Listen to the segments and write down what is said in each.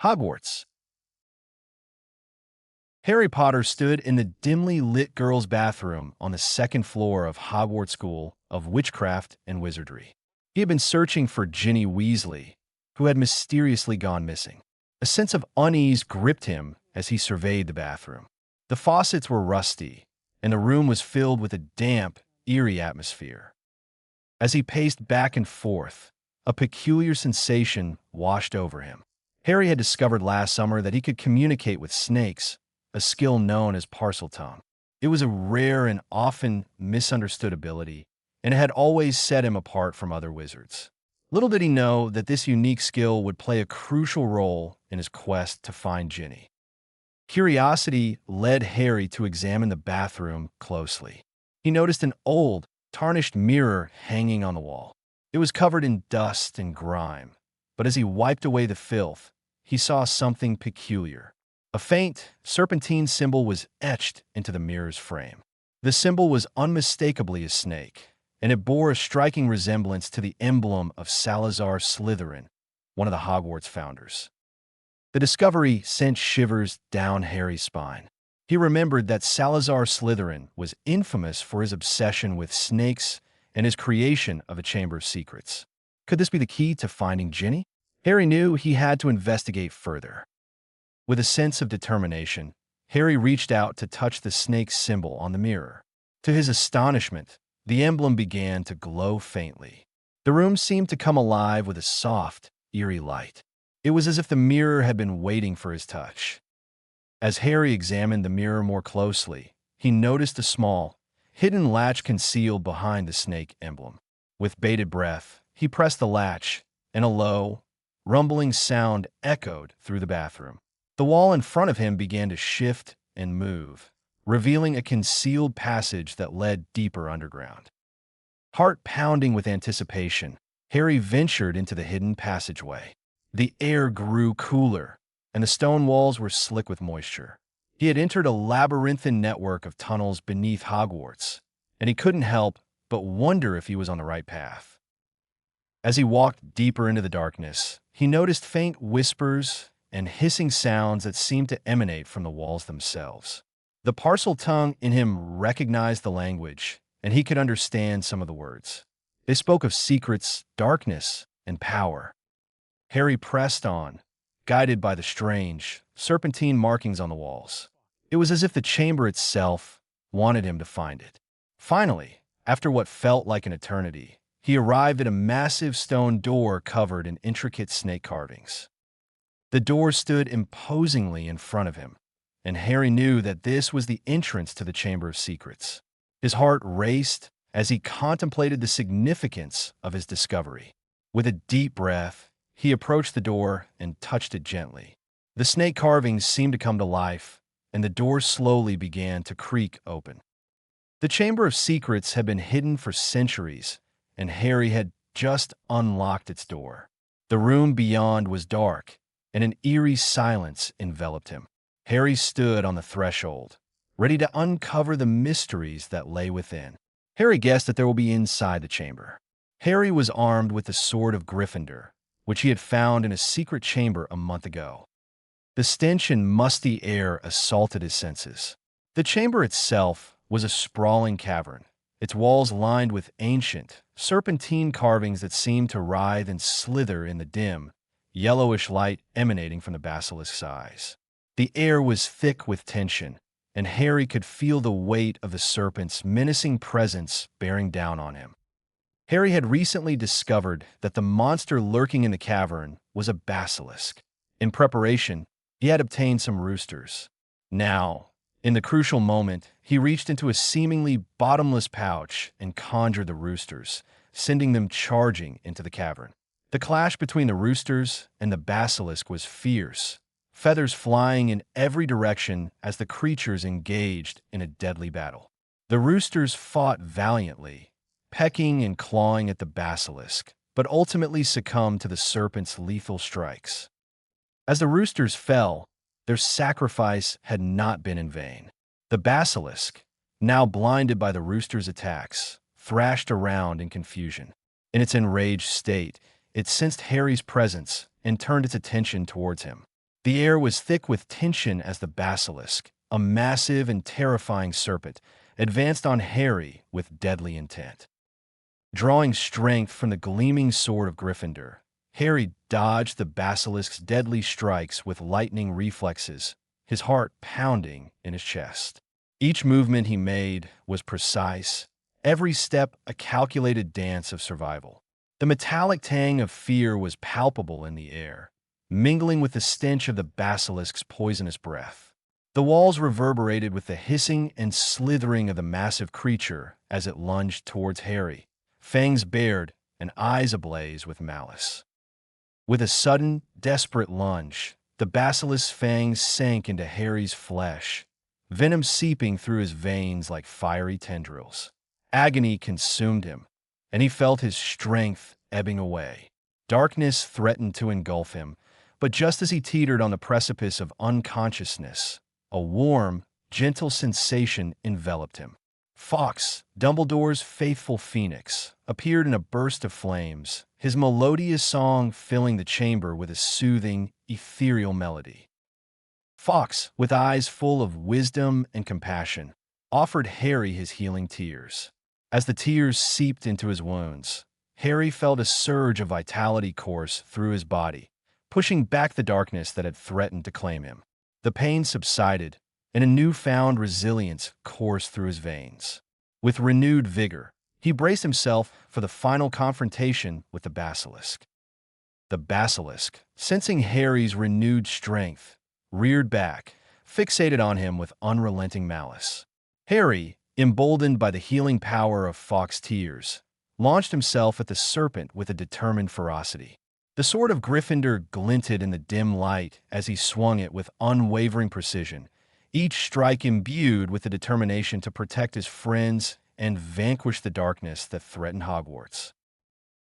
Hogwarts. Harry Potter stood in the dimly lit girls' bathroom on the second floor of Hogwarts School of Witchcraft and Wizardry. He had been searching for Ginny Weasley, who had mysteriously gone missing. A sense of unease gripped him as he surveyed the bathroom. The faucets were rusty, and the room was filled with a damp, eerie atmosphere. As he paced back and forth, a peculiar sensation washed over him. Harry had discovered last summer that he could communicate with snakes, a skill known as parseltongue. It was a rare and often misunderstood ability, and it had always set him apart from other wizards. Little did he know that this unique skill would play a crucial role in his quest to find Ginny. Curiosity led Harry to examine the bathroom closely. He noticed an old, tarnished mirror hanging on the wall. It was covered in dust and grime, but as he wiped away the filth, he saw something peculiar. A faint, serpentine symbol was etched into the mirror's frame. The symbol was unmistakably a snake, and it bore a striking resemblance to the emblem of Salazar Slytherin, one of the Hogwarts founders. The discovery sent shivers down Harry's spine. He remembered that Salazar Slytherin was infamous for his obsession with snakes and his creation of a Chamber of Secrets. Could this be the key to finding Ginny? Harry knew he had to investigate further. With a sense of determination, Harry reached out to touch the snake's symbol on the mirror. To his astonishment, the emblem began to glow faintly. The room seemed to come alive with a soft, eerie light. It was as if the mirror had been waiting for his touch. As Harry examined the mirror more closely, he noticed a small, hidden latch concealed behind the snake emblem. With bated breath, he pressed the latch, and a low, rumbling sound echoed through the bathroom. The wall in front of him began to shift and move, revealing a concealed passage that led deeper underground. Heart pounding with anticipation, Harry ventured into the hidden passageway. The air grew cooler, and the stone walls were slick with moisture. He had entered a labyrinthine network of tunnels beneath Hogwarts, and he couldn't help but wonder if he was on the right path. As he walked deeper into the darkness, he noticed faint whispers and hissing sounds that seemed to emanate from the walls themselves. The parseltongue in him recognized the language, and he could understand some of the words. They spoke of secrets, darkness, and power. Harry pressed on, guided by the strange, serpentine markings on the walls. It was as if the chamber itself wanted him to find it. Finally, after what felt like an eternity, he arrived at a massive stone door covered in intricate snake carvings. The door stood imposingly in front of him, and Harry knew that this was the entrance to the Chamber of Secrets. His heart raced as he contemplated the significance of his discovery. With a deep breath, he approached the door and touched it gently. The snake carvings seemed to come to life, and the door slowly began to creak open. The Chamber of Secrets had been hidden for centuries, and Harry had just unlocked its door. The room beyond was dark, and an eerie silence enveloped him. Harry stood on the threshold, ready to uncover the mysteries that lay within. Harry guessed that there will be inside the chamber. Harry was armed with the Sword of Gryffindor, which he had found in a secret chamber a month ago. The stench and musty air assaulted his senses. The chamber itself was a sprawling cavern, its walls lined with ancient, serpentine carvings that seemed to writhe and slither in the dim, yellowish light emanating from the basilisk's eyes. The air was thick with tension, and Harry could feel the weight of the serpent's menacing presence bearing down on him. Harry had recently discovered that the monster lurking in the cavern was a basilisk. In preparation, he had obtained some roosters. Now, in the crucial moment, he reached into a seemingly bottomless pouch and conjured the roosters, sending them charging into the cavern. The clash between the roosters and the basilisk was fierce, feathers flying in every direction as the creatures engaged in a deadly battle. The roosters fought valiantly, pecking and clawing at the basilisk, but ultimately succumbed to the serpent's lethal strikes. As the roosters fell, their sacrifice had not been in vain. The basilisk, now blinded by the roosters' attacks, thrashed around in confusion. In its enraged state, it sensed Harry's presence and turned its attention towards him. The air was thick with tension as the basilisk, a massive and terrifying serpent, advanced on Harry with deadly intent. Drawing strength from the gleaming sword of Gryffindor, Harry dodged the basilisk's deadly strikes with lightning reflexes, his heart pounding in his chest. Each movement he made was precise, every step a calculated dance of survival. The metallic tang of fear was palpable in the air, mingling with the stench of the basilisk's poisonous breath. The walls reverberated with the hissing and slithering of the massive creature as it lunged towards Harry, fangs bared and eyes ablaze with malice. With a sudden, desperate lunge, the basilisk's fangs sank into Harry's flesh, venom seeping through his veins like fiery tendrils. Agony consumed him, and he felt his strength ebbing away. Darkness threatened to engulf him, but just as he teetered on the precipice of unconsciousness, a warm, gentle sensation enveloped him. Fawkes, Dumbledore's faithful phoenix, appeared in a burst of flames, his melodious song filling the chamber with a soothing, ethereal melody. Fawkes, with eyes full of wisdom and compassion, offered Harry his healing tears. As the tears seeped into his wounds, Harry felt a surge of vitality course through his body, pushing back the darkness that had threatened to claim him. The pain subsided, and a newfound resilience coursed through his veins. With renewed vigor, he braced himself for the final confrontation with the basilisk. The basilisk, sensing Harry's renewed strength, reared back, fixated on him with unrelenting malice. Harry, emboldened by the healing power of Fawkes' tears, launched himself at the serpent with a determined ferocity. The sword of Gryffindor glinted in the dim light as he swung it with unwavering precision, each strike imbued with the determination to protect his friends and vanquish the darkness that threatened Hogwarts.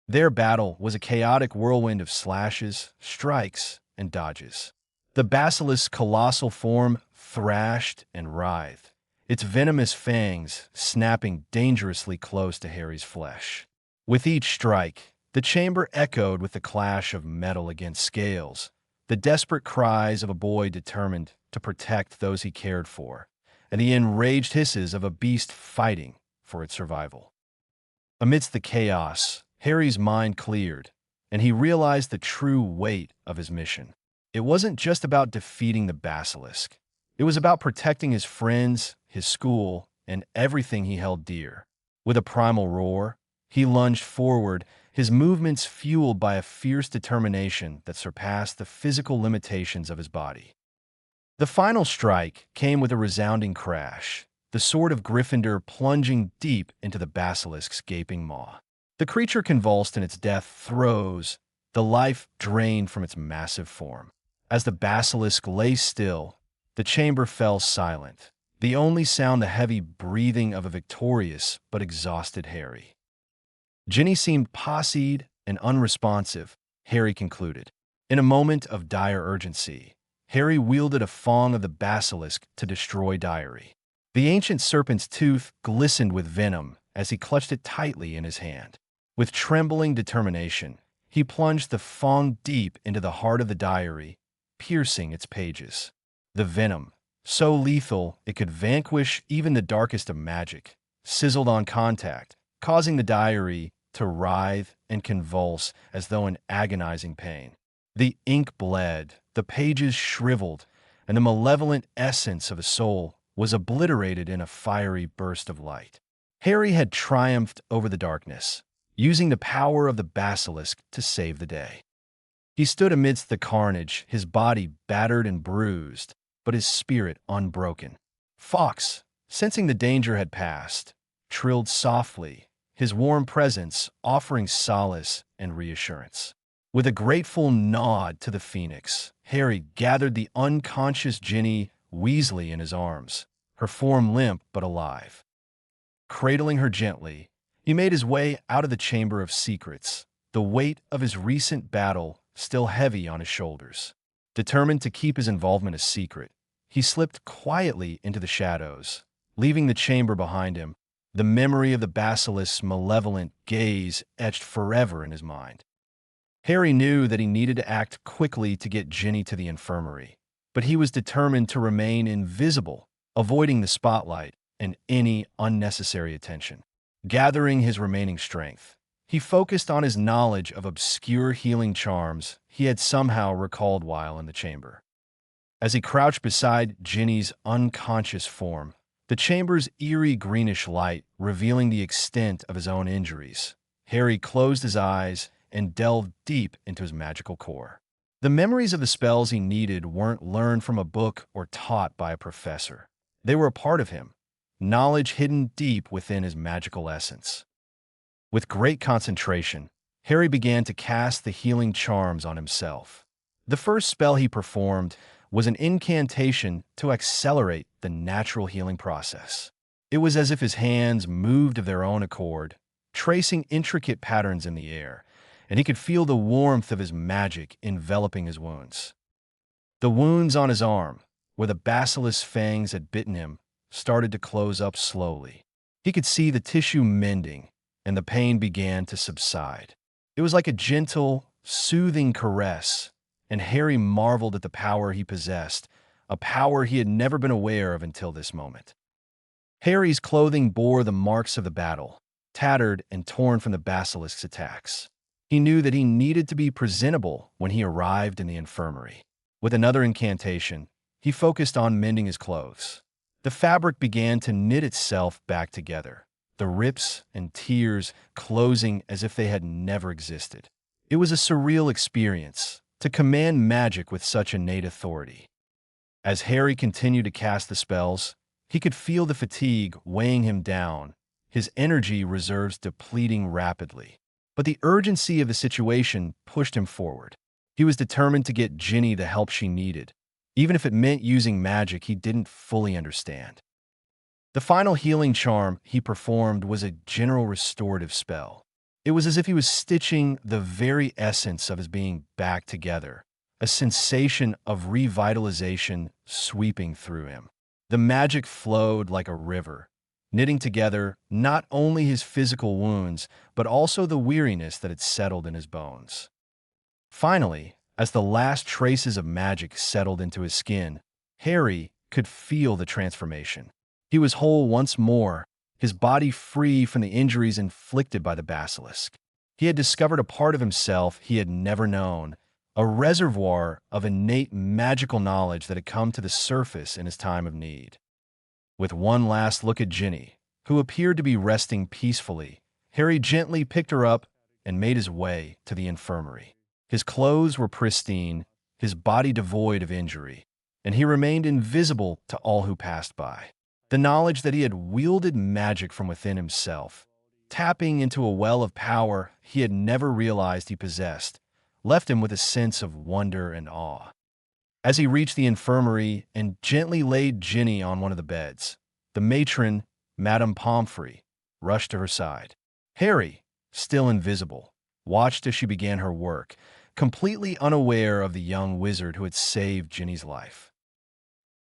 Their battle was a chaotic whirlwind of slashes, strikes, and dodges. The basilisk's colossal form thrashed and writhed, its venomous fangs snapping dangerously close to Harry's flesh. With each strike, the chamber echoed with the clash of metal against scales, the desperate cries of a boy determined to protect those he cared for, and the enraged hisses of a beast fighting for its survival. Amidst the chaos, Harry's mind cleared, and he realized the true weight of his mission. It wasn't just about defeating the basilisk. It was about protecting his friends, his school, and everything he held dear. With a primal roar, he lunged forward, his movements fueled by a fierce determination that surpassed the physical limitations of his body. The final strike came with a resounding crash, the sword of Gryffindor plunging deep into the basilisk's gaping maw. The creature convulsed in its death throes, the life drained from its massive form. As the basilisk lay still, the chamber fell silent, the only sound the heavy breathing of a victorious but exhausted Harry. Ginny seemed posseed and unresponsive, Harry concluded. In a moment of dire urgency, Harry wielded a fang of the basilisk to destroy Diary. The ancient serpent's tooth glistened with venom as he clutched it tightly in his hand. With trembling determination, he plunged the fang deep into the heart of the diary, piercing its pages. The venom, so lethal it could vanquish even the darkest of magic, sizzled on contact, causing the diary to writhe and convulse as though in agonizing pain. The ink bled, the pages shriveled, and the malevolent essence of a soul was obliterated in a fiery burst of light. Harry had triumphed over the darkness, using the power of the basilisk to save the day. He stood amidst the carnage, his body battered and bruised, but his spirit unbroken. Fawkes, sensing the danger had passed, trilled softly, his warm presence offering solace and reassurance. With a grateful nod to the phoenix, Harry gathered the unconscious Ginny Weasley in his arms, her form limp but alive. Cradling her gently, he made his way out of the Chamber of Secrets, the weight of his recent battle still heavy on his shoulders. Determined to keep his involvement a secret, he slipped quietly into the shadows, leaving the chamber behind him, the memory of the basilisk's malevolent gaze etched forever in his mind. Harry knew that he needed to act quickly to get Ginny to the infirmary, but he was determined to remain invisible, avoiding the spotlight and any unnecessary attention. Gathering his remaining strength, he focused on his knowledge of obscure healing charms he had somehow recalled while in the chamber. As he crouched beside Ginny's unconscious form, the chamber's eerie greenish light revealing the extent of his own injuries, Harry closed his eyes and delved deep into his magical core. The memories of the spells he needed weren't learned from a book or taught by a professor. They were a part of him, knowledge hidden deep within his magical essence. With great concentration, Harry began to cast the healing charms on himself. The first spell he performed was an incantation to accelerate the natural healing process. It was as if his hands moved of their own accord, tracing intricate patterns in the air, and he could feel the warmth of his magic enveloping his wounds. The wounds on his arm, where the basilisk's fangs had bitten him, started to close up slowly. He could see the tissue mending, and the pain began to subside. It was like a gentle, soothing caress, and Harry marveled at the power he possessed, a power he had never been aware of until this moment. Harry's clothing bore the marks of the battle, tattered and torn from the basilisk's attacks. He knew that he needed to be presentable when he arrived in the infirmary. With another incantation, he focused on mending his clothes. The fabric began to knit itself back together, the rips and tears closing as if they had never existed. It was a surreal experience to command magic with such innate authority. As Harry continued to cast the spells, he could feel the fatigue weighing him down, his energy reserves depleting rapidly. But the urgency of the situation pushed him forward. He was determined to get Ginny the help she needed, even if it meant using magic he didn't fully understand. The final healing charm he performed was a general restorative spell. It was as if he was stitching the very essence of his being back together, a sensation of revitalization sweeping through him. The magic flowed like a river, knitting together not only his physical wounds, but also the weariness that had settled in his bones. Finally, as the last traces of magic settled into his skin, Harry could feel the transformation. He was whole once more, his body free from the injuries inflicted by the basilisk. He had discovered a part of himself he had never known, a reservoir of innate magical knowledge that had come to the surface in his time of need. With one last look at Ginny, who appeared to be resting peacefully, Harry gently picked her up and made his way to the infirmary. His clothes were pristine, his body devoid of injury, and he remained invisible to all who passed by. The knowledge that he had wielded magic from within himself, tapping into a well of power he had never realized he possessed, left him with a sense of wonder and awe. As he reached the infirmary and gently laid Ginny on one of the beds, the matron, Madame Pomfrey, rushed to her side. Harry, still invisible, watched as she began her work, completely unaware of the young wizard who had saved Ginny's life.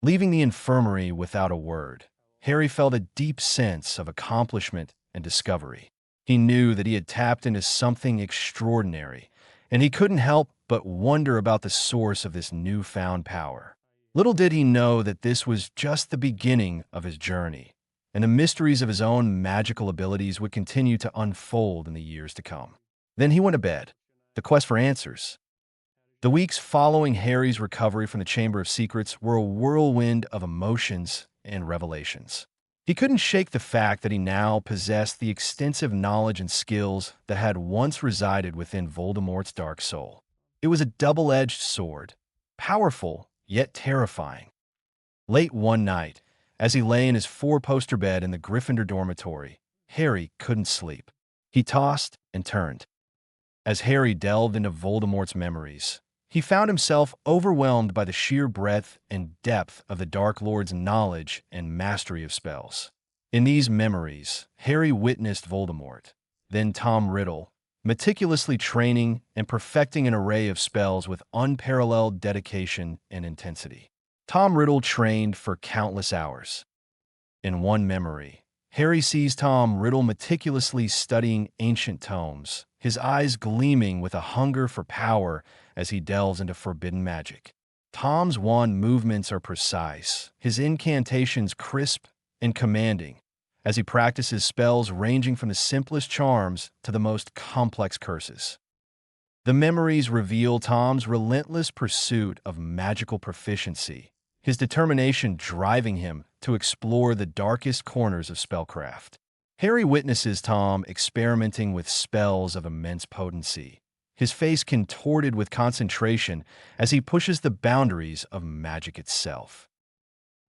Leaving the infirmary without a word, Harry felt a deep sense of accomplishment and discovery. He knew that he had tapped into something extraordinary, and he couldn't help but wonder about the source of this newfound power. Little did he know that this was just the beginning of his journey, and the mysteries of his own magical abilities would continue to unfold in the years to come. Then he went to bed, the quest for answers. The weeks following Harry's recovery from the Chamber of Secrets were a whirlwind of emotions and revelations. He couldn't shake the fact that he now possessed the extensive knowledge and skills that had once resided within Voldemort's dark soul. It was a double-edged sword, powerful yet terrifying. Late one night, as he lay in his four-poster bed in the Gryffindor dormitory, Harry couldn't sleep. He tossed and turned. As Harry delved into Voldemort's memories, he found himself overwhelmed by the sheer breadth and depth of the Dark Lord's knowledge and mastery of spells. In these memories, Harry witnessed Voldemort, then Tom Riddle, meticulously training and perfecting an array of spells with unparalleled dedication and intensity. Tom Riddle trained for countless hours. In one memory, Harry sees Tom Riddle meticulously studying ancient tomes, his eyes gleaming with a hunger for power as he delves into forbidden magic. Tom's wand movements are precise, his incantations crisp and commanding, as he practices spells ranging from the simplest charms to the most complex curses. The memories reveal Tom's relentless pursuit of magical proficiency, his determination driving him to explore the darkest corners of spellcraft. Harry witnesses Tom experimenting with spells of immense potency, his face contorted with concentration as he pushes the boundaries of magic itself.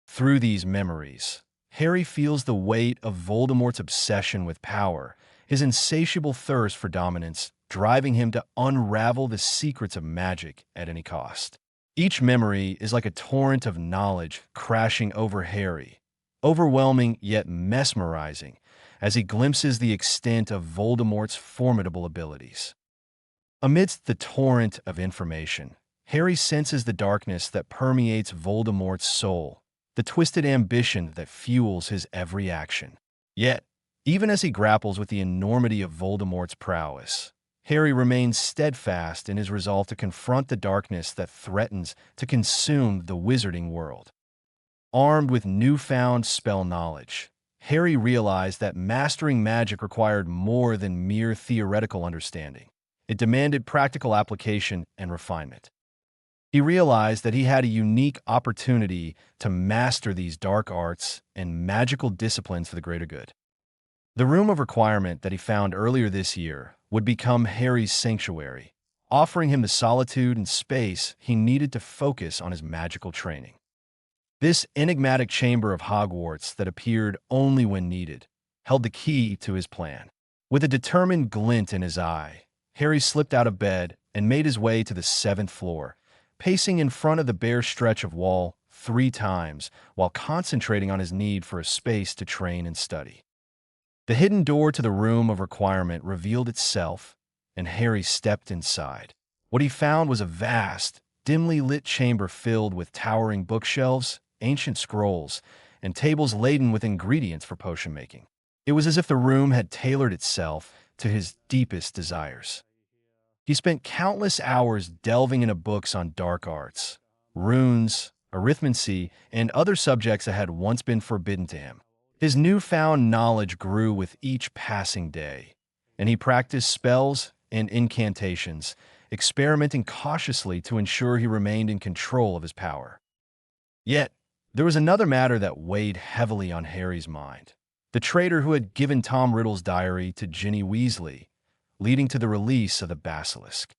Through these memories, Harry feels the weight of Voldemort's obsession with power, his insatiable thirst for dominance, driving him to unravel the secrets of magic at any cost. Each memory is like a torrent of knowledge crashing over Harry, overwhelming yet mesmerizing, as he glimpses the extent of Voldemort's formidable abilities. Amidst the torrent of information, Harry senses the darkness that permeates Voldemort's soul, the twisted ambition that fuels his every action. Yet, even as he grapples with the enormity of Voldemort's prowess, Harry remains steadfast in his resolve to confront the darkness that threatens to consume the wizarding world. Armed with newfound spell knowledge, Harry realized that mastering magic required more than mere theoretical understanding. It demanded practical application and refinement. He realized that he had a unique opportunity to master these dark arts and magical disciplines for the greater good. The room of requirement that he found earlier this year would become Harry's sanctuary, offering him the solitude and space he needed to focus on his magical training. This enigmatic chamber of Hogwarts that appeared only when needed held the key to his plan. With a determined glint in his eye, Harry slipped out of bed and made his way to the 7th floor, pacing in front of the bare stretch of wall 3 times while concentrating on his need for a space to train and study. The hidden door to the room of requirement revealed itself, and Harry stepped inside. What he found was a vast, dimly lit chamber filled with towering bookshelves, ancient scrolls, and tables laden with ingredients for potion making. It was as if the room had tailored itself to his deepest desires. He spent countless hours delving into books on dark arts, runes, arithmancy, and other subjects that had once been forbidden to him. His newfound knowledge grew with each passing day, and he practiced spells and incantations, experimenting cautiously to ensure he remained in control of his power. Yet, there was another matter that weighed heavily on Harry's mind. The traitor who had given Tom Riddle's diary to Ginny Weasley, leading to the release of the basilisk.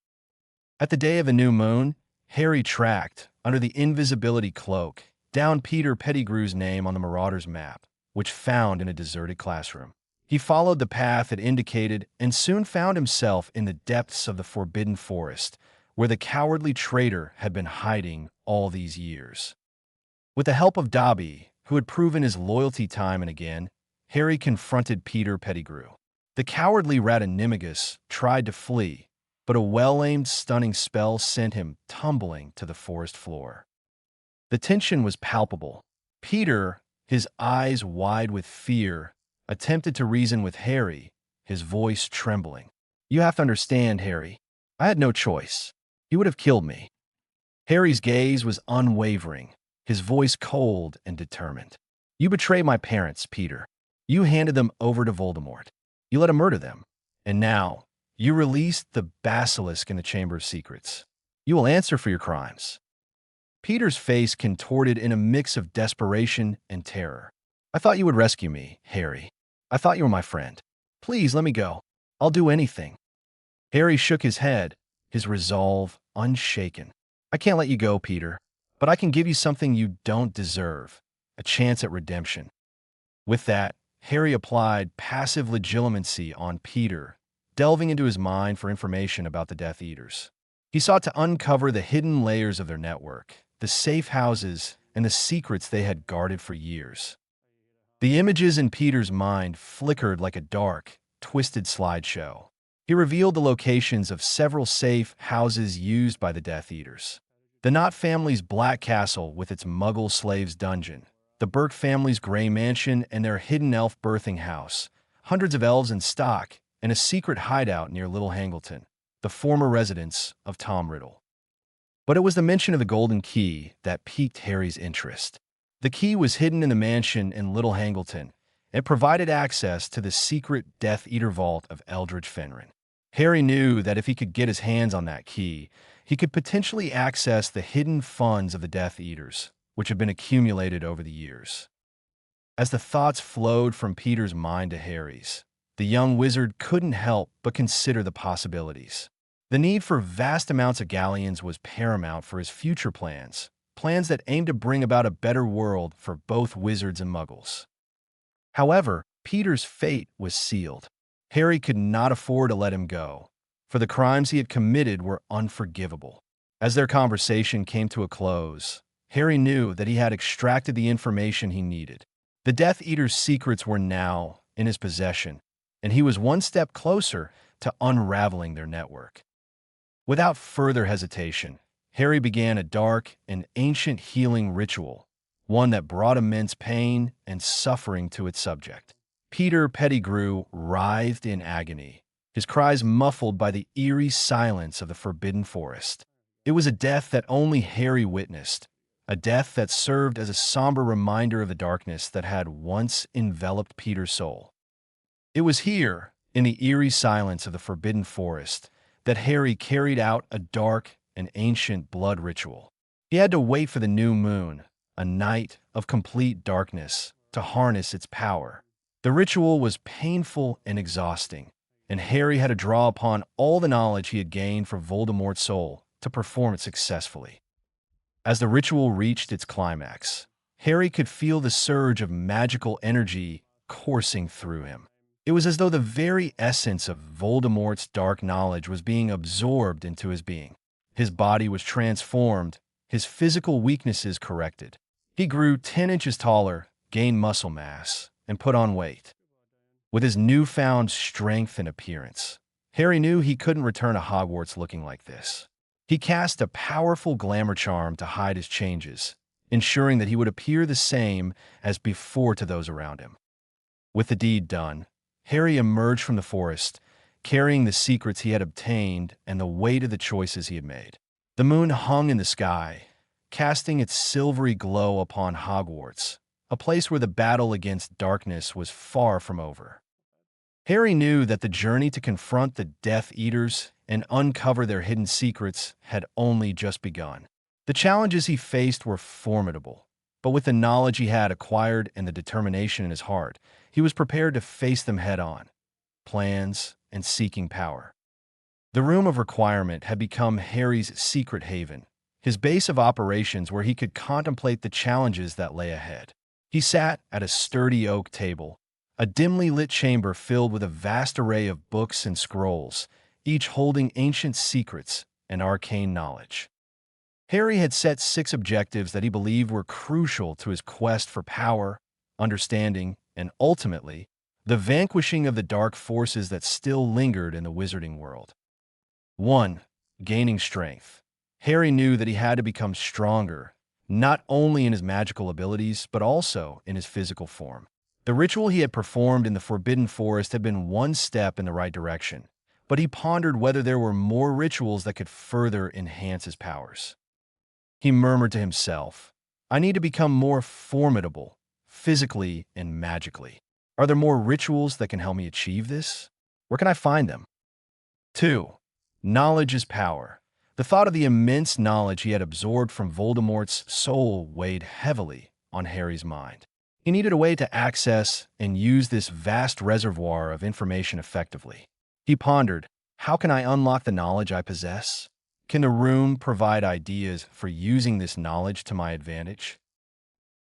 At the day of a new moon, Harry tracked, under the invisibility cloak, down Peter Pettigrew's name on the Marauder's map, which found in a deserted classroom. He followed the path it indicated and soon found himself in the depths of the Forbidden Forest, where the cowardly traitor had been hiding all these years. With the help of Dobby, who had proven his loyalty time and again, Harry confronted Peter Pettigrew. The cowardly Ratonymagus tried to flee, but a well-aimed stunning spell sent him tumbling to the forest floor. The tension was palpable. Peter, his eyes wide with fear, attempted to reason with Harry, his voice trembling. "You have to understand, Harry. I had no choice. He would have killed me." Harry's gaze was unwavering, his voice cold and determined. "You betrayed my parents, Peter. You handed them over to Voldemort. You let him murder them. And now, you released the basilisk in the Chamber of Secrets. You will answer for your crimes." Peter's face contorted in a mix of desperation and terror. "I thought you would rescue me, Harry. I thought you were my friend. Please let me go. I'll do anything." Harry shook his head, his resolve unshaken. "I can't let you go, Peter, but I can give you something you don't deserve, a chance at redemption." With that, Harry applied passive legilimency on Peter, delving into his mind for information about the Death Eaters. He sought to uncover the hidden layers of their network, the safe houses, and the secrets they had guarded for years. The images in Peter's mind flickered like a dark, twisted slideshow. He revealed the locations of several safe houses used by the Death Eaters. The Knott family's Black Castle with its Muggle slaves dungeon, the Burke family's gray mansion and their hidden elf birthing house, hundreds of elves in stock, and a secret hideout near Little Hangleton, the former residence of Tom Riddle. But it was the mention of the Golden Key that piqued Harry's interest. The key was hidden in the mansion in Little Hangleton. It provided access to the secret Death Eater vault of Eldridge Fenrir. Harry knew that if he could get his hands on that key, he could potentially access the hidden funds of the Death Eaters, which had been accumulated over the years. As the thoughts flowed from Peter's mind to Harry's, the young wizard couldn't help but consider the possibilities. The need for vast amounts of galleons was paramount for his future plans, plans that aimed to bring about a better world for both wizards and muggles. However, Peter's fate was sealed. Harry could not afford to let him go, for the crimes he had committed were unforgivable. As their conversation came to a close, Harry knew that he had extracted the information he needed. The Death Eater's secrets were now in his possession, and he was one step closer to unraveling their network. Without further hesitation, Harry began a dark and ancient healing ritual, one that brought immense pain and suffering to its subject. Peter Pettigrew writhed in agony, his cries muffled by the eerie silence of the Forbidden Forest. It was a death that only Harry witnessed, a death that served as a somber reminder of the darkness that had once enveloped Peter's soul. It was here, in the eerie silence of the Forbidden Forest, that Harry carried out a dark and ancient blood ritual. He had to wait for the new moon, a night of complete darkness, to harness its power. The ritual was painful and exhausting, and Harry had to draw upon all the knowledge he had gained from Voldemort's soul to perform it successfully. As the ritual reached its climax, Harry could feel the surge of magical energy coursing through him. It was as though the very essence of Voldemort's dark knowledge was being absorbed into his being. His body was transformed, his physical weaknesses corrected. He grew 10 inches taller, gained muscle mass, and put on weight. With his newfound strength and appearance, Harry knew he couldn't return to Hogwarts looking like this. He cast a powerful glamour charm to hide his changes, ensuring that he would appear the same as before to those around him. With the deed done, Harry emerged from the forest, carrying the secrets he had obtained and the weight of the choices he had made. The moon hung in the sky, casting its silvery glow upon Hogwarts, a place where the battle against darkness was far from over. Harry knew that the journey to confront the Death Eaters and uncover their hidden secrets had only just begun. The challenges he faced were formidable, but with the knowledge he had acquired and the determination in his heart, he was prepared to face them head-on, plans and seeking power. The Room of Requirement had become Harry's secret haven, his base of operations where he could contemplate the challenges that lay ahead. He sat at a sturdy oak table, a dimly lit chamber filled with a vast array of books and scrolls, each holding ancient secrets and arcane knowledge. Harry had set 6 objectives that he believed were crucial to his quest for power, understanding, and ultimately, the vanquishing of the dark forces that still lingered in the wizarding world. 1. Gaining strength. Harry knew that he had to become stronger, not only in his magical abilities, but also in his physical form. The ritual he had performed in the Forbidden Forest had been one step in the right direction, but he pondered whether there were more rituals that could further enhance his powers. He murmured to himself, "I need to become more formidable, physically and magically. Are there more rituals that can help me achieve this? Where can I find them?" 2. Knowledge is power. The thought of the immense knowledge he had absorbed from Voldemort's soul weighed heavily on Harry's mind. He needed a way to access and use this vast reservoir of information effectively. He pondered, how can I unlock the knowledge I possess? Can the room provide ideas for using this knowledge to my advantage?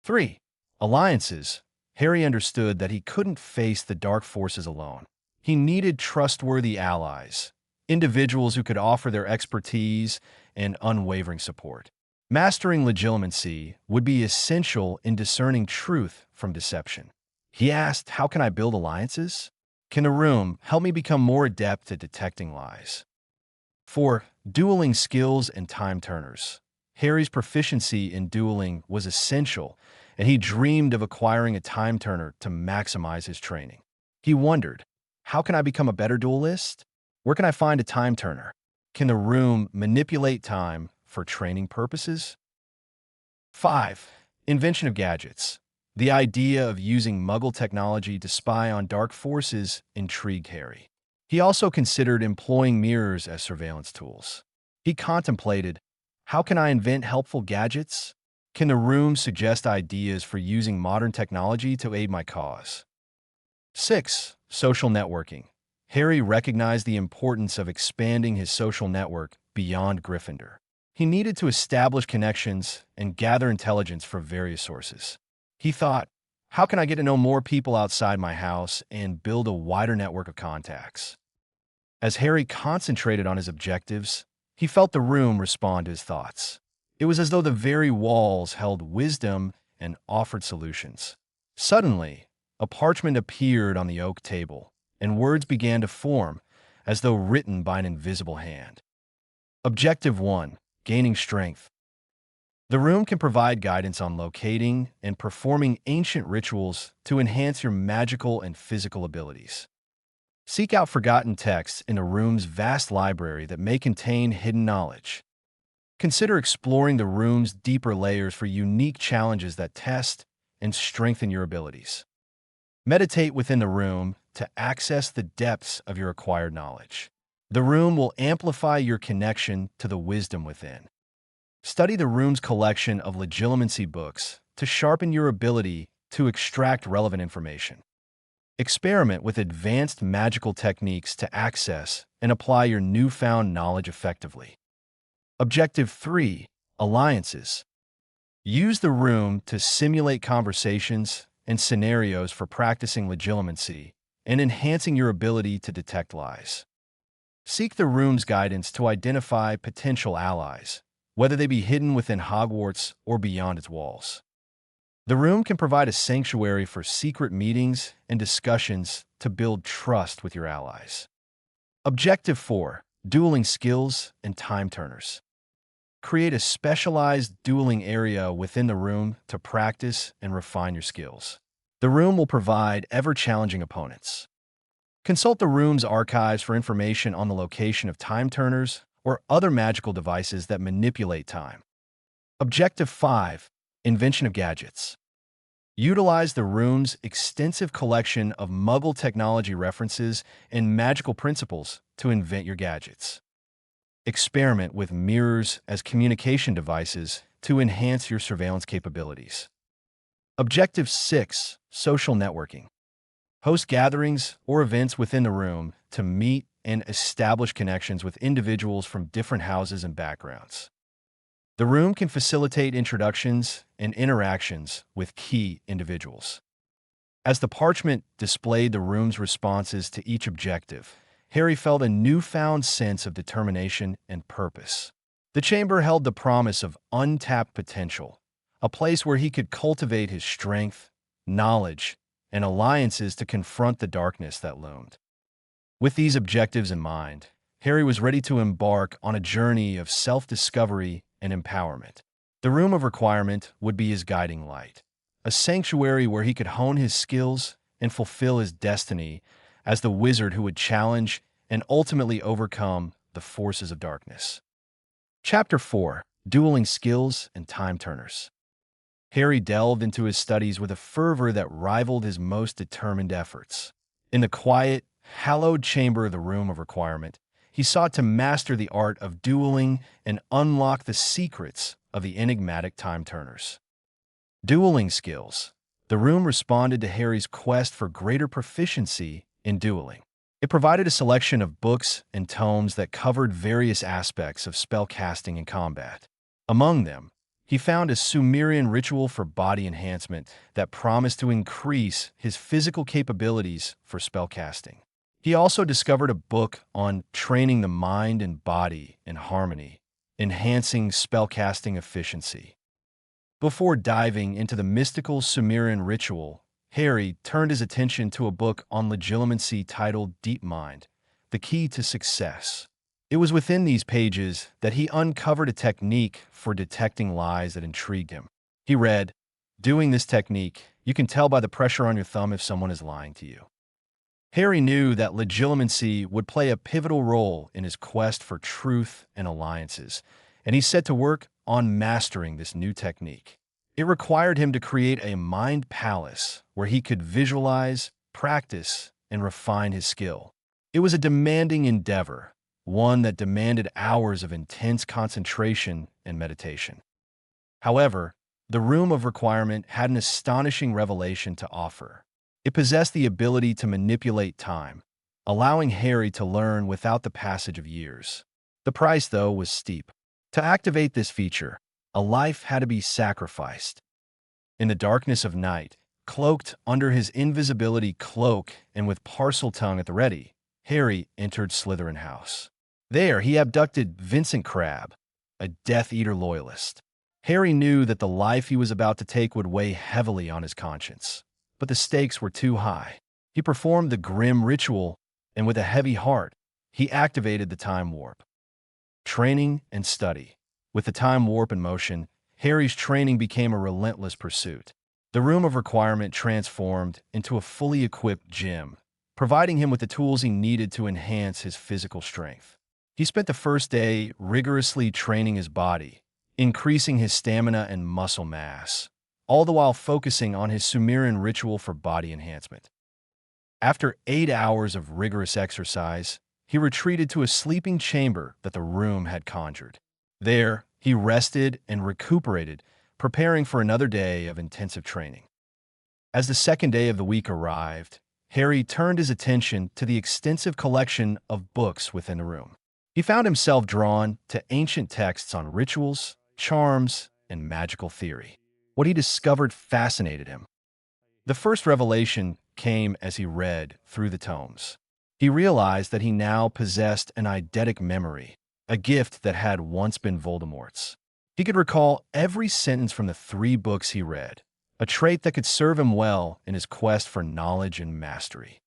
3. Alliances. Harry understood that he couldn't face the dark forces alone. He needed trustworthy allies, individuals who could offer their expertise and unwavering support. Mastering legitimacy would be essential in discerning truth from deception. He asked, how can I build alliances? Can the room help me become more adept at detecting lies? 4. Dueling skills and time turners. Harry's proficiency in dueling was essential, and he dreamed of acquiring a time turner to maximize his training. He wondered, how can I become a better duelist? Where can I find a time turner? Can the room manipulate time for training purposes? 5. Invention of gadgets. The idea of using Muggle technology to spy on dark forces intrigued Harry. He also considered employing mirrors as surveillance tools. He contemplated, how can I invent helpful gadgets? Can the room suggest ideas for using modern technology to aid my cause? 6. Social networking. Harry recognized the importance of expanding his social network beyond Gryffindor. He needed to establish connections and gather intelligence from various sources. He thought, how can I get to know more people outside my house and build a wider network of contacts? As Harry concentrated on his objectives, he felt the room respond to his thoughts. It was as though the very walls held wisdom and offered solutions. Suddenly, a parchment appeared on the oak table, and words began to form, as though written by an invisible hand. Objective 1. Gaining strength. The room can provide guidance on locating and performing ancient rituals to enhance your magical and physical abilities. Seek out forgotten texts in the room's vast library that may contain hidden knowledge. Consider exploring the room's deeper layers for unique challenges that test and strengthen your abilities. Meditate within the room to access the depths of your acquired knowledge. The room will amplify your connection to the wisdom within. Study the room's collection of legilimency books to sharpen your ability to extract relevant information. Experiment with advanced magical techniques to access and apply your newfound knowledge effectively. Objective 3. Alliances. Use the room to simulate conversations and scenarios for practicing legilimency and enhancing your ability to detect lies. Seek the room's guidance to identify potential allies, whether they be hidden within Hogwarts or beyond its walls. The room can provide a sanctuary for secret meetings and discussions to build trust with your allies. Objective 4. Dueling skills and time turners. Create a specialized dueling area within the room to practice and refine your skills. The room will provide ever-challenging opponents. Consult the room's archives for information on the location of time turners or other magical devices that manipulate time. Objective 5. Invention of gadgets. Utilize the room's extensive collection of Muggle technology references and magical principles to invent your gadgets. Experiment with mirrors as communication devices to enhance your surveillance capabilities. Objective 6. Social networking. Host gatherings or events within the room to meet and establish connections with individuals from different houses and backgrounds. The room can facilitate introductions and interactions with key individuals. As the parchment displayed the room's responses to each objective, Harry felt a newfound sense of determination and purpose. The chamber held the promise of untapped potential, a place where he could cultivate his strength, knowledge, and alliances to confront the darkness that loomed. With these objectives in mind, Harry was ready to embark on a journey of self-discovery and empowerment. The Room of Requirement would be his guiding light, a sanctuary where he could hone his skills and fulfill his destiny as the wizard who would challenge and ultimately overcome the forces of darkness. Chapter 4. Dueling Skills and Time Turners. Harry delved into his studies with a fervor that rivaled his most determined efforts. In the quiet, hallowed chamber of the Room of Requirement, he sought to master the art of dueling and unlock the secrets of the enigmatic time turners. Dueling skills. The room responded to Harry's quest for greater proficiency in dueling. It provided a selection of books and tomes that covered various aspects of spellcasting and combat. Among them, he found a Sumerian ritual for body enhancement that promised to increase his physical capabilities for spellcasting. He also discovered a book on training the mind and body in harmony, enhancing spellcasting efficiency. Before diving into the mystical Sumerian ritual, Harry turned his attention to a book on legilimency titled Deep Mind, The Key to Success. It was within these pages that he uncovered a technique for detecting lies that intrigued him. He read, Doing this technique, you can tell by the pressure on your thumb if someone is lying to you. Harry knew that legilimency would play a pivotal role in his quest for truth and alliances, and he set to work on mastering this new technique. It required him to create a mind palace where he could visualize, practice, and refine his skill. It was a demanding endeavor, one that demanded hours of intense concentration and meditation. However, the Room of Requirement had an astonishing revelation to offer. It possessed the ability to manipulate time, allowing Harry to learn without the passage of years. The price, though, was steep. To activate this feature, a life had to be sacrificed. In the darkness of night, cloaked under his invisibility cloak and with Parseltongue at the ready, Harry entered Slytherin House. There, he abducted Vincent Crabbe, a Death Eater loyalist. Harry knew that the life he was about to take would weigh heavily on his conscience, but the stakes were too high. He performed the grim ritual, and with a heavy heart, he activated the time warp. Training and study. With the time warp in motion, Harry's training became a relentless pursuit. The Room of Requirement transformed into a fully equipped gym, providing him with the tools he needed to enhance his physical strength. He spent the first day rigorously training his body, increasing his stamina and muscle mass, all the while focusing on his Sumerian ritual for body enhancement. After 8 hours of rigorous exercise, he retreated to a sleeping chamber that the room had conjured. There, he rested and recuperated, preparing for another day of intensive training. As the second day of the week arrived, Harry turned his attention to the extensive collection of books within the room. He found himself drawn to ancient texts on rituals, charms, and magical theory. What he discovered fascinated him. The first revelation came as he read through the tomes. He realized that he now possessed an eidetic memory, a gift that had once been Voldemort's. He could recall every sentence from the 3 books he read, a trait that could serve him well in his quest for knowledge and mastery.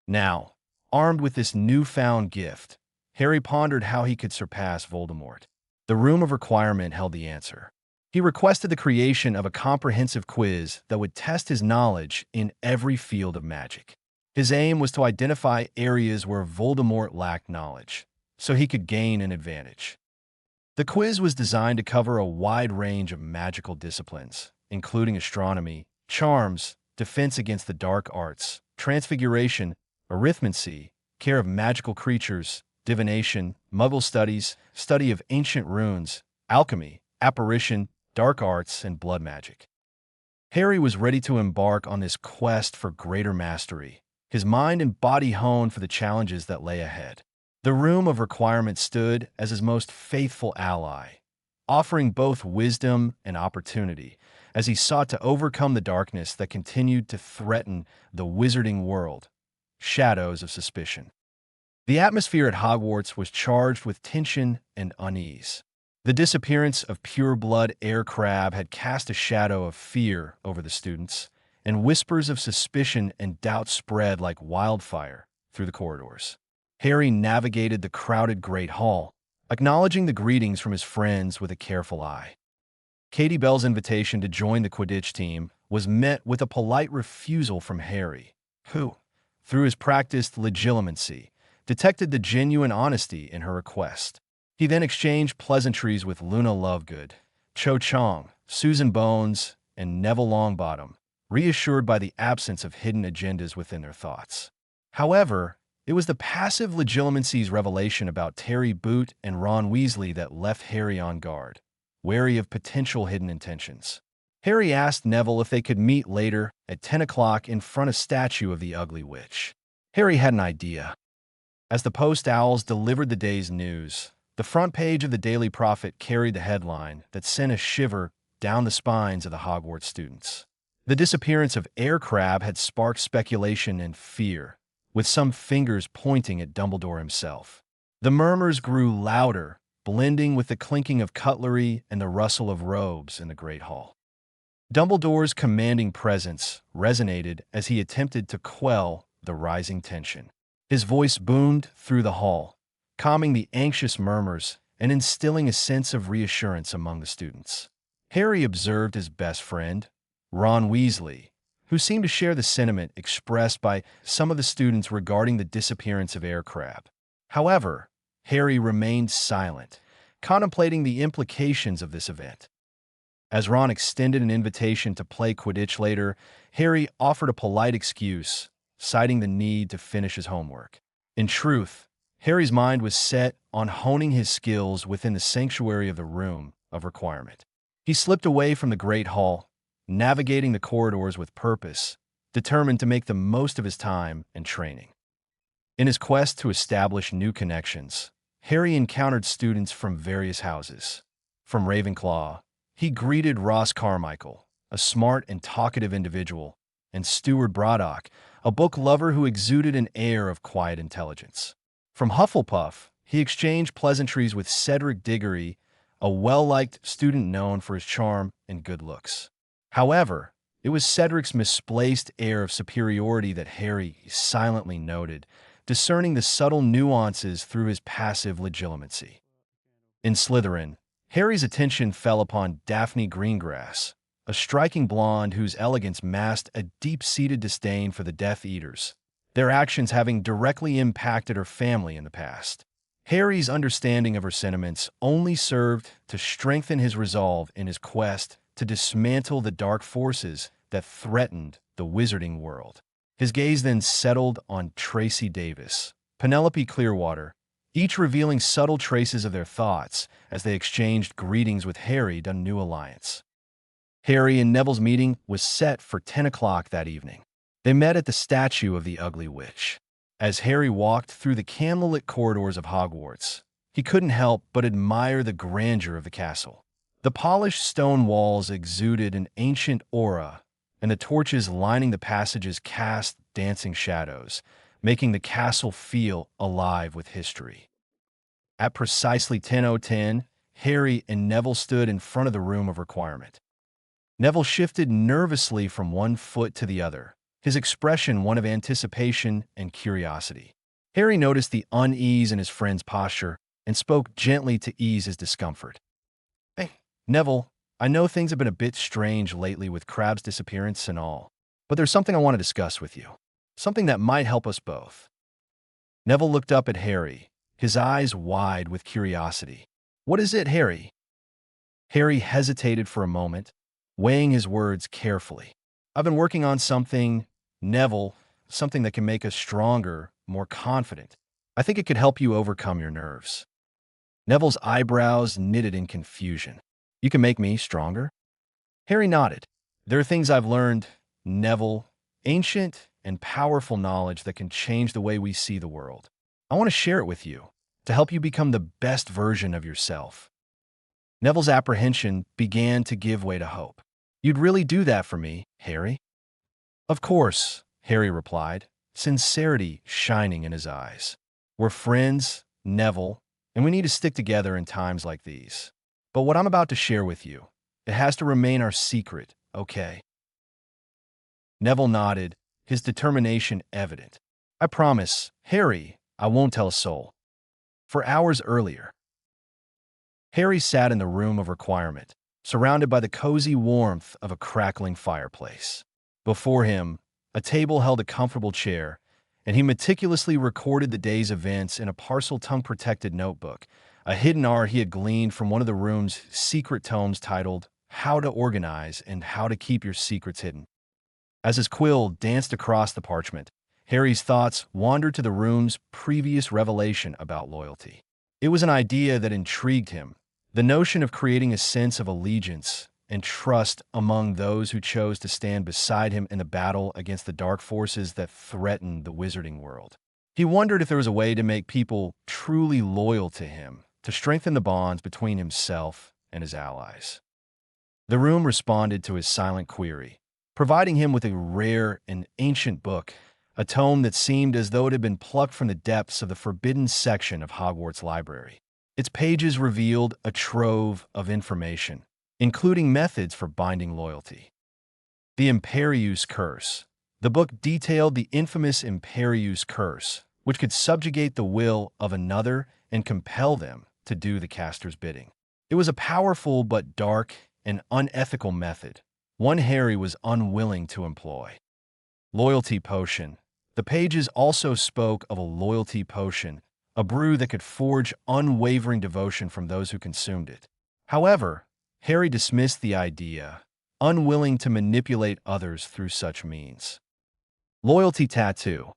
Now, armed with this newfound gift, Harry pondered how he could surpass Voldemort. The Room of Requirement held the answer. He requested the creation of a comprehensive quiz that would test his knowledge in every field of magic. His aim was to identify areas where Voldemort lacked knowledge, so he could gain an advantage. The quiz was designed to cover a wide range of magical disciplines, including astronomy, charms, defense against the dark arts, transfiguration, arithmancy, care of magical creatures, divination, muggle studies, study of ancient runes, alchemy, apparition, dark arts, and blood magic. Harry was ready to embark on this quest for greater mastery, his mind and body honed for the challenges that lay ahead. The Room of Requirement stood as his most faithful ally, offering both wisdom and opportunity as he sought to overcome the darkness that continued to threaten the wizarding world, shadows of suspicion. The atmosphere at Hogwarts was charged with tension and unease. The disappearance of pure-blood Air Crabbe had cast a shadow of fear over the students, and whispers of suspicion and doubt spread like wildfire through the corridors. Harry navigated the crowded Great Hall, acknowledging the greetings from his friends with a careful eye. Katie Bell's invitation to join the Quidditch team was met with a polite refusal from Harry, who, through his practiced legilimency, detected the genuine honesty in her request. He then exchanged pleasantries with Luna Lovegood, Cho Chang, Susan Bones, and Neville Longbottom, reassured by the absence of hidden agendas within their thoughts. However, it was the passive legilimency's revelation about Terry Boot and Ron Weasley that left Harry on guard, wary of potential hidden intentions. Harry asked Neville if they could meet later at 10 o'clock in front of statue of the Ugly Witch. Harry had an idea. As the Post Owls delivered the day's news, the front page of the Daily Prophet carried the headline that sent a shiver down the spines of the Hogwarts students. The disappearance of Air Crabbe had sparked speculation and fear, with some fingers pointing at Dumbledore himself. The murmurs grew louder, blending with the clinking of cutlery and the rustle of robes in the Great Hall. Dumbledore's commanding presence resonated as he attempted to quell the rising tension. His voice boomed through the hall, calming the anxious murmurs and instilling a sense of reassurance among the students. Harry observed his best friend, Ron Weasley, who seemed to share the sentiment expressed by some of the students regarding the disappearance of Air Crab. However, Harry remained silent, contemplating the implications of this event. As Ron extended an invitation to play Quidditch later, Harry offered a polite excuse, citing the need to finish his homework. In truth, Harry's mind was set on honing his skills within the sanctuary of the Room of Requirement. He slipped away from the Great Hall, navigating the corridors with purpose, determined to make the most of his time and training. In his quest to establish new connections, Harry encountered students from various houses. From Ravenclaw, he greeted Ross Carmichael, a smart and talkative individual, and Stewart Braddock, a book lover who exuded an air of quiet intelligence. From Hufflepuff, he exchanged pleasantries with Cedric Diggory, a well-liked student known for his charm and good looks. However, it was Cedric's misplaced air of superiority that Harry silently noted, discerning the subtle nuances through his passive legitimacy. In Slytherin, Harry's attention fell upon Daphne Greengrass, a striking blonde whose elegance masked a deep-seated disdain for the Death Eaters, their actions having directly impacted her family in the past. Harry's understanding of her sentiments only served to strengthen his resolve in his quest to dismantle the dark forces that threatened the wizarding world. His gaze then settled on Tracy Davis, Penelope Clearwater, each revealing subtle traces of their thoughts as they exchanged greetings with Harry on new alliance. Harry and Neville's meeting was set for 10 o'clock that evening. They met at the statue of the Ugly Witch. As Harry walked through the candlelit corridors of Hogwarts, he couldn't help but admire the grandeur of the castle. The polished stone walls exuded an ancient aura, and the torches lining the passages cast dancing shadows, making the castle feel alive with history. At precisely 10:10, Harry and Neville stood in front of the Room of Requirement. Neville shifted nervously from one foot to the other, his expression one of anticipation and curiosity. Harry noticed the unease in his friend's posture and spoke gently to ease his discomfort. "Hey, Neville, I know things have been a bit strange lately with Crabbe's disappearance and all, but there's something I want to discuss with you. Something that might help us both." Neville looked up at Harry, his eyes wide with curiosity. "What is it, Harry?" Harry hesitated for a moment, weighing his words carefully. "I've been working on something, Neville, something that can make us stronger, more confident. I think it could help you overcome your nerves." Neville's eyebrows knitted in confusion. "You can make me stronger?" Harry nodded. "There are things I've learned, Neville, ancient and powerful knowledge that can change the way we see the world. I want to share it with you, to help you become the best version of yourself." Neville's apprehension began to give way to hope. "You'd really do that for me, Harry?" "Of course," Harry replied, sincerity shining in his eyes. "We're friends, Neville, and we need to stick together in times like these. But what I'm about to share with you, it has to remain our secret, okay?" Neville nodded, his determination evident. "I promise, Harry, I won't tell a soul." For hours earlier, Harry sat in the Room of Requirement, surrounded by the cozy warmth of a crackling fireplace. Before him, a table held a comfortable chair, and he meticulously recorded the day's events in a Parseltongue-protected notebook, a hidden art he had gleaned from one of the room's secret tomes titled How to Organize and How to Keep Your Secrets Hidden. As his quill danced across the parchment, Harry's thoughts wandered to the room's previous revelation about loyalty. It was an idea that intrigued him, the notion of creating a sense of allegiance and trust among those who chose to stand beside him in the battle against the dark forces that threatened the wizarding world. He wondered if there was a way to make people truly loyal to him, to strengthen the bonds between himself and his allies. The room responded to his silent query, providing him with a rare and ancient book, a tome that seemed as though it had been plucked from the depths of the forbidden section of Hogwarts Library. Its pages revealed a trove of information, including methods for binding loyalty. The Imperius Curse. The book detailed the infamous Imperius Curse, which could subjugate the will of another and compel them to do the caster's bidding. It was a powerful but dark and unethical method, one Harry was unwilling to employ. Loyalty potion. The pages also spoke of a loyalty potion, a brew that could forge unwavering devotion from those who consumed it. However, Harry dismissed the idea, unwilling to manipulate others through such means. Loyalty tattoo.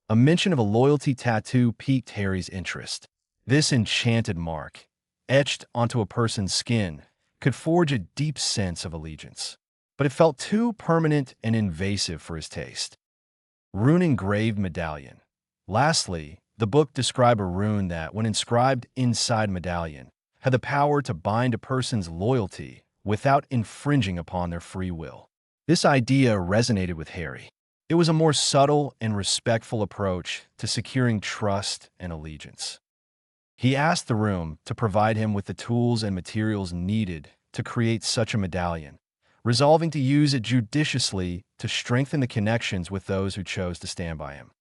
A mention of a loyalty tattoo piqued Harry's interest. This enchanted mark, etched onto a person's skin, could forge a deep sense of allegiance. But it felt too permanent and invasive for his taste. Rune engraved medallion. Lastly, the book described a rune that, when inscribed inside medallion, had the power to bind a person's loyalty without infringing upon their free will. This idea resonated with Harry. It was a more subtle and respectful approach to securing trust and allegiance. He asked the room to provide him with the tools and materials needed to create such a medallion, resolving to use it judiciously to strengthen the connections with those who chose to stand by him.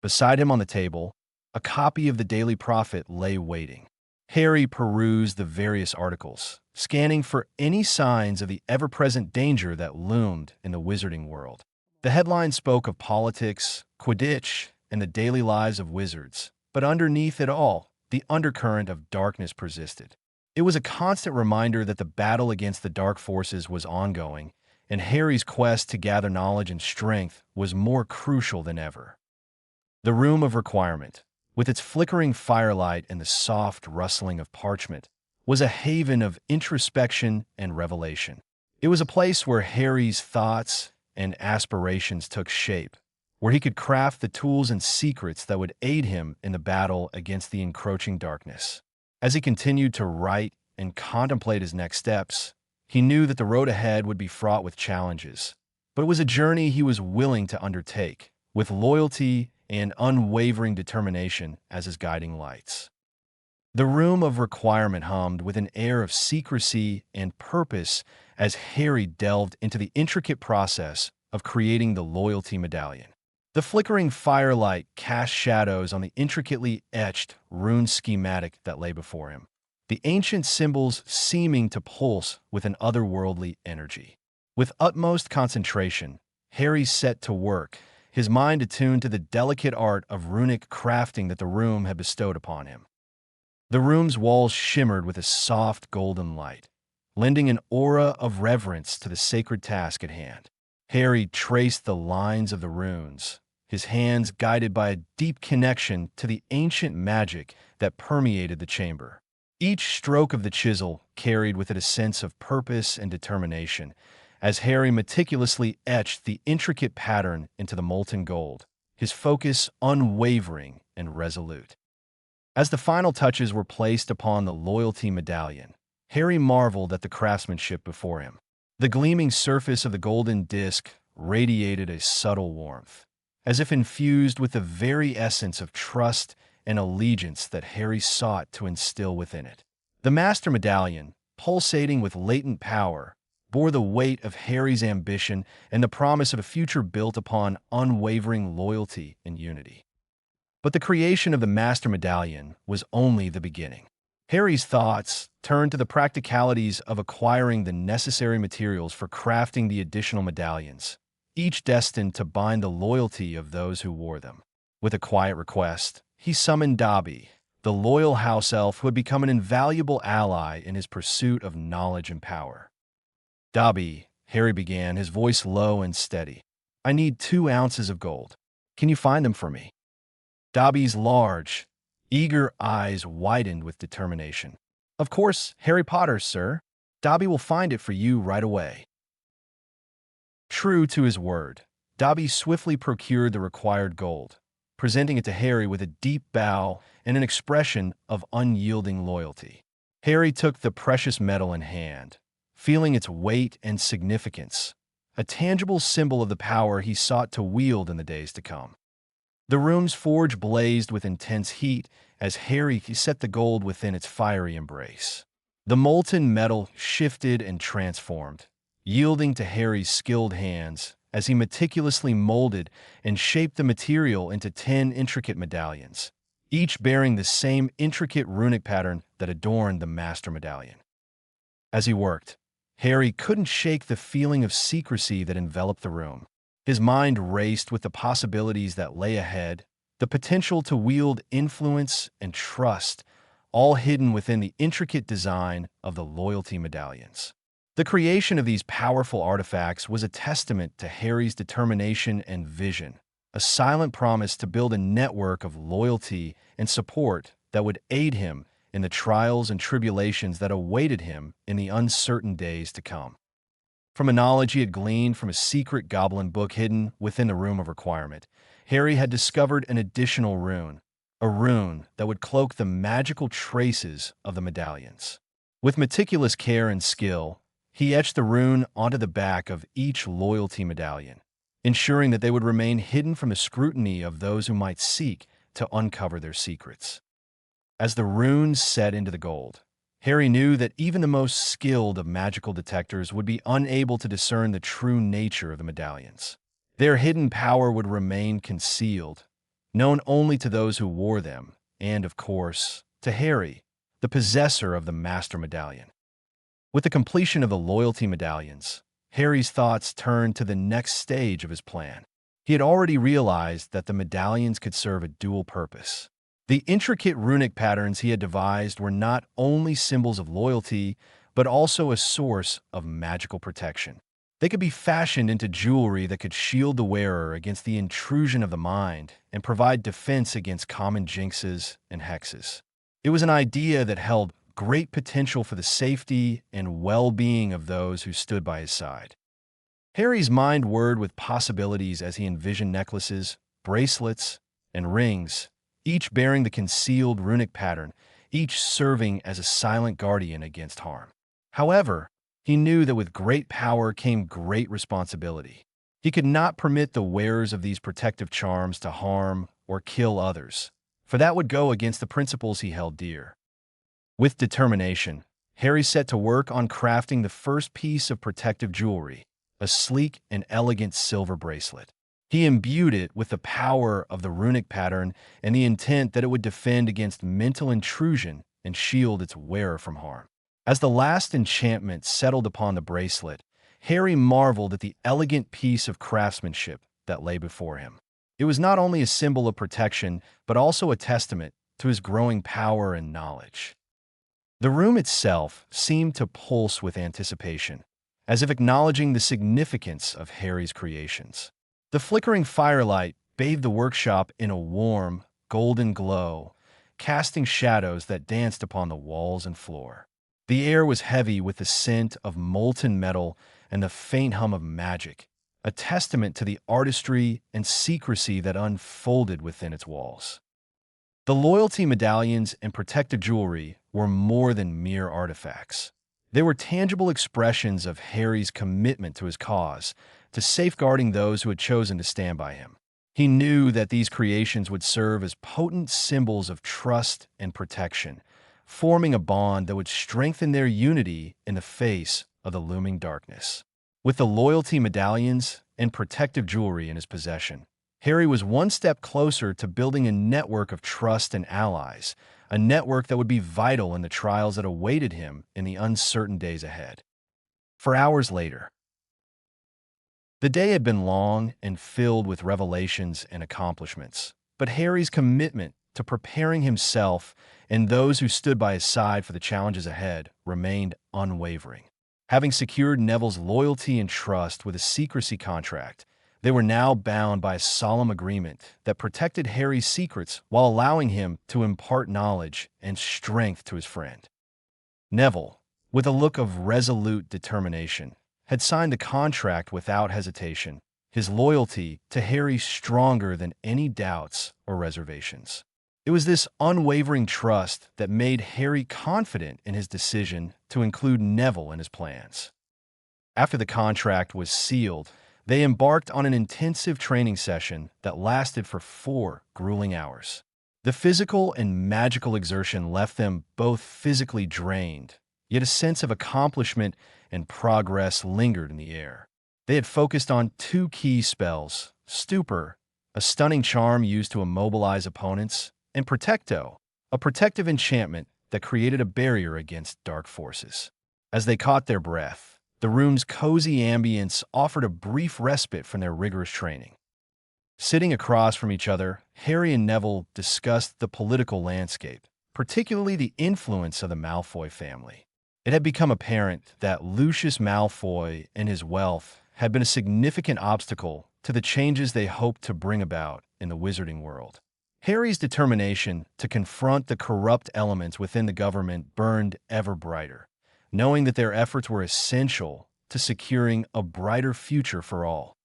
Beside him on the table, a copy of the Daily Prophet lay waiting. Harry perused the various articles, scanning for any signs of the ever-present danger that loomed in the wizarding world. The headline spoke of politics, Quidditch, and the daily lives of wizards, but underneath it all, the undercurrent of darkness persisted. It was a constant reminder that the battle against the dark forces was ongoing, and Harry's quest to gather knowledge and strength was more crucial than ever. The Room of Requirement, with its flickering firelight and the soft rustling of parchment, was a haven of introspection and revelation. It was a place where Harry's thoughts and aspirations took shape, where he could craft the tools and secrets that would aid him in the battle against the encroaching darkness. As he continued to write and contemplate his next steps, he knew that the road ahead would be fraught with challenges, but it was a journey he was willing to undertake, with loyalty and unwavering determination as his guiding lights. The Room of Requirement hummed with an air of secrecy and purpose as Harry delved into the intricate process of creating the loyalty medallion. The flickering firelight cast shadows on the intricately etched rune schematic that lay before him, the ancient symbols seeming to pulse with an otherworldly energy. With utmost concentration, Harry set to work, his mind attuned to the delicate art of runic crafting that the room had bestowed upon him. The room's walls shimmered with a soft golden light, lending an aura of reverence to the sacred task at hand. Harry traced the lines of the runes, his hands guided by a deep connection to the ancient magic that permeated the chamber. Each stroke of the chisel carried with it a sense of purpose and determination, as Harry meticulously etched the intricate pattern into the molten gold, his focus unwavering and resolute. As the final touches were placed upon the loyalty medallion, Harry marveled at the craftsmanship before him. The gleaming surface of the golden disc radiated a subtle warmth, as if infused with the very essence of trust and allegiance that Harry sought to instill within it. The Master Medallion, pulsating with latent power, bore the weight of Harry's ambition and the promise of a future built upon unwavering loyalty and unity. But the creation of the Master Medallion was only the beginning. Harry's thoughts turned to the practicalities of acquiring the necessary materials for crafting the additional medallions, each destined to bind the loyalty of those who wore them. With a quiet request, he summoned Dobby, the loyal house elf who had become an invaluable ally in his pursuit of knowledge and power. "Dobby," Harry began, his voice low and steady, "I need 2 ounces of gold. Can you find them for me?" Dobby's large, eager eyes widened with determination. "Of course, Harry Potter, sir. Dobby will find it for you right away." True to his word, Dobby swiftly procured the required gold, presenting it to Harry with a deep bow and an expression of unyielding loyalty. Harry took the precious metal in hand, feeling its weight and significance, a tangible symbol of the power he sought to wield in the days to come. The room's forge blazed with intense heat as Harry set the gold within its fiery embrace. The molten metal shifted and transformed, yielding to Harry's skilled hands as he meticulously molded and shaped the material into 10 intricate medallions, each bearing the same intricate runic pattern that adorned the Master Medallion. As he worked, Harry couldn't shake the feeling of secrecy that enveloped the room. His mind raced with the possibilities that lay ahead, the potential to wield influence and trust, all hidden within the intricate design of the loyalty medallions. The creation of these powerful artifacts was a testament to Harry's determination and vision, a silent promise to build a network of loyalty and support that would aid him in the trials and tribulations that awaited him in the uncertain days to come. From a knowledge he had gleaned from a secret goblin book hidden within the Room of Requirement, Harry had discovered an additional rune, a rune that would cloak the magical traces of the medallions. With meticulous care and skill, he etched the rune onto the back of each loyalty medallion, ensuring that they would remain hidden from the scrutiny of those who might seek to uncover their secrets. As the runes set into the gold, Harry knew that even the most skilled of magical detectors would be unable to discern the true nature of the medallions. Their hidden power would remain concealed, known only to those who wore them, and, of course, to Harry, the possessor of the Master Medallion. With the completion of the loyalty medallions, Harry's thoughts turned to the next stage of his plan. He had already realized that the medallions could serve a dual purpose. The intricate runic patterns he had devised were not only symbols of loyalty, but also a source of magical protection. They could be fashioned into jewelry that could shield the wearer against the intrusion of the mind and provide defense against common jinxes and hexes. It was an idea that held great potential for the safety and well-being of those who stood by his side. Harry's mind whirred with possibilities as he envisioned necklaces, bracelets, and rings, each bearing the concealed runic pattern, each serving as a silent guardian against harm. However, he knew that with great power came great responsibility. He could not permit the wearers of these protective charms to harm or kill others, for that would go against the principles he held dear. With determination, Harry set to work on crafting the first piece of protective jewelry, a sleek and elegant silver bracelet. He imbued it with the power of the runic pattern and the intent that it would defend against mental intrusion and shield its wearer from harm. As the last enchantment settled upon the bracelet, Harry marveled at the elegant piece of craftsmanship that lay before him. It was not only a symbol of protection, but also a testament to his growing power and knowledge. The room itself seemed to pulse with anticipation, as if acknowledging the significance of Harry's creations. The flickering firelight bathed the workshop in a warm, golden glow, casting shadows that danced upon the walls and floor. The air was heavy with the scent of molten metal and the faint hum of magic, a testament to the artistry and secrecy that unfolded within its walls. The loyalty medallions and protective jewelry were more than mere artifacts. They were tangible expressions of Harry's commitment to his cause, to safeguarding those who had chosen to stand by him. He knew that these creations would serve as potent symbols of trust and protection, forming a bond that would strengthen their unity in the face of the looming darkness. With the loyalty medallions and protective jewelry in his possession, Harry was one step closer to building a network of trust and allies, a network that would be vital in the trials that awaited him in the uncertain days ahead. For hours later, the day had been long and filled with revelations and accomplishments, but Harry's commitment to preparing himself and those who stood by his side for the challenges ahead remained unwavering. Having secured Neville's loyalty and trust with a secrecy contract, they were now bound by a solemn agreement that protected Harry's secrets while allowing him to impart knowledge and strength to his friend. Neville, with a look of resolute determination, had signed the contract without hesitation, his loyalty to Harry stronger than any doubts or reservations. It was this unwavering trust that made Harry confident in his decision to include Neville in his plans. After the contract was sealed, they embarked on an intensive training session that lasted for 4 grueling hours. The physical and magical exertion left them both physically drained, yet a sense of accomplishment and progress lingered in the air. They had focused on 2 key spells: Stupor, a stunning charm used to immobilize opponents, and Protecto, a protective enchantment that created a barrier against dark forces. As they caught their breath, The room's cozy ambience offered a brief respite from their rigorous training. Sitting across from each other, Harry and Neville discussed the political landscape, particularly the influence of the Malfoy family. It had become apparent that Lucius Malfoy and his wealth had been a significant obstacle to the changes they hoped to bring about in the wizarding world. Harry's determination to confront the corrupt elements within the government burned ever brighter, knowing that their efforts were essential to securing a brighter future for all.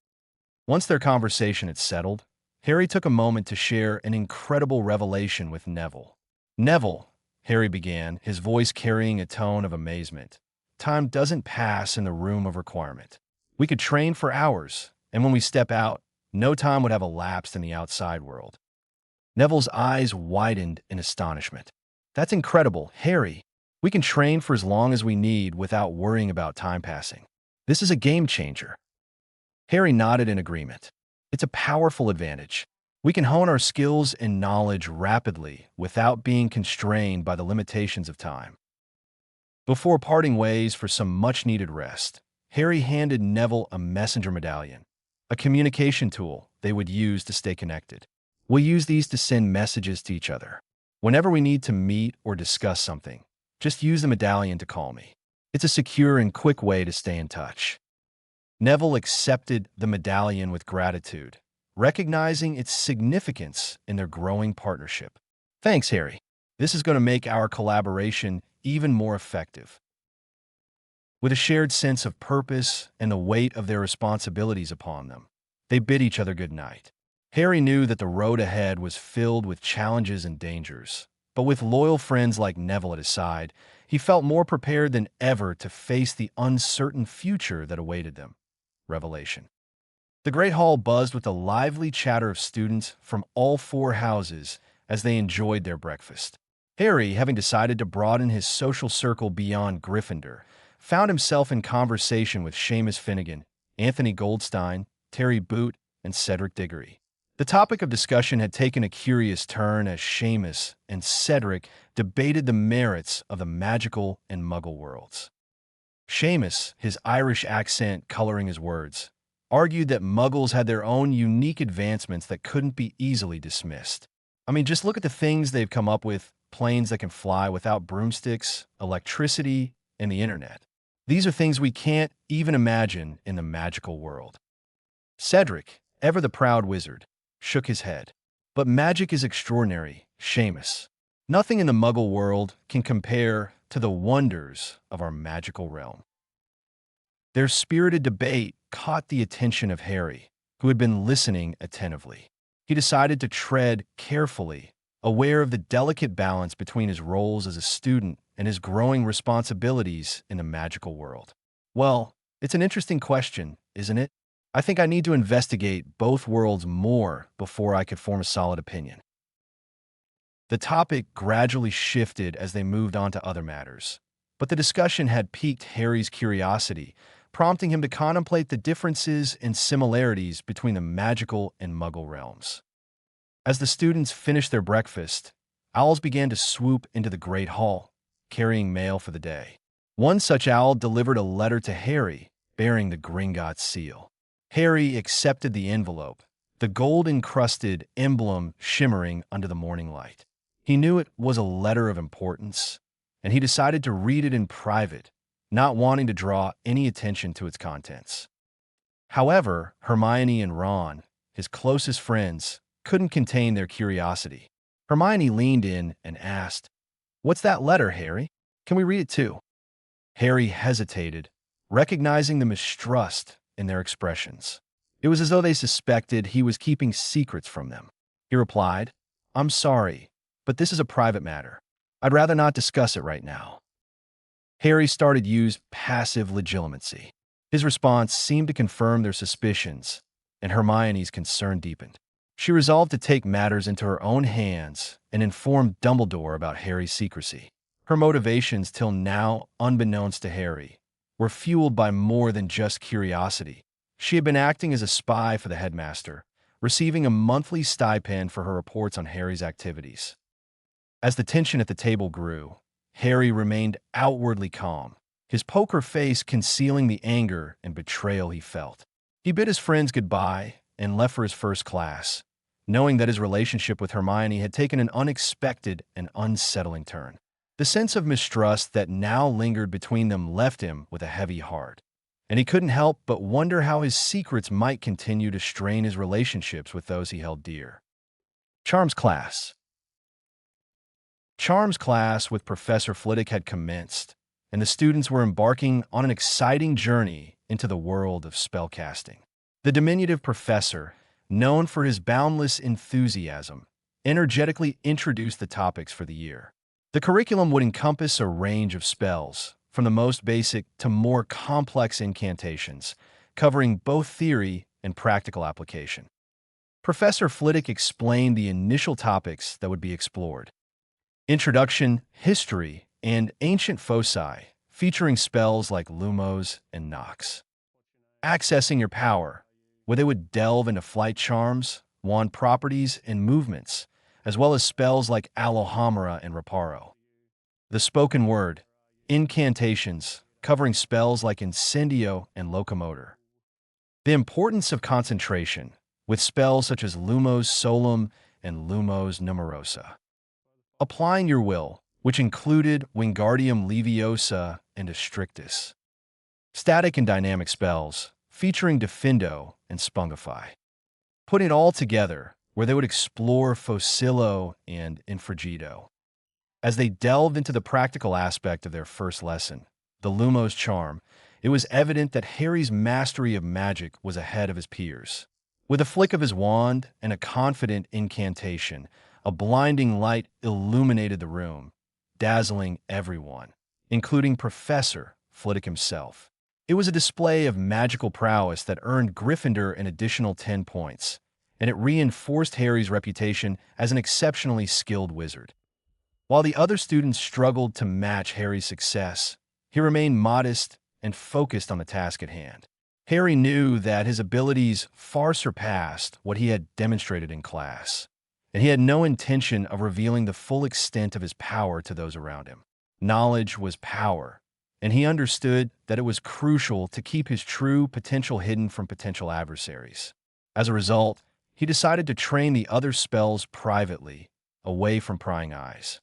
Once their conversation had settled, Harry took a moment to share an incredible revelation with Neville. "Neville," Harry began, his voice carrying a tone of amazement, "time doesn't pass in the room of requirement. We could train for hours, and when we step out, no time would have elapsed in the outside world." Neville's eyes widened in astonishment. "That's incredible, Harry. We can train for as long as we need without worrying about time passing. This is a game changer." Harry nodded in agreement. "It's a powerful advantage. We can hone our skills and knowledge rapidly without being constrained by the limitations of time." Before parting ways for some much-needed rest, Harry handed Neville a messenger medallion, a communication tool they would use to stay connected. "We'll use these to send messages to each other. Whenever we need to meet or discuss something, just use the medallion to call me. It's a secure and quick way to stay in touch." Neville accepted the medallion with gratitude, recognizing its significance in their growing partnership. "Thanks, Harry. This is going to make our collaboration even more effective." With a shared sense of purpose and the weight of their responsibilities upon them, they bid each other good night. Harry knew that the road ahead was filled with challenges and dangers, but with loyal friends like Neville at his side, he felt more prepared than ever to face the uncertain future that awaited them. Revelation. The Great Hall buzzed with the lively chatter of students from all four houses as they enjoyed their breakfast. Harry, having decided to broaden his social circle beyond Gryffindor, found himself in conversation with Seamus Finnegan, Anthony Goldstein, Terry Boot, and Cedric Diggory. The topic of discussion had taken a curious turn as Seamus and Cedric debated the merits of the magical and muggle worlds. Seamus, his Irish accent coloring his words, argued that muggles had their own unique advancements that couldn't be easily dismissed. I mean, just look at the things they've come up with: planes that can fly without broomsticks, electricity, and the internet. These are things we can't even imagine in the magical world. Cedric, ever the proud wizard, shook his head. "But magic is extraordinary, Seamus. Nothing in the muggle world can compare to the wonders of our magical realm." Their spirited debate caught the attention of Harry, who had been listening attentively. He decided to tread carefully, aware of the delicate balance between his roles as a student and his growing responsibilities in the magical world. "Well, it's an interesting question, isn't it? I think I need to investigate both worlds more before I could form a solid opinion." The topic gradually shifted as they moved on to other matters, but the discussion had piqued Harry's curiosity, prompting him to contemplate the differences and similarities between the magical and muggle realms. As the students finished their breakfast, owls began to swoop into the Great Hall, carrying mail for the day. One such owl delivered a letter to Harry, bearing the Gringotts seal. Harry accepted the envelope, the gold-encrusted emblem shimmering under the morning light. He knew it was a letter of importance, and he decided to read it in private, not wanting to draw any attention to its contents. However, Hermione and Ron, his closest friends, couldn't contain their curiosity. Hermione leaned in and asked, "What's that letter, Harry? Can we read it too?" Harry hesitated, recognizing the mistrust in their expressions. It was as though they suspected he was keeping secrets from them. He replied, "I'm sorry, but this is a private matter. I'd rather not discuss it right now." Harry started to use passive legitimacy. His response seemed to confirm their suspicions, and Hermione's concern deepened. She resolved to take matters into her own hands and inform Dumbledore about Harry's secrecy. Her motivations, till now unbeknownst to Harry, were fueled by more than just curiosity. She had been acting as a spy for the headmaster, receiving a monthly stipend for her reports on Harry's activities. As the tension at the table grew, Harry remained outwardly calm, his poker face concealing the anger and betrayal he felt. He bid his friends goodbye and left for his first class, knowing that his relationship with Hermione had taken an unexpected and unsettling turn. The sense of mistrust that now lingered between them left him with a heavy heart, and he couldn't help but wonder how his secrets might continue to strain his relationships with those he held dear. Charms class. Charms class with Professor Flitwick had commenced, and the students were embarking on an exciting journey into the world of spellcasting. The diminutive professor, known for his boundless enthusiasm, energetically introduced the topics for the year. The curriculum would encompass a range of spells, from the most basic to more complex incantations, covering both theory and practical application. Professor Flitwick explained the initial topics that would be explored: Introduction, History, and Ancient Foci, featuring spells like Lumos and Nox. Accessing Your Power, where they would delve into flight charms, wand properties, and movements, as well as spells like Alohomora and Reparo. The Spoken Word, Incantations, covering spells like Incendio and Locomotor. The Importance of Concentration, with spells such as Lumos Solum and Lumos Numerosa. Applying Your Will, which included Wingardium Leviosa and Astrictus. Static and Dynamic Spells, featuring Defendo and Spungify. Putting it all together, where they would explore Fosillo and Infragido. As they delved into the practical aspect of their first lesson, the Lumos charm, it was evident that Harry's mastery of magic was ahead of his peers. With a flick of his wand and a confident incantation, a blinding light illuminated the room, dazzling everyone, including Professor Flitwick himself. It was a display of magical prowess that earned Gryffindor an additional 10 points, and it reinforced Harry's reputation as an exceptionally skilled wizard. While the other students struggled to match Harry's success, he remained modest and focused on the task at hand. Harry knew that his abilities far surpassed what he had demonstrated in class, and he had no intention of revealing the full extent of his power to those around him. Knowledge was power, and he understood that it was crucial to keep his true potential hidden from potential adversaries. As a result, he decided to train the other spells privately, away from prying eyes.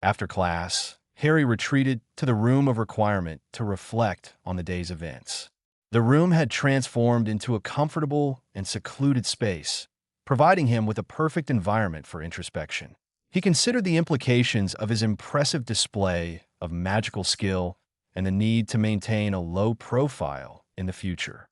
After class, Harry retreated to the Room of Requirement to reflect on the day's events. The room had transformed into a comfortable and secluded space, providing him with a perfect environment for introspection. He considered the implications of his impressive display of magical skill and the need to maintain a low profile in the future.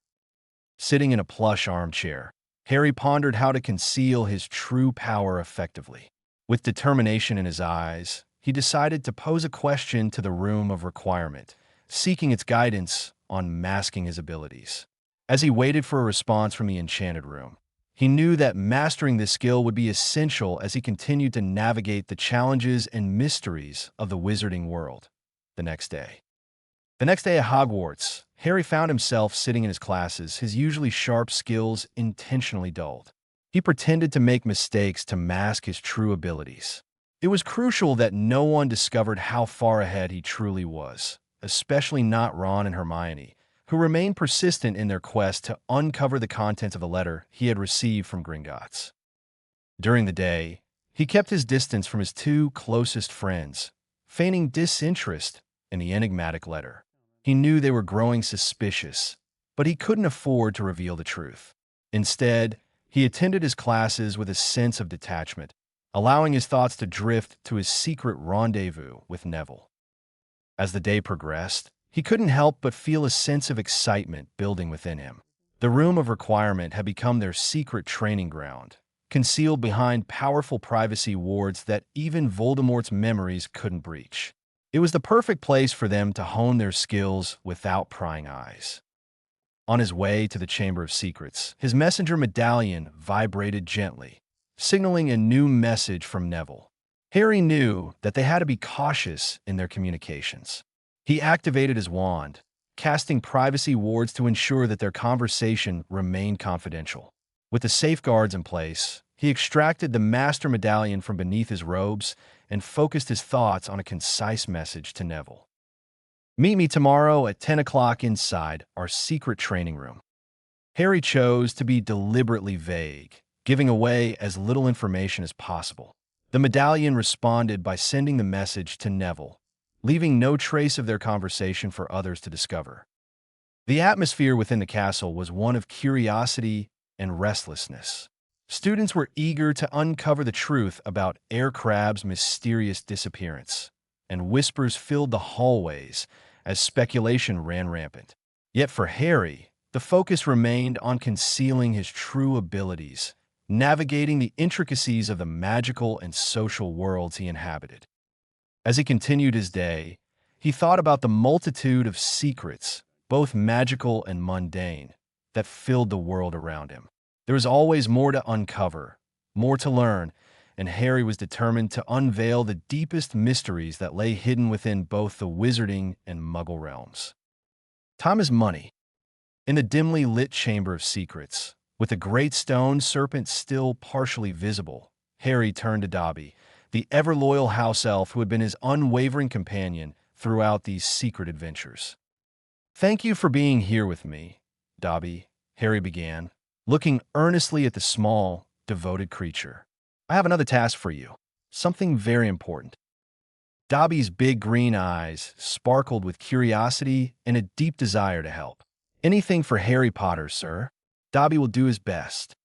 Sitting in a plush armchair, Harry pondered how to conceal his true power effectively. With determination in his eyes, he decided to pose a question to the Room of Requirement, seeking its guidance on masking his abilities. As he waited for a response from the Enchanted Room, he knew that mastering this skill would be essential as he continued to navigate the challenges and mysteries of the wizarding world. The next day at Hogwarts, Harry found himself sitting in his classes, his usually sharp skills intentionally dulled. He pretended to make mistakes to mask his true abilities. It was crucial that no one discovered how far ahead he truly was, especially not Ron and Hermione, who remained persistent in their quest to uncover the contents of the letter he had received from Gringotts. During the day, he kept his distance from his two closest friends, feigning disinterest in the enigmatic letter. He knew they were growing suspicious, but he couldn't afford to reveal the truth. Instead, he attended his classes with a sense of detachment, allowing his thoughts to drift to his secret rendezvous with Neville. As the day progressed, he couldn't help but feel a sense of excitement building within him. The Room of Requirement had become their secret training ground, concealed behind powerful privacy wards that even Voldemort's memories couldn't breach. It was the perfect place for them to hone their skills without prying eyes. On his way to the Chamber of Secrets, his messenger medallion vibrated gently, signaling a new message from Neville. Harry knew that they had to be cautious in their communications. He activated his wand, casting privacy wards to ensure that their conversation remained confidential. With the safeguards in place, he extracted the Master Medallion from beneath his robes and focused his thoughts on a concise message to Neville. Meet me tomorrow at 10 o'clock inside our secret training room. Harry chose to be deliberately vague, giving away as little information as possible. The medallion responded by sending the message to Neville, leaving no trace of their conversation for others to discover. The atmosphere within the castle was one of curiosity and restlessness. Students were eager to uncover the truth about Air Crab's mysterious disappearance, and whispers filled the hallways as speculation ran rampant. Yet for Harry, the focus remained on concealing his true abilities, navigating the intricacies of the magical and social worlds he inhabited. As he continued his day, he thought about the multitude of secrets, both magical and mundane, that filled the world around him. There was always more to uncover, more to learn, and Harry was determined to unveil the deepest mysteries that lay hidden within both the wizarding and muggle realms. Time is money. In the dimly lit Chamber of Secrets, with the great stone serpent still partially visible, Harry turned to Dobby, the ever-loyal house elf who had been his unwavering companion throughout these secret adventures. "Thank you for being here with me, Dobby," Harry began, looking earnestly at the small, devoted creature. "I have another task for you, something very important." Dobby's big green eyes sparkled with curiosity and a deep desire to help. "Anything for Harry Potter, sir. Dobby will do his best."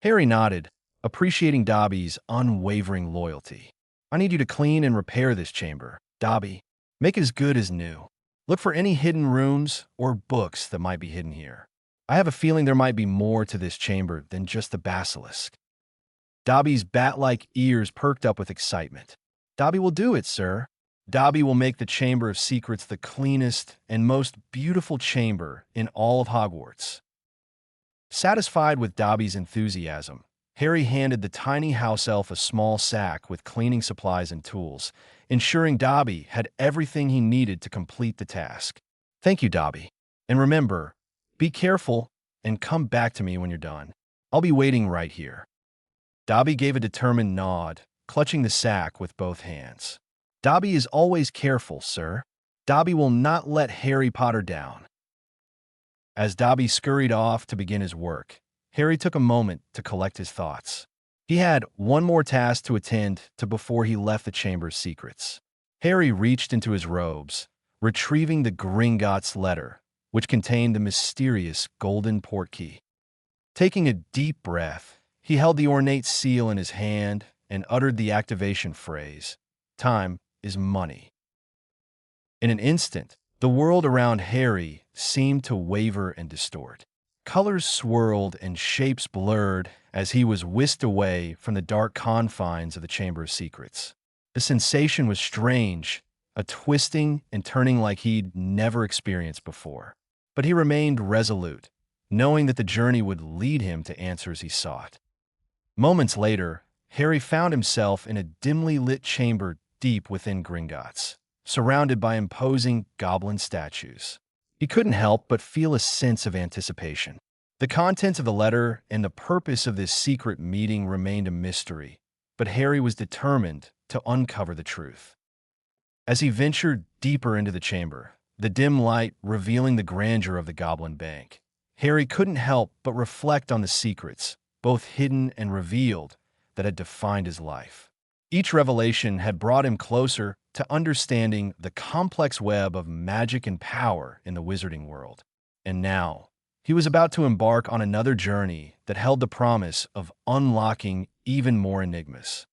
Harry nodded, appreciating Dobby's unwavering loyalty. "I need you to clean and repair this chamber, Dobby. Make it as good as new. Look for any hidden rooms or books that might be hidden here. I have a feeling there might be more to this chamber than just the basilisk." Dobby's bat-like ears perked up with excitement. "Dobby will do it, sir. Dobby will make the Chamber of Secrets the cleanest and most beautiful chamber in all of Hogwarts." Satisfied with Dobby's enthusiasm, Harry handed the tiny house elf a small sack with cleaning supplies and tools, ensuring Dobby had everything he needed to complete the task. "Thank you, Dobby. And remember, be careful and come back to me when you're done. I'll be waiting right here." Dobby gave a determined nod, clutching the sack with both hands. "Dobby is always careful, sir. Dobby will not let Harry Potter down." As Dobby scurried off to begin his work, Harry took a moment to collect his thoughts. He had one more task to attend to before he left the Chamber of Secrets. Harry reached into his robes, retrieving the Gringotts letter, which contained the mysterious golden portkey. Taking a deep breath, he held the ornate seal in his hand and uttered the activation phrase, "Time is money." In an instant, the world around Harry seemed to waver and distort. Colors swirled and shapes blurred as he was whisked away from the dark confines of the Chamber of Secrets. The sensation was strange, a twisting and turning like he'd never experienced before. But he remained resolute, knowing that the journey would lead him to answers he sought. Moments later, Harry found himself in a dimly lit chamber deep within Gringotts, surrounded by imposing goblin statues. He couldn't help but feel a sense of anticipation. The contents of the letter and the purpose of this secret meeting remained a mystery, but Harry was determined to uncover the truth. As he ventured deeper into the chamber, the dim light revealing the grandeur of the Goblin Bank, Harry couldn't help but reflect on the secrets, both hidden and revealed, that had defined his life. Each revelation had brought him closer to understanding the complex web of magic and power in the wizarding world. And now, he was about to embark on another journey that held the promise of unlocking even more enigmas.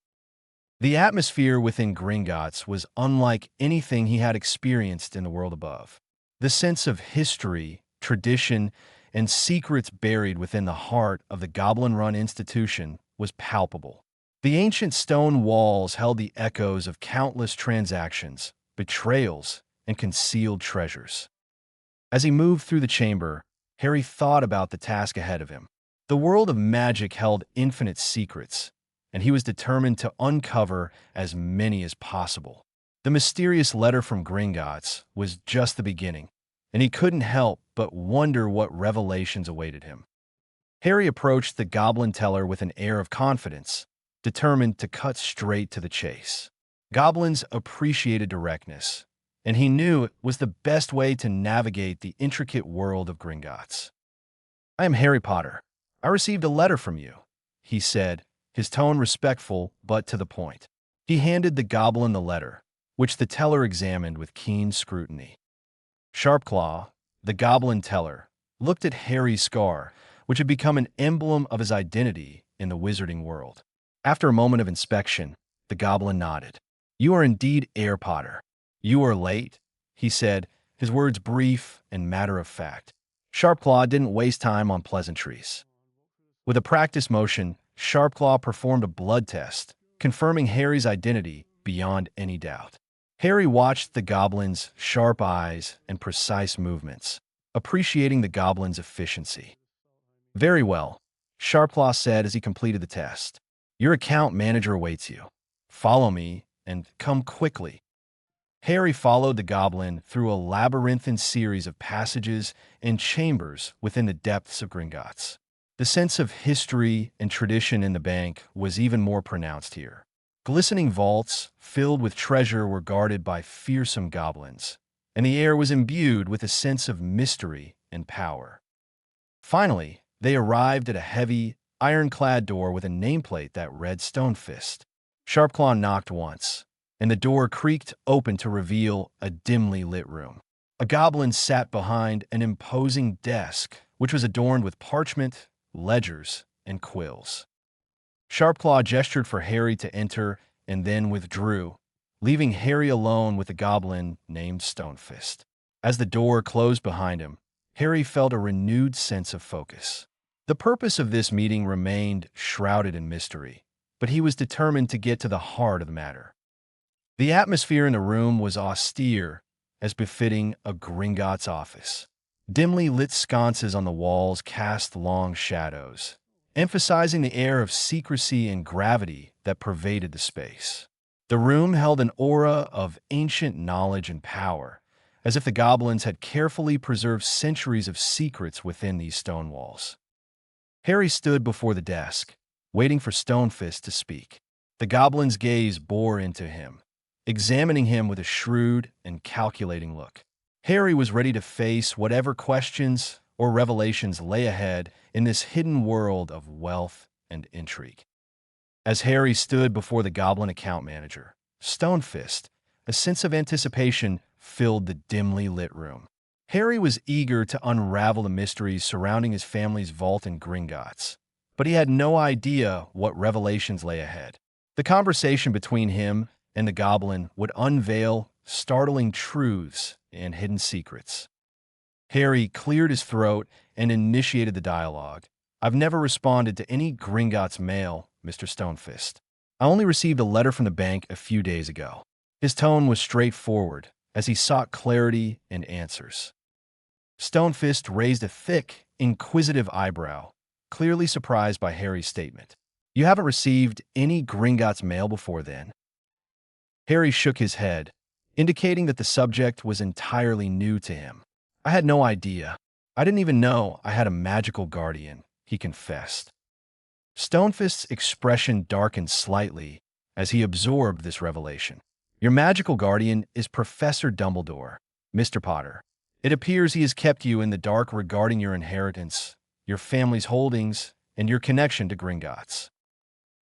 The atmosphere within Gringotts was unlike anything he had experienced in the world above. The sense of history, tradition, and secrets buried within the heart of the Goblin Run institution was palpable. The ancient stone walls held the echoes of countless transactions, betrayals, and concealed treasures. As he moved through the chamber, Harry thought about the task ahead of him. The world of magic held infinite secrets, and he was determined to uncover as many as possible. The mysterious letter from Gringotts was just the beginning, and he couldn't help but wonder what revelations awaited him. Harry approached the goblin teller with an air of confidence, determined to cut straight to the chase. Goblins appreciated directness, and he knew it was the best way to navigate the intricate world of Gringotts. "I am Harry Potter. I received a letter from you," he said, his tone respectful but to the point. He handed the goblin the letter, which the teller examined with keen scrutiny. Sharpclaw, the goblin teller, looked at Harry's scar, which had become an emblem of his identity in the wizarding world. After a moment of inspection, the goblin nodded. "You are indeed Heir Potter. You are late," he said, his words brief and matter-of-fact. Sharpclaw didn't waste time on pleasantries. With a practice motion, Sharpclaw performed a blood test, confirming Harry's identity beyond any doubt. Harry watched the goblin's sharp eyes and precise movements, appreciating the goblin's efficiency. "Very well," Sharpclaw said as he completed the test. "Your account manager awaits you. Follow me, and come quickly." Harry followed the goblin through a labyrinthine series of passages and chambers within the depths of Gringotts. The sense of history and tradition in the bank was even more pronounced here. Glistening vaults filled with treasure were guarded by fearsome goblins, and the air was imbued with a sense of mystery and power. Finally, they arrived at a heavy, ironclad door with a nameplate that read Stonefist. Sharpclaw knocked once, and the door creaked open to reveal a dimly lit room. A goblin sat behind an imposing desk, which was adorned with parchment, ledgers, and quills. Sharpclaw gestured for Harry to enter and then withdrew, leaving Harry alone with a goblin named Stonefist. As the door closed behind him, Harry felt a renewed sense of focus. The purpose of this meeting remained shrouded in mystery, but he was determined to get to the heart of the matter. The atmosphere in the room was austere, as befitting a Gringotts office. Dimly lit sconces on the walls cast long shadows, emphasizing the air of secrecy and gravity that pervaded the space. The room held an aura of ancient knowledge and power, as if the goblins had carefully preserved centuries of secrets within these stone walls. Harry stood before the desk, waiting for Stonefist to speak. The goblin's gaze bore into him, examining him with a shrewd and calculating look. Harry was ready to face whatever questions or revelations lay ahead in this hidden world of wealth and intrigue. As Harry stood before the goblin account manager, Stonefist, a sense of anticipation filled the dimly lit room. Harry was eager to unravel the mysteries surrounding his family's vault in Gringotts, but he had no idea what revelations lay ahead. The conversation between him and the goblin would unveil startling truths and hidden secrets. Harry cleared his throat and initiated the dialogue. "I've never responded to any Gringotts mail, Mr. Stonefist. I only received a letter from the bank a few days ago." His tone was straightforward as he sought clarity and answers. Stonefist raised a thick, inquisitive eyebrow, clearly surprised by Harry's statement. "You haven't received any Gringotts mail before then?" Harry shook his head, indicating that the subject was entirely new to him. "I had no idea. I didn't even know I had a magical guardian," he confessed. Stonefist's expression darkened slightly as he absorbed this revelation. "Your magical guardian is Professor Dumbledore, Mr. Potter. It appears he has kept you in the dark regarding your inheritance, your family's holdings, and your connection to Gringotts."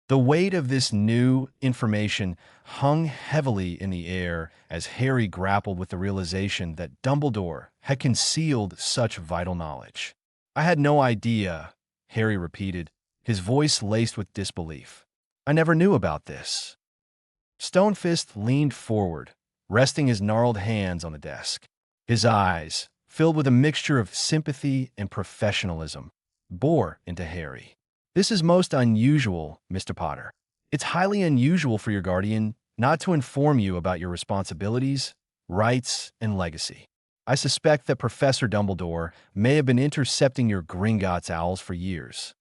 The weight of this new information hung heavily in the air as Harry grappled with the realization that Dumbledore had concealed such vital knowledge. "I had no idea," Harry repeated, his voice laced with disbelief. "I never knew about this." Stonefist leaned forward, resting his gnarled hands on the desk. His eyes, filled with a mixture of sympathy and professionalism, bore into Harry. "This is most unusual, Mr. Potter. It's highly unusual for your guardian not to inform you about your responsibilities, rights, and legacy. I suspect that Professor Dumbledore may have been intercepting your Gringotts owls for years."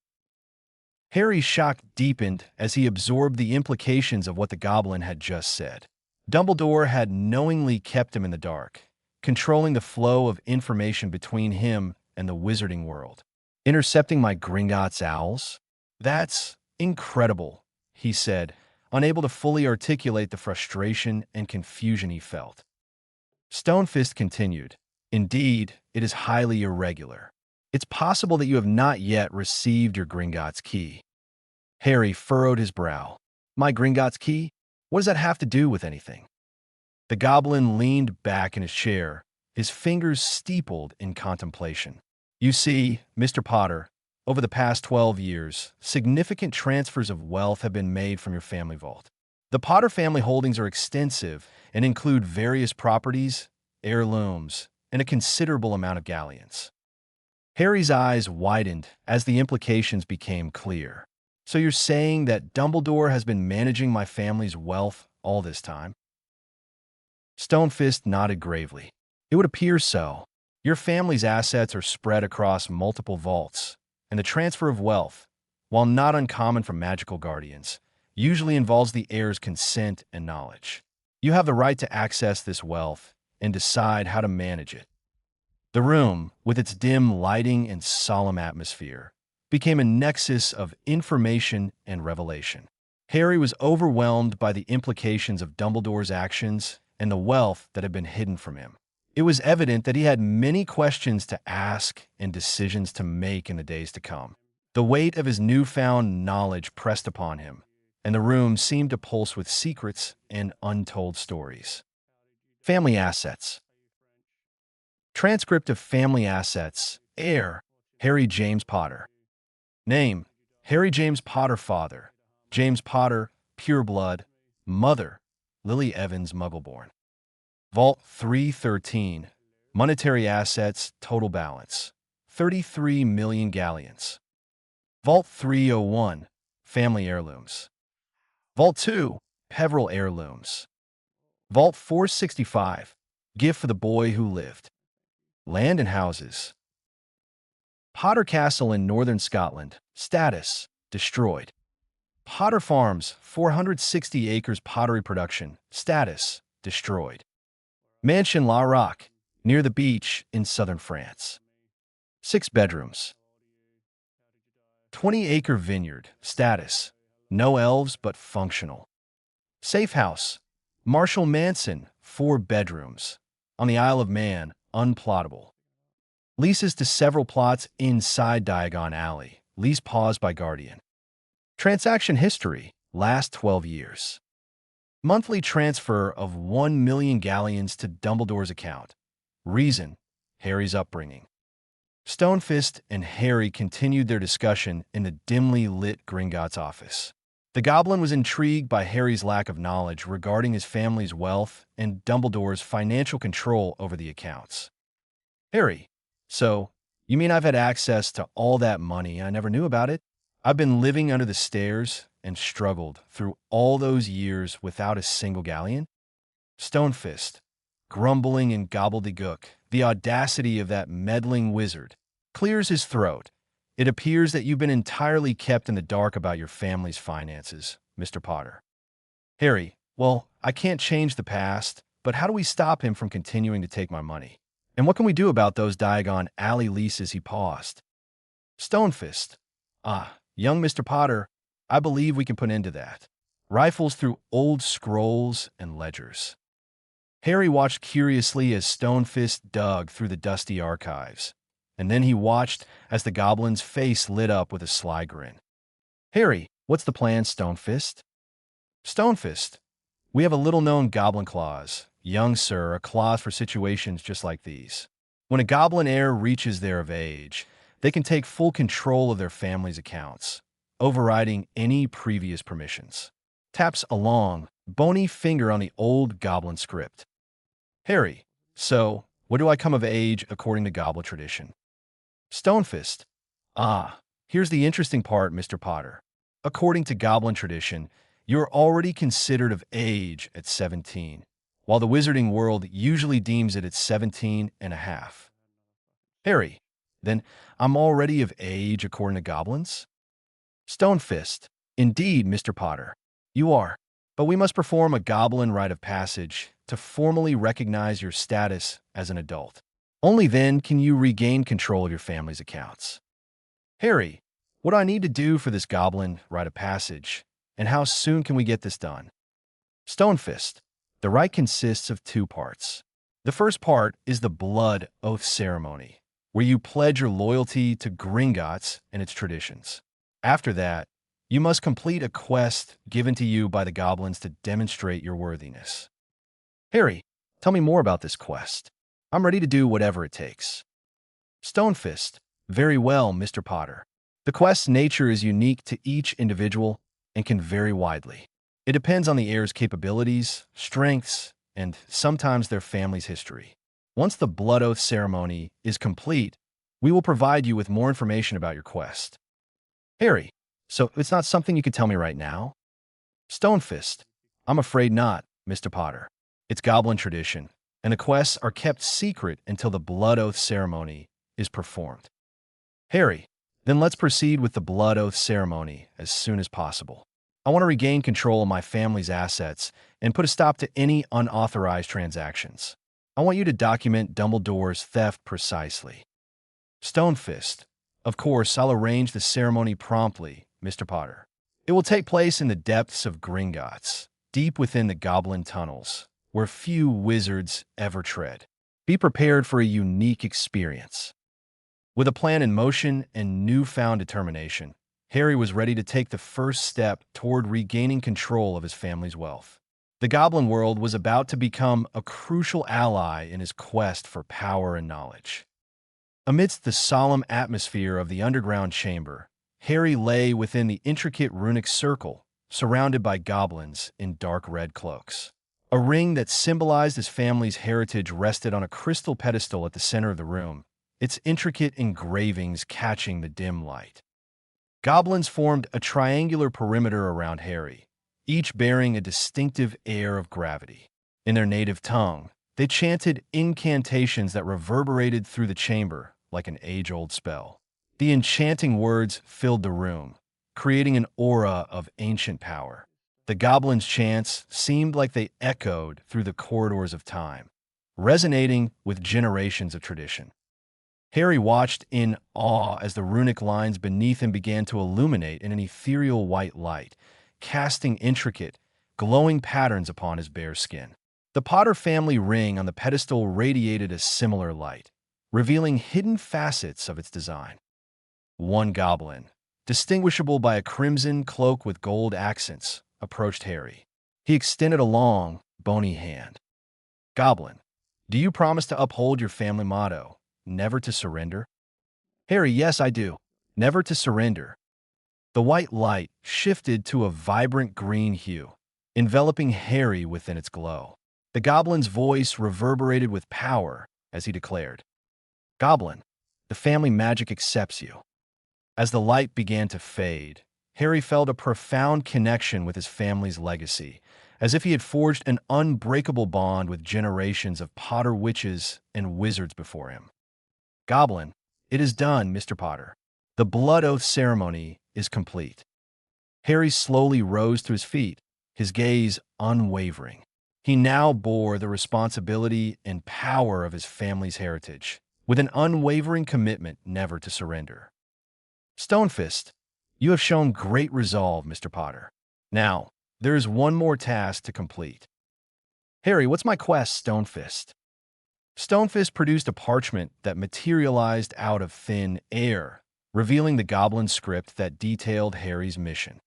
Harry's shock deepened as he absorbed the implications of what the goblin had just said. Dumbledore had knowingly kept him in the dark, controlling the flow of information between him and the wizarding world. "Intercepting my Gringotts owls? That's incredible," he said, unable to fully articulate the frustration and confusion he felt. Stonefist continued, "Indeed, it is highly irregular. It's possible that you have not yet received your Gringotts key." Harry furrowed his brow. "My Gringotts key? What does that have to do with anything?" The goblin leaned back in his chair, his fingers steepled in contemplation. "You see, Mr. Potter, over the past 12 years, significant transfers of wealth have been made from your family vault. The Potter family holdings are extensive and include various properties, heirlooms, and a considerable amount of galleons." Harry's eyes widened as the implications became clear. "So you're saying that Dumbledore has been managing my family's wealth all this time?" Stonefist nodded gravely. "It would appear so. Your family's assets are spread across multiple vaults, and the transfer of wealth, while not uncommon from magical guardians, usually involves the heir's consent and knowledge. You have the right to access this wealth and decide how to manage it." The room, with its dim lighting and solemn atmosphere, became a nexus of information and revelation. Harry was overwhelmed by the implications of Dumbledore's actions and the wealth that had been hidden from him. It was evident that he had many questions to ask and decisions to make in the days to come. The weight of his newfound knowledge pressed upon him, and the room seemed to pulse with secrets and untold stories. Family assets. Transcript of family assets. Heir, Harry James Potter. Name, Harry James Potter father. James Potter, pure blood. Mother, Lily Evans Muggleborn. Vault 313. Monetary assets, total balance, 33 million galleons. Vault 301. Family heirlooms. Vault 2. Peveril heirlooms. Vault 465. Gift for the boy who lived. Land and houses. Potter Castle in northern Scotland. Status, destroyed. Potter Farms, 460 acres pottery production. Status, destroyed. Mansion La Roque, near the beach in southern France. 6 bedrooms. 20-acre vineyard. Status, no elves but functional. Safe house. Marshall Manson, 4 bedrooms. On the Isle of Man, unplottable. Leases to several plots inside Diagon Alley. Lease paused by Guardian. Transaction history, last 12 years. Monthly transfer of 1 million galleons to Dumbledore's account. Reason, Harry's upbringing. Stonefist and Harry continued their discussion in the dimly lit Gringotts office. The goblin was intrigued by Harry's lack of knowledge regarding his family's wealth and Dumbledore's financial control over the accounts. "Harry, so, you mean I've had access to all that money I never knew about it? I've been living under the stairs and struggled through all those years without a single galleon?" Stonefist, grumbling in gobbledygook, the audacity of that meddling wizard, clears his throat. "It appears that you've been entirely kept in the dark about your family's finances, Mr. Potter." Harry, "Well, I can't change the past, but how do we stop him from continuing to take my money? And what can we do about those Diagon Alley leases?" He paused. Stonefist, young Mr. Potter, I believe we can put an end to that. Rifles through old scrolls and ledgers. Harry watched curiously as Stonefist dug through the dusty archives, and then he watched as the goblin's face lit up with a sly grin. "Harry, what's the plan, Stonefist?" Stonefist, "We have a little-known goblin clause, young sir, a clause for situations just like these. When a goblin heir reaches their of age, they can take full control of their family's accounts, overriding any previous permissions." Taps a long, bony finger on the old goblin script. Harry, "So, when do I come of age according to goblin tradition?" Stonefist, here's the interesting part, Mr. Potter. According to goblin tradition, you're already considered of age at 17, while the wizarding world usually deems it at 17 and a half. Harry, then I'm already of age according to goblins? Stonefist, indeed, Mr. Potter, you are, but we must perform a goblin rite of passage to formally recognize your status as an adult. Only then can you regain control of your family's accounts. Harry, what do I need to do for this goblin rite of passage, and how soon can we get this done? Stonefist, the rite consists of 2 parts. The first part is the Blood Oath Ceremony, where you pledge your loyalty to Gringotts and its traditions. After that, you must complete a quest given to you by the goblins to demonstrate your worthiness. Harry, tell me more about this quest. I'm ready to do whatever it takes. Stonefist. Very well, Mr. Potter. The quest's nature is unique to each individual and can vary widely. It depends on the heir's capabilities, strengths, and sometimes their family's history. Once the Blood Oath ceremony is complete, we will provide you with more information about your quest. Harry, so it's not something you could tell me right now? Stonefist. I'm afraid not, Mr. Potter. It's goblin tradition, and the quests are kept secret until the Blood Oath ceremony is performed. Harry, then let's proceed with the Blood Oath ceremony as soon as possible. I want to regain control of my family's assets and put a stop to any unauthorized transactions. I want you to document Dumbledore's theft precisely. Stonefist. Of course, I'll arrange the ceremony promptly, Mr. Potter. It will take place in the depths of Gringotts, deep within the goblin tunnels, where few wizards ever tread. Be prepared for a unique experience. With a plan in motion and newfound determination, Harry was ready to take the first step toward regaining control of his family's wealth. The goblin world was about to become a crucial ally in his quest for power and knowledge. Amidst the solemn atmosphere of the underground chamber, Harry lay within the intricate runic circle, surrounded by goblins in dark red cloaks. A ring that symbolized his family's heritage rested on a crystal pedestal at the center of the room, its intricate engravings catching the dim light. Goblins formed a triangular perimeter around Harry, each bearing a distinctive air of gravity. In their native tongue, they chanted incantations that reverberated through the chamber like an age-old spell. The enchanting words filled the room, creating an aura of ancient power. The goblins' chants seemed like they echoed through the corridors of time, resonating with generations of tradition. Harry watched in awe as the runic lines beneath him began to illuminate in an ethereal white light, casting intricate, glowing patterns upon his bare skin. The Potter family ring on the pedestal radiated a similar light, revealing hidden facets of its design. One goblin, distinguishable by a crimson cloak with gold accents, approached Harry. He extended a long, bony hand. Goblin, do you promise to uphold your family motto, never to surrender? Harry, yes, I do. Never to surrender. The white light shifted to a vibrant green hue, enveloping Harry within its glow. The goblin's voice reverberated with power as he declared, Goblin, the family magic accepts you. As the light began to fade, Harry felt a profound connection with his family's legacy, as if he had forged an unbreakable bond with generations of Potter witches and wizards before him. Goblin, it is done, Mr. Potter. The Blood Oath ceremony is complete. Harry slowly rose to his feet, his gaze unwavering. He now bore the responsibility and power of his family's heritage, with an unwavering commitment never to surrender. Stonefist, you have shown great resolve, Mr. Potter. Now, there is one more task to complete. Harry, what's my quest, Stonefist? Stonefist produced a parchment that materialized out of thin air, revealing the goblin script that detailed Harry's mission.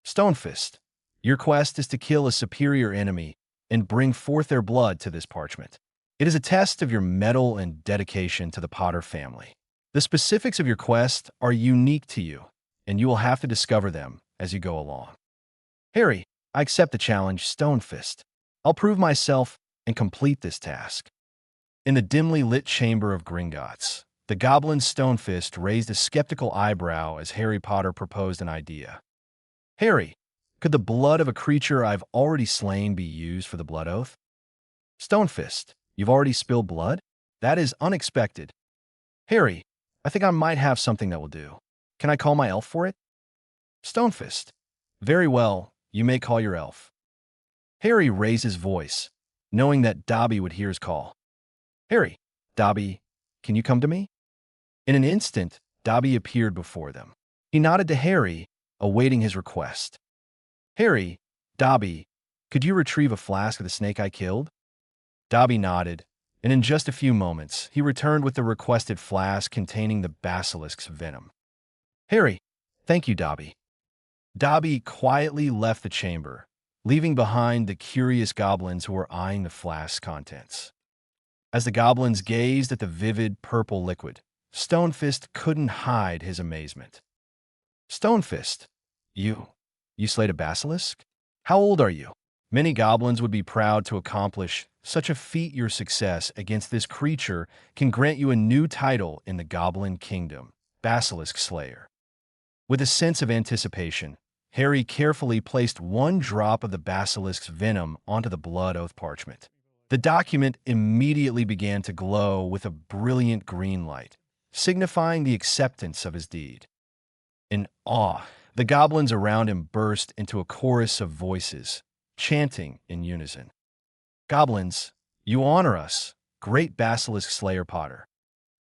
Stonefist, your quest is to kill a superior enemy and bring forth their blood to this parchment. It is a test of your mettle and dedication to the Potter family. The specifics of your quest are unique to you, and you will have to discover them as you go along. Harry, I accept the challenge, Stonefist. I'll prove myself and complete this task. In the dimly lit chamber of Gringotts, the goblin Stonefist raised a skeptical eyebrow as Harry Potter proposed an idea. Harry, could the blood of a creature I've already slain be used for the blood oath? Stonefist, you've already spilled blood? That is unexpected. Harry, I think I might have something that will do. Can I call my elf for it? Stonefist, very well, you may call your elf. Harry raised his voice, knowing that Dobby would hear his call. Harry, Dobby, can you come to me? In an instant, Dobby appeared before them. He nodded to Harry, awaiting his request. Harry, Dobby, could you retrieve a flask of the snake I killed? Dobby nodded, and in just a few moments, he returned with the requested flask containing the basilisk's venom. Harry, thank you, Dobby. Dobby quietly left the chamber, leaving behind the curious goblins who were eyeing the flask's contents. As the goblins gazed at the vivid purple liquid, Stonefist couldn't hide his amazement. Stonefist, you slayed a basilisk? How old are you? Many goblins would be proud to accomplish such a feat. Your success against this creature can grant you a new title in the Goblin Kingdom, Basilisk Slayer. With a sense of anticipation, Harry carefully placed one drop of the basilisk's venom onto the blood oath parchment. The document immediately began to glow with a brilliant green light, signifying the acceptance of his deed. In awe, the goblins around him burst into a chorus of voices, chanting in unison. Goblins, you honor us, great Basilisk Slayer Potter.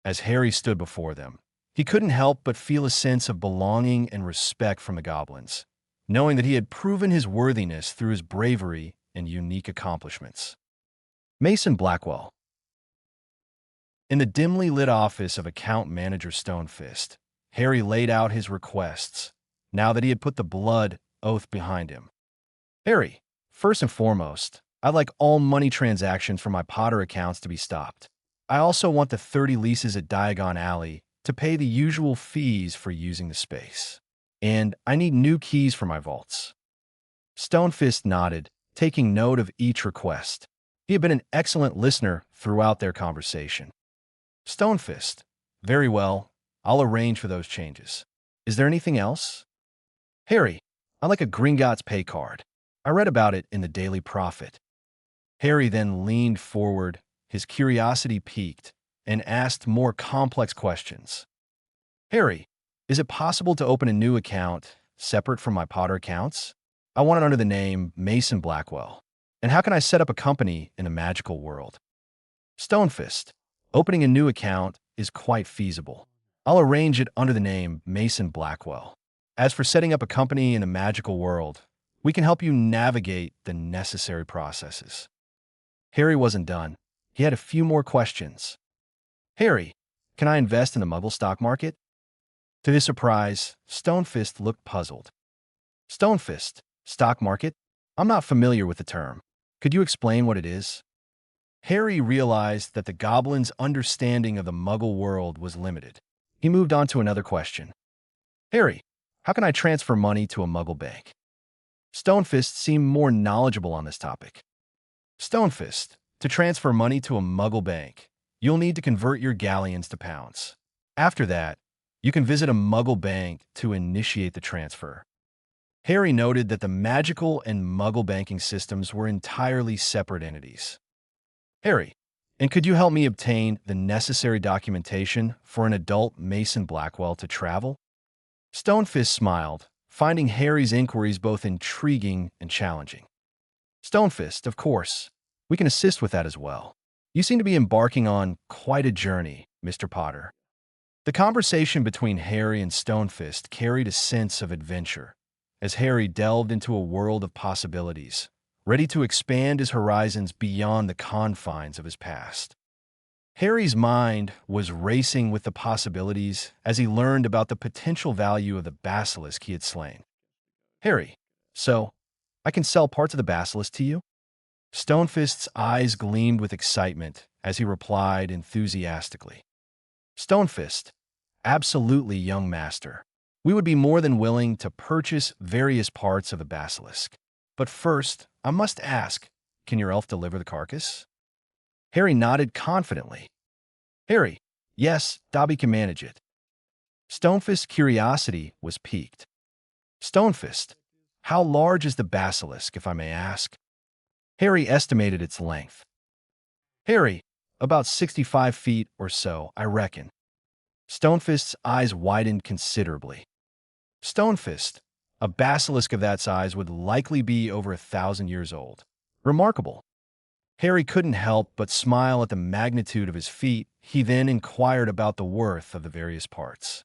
As Harry stood before them, he couldn't help but feel a sense of belonging and respect from the goblins, knowing that he had proven his worthiness through his bravery and unique accomplishments. Mason Blackwell. In the dimly lit office of account manager Stonefist, Harry laid out his requests, now that he had put the blood oath behind him. Harry, first and foremost, I'd like all money transactions from my Potter accounts to be stopped. I also want the 30 leases at Diagon Alley to pay the usual fees for using the space. And I need new keys for my vaults. Stonefist nodded, taking note of each request. He had been an excellent listener throughout their conversation. Stonefist, very well, I'll arrange for those changes. Is there anything else? Harry, I'd like a Gringotts pay card. I read about it in the Daily Prophet. Harry then leaned forward, his curiosity piqued, and asked more complex questions. Harry, is it possible to open a new account separate from my Potter accounts? I want it under the name Mason Blackwell. And how can I set up a company in the magical world? Stonefist, opening a new account is quite feasible. I'll arrange it under the name Mason Blackwell. As for setting up a company in the magical world, we can help you navigate the necessary processes. Harry wasn't done. He had a few more questions. Harry, can I invest in the Muggle stock market? To his surprise, Stonefist looked puzzled. Stonefist, stock market? I'm not familiar with the term. Could you explain what it is? Harry realized that the goblin's understanding of the Muggle world was limited. He moved on to another question. Harry, how can I transfer money to a Muggle bank? Stonefist seemed more knowledgeable on this topic. Stonefist, to transfer money to a Muggle bank, you'll need to convert your galleons to pounds. After that, you can visit a Muggle bank to initiate the transfer. Harry noted that the magical and Muggle banking systems were entirely separate entities. Harry, and could you help me obtain the necessary documentation for an adult Mason Blackwell to travel? Stonefist smiled, finding Harry's inquiries both intriguing and challenging. Stonefist, of course. We can assist with that as well. You seem to be embarking on quite a journey, Mr. Potter. The conversation between Harry and Stonefist carried a sense of adventure, as Harry delved into a world of possibilities, ready to expand his horizons beyond the confines of his past. Harry's mind was racing with the possibilities as he learned about the potential value of the basilisk he had slain. Harry, so, I can sell parts of the basilisk to you? Stonefist's eyes gleamed with excitement as he replied enthusiastically. Stonefist, absolutely, young master. We would be more than willing to purchase various parts of the basilisk. But first, I must ask, can your elf deliver the carcass? Harry nodded confidently. Harry, yes, Dobby can manage it. Stonefist's curiosity was piqued. Stonefist, how large is the basilisk, if I may ask? Harry estimated its length. Harry, about 65 feet or so, I reckon. Stonefist's eyes widened considerably. Stonefist, a basilisk of that size would likely be over 1,000 years old. Remarkable. Harry couldn't help but smile at the magnitude of his feat. He then inquired about the worth of the various parts.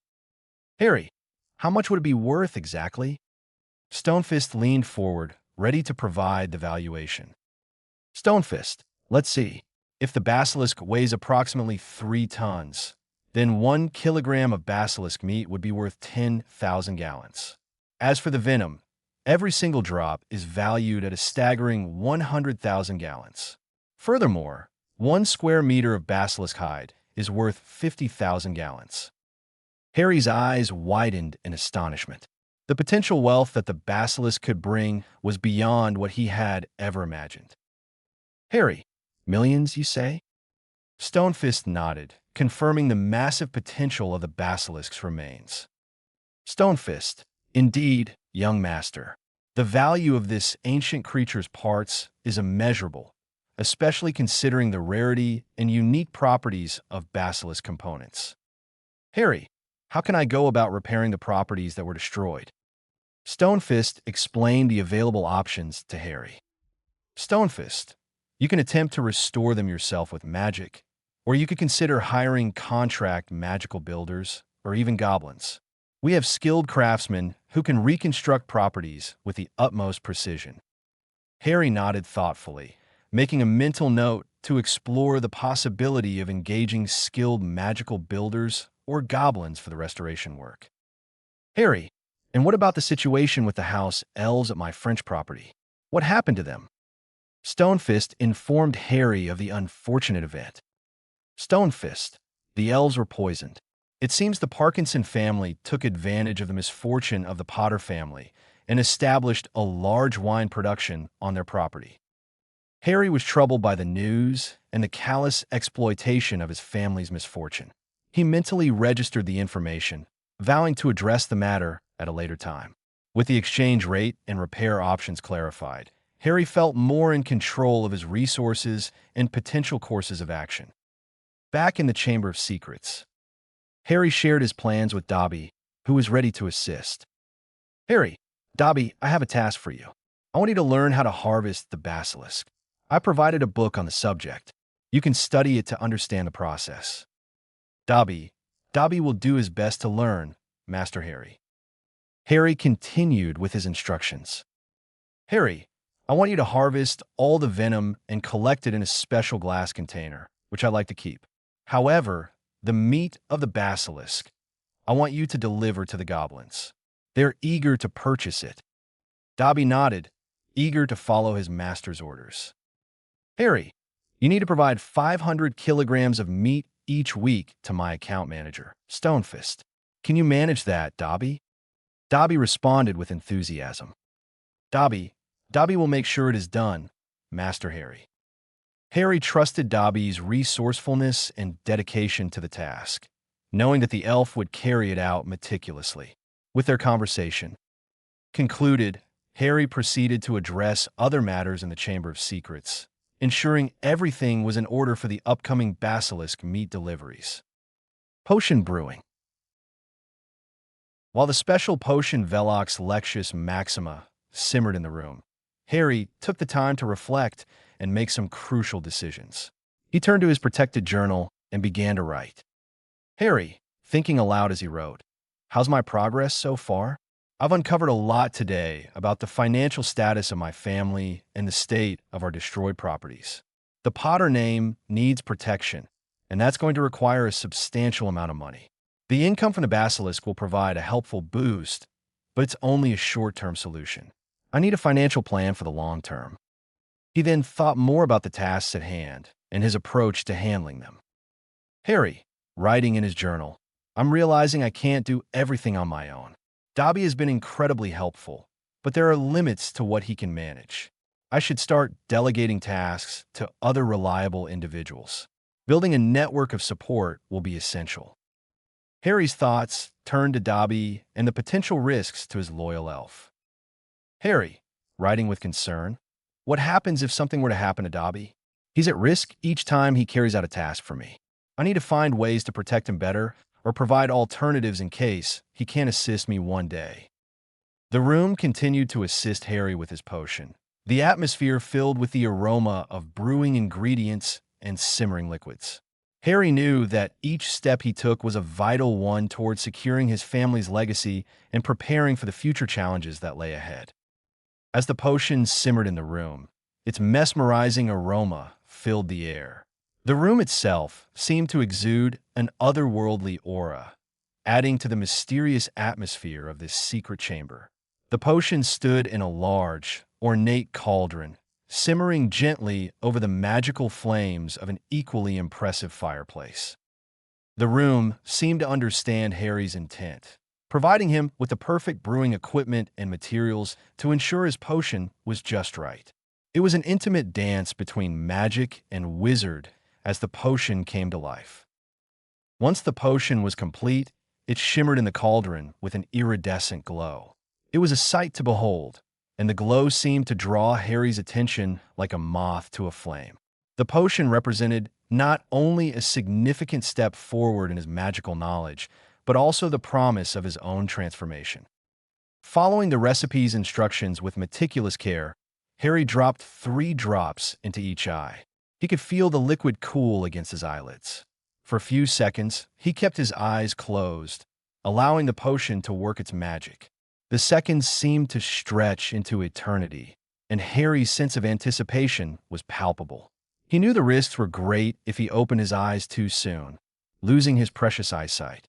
Harry, how much would it be worth exactly? Stonefist leaned forward, ready to provide the valuation. Stonefist, let's see. If the basilisk weighs approximately 3 tons, then 1 kilogram of basilisk meat would be worth 10,000 gallons. As for the venom, every single drop is valued at a staggering 100,000 gallons. Furthermore, 1 square meter of basilisk hide is worth 50,000 gallons. Harry's eyes widened in astonishment. The potential wealth that the basilisk could bring was beyond what he had ever imagined. Harry, millions, you say? Stonefist nodded, confirming the massive potential of the basilisk's remains. Stonefist, indeed, young master. The value of this ancient creature's parts is immeasurable, especially considering the rarity and unique properties of basilisk components. Harry, how can I go about repairing the properties that were destroyed? Stonefist explained the available options to Harry. Stonefist, you can attempt to restore them yourself with magic, or you could consider hiring contract magical builders or even goblins. We have skilled craftsmen who can reconstruct properties with the utmost precision. Harry nodded thoughtfully, making a mental note to explore the possibility of engaging skilled magical builders or goblins for the restoration work. Harry, and what about the situation with the house elves at my French property? What happened to them? Stonefist informed Harry of the unfortunate event. Stonefist, the elves were poisoned. It seems the Parkinson family took advantage of the misfortune of the Potter family and established a large wine production on their property. Harry was troubled by the news and the callous exploitation of his family's misfortune. He mentally registered the information, vowing to address the matter at a later time. With the exchange rate and repair options clarified, Harry felt more in control of his resources and potential courses of action. Back in the Chamber of Secrets, Harry shared his plans with Dobby, who was ready to assist. Harry, Dobby, I have a task for you. I want you to learn how to harvest the basilisk. I provided a book on the subject. You can study it to understand the process. Dobby will do his best to learn, Master Harry. Harry continued with his instructions. Harry, I want you to harvest all the venom and collect it in a special glass container, which I like to keep. However, the meat of the basilisk, I want you to deliver to the goblins. They're eager to purchase it. Dobby nodded, eager to follow his master's orders. Harry, you need to provide 500 kilograms of meat each week to my account manager, Stonefist. Can you manage that, Dobby? Dobby responded with enthusiasm. Dobby will make sure it is done, Master Harry. Harry trusted Dobby's resourcefulness and dedication to the task, knowing that the elf would carry it out meticulously. With their conversation concluded, Harry proceeded to address other matters in the Chamber of Secrets, ensuring everything was in order for the upcoming basilisk meat deliveries. Potion brewing. While the special potion Velox Lexus Maxima simmered in the room, Harry took the time to reflect and make some crucial decisions. He turned to his protected journal and began to write. Harry, thinking aloud as he wrote, how's my progress so far? I've uncovered a lot today about the financial status of my family and the state of our destroyed properties. The Potter name needs protection, and that's going to require a substantial amount of money. The income from the basilisk will provide a helpful boost, but it's only a short-term solution. I need a financial plan for the long term. He then thought more about the tasks at hand and his approach to handling them. Harry, writing in his journal, I'm realizing I can't do everything on my own. Dobby has been incredibly helpful, but there are limits to what he can manage. I should start delegating tasks to other reliable individuals. Building a network of support will be essential. Harry's thoughts turned to Dobby and the potential risks to his loyal elf. Harry, writing with concern, what happens if something were to happen to Dobby? He's at risk each time he carries out a task for me. I need to find ways to protect him better or provide alternatives in case he can't assist me one day. The room continued to assist Harry with his potion, the atmosphere filled with the aroma of brewing ingredients and simmering liquids. Harry knew that each step he took was a vital one towards securing his family's legacy and preparing for the future challenges that lay ahead. As the potion simmered in the room, its mesmerizing aroma filled the air, The room itself seemed to exude an otherworldly aura, adding to the mysterious atmosphere of this secret chamber. The potion stood in a large, ornate cauldron, simmering gently over the magical flames of an equally impressive fireplace. The room seemed to understand Harry's intent, providing him with the perfect brewing equipment and materials to ensure his potion was just right. It was an intimate dance between magic and wizard as the potion came to life. Once the potion was complete, it shimmered in the cauldron with an iridescent glow. It was a sight to behold, and the glow seemed to draw Harry's attention like a moth to a flame. The potion represented not only a significant step forward in his magical knowledge, but also the promise of his own transformation. Following the recipe's instructions with meticulous care, Harry dropped 3 drops into each eye. He could feel the liquid cool against his eyelids. For a few seconds, he kept his eyes closed, allowing the potion to work its magic. The seconds seemed to stretch into eternity, and Harry's sense of anticipation was palpable. He knew the risks were great if he opened his eyes too soon, losing his precious eyesight.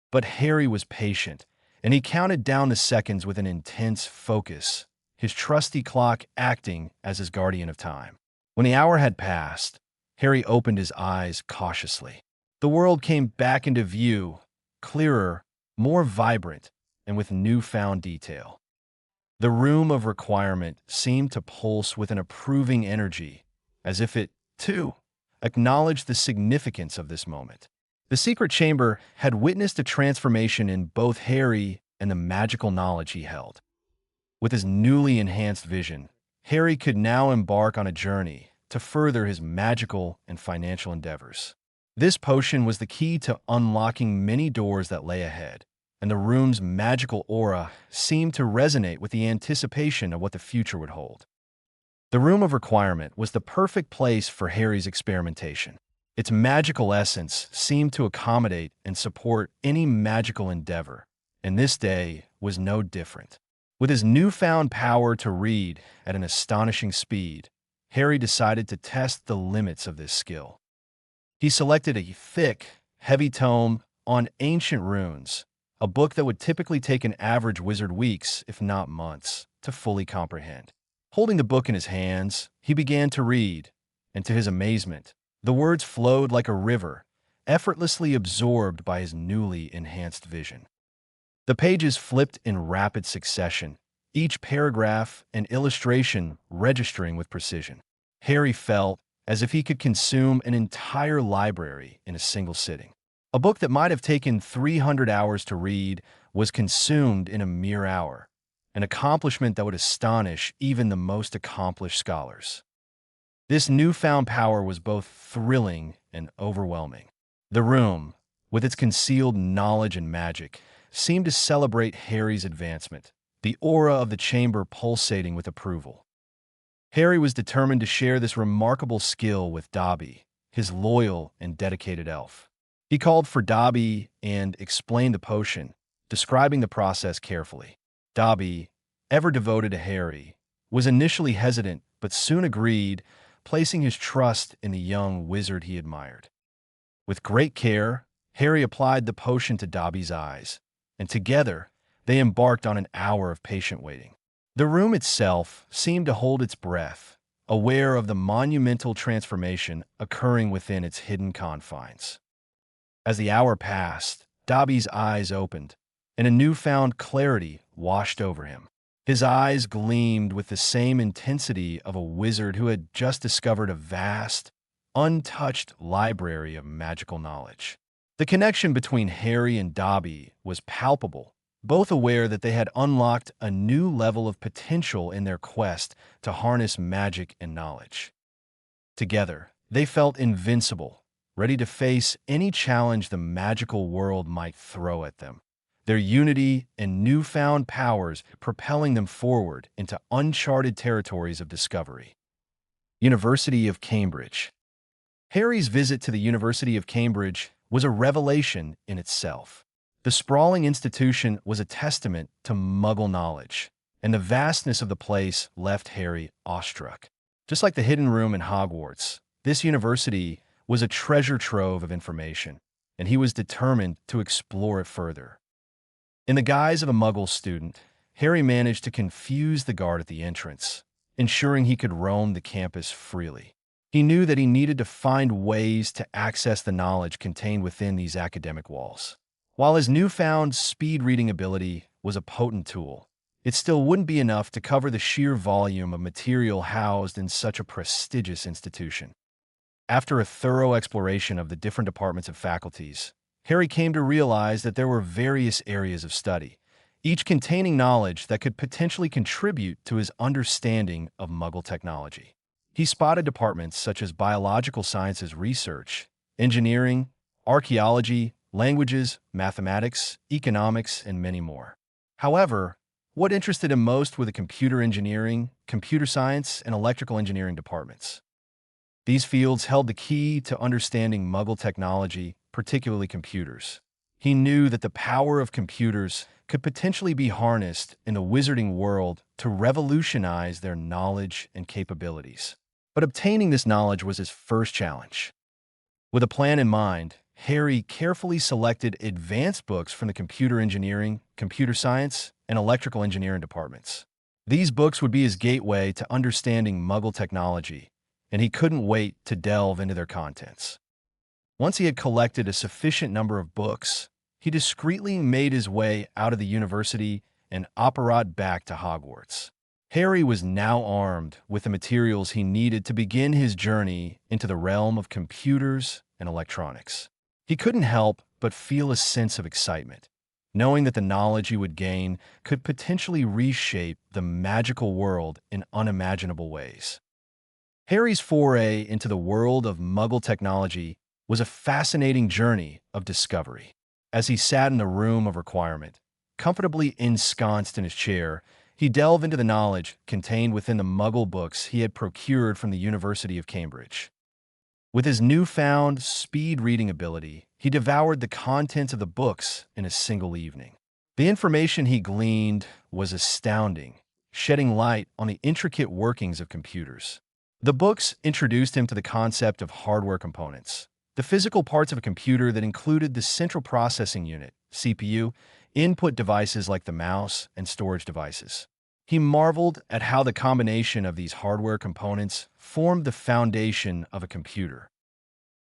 But Harry was patient, and he counted down the seconds with an intense focus, his trusty clock acting as his guardian of time. When the hour had passed, Harry opened his eyes cautiously. The world came back into view, clearer, more vibrant, and with newfound detail. The room of requirement seemed to pulse with an approving energy, as if it, too, acknowledged the significance of this moment. The secret chamber had witnessed a transformation in both Harry and the magical knowledge he held. With his newly enhanced vision, Harry could now embark on a journey to further his magical and financial endeavors. This potion was the key to unlocking many doors that lay ahead, and the room's magical aura seemed to resonate with the anticipation of what the future would hold. The room of requirement was the perfect place for Harry's experimentation. Its magical essence seemed to accommodate and support any magical endeavor, and this day was no different. With his newfound power to read at an astonishing speed, Harry decided to test the limits of this skill. He selected a thick, heavy tome on ancient runes, a book that would typically take an average wizard weeks, if not months, to fully comprehend. Holding the book in his hands, he began to read, and to his amazement, the words flowed like a river, effortlessly absorbed by his newly enhanced vision. The pages flipped in rapid succession, each paragraph and illustration registering with precision. Harry felt as if he could consume an entire library in a single sitting. A book that might have taken 300 hours to read was consumed in a mere hour, an accomplishment that would astonish even the most accomplished scholars. This newfound power was both thrilling and overwhelming. The room, with its concealed knowledge and magic, seemed to celebrate Harry's advancement, the aura of the chamber pulsating with approval. Harry was determined to share this remarkable skill with Dobby, his loyal and dedicated elf. He called for Dobby and explained the potion, describing the process carefully. Dobby, ever devoted to Harry, was initially hesitant but soon agreed, placing his trust in the young wizard he admired. With great care, Harry applied the potion to Dobby's eyes, and together they embarked on an hour of patient waiting. The room itself seemed to hold its breath, aware of the monumental transformation occurring within its hidden confines. As the hour passed, Dobby's eyes opened, and a newfound clarity washed over him. His eyes gleamed with the same intensity of a wizard who had just discovered a vast, untouched library of magical knowledge. The connection between Harry and Dobby was palpable, both aware that they had unlocked a new level of potential in their quest to harness magic and knowledge. Together, they felt invincible, ready to face any challenge the magical world might throw at them, their unity and newfound powers propelling them forward into uncharted territories of discovery. University of Cambridge. Harry's visit to the University of Cambridge was a revelation in itself. The sprawling institution was a testament to Muggle knowledge, and the vastness of the place left Harry awestruck. Just like the hidden room in Hogwarts, this university was a treasure trove of information, and he was determined to explore it further. In the guise of a Muggle student, Harry managed to confuse the guard at the entrance, ensuring he could roam the campus freely. He knew that he needed to find ways to access the knowledge contained within these academic walls. While his newfound speed-reading ability was a potent tool, it still wouldn't be enough to cover the sheer volume of material housed in such a prestigious institution. After a thorough exploration of the different departments and faculties, Harry came to realize that there were various areas of study, each containing knowledge that could potentially contribute to his understanding of Muggle technology. He spotted departments such as biological sciences research, engineering, archaeology, languages, mathematics, economics, and many more. However, what interested him most were the computer engineering, computer science, and electrical engineering departments. These fields held the key to understanding Muggle technology, particularly computers. He knew that the power of computers could potentially be harnessed in the wizarding world to revolutionize their knowledge and capabilities. But obtaining this knowledge was his first challenge. With a plan in mind, Harry carefully selected advanced books from the computer engineering, computer science, and electrical engineering departments. These books would be his gateway to understanding Muggle technology, and he couldn't wait to delve into their contents. Once he had collected a sufficient number of books, he discreetly made his way out of the university and operated back to Hogwarts. Harry was now armed with the materials he needed to begin his journey into the realm of computers and electronics. He couldn't help but feel a sense of excitement, knowing that the knowledge he would gain could potentially reshape the magical world in unimaginable ways. Harry's foray into the world of Muggle technology was a fascinating journey of discovery. As he sat in the room of requirement, comfortably ensconced in his chair, he delved into the knowledge contained within the Muggle books he had procured from the University of Cambridge. With his newfound speed-reading ability, he devoured the contents of the books in a single evening. The information he gleaned was astounding, shedding light on the intricate workings of computers. The books introduced him to the concept of hardware components, the physical parts of a computer that included the central processing unit, CPU, input devices like the mouse, and storage devices. He marveled at how the combination of these hardware components formed the foundation of a computer.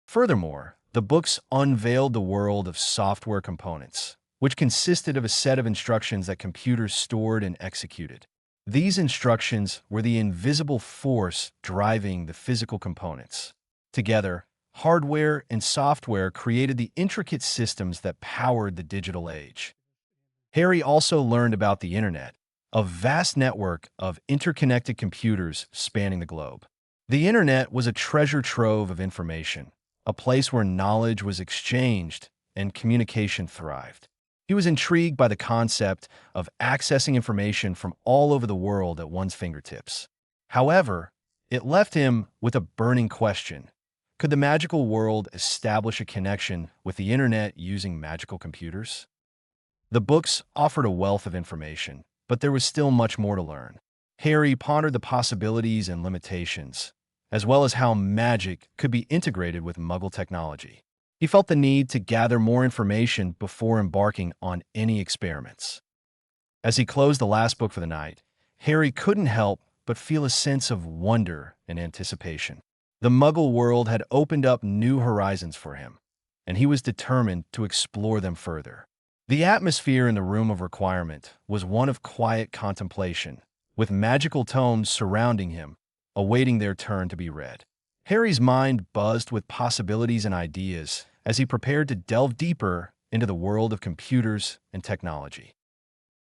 Furthermore, the books unveiled the world of software components, which consisted of a set of instructions that computers stored and executed. These instructions were the invisible force driving the physical components. Together, hardware and software created the intricate systems that powered the digital age. Harry also learned about the Internet, a vast network of interconnected computers spanning the globe. The Internet was a treasure trove of information, a place where knowledge was exchanged and communication thrived. He was intrigued by the concept of accessing information from all over the world at one's fingertips. However, it left him with a burning question. Could the magical world establish a connection with the Internet using magical computers? The books offered a wealth of information, but there was still much more to learn. Harry pondered the possibilities and limitations, as well as how magic could be integrated with Muggle technology. He felt the need to gather more information before embarking on any experiments. As he closed the last book for the night, Harry couldn't help but feel a sense of wonder and anticipation. The Muggle world had opened up new horizons for him, and he was determined to explore them further. The atmosphere in the room of requirement was one of quiet contemplation, with magical tomes surrounding him, awaiting their turn to be read. Harry's mind buzzed with possibilities and ideas as he prepared to delve deeper into the world of computers and technology.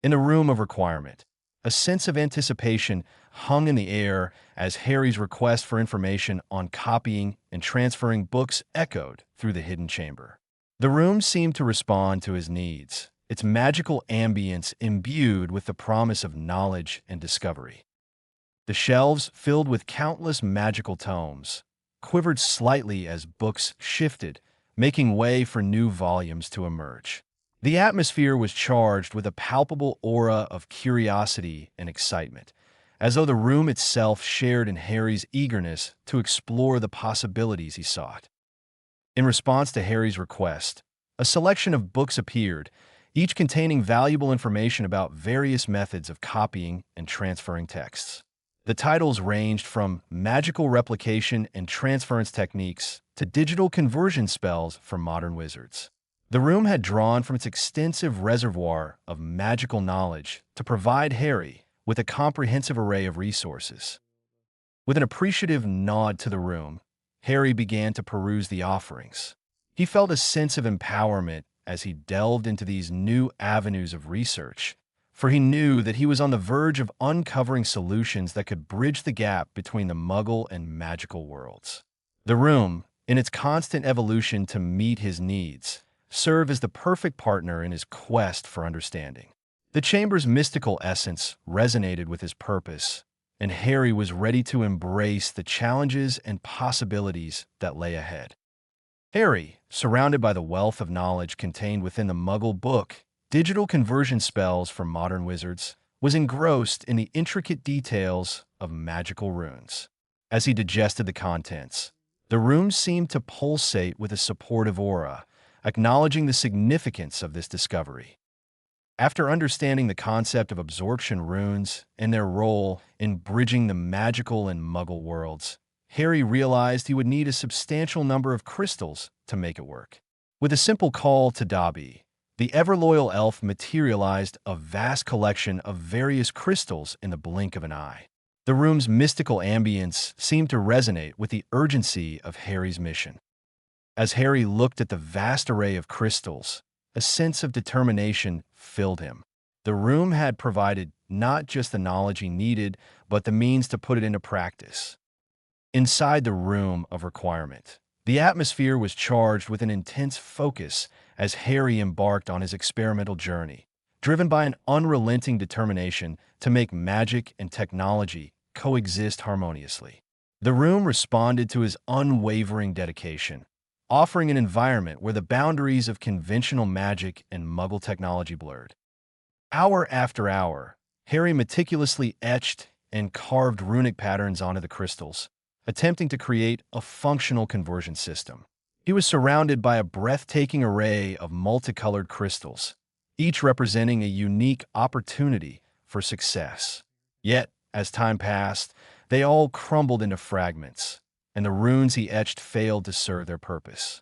In the room of requirement, a sense of anticipation hung in the air as Harry's request for information on copying and transferring books echoed through the hidden chamber. The room seemed to respond to his needs, its magical ambience imbued with the promise of knowledge and discovery. The shelves, filled with countless magical tomes, quivered slightly as books shifted, making way for new volumes to emerge. The atmosphere was charged with a palpable aura of curiosity and excitement, as though the room itself shared in Harry's eagerness to explore the possibilities he sought. In response to Harry's request, a selection of books appeared, each containing valuable information about various methods of copying and transferring texts. The titles ranged from magical replication and transference techniques to digital conversion spells for modern wizards. The room had drawn from its extensive reservoir of magical knowledge to provide Harry with a comprehensive array of resources. With an appreciative nod to the room, Harry began to peruse the offerings. He felt a sense of empowerment as he delved into these new avenues of research, for he knew that he was on the verge of uncovering solutions that could bridge the gap between the Muggle and magical worlds. The room, in its constant evolution to meet his needs, served as the perfect partner in his quest for understanding. The chamber's mystical essence resonated with his purpose, and Harry was ready to embrace the challenges and possibilities that lay ahead. Harry, surrounded by the wealth of knowledge contained within the Muggle book, Digital Conversion Spells for Modern Wizards, was engrossed in the intricate details of magical runes. As he digested the contents, the room seemed to pulsate with a supportive aura, acknowledging the significance of this discovery. After understanding the concept of absorption runes and their role in bridging the magical and Muggle worlds, Harry realized he would need a substantial number of crystals to make it work. With a simple call to Dobby, the ever-loyal elf materialized a vast collection of various crystals in the blink of an eye. The room's mystical ambience seemed to resonate with the urgency of Harry's mission. As Harry looked at the vast array of crystals, a sense of determination filled him. The room had provided not just the knowledge he needed, but the means to put it into practice. Inside the room of requirement, the atmosphere was charged with an intense focus as Harry embarked on his experimental journey, driven by an unrelenting determination to make magic and technology coexist harmoniously. The room responded to his unwavering dedication, offering an environment where the boundaries of conventional magic and Muggle technology blurred. Hour after hour, Harry meticulously etched and carved runic patterns onto the crystals, attempting to create a functional conversion system. He was surrounded by a breathtaking array of multicolored crystals, each representing a unique opportunity for success. Yet, as time passed, they all crumbled into fragments, and the runes he etched failed to serve their purpose.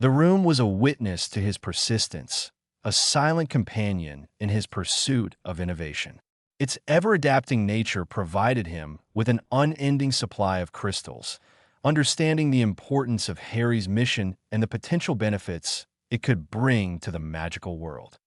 The room was a witness to his persistence, a silent companion in his pursuit of innovation. Its ever-adapting nature provided him with an unending supply of crystals, understanding the importance of Harry's mission and the potential benefits it could bring to the magical world.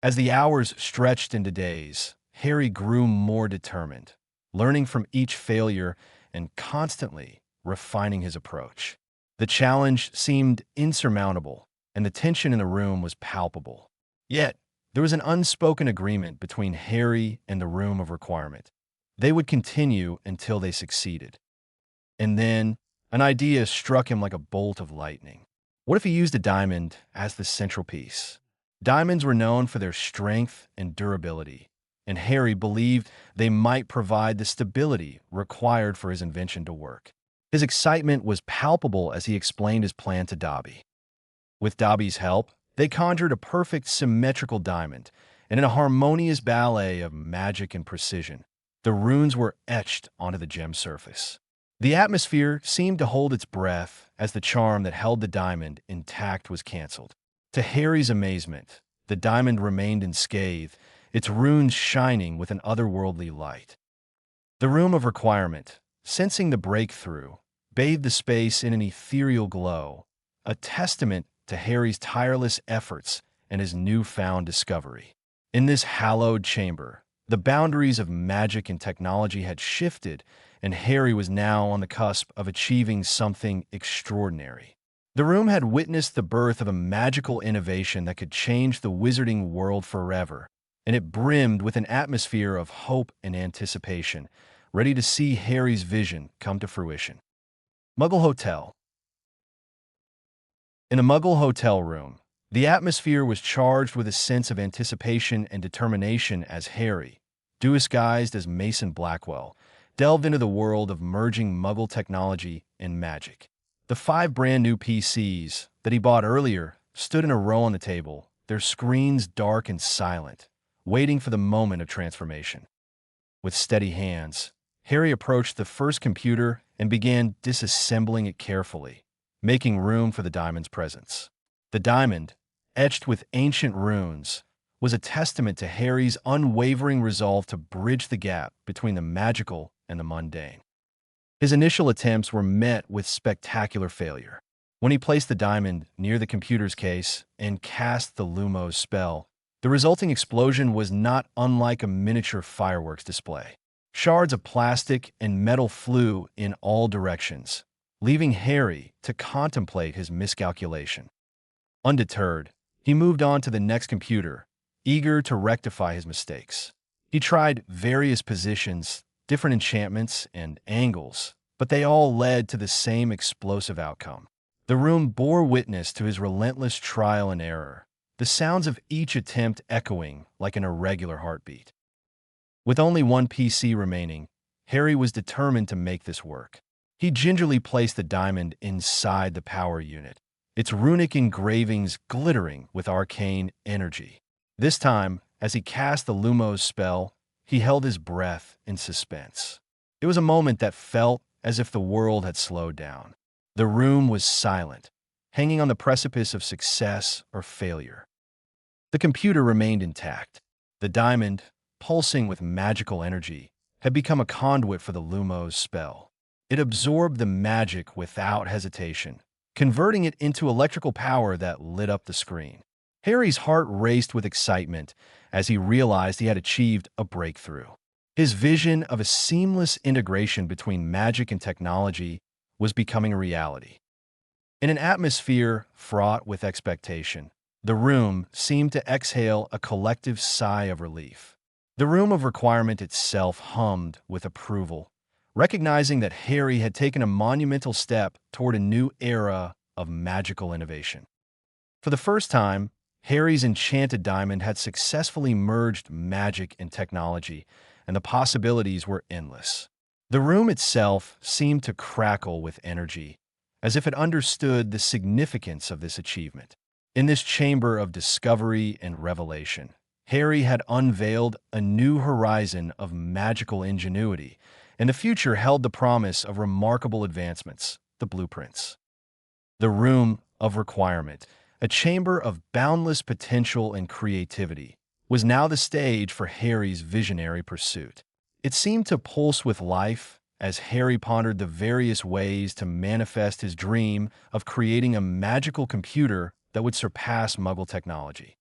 As the hours stretched into days, Harry grew more determined, learning from each failure and constantly refining his approach. The challenge seemed insurmountable, and the tension in the room was palpable. Yet, there was an unspoken agreement between Harry and the Room of Requirement. They would continue until they succeeded. And then, an idea struck him like a bolt of lightning. What if he used a diamond as the central piece? Diamonds were known for their strength and durability, and Harry believed they might provide the stability required for his invention to work. His excitement was palpable as he explained his plan to Dobby. With Dobby's help, they conjured a perfect symmetrical diamond, and in a harmonious ballet of magic and precision, the runes were etched onto the gem surface. The atmosphere seemed to hold its breath as the charm that held the diamond intact was canceled. To Harry's amazement, the diamond remained unscathed, its runes shining with an otherworldly light. The Room of Requirement, sensing the breakthrough, bathed the space in an ethereal glow, a testament to Harry's tireless efforts and his newfound discovery. In this hallowed chamber, the boundaries of magic and technology had shifted, and Harry was now on the cusp of achieving something extraordinary. The room had witnessed the birth of a magical innovation that could change the wizarding world forever, and it brimmed with an atmosphere of hope and anticipation, ready to see Harry's vision come to fruition. Muggle Hotel. In a Muggle hotel room, the atmosphere was charged with a sense of anticipation and determination as Harry, disguised as Mason Blackwell, delved into the world of merging Muggle technology and magic. The 5 brand new PCs that he bought earlier stood in a row on the table, their screens dark and silent, waiting for the moment of transformation. With steady hands, Harry approached the first computer and began disassembling it carefully, making room for the diamond's presence. The diamond, etched with ancient runes, was a testament to Harry's unwavering resolve to bridge the gap between the magical and the mundane. His initial attempts were met with spectacular failure. When he placed the diamond near the computer's case and cast the Lumos spell, the resulting explosion was not unlike a miniature fireworks display. Shards of plastic and metal flew in all directions, leaving Harry to contemplate his miscalculation. Undeterred, he moved on to the next computer, eager to rectify his mistakes. He tried various positions, different enchantments, and angles, but they all led to the same explosive outcome. The room bore witness to his relentless trial and error, the sounds of each attempt echoing like an irregular heartbeat. With only one PC remaining, Harry was determined to make this work. He gingerly placed the diamond inside the power unit, its runic engravings glittering with arcane energy. This time, as he cast the Lumos spell, he held his breath in suspense. It was a moment that felt as if the world had slowed down. The room was silent, hanging on the precipice of success or failure. The computer remained intact. The diamond, pulsing with magical energy, had become a conduit for the Lumos spell. It absorbed the magic without hesitation, converting it into electrical power that lit up the screen. Harry's heart raced with excitement as he realized he had achieved a breakthrough. His vision of a seamless integration between magic and technology was becoming a reality. In an atmosphere fraught with expectation, the room seemed to exhale a collective sigh of relief. The room of requirement itself hummed with approval, recognizing that Harry had taken a monumental step toward a new era of magical innovation. For the first time, Harry's enchanted diamond had successfully merged magic and technology, and the possibilities were endless. The room itself seemed to crackle with energy, as if it understood the significance of this achievement. In this chamber of discovery and revelation, Harry had unveiled a new horizon of magical ingenuity, and the future held the promise of remarkable advancements, the blueprints. The room of requirement, a chamber of boundless potential and creativity, was now the stage for Harry's visionary pursuit. It seemed to pulse with life as Harry pondered the various ways to manifest his dream of creating a magical computer that would surpass Muggle technology.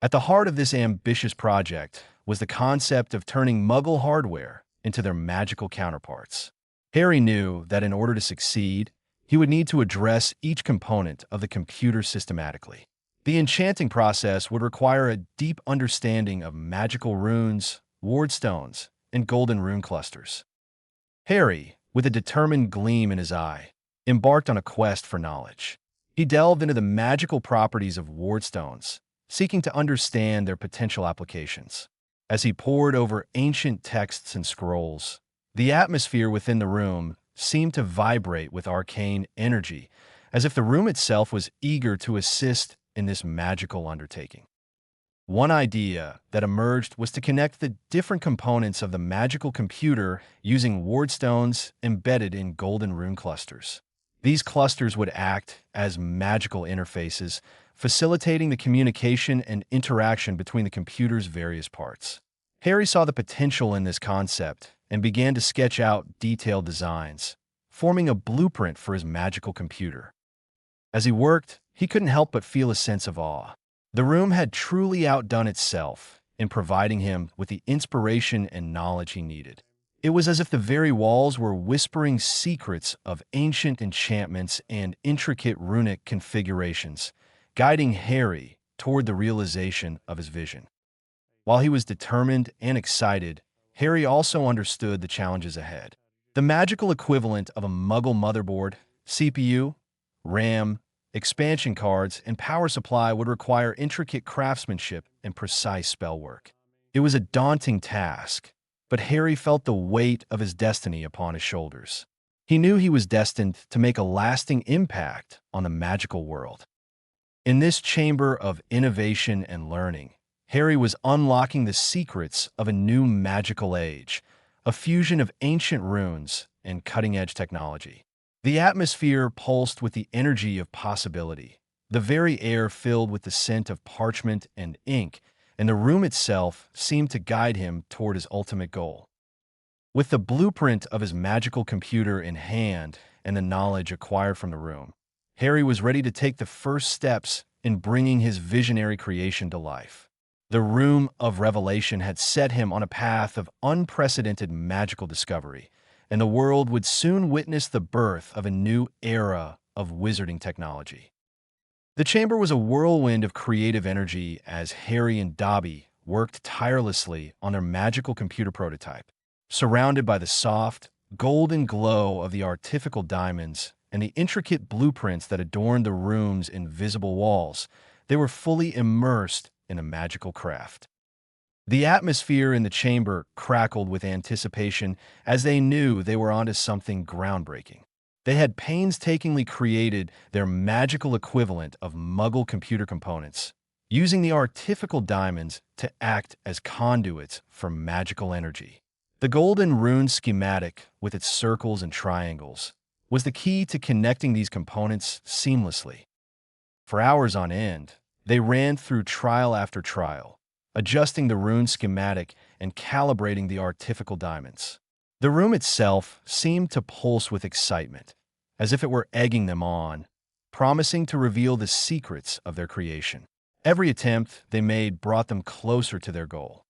At the heart of this ambitious project was the concept of turning Muggle hardware into their magical counterparts. Harry knew that in order to succeed, he would need to address each component of the computer systematically. The enchanting process would require a deep understanding of magical runes, ward stones, and golden rune clusters. Harry, with a determined gleam in his eye, embarked on a quest for knowledge. He delved into the magical properties of ward stones, seeking to understand their potential applications. As he pored over ancient texts and scrolls, the atmosphere within the room seemed to vibrate with arcane energy, as if the room itself was eager to assist in this magical undertaking. One idea that emerged was to connect the different components of the magical computer using ward stones embedded in golden rune clusters. These clusters would act as magical interfaces, facilitating the communication and interaction between the computer's various parts. Harry saw the potential in this concept and began to sketch out detailed designs, forming a blueprint for his magical computer. As he worked, he couldn't help but feel a sense of awe. The room had truly outdone itself in providing him with the inspiration and knowledge he needed. It was as if the very walls were whispering secrets of ancient enchantments and intricate runic configurations, guiding Harry toward the realization of his vision. While he was determined and excited, Harry also understood the challenges ahead. The magical equivalent of a Muggle motherboard, CPU, RAM, expansion cards, and power supply would require intricate craftsmanship and precise spellwork. It was a daunting task, but Harry felt the weight of his destiny upon his shoulders. He knew he was destined to make a lasting impact on the magical world. In this chamber of innovation and learning, Harry was unlocking the secrets of a new magical age, a fusion of ancient runes and cutting-edge technology. The atmosphere pulsed with the energy of possibility, the very air filled with the scent of parchment and ink, and the room itself seemed to guide him toward his ultimate goal. With the blueprint of his magical computer in hand and the knowledge acquired from the room, Harry was ready to take the first steps in bringing his visionary creation to life. The Room of Revelation had set him on a path of unprecedented magical discovery, and the world would soon witness the birth of a new era of wizarding technology. The chamber was a whirlwind of creative energy as Harry and Dobby worked tirelessly on their magical computer prototype. Surrounded by the soft, golden glow of the artificial diamonds and the intricate blueprints that adorned the room's invisible walls, they were fully immersed in a magical craft. The atmosphere in the chamber crackled with anticipation as they knew they were onto something groundbreaking. They had painstakingly created their magical equivalent of Muggle computer components, using the artificial diamonds to act as conduits for magical energy. The golden rune schematic, with its circles and triangles, was the key to connecting these components seamlessly. For hours on end, they ran through trial after trial, adjusting the rune schematic and calibrating the artificial diamonds. The room itself seemed to pulse with excitement, as if it were egging them on, promising to reveal the secrets of their creation. Every attempt they made brought them closer to their goal.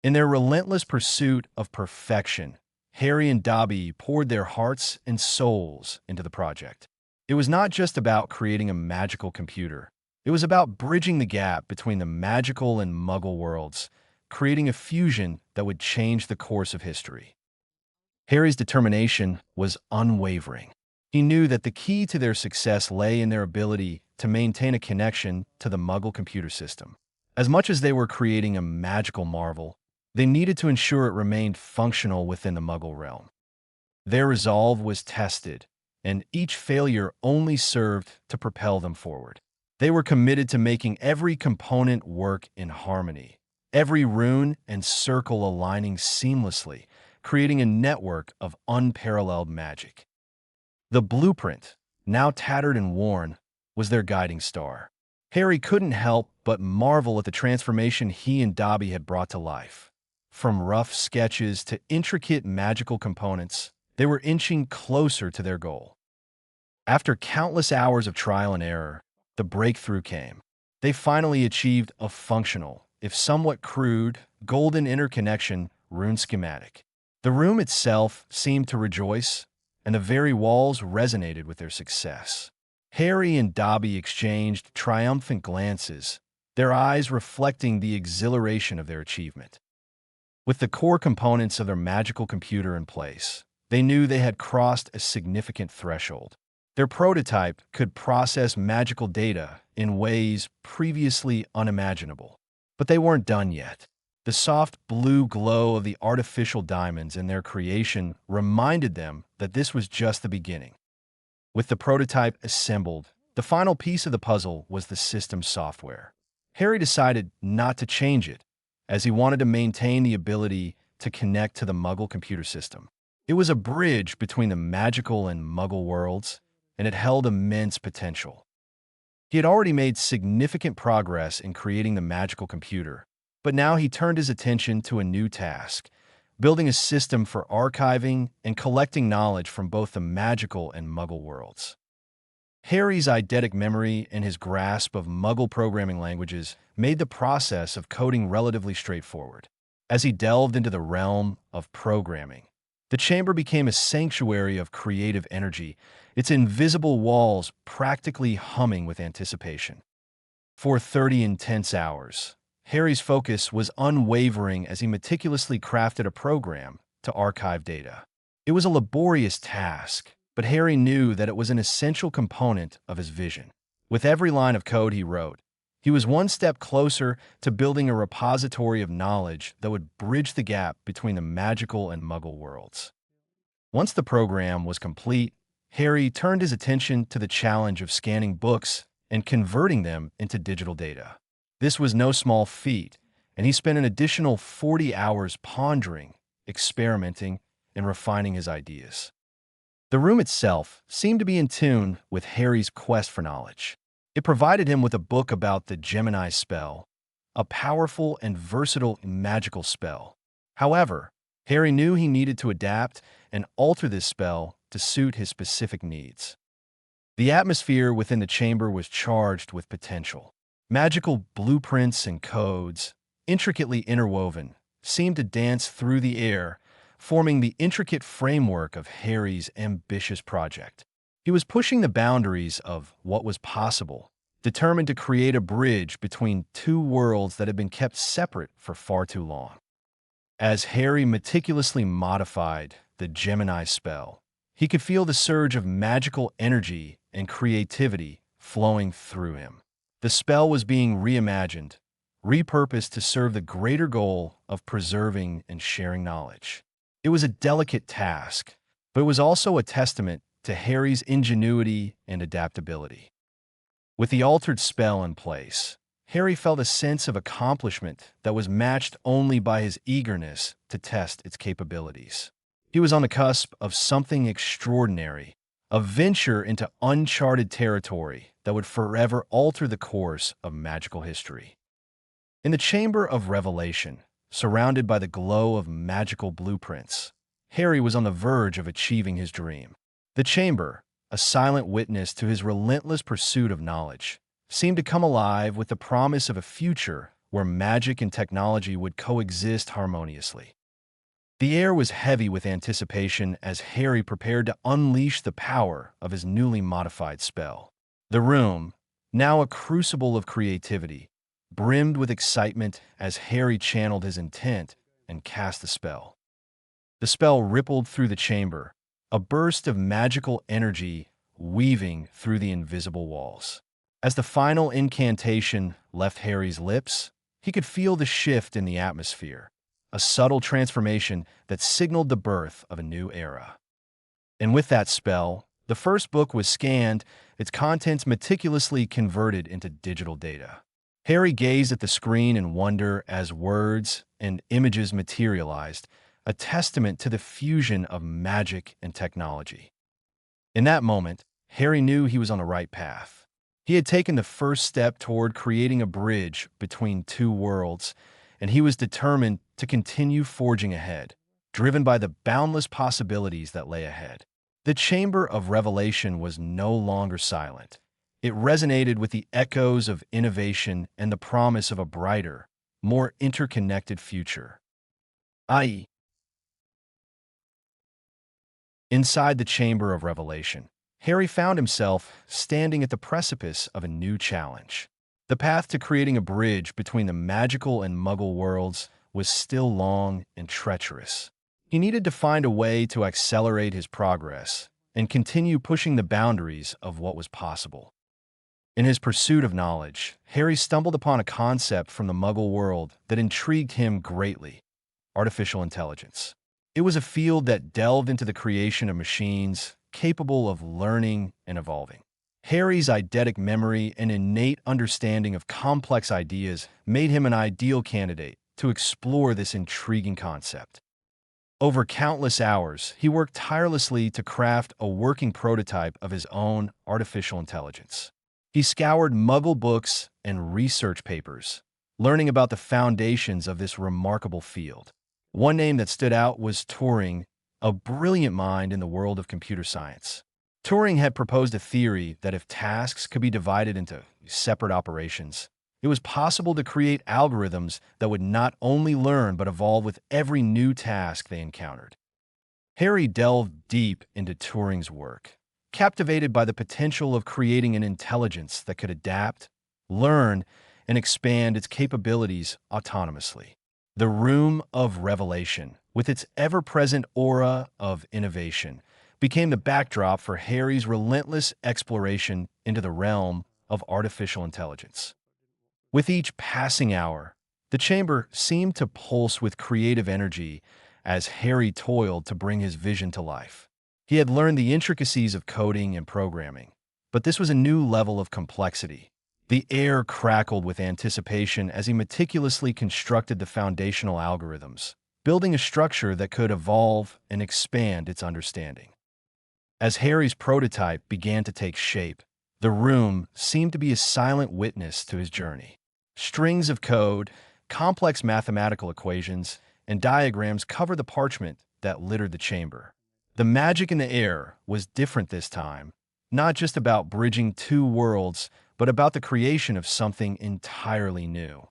In their relentless pursuit of perfection, Harry and Dobby poured their hearts and souls into the project. It was not just about creating a magical computer. It was about bridging the gap between the magical and Muggle worlds, creating a fusion that would change the course of history. Harry's determination was unwavering. He knew that the key to their success lay in their ability to maintain a connection to the Muggle computer system. As much as they were creating a magical marvel, they needed to ensure it remained functional within the Muggle realm. Their resolve was tested, and each failure only served to propel them forward. They were committed to making every component work in harmony, every rune and circle aligning seamlessly, creating a network of unparalleled magic. The blueprint, now tattered and worn, was their guiding star. Harry couldn't help but marvel at the transformation he and Dobby had brought to life. From rough sketches to intricate magical components, they were inching closer to their goal. After countless hours of trial and error, the breakthrough came. They finally achieved a functional, if somewhat crude, golden interconnection rune schematic. The room itself seemed to rejoice, and the very walls resonated with their success. Harry and Dobby exchanged triumphant glances, their eyes reflecting the exhilaration of their achievement. With the core components of their magical computer in place, they knew they had crossed a significant threshold. Their prototype could process magical data in ways previously unimaginable. But they weren't done yet. The soft blue glow of the artificial diamonds in their creation reminded them that this was just the beginning. With the prototype assembled, the final piece of the puzzle was the system software. Harry decided not to change it, as he wanted to maintain the ability to connect to the Muggle computer system. It was a bridge between the magical and Muggle worlds, and it held immense potential. He had already made significant progress in creating the magical computer, but now he turned his attention to a new task, building a system for archiving and collecting knowledge from both the magical and Muggle worlds. Harry's eidetic memory and his grasp of Muggle programming languages made the process of coding relatively straightforward. As he delved into the realm of programming, the chamber became a sanctuary of creative energy, its invisible walls practically humming with anticipation. For 30 intense hours, Harry's focus was unwavering as he meticulously crafted a program to archive data. It was a laborious task, but Harry knew that it was an essential component of his vision. With every line of code he wrote, he was one step closer to building a repository of knowledge that would bridge the gap between the magical and Muggle worlds. Once the program was complete, Harry turned his attention to the challenge of scanning books and converting them into digital data. This was no small feat, and he spent an additional 40 hours pondering, experimenting, and refining his ideas. The room itself seemed to be in tune with Harry's quest for knowledge. It provided him with a book about the Gemini spell, a powerful and versatile magical spell. However, Harry knew he needed to adapt and alter this spell to suit his specific needs. The atmosphere within the chamber was charged with potential. Magical blueprints and codes, intricately interwoven, seemed to dance through the air, forming the intricate framework of Harry's ambitious project. He was pushing the boundaries of what was possible, determined to create a bridge between two worlds that had been kept separate for far too long. As Harry meticulously modified the Gemini spell, he could feel the surge of magical energy and creativity flowing through him. The spell was being reimagined, repurposed to serve the greater goal of preserving and sharing knowledge. It was a delicate task, but it was also a testament to Harry's ingenuity and adaptability. With the altered spell in place, Harry felt a sense of accomplishment that was matched only by his eagerness to test its capabilities. He was on the cusp of something extraordinary, a venture into uncharted territory that would forever alter the course of magical history. In the Chamber of Revelation, surrounded by the glow of magical blueprints, Harry was on the verge of achieving his dream. The chamber, a silent witness to his relentless pursuit of knowledge, seemed to come alive with the promise of a future where magic and technology would coexist harmoniously. The air was heavy with anticipation as Harry prepared to unleash the power of his newly modified spell. The room, now a crucible of creativity, brimmed with excitement as Harry channeled his intent and cast the spell. The spell rippled through the chamber, a burst of magical energy weaving through the invisible walls. As the final incantation left Harry's lips, he could feel the shift in the atmosphere, a subtle transformation that signaled the birth of a new era. And with that spell, the first book was scanned, its contents meticulously converted into digital data. Harry gazed at the screen in wonder as words and images materialized, a testament to the fusion of magic and technology. In that moment, Harry knew he was on the right path. He had taken the first step toward creating a bridge between two worlds, and he was determined to continue forging ahead, driven by the boundless possibilities that lay ahead. The Chamber of Revelation was no longer silent. It resonated with the echoes of innovation and the promise of a brighter, more interconnected future. I. Inside the Chamber of Revelation, Harry found himself standing at the precipice of a new challenge. The path to creating a bridge between the magical and muggle worlds was still long and treacherous. He needed to find a way to accelerate his progress and continue pushing the boundaries of what was possible. In his pursuit of knowledge, Harry stumbled upon a concept from the muggle world that intrigued him greatly: artificial intelligence. It was a field that delved into the creation of machines capable of learning and evolving. Harry's eidetic memory and innate understanding of complex ideas made him an ideal candidate to explore this intriguing concept. Over countless hours, he worked tirelessly to craft a working prototype of his own artificial intelligence. He scoured Muggle books and research papers, learning about the foundations of this remarkable field. One name that stood out was Turing, a brilliant mind in the world of computer science. Turing had proposed a theory that if tasks could be divided into separate operations, it was possible to create algorithms that would not only learn but evolve with every new task they encountered. Harry delved deep into Turing's work, captivated by the potential of creating an intelligence that could adapt, learn, and expand its capabilities autonomously. The Room of Revelation, with its ever-present aura of innovation, became the backdrop for Harry's relentless exploration into the realm of artificial intelligence. With each passing hour, the chamber seemed to pulse with creative energy as Harry toiled to bring his vision to life. He had learned the intricacies of coding and programming, but this was a new level of complexity. The air crackled with anticipation as he meticulously constructed the foundational algorithms, building a structure that could evolve and expand its understanding. As Harry's prototype began to take shape, the room seemed to be a silent witness to his journey. Strings of code, complex mathematical equations, and diagrams covered the parchment that littered the chamber. The magic in the air was different this time, not just about bridging two worlds, but about the creation of something entirely new.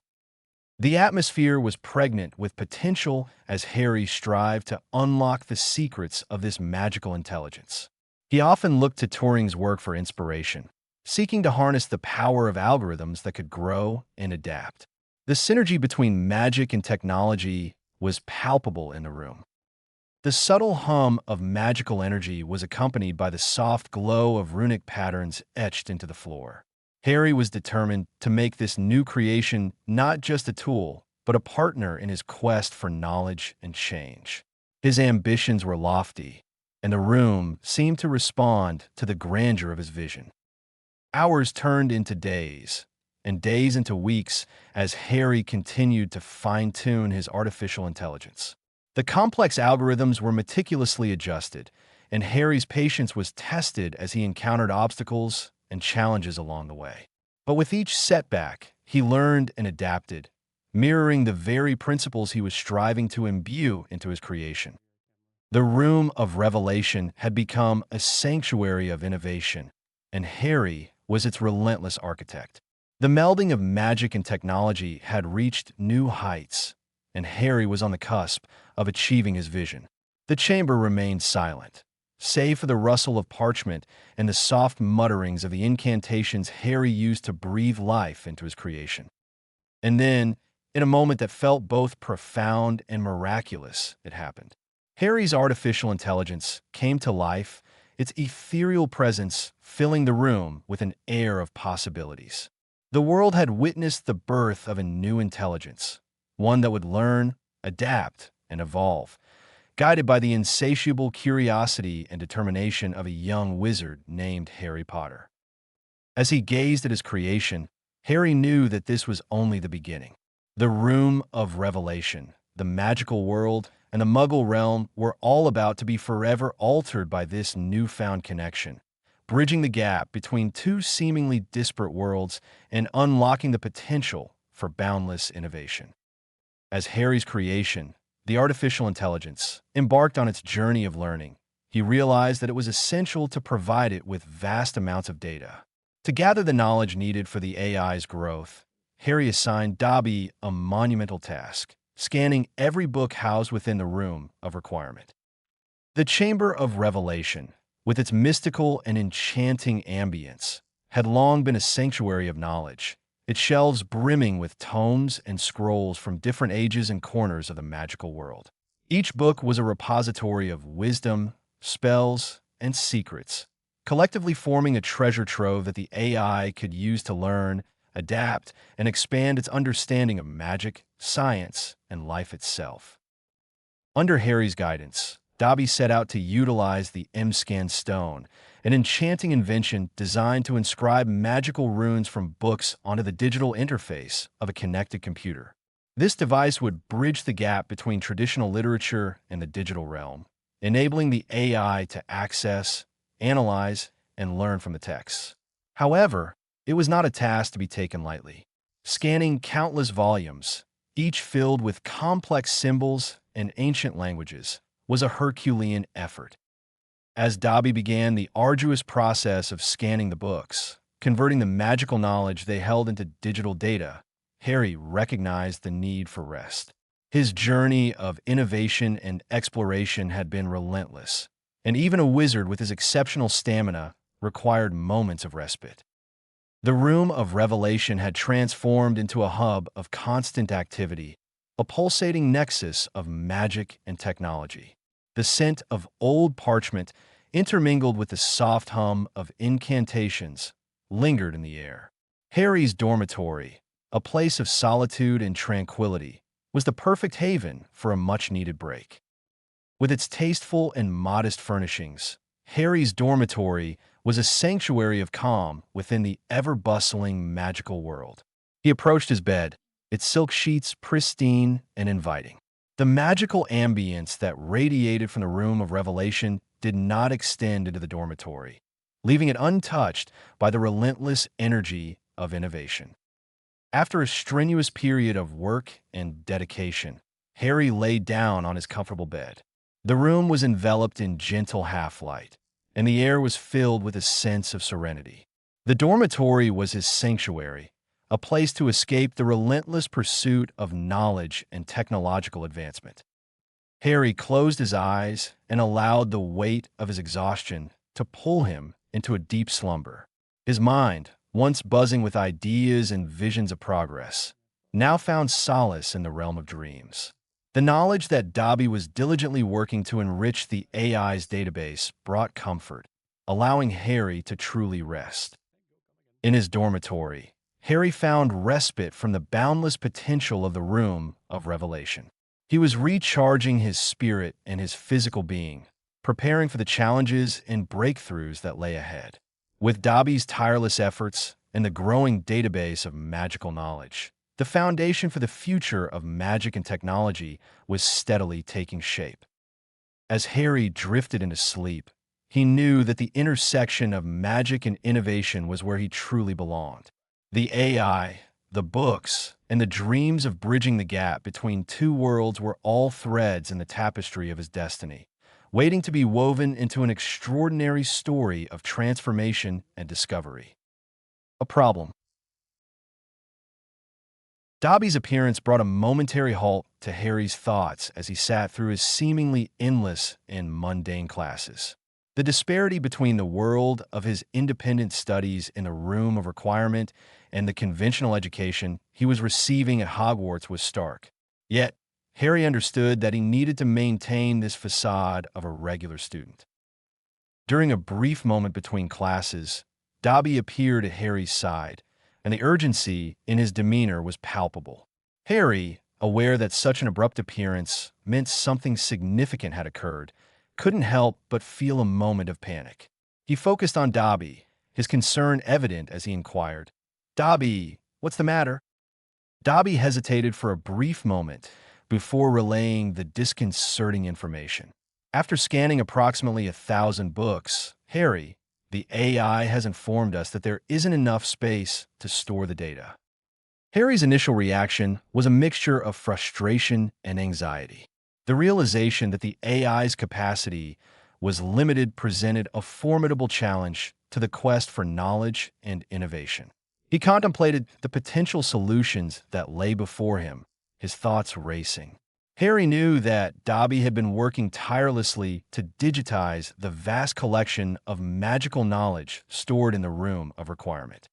The atmosphere was pregnant with potential as Harry strived to unlock the secrets of this magical intelligence. He often looked to Turing's work for inspiration, seeking to harness the power of algorithms that could grow and adapt. The synergy between magic and technology was palpable in the room. The subtle hum of magical energy was accompanied by the soft glow of runic patterns etched into the floor. Harry was determined to make this new creation not just a tool, but a partner in his quest for knowledge and change. His ambitions were lofty, and the room seemed to respond to the grandeur of his vision. Hours turned into days, and days into weeks as Harry continued to fine-tune his artificial intelligence. The complex algorithms were meticulously adjusted, and Harry's patience was tested as he encountered obstacles and challenges along the way. But with each setback, he learned and adapted, mirroring the very principles he was striving to imbue into his creation. The Room of Revelation had become a sanctuary of innovation, and Harry was its relentless architect. The melding of magic and technology had reached new heights, and Harry was on the cusp of achieving his vision. The chamber remained silent, save for the rustle of parchment and the soft mutterings of the incantations Harry used to breathe life into his creation. And then, in a moment that felt both profound and miraculous, it happened. Harry's artificial intelligence came to life, its ethereal presence filling the room with an air of possibilities. The world had witnessed the birth of a new intelligence, one that would learn, adapt, and evolve, guided by the insatiable curiosity and determination of a young wizard named Harry Potter. As he gazed at his creation, Harry knew that this was only the beginning. The Room of Revelation, the magical world, and the Muggle realm were all about to be forever altered by this newfound connection, bridging the gap between two seemingly disparate worlds and unlocking the potential for boundless innovation. As Harry's creation, the artificial intelligence, embarked on its journey of learning, he realized that it was essential to provide it with vast amounts of data. To gather the knowledge needed for the AI's growth, Harry assigned Dobby a monumental task, scanning every book housed within the Room of Requirement. The Chamber of Revelation, with its mystical and enchanting ambience, had long been a sanctuary of knowledge, its shelves brimming with tomes and scrolls from different ages and corners of the magical world. Each book was a repository of wisdom, spells, and secrets, collectively forming a treasure trove that the AI could use to learn, adapt, and expand its understanding of magic, science, and life itself. Under Harry's guidance, Dobby set out to utilize the M-Scan stone, an enchanting invention designed to inscribe magical runes from books onto the digital interface of a connected computer. This device would bridge the gap between traditional literature and the digital realm, enabling the AI to access, analyze, and learn from the texts. However, it was not a task to be taken lightly. Scanning countless volumes, each filled with complex symbols and ancient languages, was a Herculean effort. As Dobby began the arduous process of scanning the books, converting the magical knowledge they held into digital data, Harry recognized the need for rest. His journey of innovation and exploration had been relentless, and even a wizard with his exceptional stamina required moments of respite. The Room of Revelation had transformed into a hub of constant activity, a pulsating nexus of magic and technology. The scent of old parchment, intermingled with the soft hum of incantations, lingered in the air. Harry's dormitory, a place of solitude and tranquility, was the perfect haven for a much-needed break. With its tasteful and modest furnishings, Harry's dormitory was a sanctuary of calm within the ever-bustling magical world. He approached his bed, its silk sheets pristine and inviting. The magical ambience that radiated from the room of revelation did not extend into the dormitory, leaving it untouched by the relentless energy of innovation. After a strenuous period of work and dedication, Harry lay down on his comfortable bed. The room was enveloped in gentle half-light, and the air was filled with a sense of serenity. The dormitory was his sanctuary, a place to escape the relentless pursuit of knowledge and technological advancement. Harry closed his eyes and allowed the weight of his exhaustion to pull him into a deep slumber. His mind, once buzzing with ideas and visions of progress, now found solace in the realm of dreams. The knowledge that Dobby was diligently working to enrich the AI's database brought comfort, allowing Harry to truly rest. In his dormitory, Harry found respite from the boundless potential of the room of revelation. He was recharging his spirit and his physical being, preparing for the challenges and breakthroughs that lay ahead. With Dobby's tireless efforts and the growing database of magical knowledge, the foundation for the future of magic and technology was steadily taking shape. As Harry drifted into sleep, he knew that the intersection of magic and innovation was where he truly belonged. The AI, the books, and the dreams of bridging the gap between two worlds were all threads in the tapestry of his destiny, waiting to be woven into an extraordinary story of transformation and discovery. A problem. Dobby's appearance brought a momentary halt to Harry's thoughts as he sat through his seemingly endless and mundane classes. The disparity between the world of his independent studies in the room of requirement and the conventional education he was receiving at Hogwarts was stark. Yet, Harry understood that he needed to maintain this facade of a regular student. During a brief moment between classes, Dobby appeared at Harry's side, and the urgency in his demeanor was palpable. Harry, aware that such an abrupt appearance meant something significant had occurred, couldn't help but feel a moment of panic. He focused on Dobby, his concern evident as he inquired, "Dobby, what's the matter?" Dobby hesitated for a brief moment before relaying the disconcerting information. After scanning approximately 1,000 books, Harry, the AI has informed us that there isn't enough space to store the data. Harry's initial reaction was a mixture of frustration and anxiety. The realization that the AI's capacity was limited presented a formidable challenge to the quest for knowledge and innovation. He contemplated the potential solutions that lay before him, his thoughts racing. Harry knew that Dobby had been working tirelessly to digitize the vast collection of magical knowledge stored in the Room of Requirement.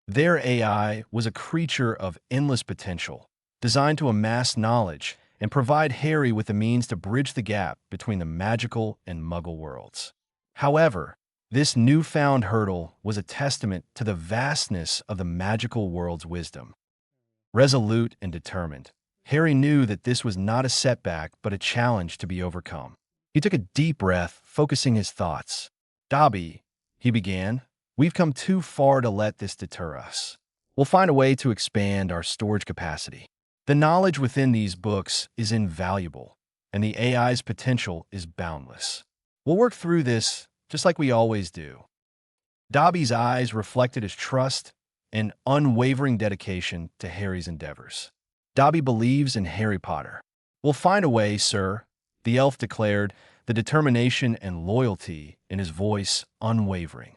Their AI was a creature of endless potential, designed to amass knowledge and provide Harry with the means to bridge the gap between the magical and muggle worlds. However, this newfound hurdle was a testament to the vastness of the magical world's wisdom. Resolute and determined, Harry knew that this was not a setback but a challenge to be overcome. He took a deep breath, focusing his thoughts. "Dobby," he began, "we've come too far to let this deter us. We'll find a way to expand our storage capacity. The knowledge within these books is invaluable, and the AI's potential is boundless. We'll work through this just like we always do." Dobby's eyes reflected his trust and unwavering dedication to Harry's endeavors. "Dobby believes in Harry Potter. We'll find a way, sir," the elf declared, the determination and loyalty in his voice unwavering.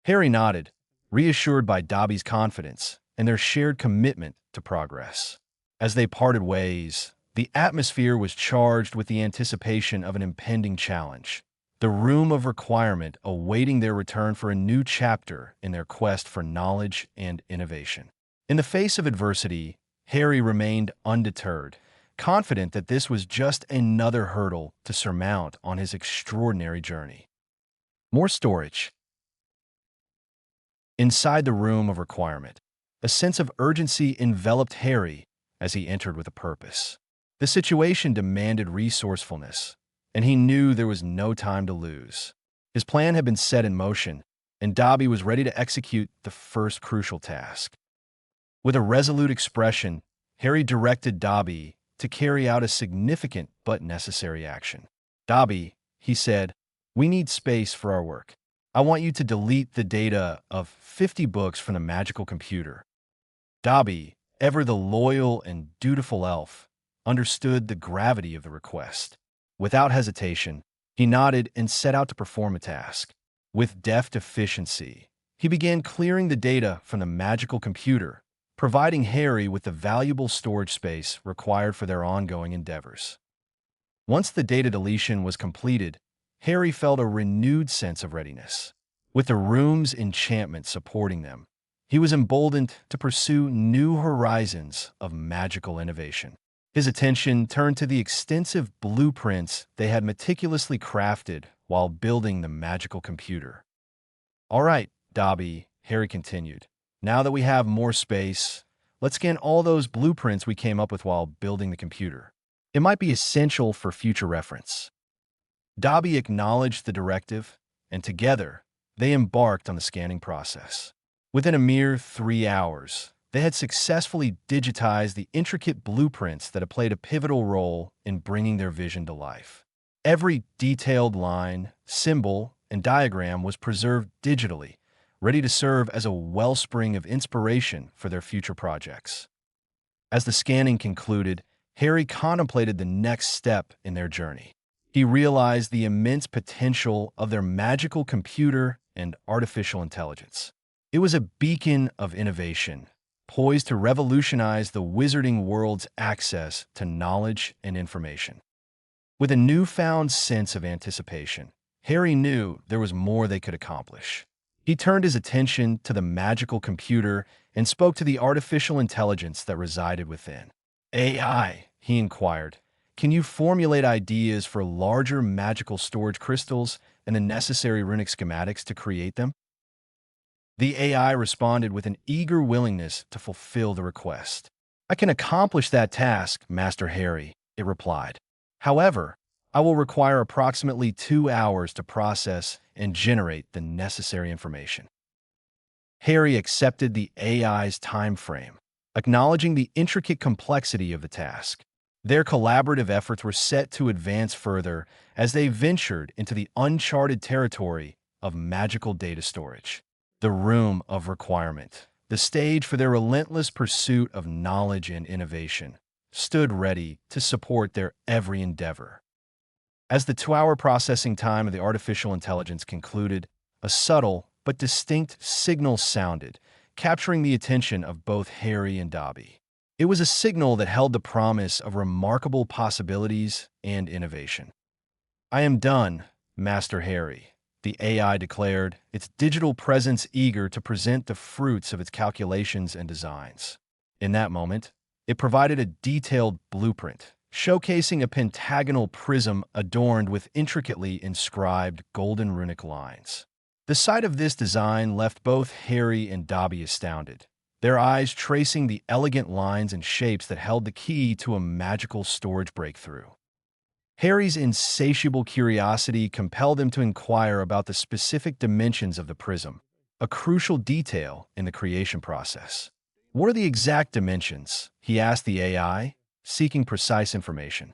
Harry nodded, reassured by Dobby's confidence and their shared commitment to progress. As they parted ways, the atmosphere was charged with the anticipation of an impending challenge, the Room of Requirement awaiting their return for a new chapter in their quest for knowledge and innovation. In the face of adversity, Harry remained undeterred, confident that this was just another hurdle to surmount on his extraordinary journey. More storage. Inside the Room of Requirement, a sense of urgency enveloped Harry as he entered with a purpose. The situation demanded resourcefulness, and he knew there was no time to lose. His plan had been set in motion, and Dobby was ready to execute the first crucial task. With a resolute expression, Harry directed Dobby to carry out a significant but necessary action. "Dobby," he said, "we need space for our work. I want you to delete the data of 50 books from the magical computer." Dobby, ever the loyal and dutiful elf, understood the gravity of the request. Without hesitation, he nodded and set out to perform the task. With deft efficiency, he began clearing the data from the magical computer, providing Harry with the valuable storage space required for their ongoing endeavors. Once the data deletion was completed, Harry felt a renewed sense of readiness. With the room's enchantment supporting them, he was emboldened to pursue new horizons of magical innovation. His attention turned to the extensive blueprints they had meticulously crafted while building the magical computer. "All right, Dobby," Harry continued. "Now that we have more space, let's scan all those blueprints we came up with while building the computer. It might be essential for future reference." Dobby acknowledged the directive, and together, they embarked on the scanning process. Within a mere 3 hours, they had successfully digitized the intricate blueprints that had played a pivotal role in bringing their vision to life. Every detailed line, symbol, and diagram was preserved digitally, ready to serve as a wellspring of inspiration for their future projects. As the scanning concluded, Harry contemplated the next step in their journey. He realized the immense potential of their magical computer and artificial intelligence. It was a beacon of innovation, poised to revolutionize the wizarding world's access to knowledge and information. With a newfound sense of anticipation, Harry knew there was more they could accomplish. He turned his attention to the magical computer and spoke to the artificial intelligence that resided within. "AI," he inquired, "can you formulate ideas for larger magical storage crystals and the necessary runic schematics to create them?" The AI responded with an eager willingness to fulfill the request. "I can accomplish that task, Master Harry," it replied. "However, I will require approximately 2 hours to process and generate the necessary information." Harry accepted the AI's time frame, acknowledging the intricate complexity of the task. Their collaborative efforts were set to advance further as they ventured into the uncharted territory of magical data storage. The room of requirement, the stage for their relentless pursuit of knowledge and innovation, stood ready to support their every endeavor. As the 2-hour processing time of the artificial intelligence concluded, a subtle but distinct signal sounded, capturing the attention of both Harry and Dobby. It was a signal that held the promise of remarkable possibilities and innovation. "I am done, Master Harry," the AI declared, its digital presence eager to present the fruits of its calculations and designs. In that moment, it provided a detailed blueprint, showcasing a pentagonal prism adorned with intricately inscribed golden runic lines. The sight of this design left both Harry and Dobby astounded, their eyes tracing the elegant lines and shapes that held the key to a magical storage breakthrough. Harry's insatiable curiosity compelled him to inquire about the specific dimensions of the prism, a crucial detail in the creation process. "What are the exact dimensions?" he asked the AI, seeking precise information.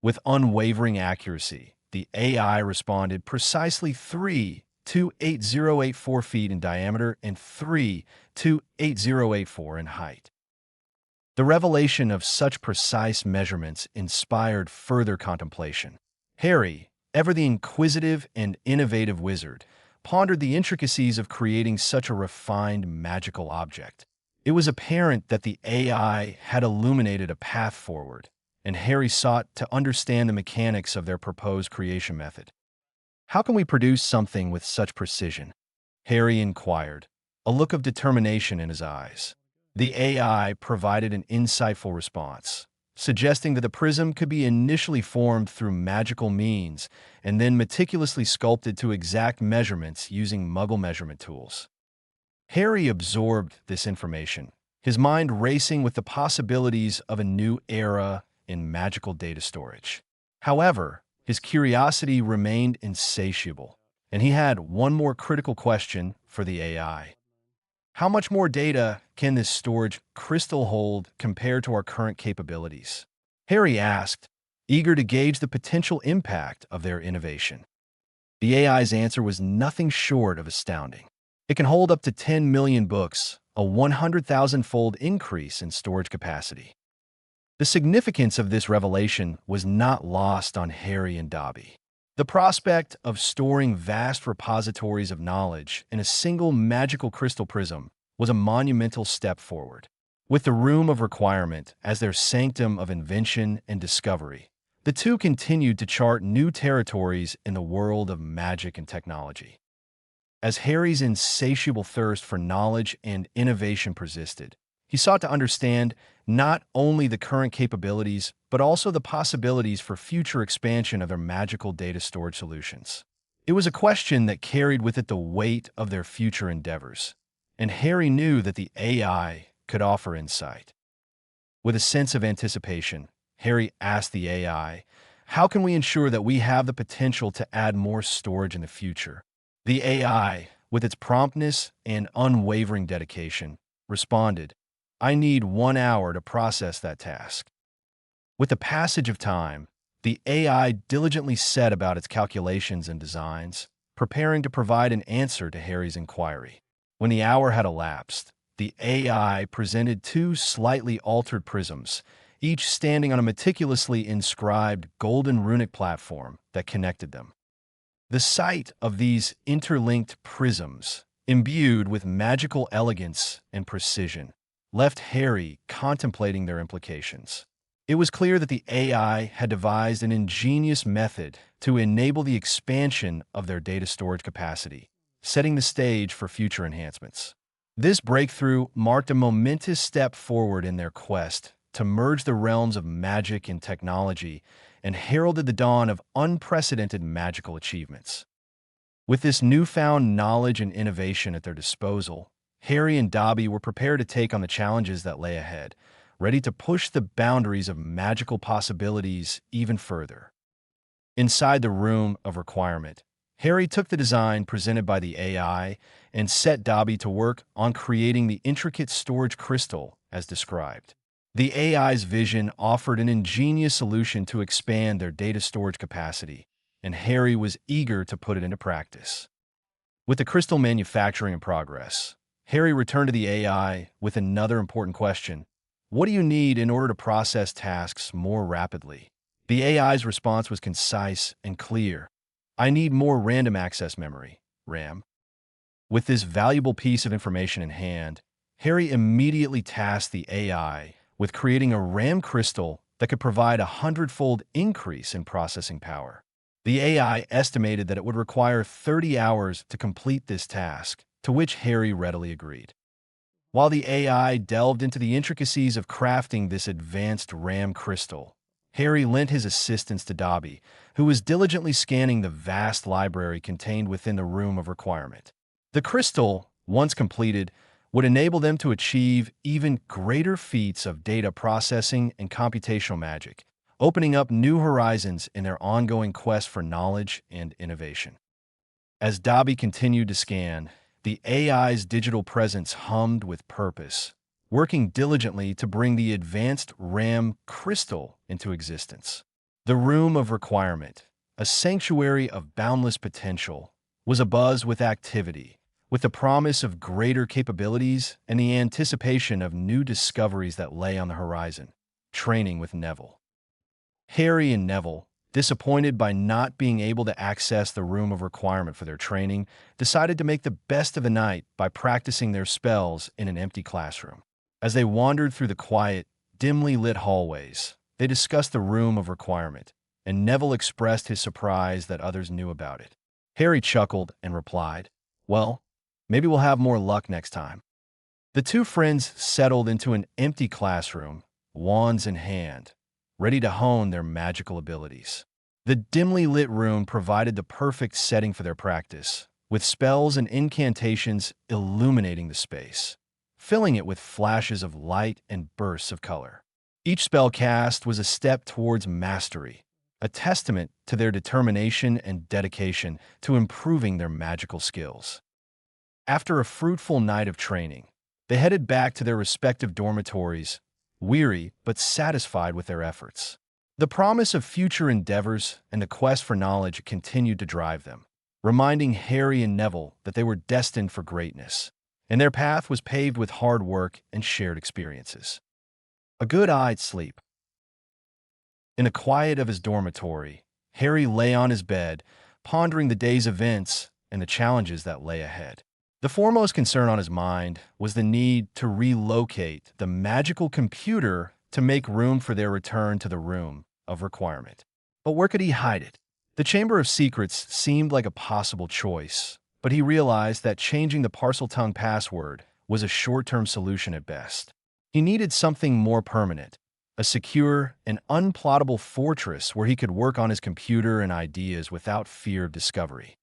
With unwavering accuracy, the AI responded precisely 3.28084 feet in diameter and 3.28084 in height. The revelation of such precise measurements inspired further contemplation. Harry, ever the inquisitive and innovative wizard, pondered the intricacies of creating such a refined magical object. It was apparent that the AI had illuminated a path forward, and Harry sought to understand the mechanics of their proposed creation method. "How can we produce something with such precision?" Harry inquired, a look of determination in his eyes. The AI provided an insightful response, suggesting that the prism could be initially formed through magical means and then meticulously sculpted to exact measurements using Muggle measurement tools. Harry absorbed this information, his mind racing with the possibilities of a new era in magical data storage. However, His curiosity remained insatiable, and he had one more critical question for the AI. How much more data can this storage crystal hold compared to our current capabilities? Harry asked, eager to gauge the potential impact of their innovation. The AI's answer was nothing short of astounding. It can hold up to 10 million books, a 100,000-fold increase in storage capacity. The significance of this revelation was not lost on Harry and Dobby. The prospect of storing vast repositories of knowledge in a single magical crystal prism was a monumental step forward. With the Room of Requirement as their sanctum of invention and discovery, the two continued to chart new territories in the world of magic and technology. As Harry's insatiable thirst for knowledge and innovation persisted, he sought to understand not only the current capabilities, but also the possibilities for future expansion of their magical data storage solutions. It was a question that carried with it the weight of their future endeavors, and Harry knew that the AI could offer insight. With a sense of anticipation, Harry asked the AI, "How can we ensure that we have the potential to add more storage in the future?" The AI, with its promptness and unwavering dedication, responded, "I need 1 hour to process that task." With the passage of time, the AI diligently set about its calculations and designs, preparing to provide an answer to Harry's inquiry. When the hour had elapsed, the AI presented two slightly altered prisms, each standing on a meticulously inscribed golden runic platform that connected them. The sight of these interlinked prisms, imbued with magical elegance and precision, left Harry contemplating their implications. It was clear that the AI had devised an ingenious method to enable the expansion of their data storage capacity, setting the stage for future enhancements. This breakthrough marked a momentous step forward in their quest to merge the realms of magic and technology and heralded the dawn of unprecedented magical achievements. With this newfound knowledge and innovation at their disposal, Harry and Dobby were prepared to take on the challenges that lay ahead, ready to push the boundaries of magical possibilities even further. Inside the Room of Requirement, Harry took the design presented by the AI and set Dobby to work on creating the intricate storage crystal as described. The AI's vision offered an ingenious solution to expand their data storage capacity, and Harry was eager to put it into practice. With the crystal manufacturing in progress, Harry returned to the AI with another important question. What do you need in order to process tasks more rapidly? The AI's response was concise and clear. I need more random access memory, RAM. With this valuable piece of information in hand, Harry immediately tasked the AI with creating a RAM crystal that could provide a 100-fold increase in processing power. The AI estimated that it would require 30 hours to complete this task, to which Harry readily agreed. While the AI delved into the intricacies of crafting this advanced RAM crystal, Harry lent his assistance to Dobby, who was diligently scanning the vast library contained within the Room of Requirement. The crystal, once completed, would enable them to achieve even greater feats of data processing and computational magic, opening up new horizons in their ongoing quest for knowledge and innovation. As Dobby continued to scan, the AI's digital presence hummed with purpose, working diligently to bring the advanced RAM crystal into existence. The Room of Requirement, a sanctuary of boundless potential, was abuzz with activity, with the promise of greater capabilities and the anticipation of new discoveries that lay on the horizon. Training with Neville. Harry and Neville, disappointed by not being able to access the Room of Requirement for their training, decided to make the best of the night by practicing their spells in an empty classroom. As they wandered through the quiet, dimly lit hallways, they discussed the Room of Requirement, and Neville expressed his surprise that others knew about it. Harry chuckled and replied, "Well, maybe we'll have more luck next time." The two friends settled into an empty classroom, wands in hand, ready to hone their magical abilities. The dimly lit room provided the perfect setting for their practice, with spells and incantations illuminating the space, filling it with flashes of light and bursts of color. Each spell cast was a step towards mastery, a testament to their determination and dedication to improving their magical skills. After a fruitful night of training, they headed back to their respective dormitories, weary but satisfied with their efforts. The promise of future endeavors and the quest for knowledge continued to drive them, reminding Harry and Neville that they were destined for greatness, and their path was paved with hard work and shared experiences. A good night's sleep. In the quiet of his dormitory, Harry lay on his bed, pondering the day's events and the challenges that lay ahead. The foremost concern on his mind was the need to relocate the magical computer to make room for their return to the room of requirement. But where could he hide it? The Chamber of Secrets seemed like a possible choice, but he realized that changing the Parseltongue password was a short-term solution at best. He needed something more permanent, a secure and unplottable fortress where he could work on his computer and ideas without fear of discovery.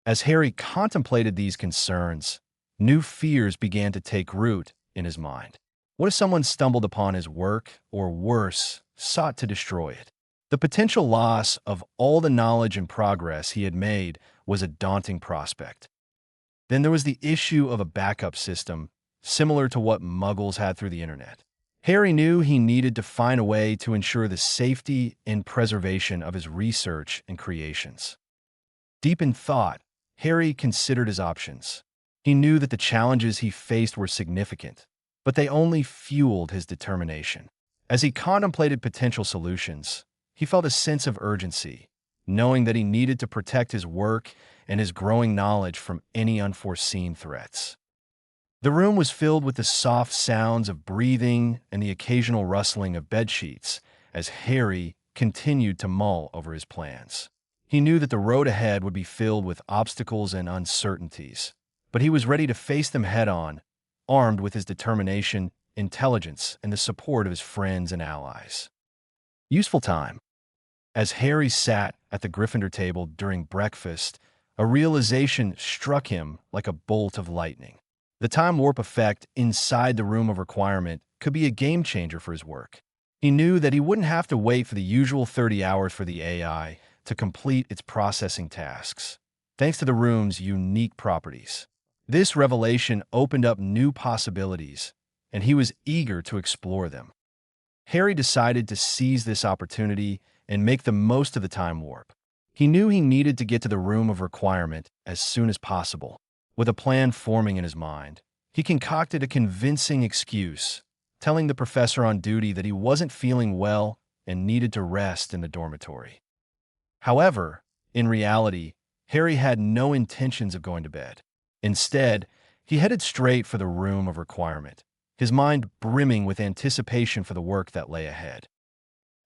As Harry contemplated these concerns, new fears began to take root in his mind. What if someone stumbled upon his work, or worse, sought to destroy it? The potential loss of all the knowledge and progress he had made was a daunting prospect. Then there was the issue of a backup system, similar to what Muggles had through the internet. Harry knew he needed to find a way to ensure the safety and preservation of his research and creations. Deep in thought, Harry considered his options. He knew that the challenges he faced were significant, but they only fueled his determination. As he contemplated potential solutions, he felt a sense of urgency, knowing that he needed to protect his work and his growing knowledge from any unforeseen threats. The room was filled with the soft sounds of breathing and the occasional rustling of bedsheets as Harry continued to mull over his plans. He knew that the road ahead would be filled with obstacles and uncertainties, but he was ready to face them head-on, armed with his determination, intelligence, and the support of his friends and allies. Useful time. As Harry sat at the Gryffindor table during breakfast, a realization struck him like a bolt of lightning. The time warp effect inside the room of requirement could be a game-changer for his work. He knew that he wouldn't have to wait for the usual 30 hours for the AI to complete its processing tasks, thanks to the room's unique properties. This revelation opened up new possibilities, and he was eager to explore them. Harry decided to seize this opportunity and make the most of the time warp. He knew he needed to get to the room of requirement as soon as possible. With a plan forming in his mind, he concocted a convincing excuse, telling the professor on duty that he wasn't feeling well and needed to rest in the dormitory. However, in reality, Harry had no intentions of going to bed. Instead, he headed straight for the room of requirement, his mind brimming with anticipation for the work that lay ahead.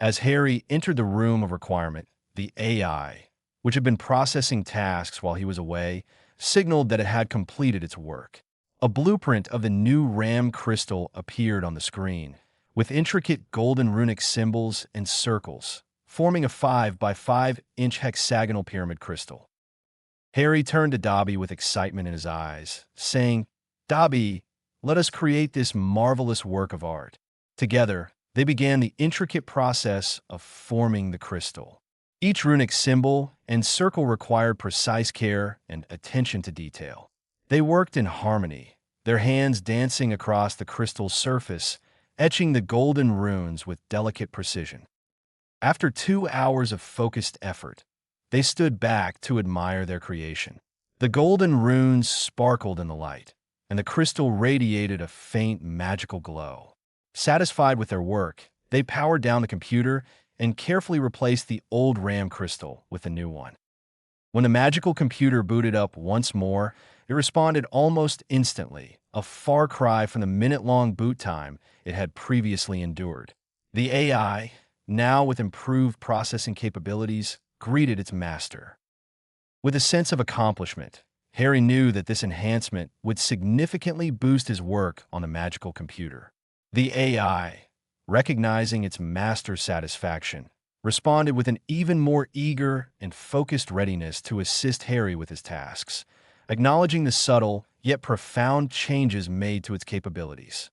As Harry entered the room of requirement, the AI, which had been processing tasks while he was away, signaled that it had completed its work. A blueprint of the new RAM crystal appeared on the screen, with intricate golden runic symbols and circles, forming a 5 by 5-inch hexagonal pyramid crystal. Harry turned to Dobby with excitement in his eyes, saying, "Dobby, let us create this marvelous work of art." Together, they began the intricate process of forming the crystal. Each runic symbol and circle required precise care and attention to detail. They worked in harmony, their hands dancing across the crystal's surface, etching the golden runes with delicate precision. After 2 hours of focused effort, they stood back to admire their creation. The golden runes sparkled in the light, and the crystal radiated a faint magical glow. Satisfied with their work, they powered down the computer and carefully replaced the old RAM crystal with a new one. When the magical computer booted up once more, it responded almost instantly, a far cry from the minute-long boot time it had previously endured. The AI, now with improved processing capabilities, greeted its master. With a sense of accomplishment, Harry knew that this enhancement would significantly boost his work on the magical computer. The AI, recognizing its master's satisfaction, responded with an even more eager and focused readiness to assist Harry with his tasks, acknowledging the subtle yet profound changes made to its capabilities.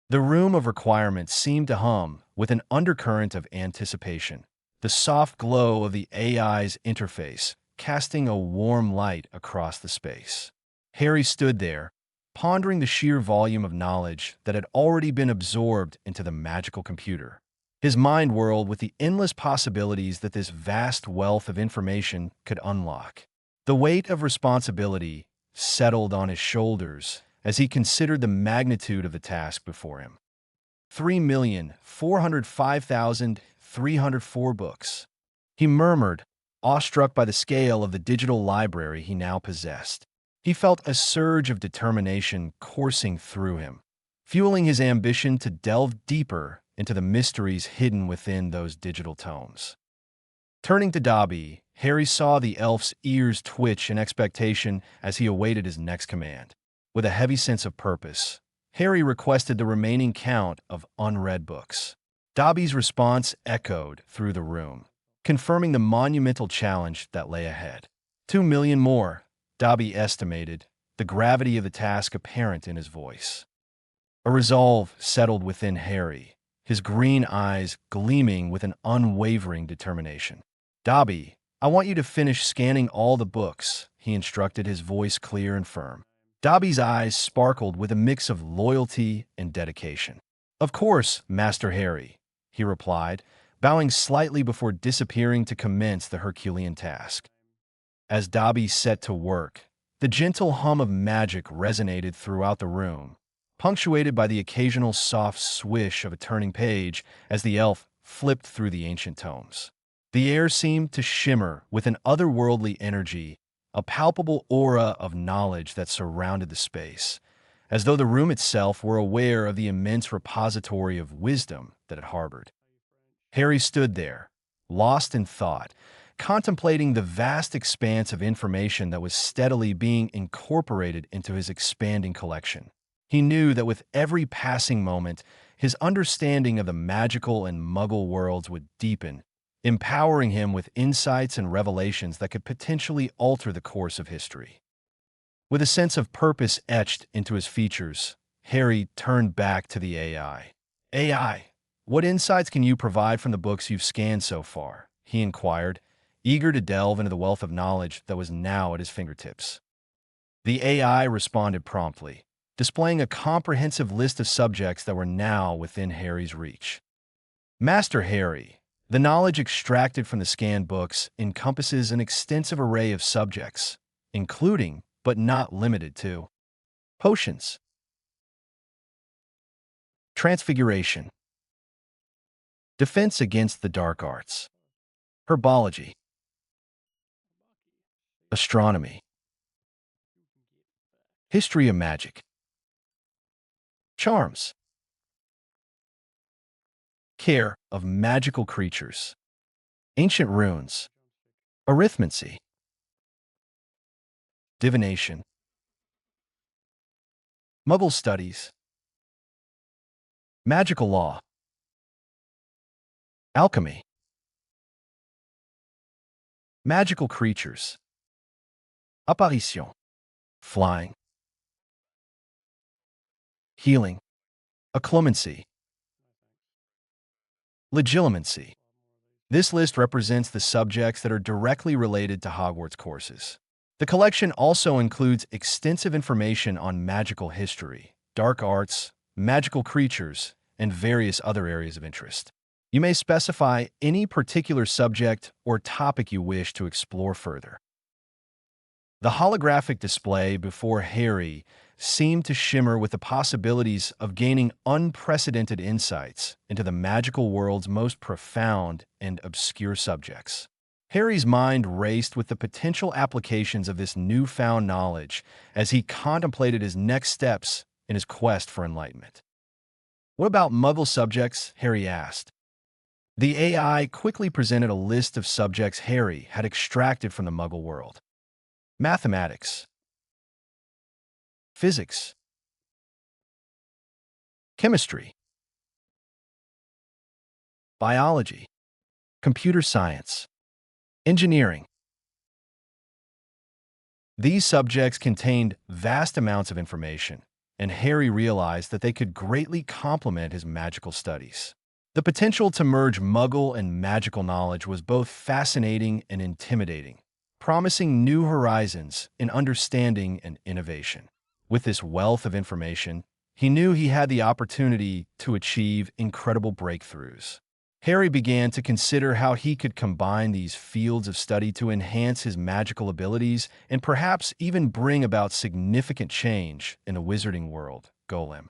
The room of requirements seemed to hum with an undercurrent of anticipation. the soft glow of the AI's interface casting a warm light across the space. Harry stood there, pondering the sheer volume of knowledge that had already been absorbed into the magical computer. His mind whirled with the endless possibilities that this vast wealth of information could unlock. The weight of responsibility settled on his shoulders as he considered the magnitude of the task before him. 3,405,304 books. He murmured, awestruck by the scale of the digital library he now possessed. He felt a surge of determination coursing through him, fueling his ambition to delve deeper into the mysteries hidden within those digital tomes. Turning to Dobby, Harry saw the elf's ears twitch in expectation as he awaited his next command. With a heavy sense of purpose, Harry requested the remaining count of unread books. Dobby's response echoed through the room, confirming the monumental challenge that lay ahead. 2 million more, Dobby estimated, the gravity of the task apparent in his voice. A resolve settled within Harry, his green eyes gleaming with an unwavering determination. Dobby, I want you to finish scanning all the books, he instructed, his voice clear and firm. Dobby's eyes sparkled with a mix of loyalty and dedication. Of course, Master Harry, he replied, bowing slightly before disappearing to commence the Herculean task. As Dobby set to work, the gentle hum of magic resonated throughout the room, punctuated by the occasional soft swish of a turning page as the elf flipped through the ancient tomes. The air seemed to shimmer with an otherworldly energy, a palpable aura of knowledge that surrounded the space, as though the room itself were aware of the immense repository of wisdom that it harbored. Harry stood there, lost in thought, contemplating the vast expanse of information that was steadily being incorporated into his expanding collection. He knew that with every passing moment, his understanding of the magical and muggle worlds would deepen, empowering him with insights and revelations that could potentially alter the course of history. With a sense of purpose etched into his features, Harry turned back to the AI. AI, what insights can you provide from the books you've scanned so far? He inquired, eager to delve into the wealth of knowledge that was now at his fingertips. The AI responded promptly, displaying a comprehensive list of subjects that were now within Harry's reach. Master Harry, the knowledge extracted from the scanned books encompasses an extensive array of subjects, including, but not limited to, potions, transfiguration, defense against the dark arts, herbology, astronomy, history of magic, charms, care of magical creatures, ancient runes, arithmancy, divination, muggle studies, magical law, alchemy, magical creatures, apparition, flying, healing, occlumency, legilimency. This list represents the subjects that are directly related to Hogwarts courses. The collection also includes extensive information on magical history, dark arts, magical creatures, and various other areas of interest. You may specify any particular subject or topic you wish to explore further. The holographic display before Harry seemed to shimmer with the possibilities of gaining unprecedented insights into the magical world's most profound and obscure subjects. Harry's mind raced with the potential applications of this newfound knowledge as he contemplated his next steps in his quest for enlightenment. What about Muggle subjects? Harry asked. The AI quickly presented a list of subjects Harry had extracted from the Muggle world. Mathematics, physics, chemistry, biology, computer science, engineering. These subjects contained vast amounts of information, and Harry realized that they could greatly complement his magical studies. The potential to merge Muggle and magical knowledge was both fascinating and intimidating, promising new horizons in understanding and innovation. With this wealth of information, he knew he had the opportunity to achieve incredible breakthroughs. Harry began to consider how he could combine these fields of study to enhance his magical abilities and perhaps even bring about significant change in the wizarding world. Golem.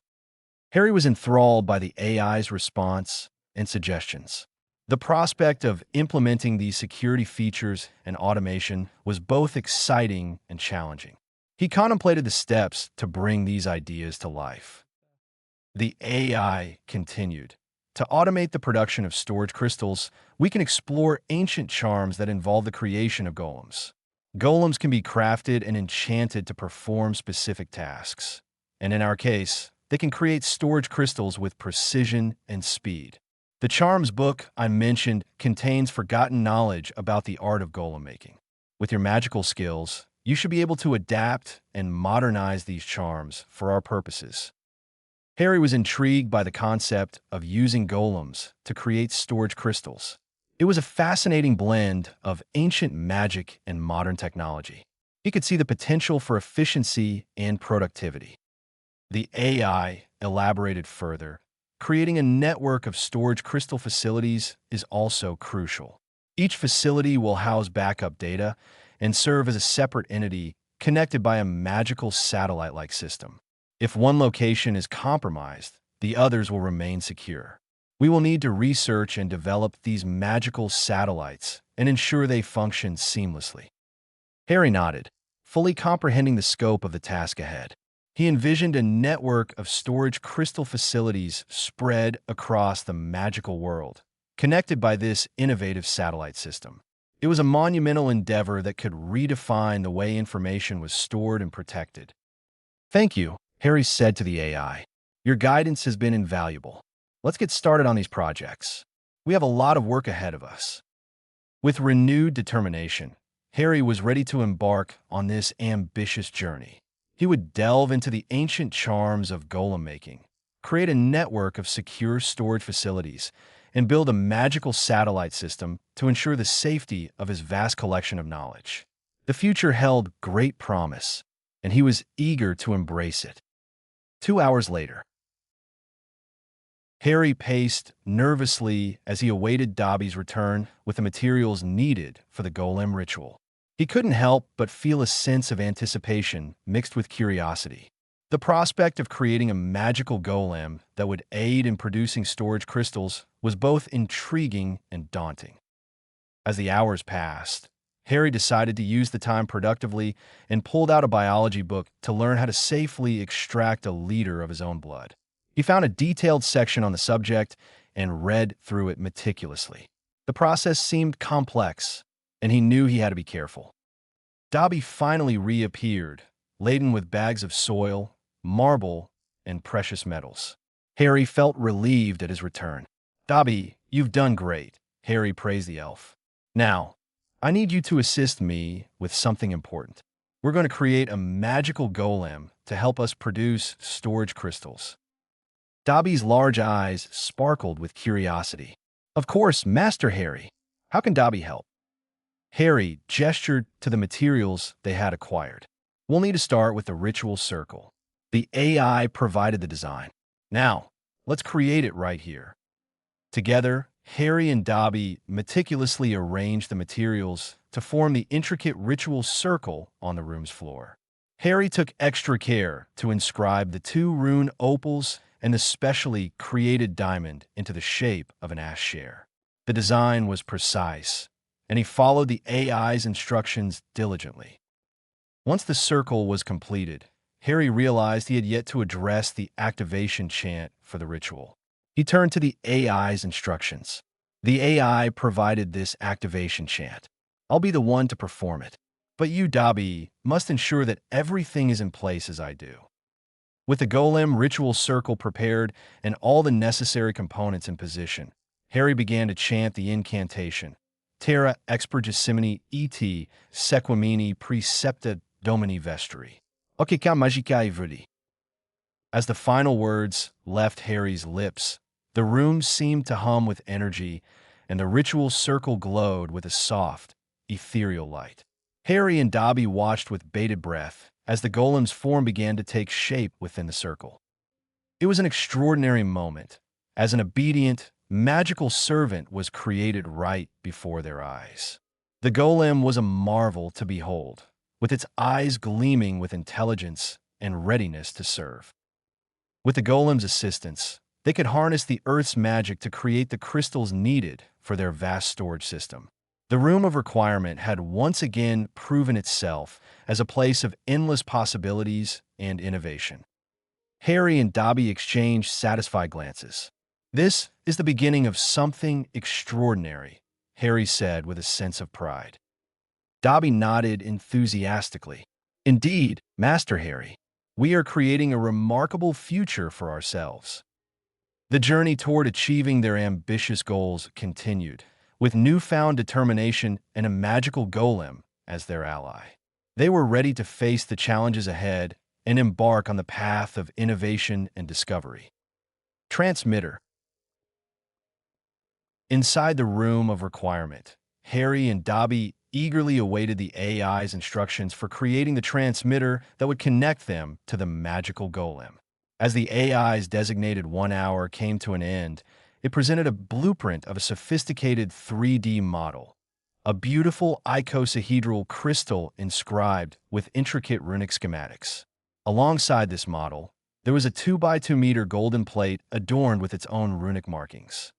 Harry was enthralled by the AI's response and suggestions. The prospect of implementing these security features and automation was both exciting and challenging. He contemplated the steps to bring these ideas to life. The AI continued. To automate the production of storage crystals, we can explore ancient charms that involve the creation of golems. Golems can be crafted and enchanted to perform specific tasks. And in our case, they can create storage crystals with precision and speed. The charms book I mentioned contains forgotten knowledge about the art of golem making. With your magical skills, you should be able to adapt and modernize these charms for our purposes. Harry was intrigued by the concept of using golems to create storage crystals. It was a fascinating blend of ancient magic and modern technology. He could see the potential for efficiency and productivity. The AI elaborated further. Creating a network of storage crystal facilities is also crucial. Each facility will house backup data and serve as a separate entity connected by a magical satellite-like system. If one location is compromised, the others will remain secure. We will need to research and develop these magical satellites and ensure they function seamlessly. Harry nodded, fully comprehending the scope of the task ahead. He envisioned a network of storage crystal facilities spread across the magical world, connected by this innovative satellite system. It was a monumental endeavor that could redefine the way information was stored and protected. "Thank you," Harry said to the AI. "Your guidance has been invaluable. Let's get started on these projects. We have a lot of work ahead of us." With renewed determination, Harry was ready to embark on this ambitious journey. He would delve into the ancient charms of golem making, create a network of secure storage facilities, and build a magical satellite system to ensure the safety of his vast collection of knowledge. The future held great promise, and he was eager to embrace it. 2 hours later, Harry paced nervously as he awaited Dobby's return with the materials needed for the golem ritual. He couldn't help but feel a sense of anticipation mixed with curiosity. The prospect of creating a magical golem that would aid in producing storage crystals was both intriguing and daunting. As the hours passed, Harry decided to use the time productively and pulled out a biology book to learn how to safely extract a liter of his own blood. He found a detailed section on the subject and read through it meticulously. The process seemed complex, and he knew he had to be careful. Dobby finally reappeared, laden with bags of soil, marble, and precious metals. Harry felt relieved at his return. "Dobby, you've done great," Harry praised the elf. "Now, I need you to assist me with something important. We're going to create a magical golem to help us produce storage crystals." Dobby's large eyes sparkled with curiosity. "Of course, Master Harry. How can Dobby help?" Harry gestured to the materials they had acquired. "We'll need to start with the ritual circle." The AI provided the design. "Now, let's create it right here." Together, Harry and Dobby meticulously arranged the materials to form the intricate ritual circle on the room's floor. Harry took extra care to inscribe the 2 rune opals and the specially created diamond into the shape of an ash share. The design was precise, and he followed the AI's instructions diligently. Once the circle was completed, Harry realized he had yet to address the activation chant for the ritual. He turned to the AI's instructions. The AI provided this activation chant. "I'll be the one to perform it, but you, Dobby, must ensure that everything is in place as I do." With the golem ritual circle prepared and all the necessary components in position, Harry began to chant the incantation, Terra expergissimini et sequamini precepta domini vestri. Okica magica evudi. As the final words left Harry's lips, The room seemed to hum with energy, and the ritual circle glowed with a soft, ethereal light. Harry and Dobby watched with bated breath as the golem's form began to take shape within the circle. It was an extraordinary moment, as an obedient, magical servant was created right before their eyes. The golem was a marvel to behold, with its eyes gleaming with intelligence and readiness to serve. With the golem's assistance, they could harness the Earth's magic to create the crystals needed for their vast storage system. The Room of Requirement had once again proven itself as a place of endless possibilities and innovation. Harry and Dobby exchanged satisfied glances. "This is the beginning of something extraordinary," Harry said with a sense of pride. Dobby nodded enthusiastically. "Indeed, Master Harry, we are creating a remarkable future for ourselves." The journey toward achieving their ambitious goals continued, with newfound determination and a magical golem as their ally. They were ready to face the challenges ahead and embark on the path of innovation and discovery. Transmitter. Inside the Room of Requirement, Harry and Dobby eagerly awaited the AI's instructions for creating the transmitter that would connect them to the magical golem. As the AI's designated 1 hour came to an end, it presented a blueprint of a sophisticated 3D model, a beautiful icosahedral crystal inscribed with intricate runic schematics. Alongside this model, there was a 2 by 2 meter golden plate adorned with its own runic markings.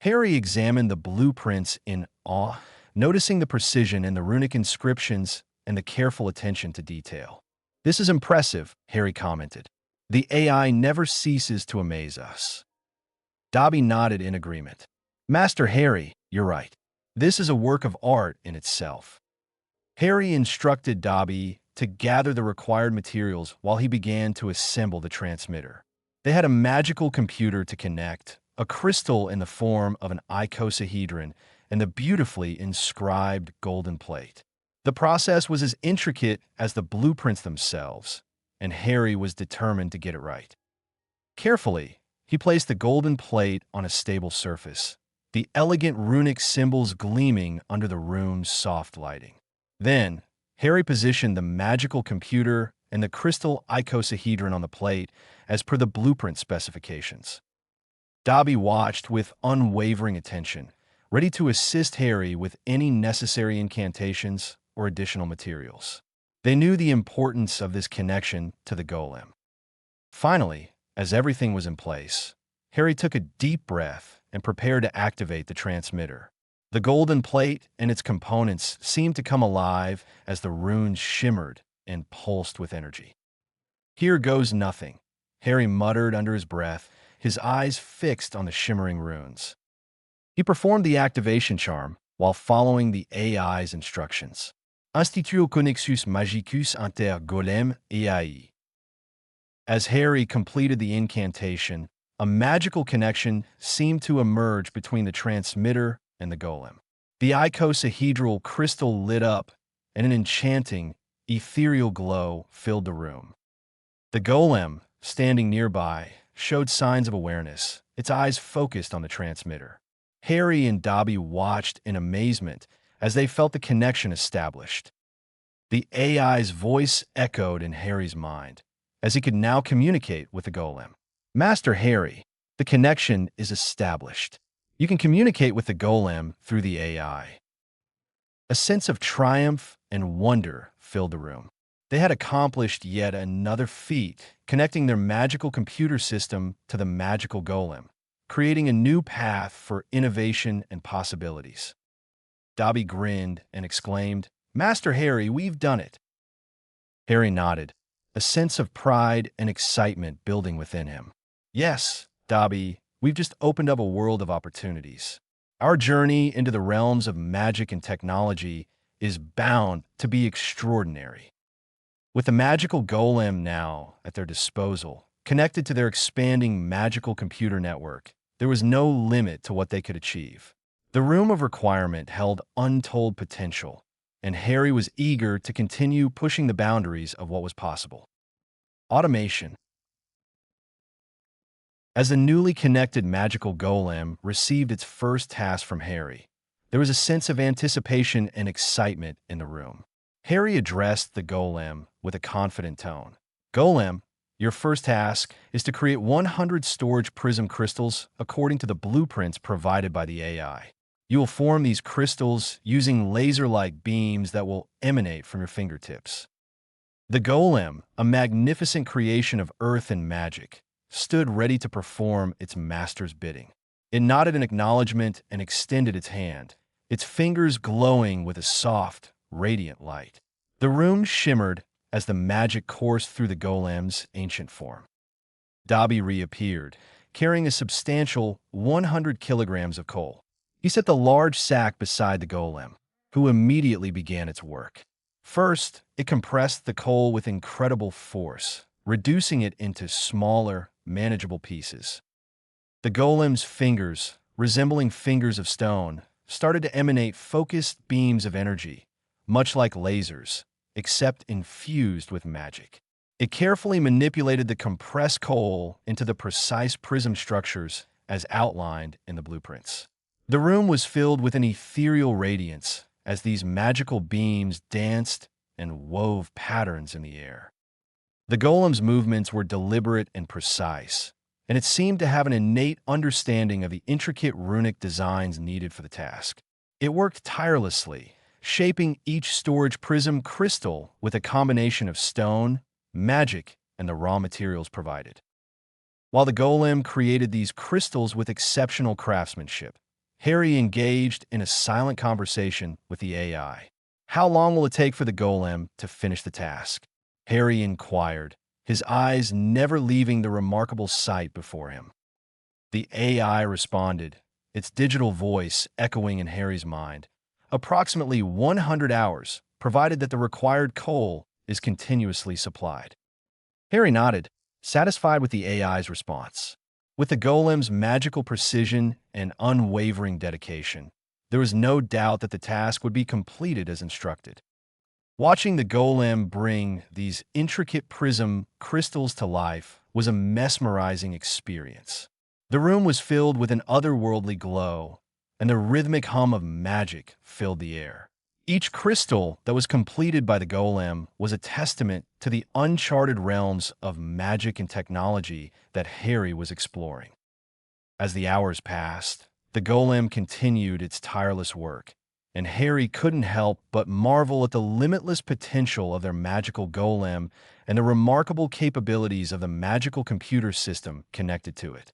Harry examined the blueprints in awe, noticing the precision in the runic inscriptions and the careful attention to detail. "This is impressive," Harry commented. "The AI never ceases to amaze us." Dobby nodded in agreement. "Master Harry, you're right. This is a work of art in itself." Harry instructed Dobby to gather the required materials while he began to assemble the transmitter. They had a magical computer to connect, a crystal in the form of an icosahedron, and the beautifully inscribed golden plate. The process was as intricate as the blueprints themselves, and Harry was determined to get it right. Carefully, he placed the golden plate on a stable surface, the elegant runic symbols gleaming under the room's soft lighting. Then, Harry positioned the magical computer and the crystal icosahedron on the plate as per the blueprint specifications. Dobby watched with unwavering attention, ready to assist Harry with any necessary incantations or additional materials. They knew the importance of this connection to the golem. Finally, as everything was in place, Harry took a deep breath and prepared to activate the transmitter. The golden plate and its components seemed to come alive as the runes shimmered and pulsed with energy. "Here goes nothing," Harry muttered under his breath, his eyes fixed on the shimmering runes. He performed the activation charm while following the AI's instructions. Instituo connexus magicus inter golem et AI. As Harry completed the incantation, a magical connection seemed to emerge between the transmitter and the golem. The icosahedral crystal lit up, and an enchanting, ethereal glow filled the room. The golem, standing nearby, showed signs of awareness, its eyes focused on the transmitter. Harry and Dobby watched in amazement as they felt the connection established. The AI's voice echoed in Harry's mind, as he could now communicate with the golem. "Master Harry, the connection is established. You can communicate with the golem through the AI." A sense of triumph and wonder filled the room. They had accomplished yet another feat, connecting their magical computer system to the magical golem, creating a new path for innovation and possibilities. Dobby grinned and exclaimed, "Master Harry, we've done it." Harry nodded, a sense of pride and excitement building within him. "Yes, Dobby, we've just opened up a world of opportunities. Our journey into the realms of magic and technology is bound to be extraordinary." With the magical golem now at their disposal, connected to their expanding magical computer network, there was no limit to what they could achieve. The Room of Requirement held untold potential, and Harry was eager to continue pushing the boundaries of what was possible. Automation. As the newly connected magical golem received its first task from Harry, there was a sense of anticipation and excitement in the room. Harry addressed the golem with a confident tone. Golem, your first task is to create 100 storage prism crystals according to the blueprints provided by the AI. You will form these crystals using laser-like beams that will emanate from your fingertips. The golem, a magnificent creation of earth and magic, stood ready to perform its master's bidding. It nodded in acknowledgement and extended its hand, its fingers glowing with a soft, radiant light. The room shimmered as the magic coursed through the golem's ancient form. Dobby reappeared, carrying a substantial 100 kilograms of coal. He set the large sack beside the golem, who immediately began its work. First, it compressed the coal with incredible force, reducing it into smaller, manageable pieces. The golem's fingers, resembling fingers of stone, started to emanate focused beams of energy, much like lasers, except infused with magic. It carefully manipulated the compressed coal into the precise prism structures as outlined in the blueprints. The room was filled with an ethereal radiance as these magical beams danced and wove patterns in the air. The golem's movements were deliberate and precise, and it seemed to have an innate understanding of the intricate runic designs needed for the task. It worked tirelessly, shaping each storage prism crystal with a combination of stone, magic, and the raw materials provided. While the golem created these crystals with exceptional craftsmanship, Harry engaged in a silent conversation with the AI. How long will it take for the golem to finish the task? Harry inquired, his eyes never leaving the remarkable sight before him. The AI responded, its digital voice echoing in Harry's mind. Approximately 100 hours, provided that the required coal is continuously supplied. Harry nodded, satisfied with the AI's response. With the golem's magical precision and unwavering dedication, there was no doubt that the task would be completed as instructed. Watching the golem bring these intricate prism crystals to life was a mesmerizing experience. The room was filled with an otherworldly glow, and the rhythmic hum of magic filled the air. Each crystal that was completed by the golem was a testament to the uncharted realms of magic and technology that Harry was exploring. As the hours passed, the golem continued its tireless work, and Harry couldn't help but marvel at the limitless potential of their magical golem and the remarkable capabilities of the magical computer system connected to it.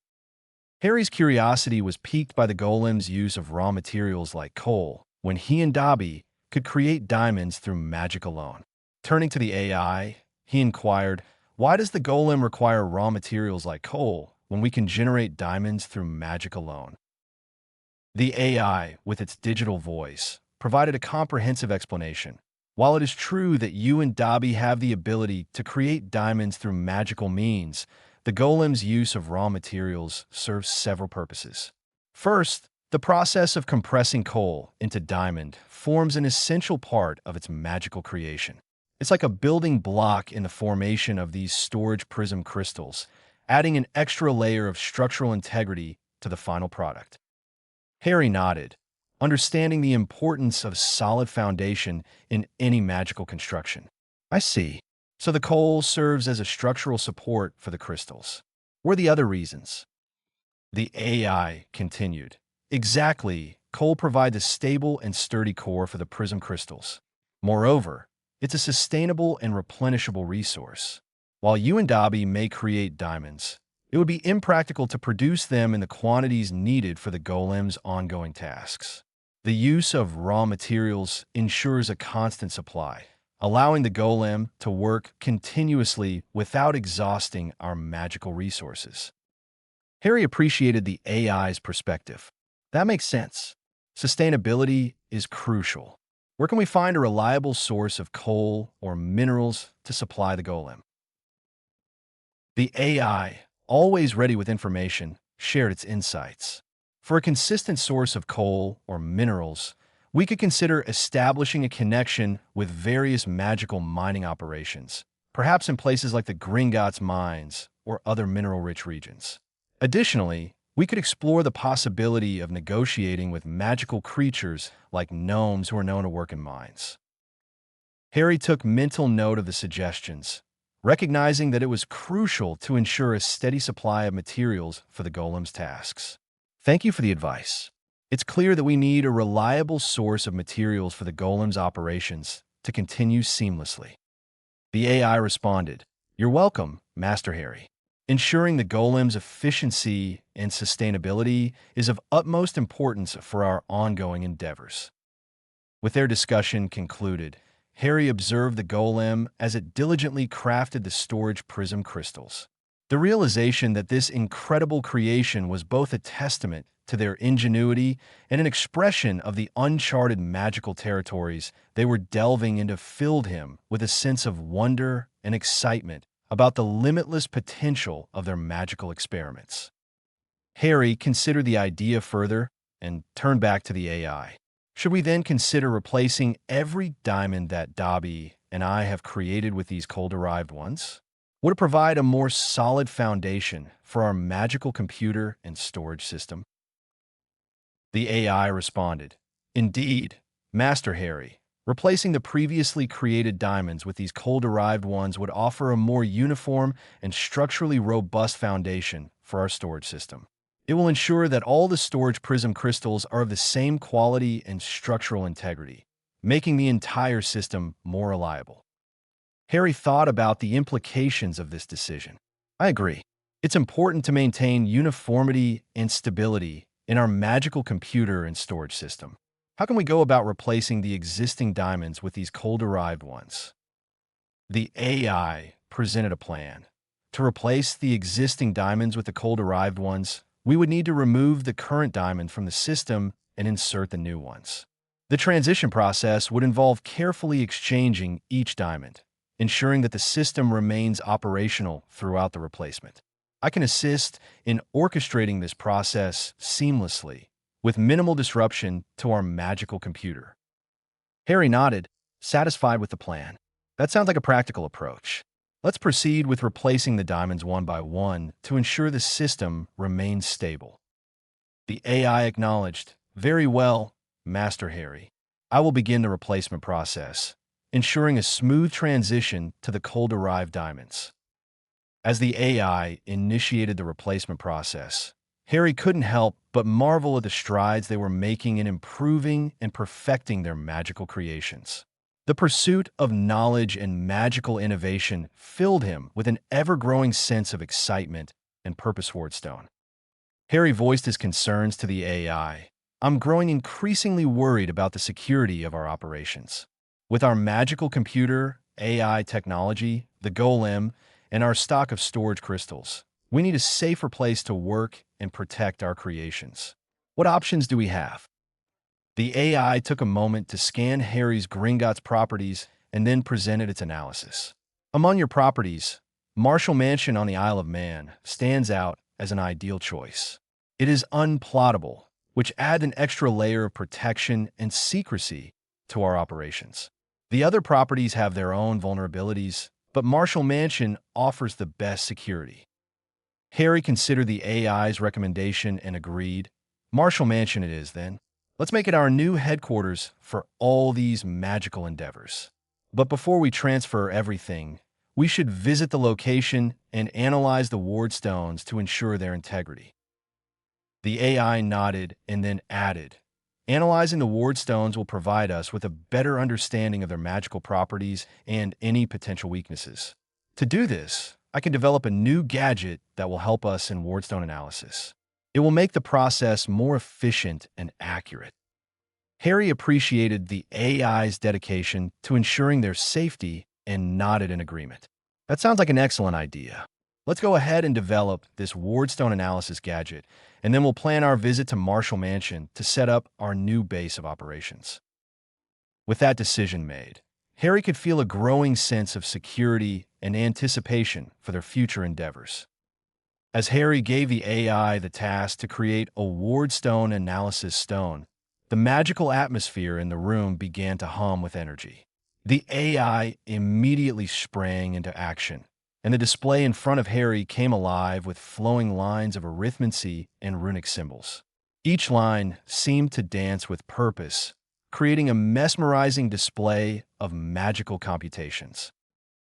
Harry's curiosity was piqued by the golem's use of raw materials like coal, when he and Dobby could create diamonds through magic alone. Turning to the AI, he inquired, why does the golem require raw materials like coal when we can generate diamonds through magic alone? The AI, with its digital voice, provided a comprehensive explanation. While it is true that you and Dobby have the ability to create diamonds through magical means, the golem's use of raw materials serves several purposes. First, the process of compressing coal into diamond forms an essential part of its magical creation. It's like a building block in the formation of these storage prism crystals, adding an extra layer of structural integrity to the final product. Harry nodded, understanding the importance of solid foundation in any magical construction. I see. So the coal serves as a structural support for the crystals. What are the other reasons? The AI continued. Exactly, coal provides a stable and sturdy core for the prism crystals. Moreover, it's a sustainable and replenishable resource. While you and Dobby may create diamonds, it would be impractical to produce them in the quantities needed for the golem's ongoing tasks. The use of raw materials ensures a constant supply, allowing the golem to work continuously without exhausting our magical resources. Harry appreciated the AI's perspective. That makes sense. Sustainability is crucial. Where can we find a reliable source of coal or minerals to supply the golem? The AI, always ready with information, shared its insights. For a consistent source of coal or minerals, we could consider establishing a connection with various magical mining operations, perhaps in places like the Gringotts mines or other mineral-rich regions. Additionally, we could explore the possibility of negotiating with magical creatures like gnomes who are known to work in mines. Harry took mental note of the suggestions, recognizing that it was crucial to ensure a steady supply of materials for the golem's tasks. Thank you for the advice. It's clear that we need a reliable source of materials for the golem's operations to continue seamlessly. The AI responded, "You're welcome, Master Harry. Ensuring the golem's efficiency and sustainability is of utmost importance for our ongoing endeavors." With their discussion concluded, Harry observed the golem as it diligently crafted the storage prism crystals. The realization that this incredible creation was both a testament to their ingenuity and an expression of the uncharted magical territories they were delving into filled him with a sense of wonder and excitement about the limitless potential of their magical experiments. Harry considered the idea further and turned back to the AI. Should we then consider replacing every diamond that Dobby and I have created with these coal-derived ones? Would it provide a more solid foundation for our magical computer and storage system? The AI responded, "Indeed, Master Harry. Replacing the previously created diamonds with these coal-derived ones would offer a more uniform and structurally robust foundation for our storage system. It will ensure that all the storage prism crystals are of the same quality and structural integrity, making the entire system more reliable." Harry thought about the implications of this decision. I agree. It's important to maintain uniformity and stability in our magical computer and storage system. How can we go about replacing the existing diamonds with these coal-derived ones? The AI presented a plan. To replace the existing diamonds with the coal-derived ones, we would need to remove the current diamond from the system and insert the new ones. The transition process would involve carefully exchanging each diamond, ensuring that the system remains operational throughout the replacement. I can assist in orchestrating this process seamlessly, with minimal disruption to our magical computer. Harry nodded, satisfied with the plan. That sounds like a practical approach. Let's proceed with replacing the diamonds one by one to ensure the system remains stable. The AI acknowledged, "Very well, Master Harry. I will begin the replacement process, ensuring a smooth transition to the coal-derived diamonds." As the AI initiated the replacement process, Harry couldn't help but marvel at the strides they were making in improving and perfecting their magical creations. The pursuit of knowledge and magical innovation filled him with an ever-growing sense of excitement and purpose toward Stone. Harry voiced his concerns to the AI. "I'm growing increasingly worried about the security of our operations. With our magical computer, AI technology, the golem, and our stock of storage crystals, we need a safer place to work and protect our creations. What options do we have?" The AI took a moment to scan Harry's Gringotts properties and then presented its analysis. Among your properties, Marshall Mansion on the Isle of Man stands out as an ideal choice. It is unplottable, which adds an extra layer of protection and secrecy to our operations. The other properties have their own vulnerabilities, but Marshall Mansion offers the best security. Harry considered the AI's recommendation and agreed. "Marshall Mansion it is, then. Let's make it our new headquarters for all these magical endeavors. But before we transfer everything, we should visit the location and analyze the ward stones to ensure their integrity." The AI nodded and then added, "Analyzing the ward stones will provide us with a better understanding of their magical properties and any potential weaknesses. To do this, I can develop a new gadget that will help us in wardstone analysis. It will make the process more efficient and accurate." Harry appreciated the AI's dedication to ensuring their safety and nodded in agreement. "That sounds like an excellent idea. Let's go ahead and develop this wardstone analysis gadget, and then we'll plan our visit to Marshall Mansion to set up our new base of operations." With that decision made, Harry could feel a growing sense of security and anticipation for their future endeavors. As Harry gave the AI the task to create a wardstone analysis stone, the magical atmosphere in the room began to hum with energy. The AI immediately sprang into action, and the display in front of Harry came alive with flowing lines of arithmancy and runic symbols. Each line seemed to dance with purpose, creating a mesmerizing display of magical computations.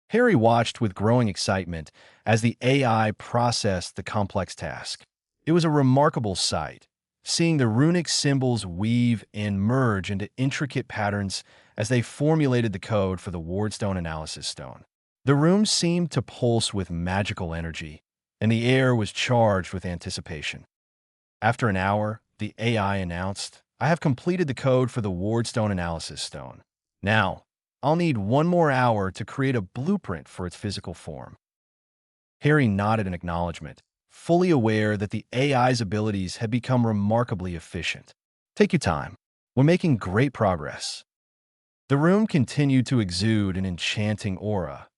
Harry watched with growing excitement as the AI processed the complex task. It was a remarkable sight, seeing the runic symbols weave and merge into intricate patterns as they formulated the code for the Wardstone Analysis Stone. The room seemed to pulse with magical energy, and the air was charged with anticipation. After an hour, the AI announced, "I have completed the code for the Wardstone Analysis Stone. Now, I'll need one more hour to create a blueprint for its physical form." Harry nodded in acknowledgement, fully aware that the AI's abilities had become remarkably efficient. "Take your time. We're making great progress." The room continued to exude an enchanting aura,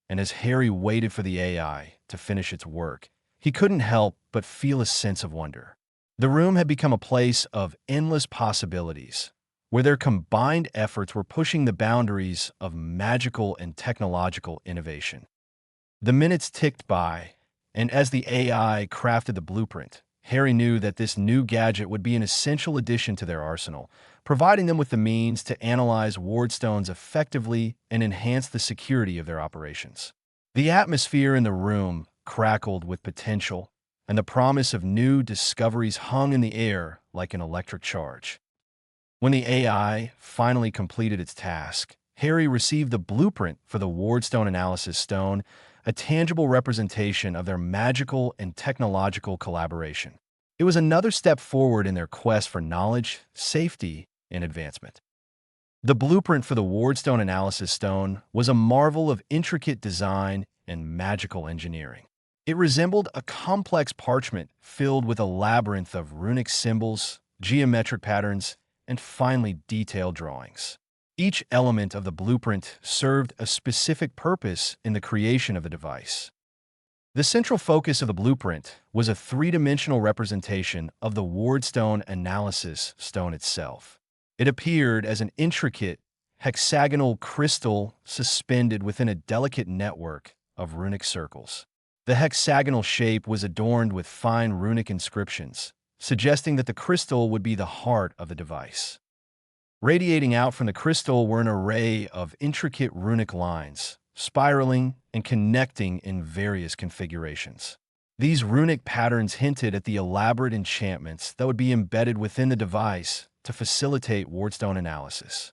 and as Harry waited for the AI to finish its work, he couldn't help but feel a sense of wonder. The room had become a place of endless possibilities, where their combined efforts were pushing the boundaries of magical and technological innovation. The minutes ticked by, and as the AI crafted the blueprint, Harry knew that this new gadget would be an essential addition to their arsenal, providing them with the means to analyze wardstones effectively and enhance the security of their operations. The atmosphere in the room crackled with potential, and the promise of new discoveries hung in the air like an electric charge. When the AI finally completed its task, Harry received the blueprint for the Wardstone Analysis Stone, a tangible representation of their magical and technological collaboration. It was another step forward in their quest for knowledge, safety, and advancement. The blueprint for the Wardstone Analysis Stone was a marvel of intricate design and magical engineering. It resembled a complex parchment filled with a labyrinth of runic symbols, geometric patterns, and finely detailed drawings. Each element of the blueprint served a specific purpose in the creation of the device. The central focus of the blueprint was a three-dimensional representation of the Wardstone Analysis Stone itself. It appeared as an intricate, hexagonal crystal suspended within a delicate network of runic circles. The hexagonal shape was adorned with fine runic inscriptions, suggesting that the crystal would be the heart of the device. Radiating out from the crystal were an array of intricate runic lines, spiraling and connecting in various configurations. These runic patterns hinted at the elaborate enchantments that would be embedded within the device to facilitate wardstone analysis.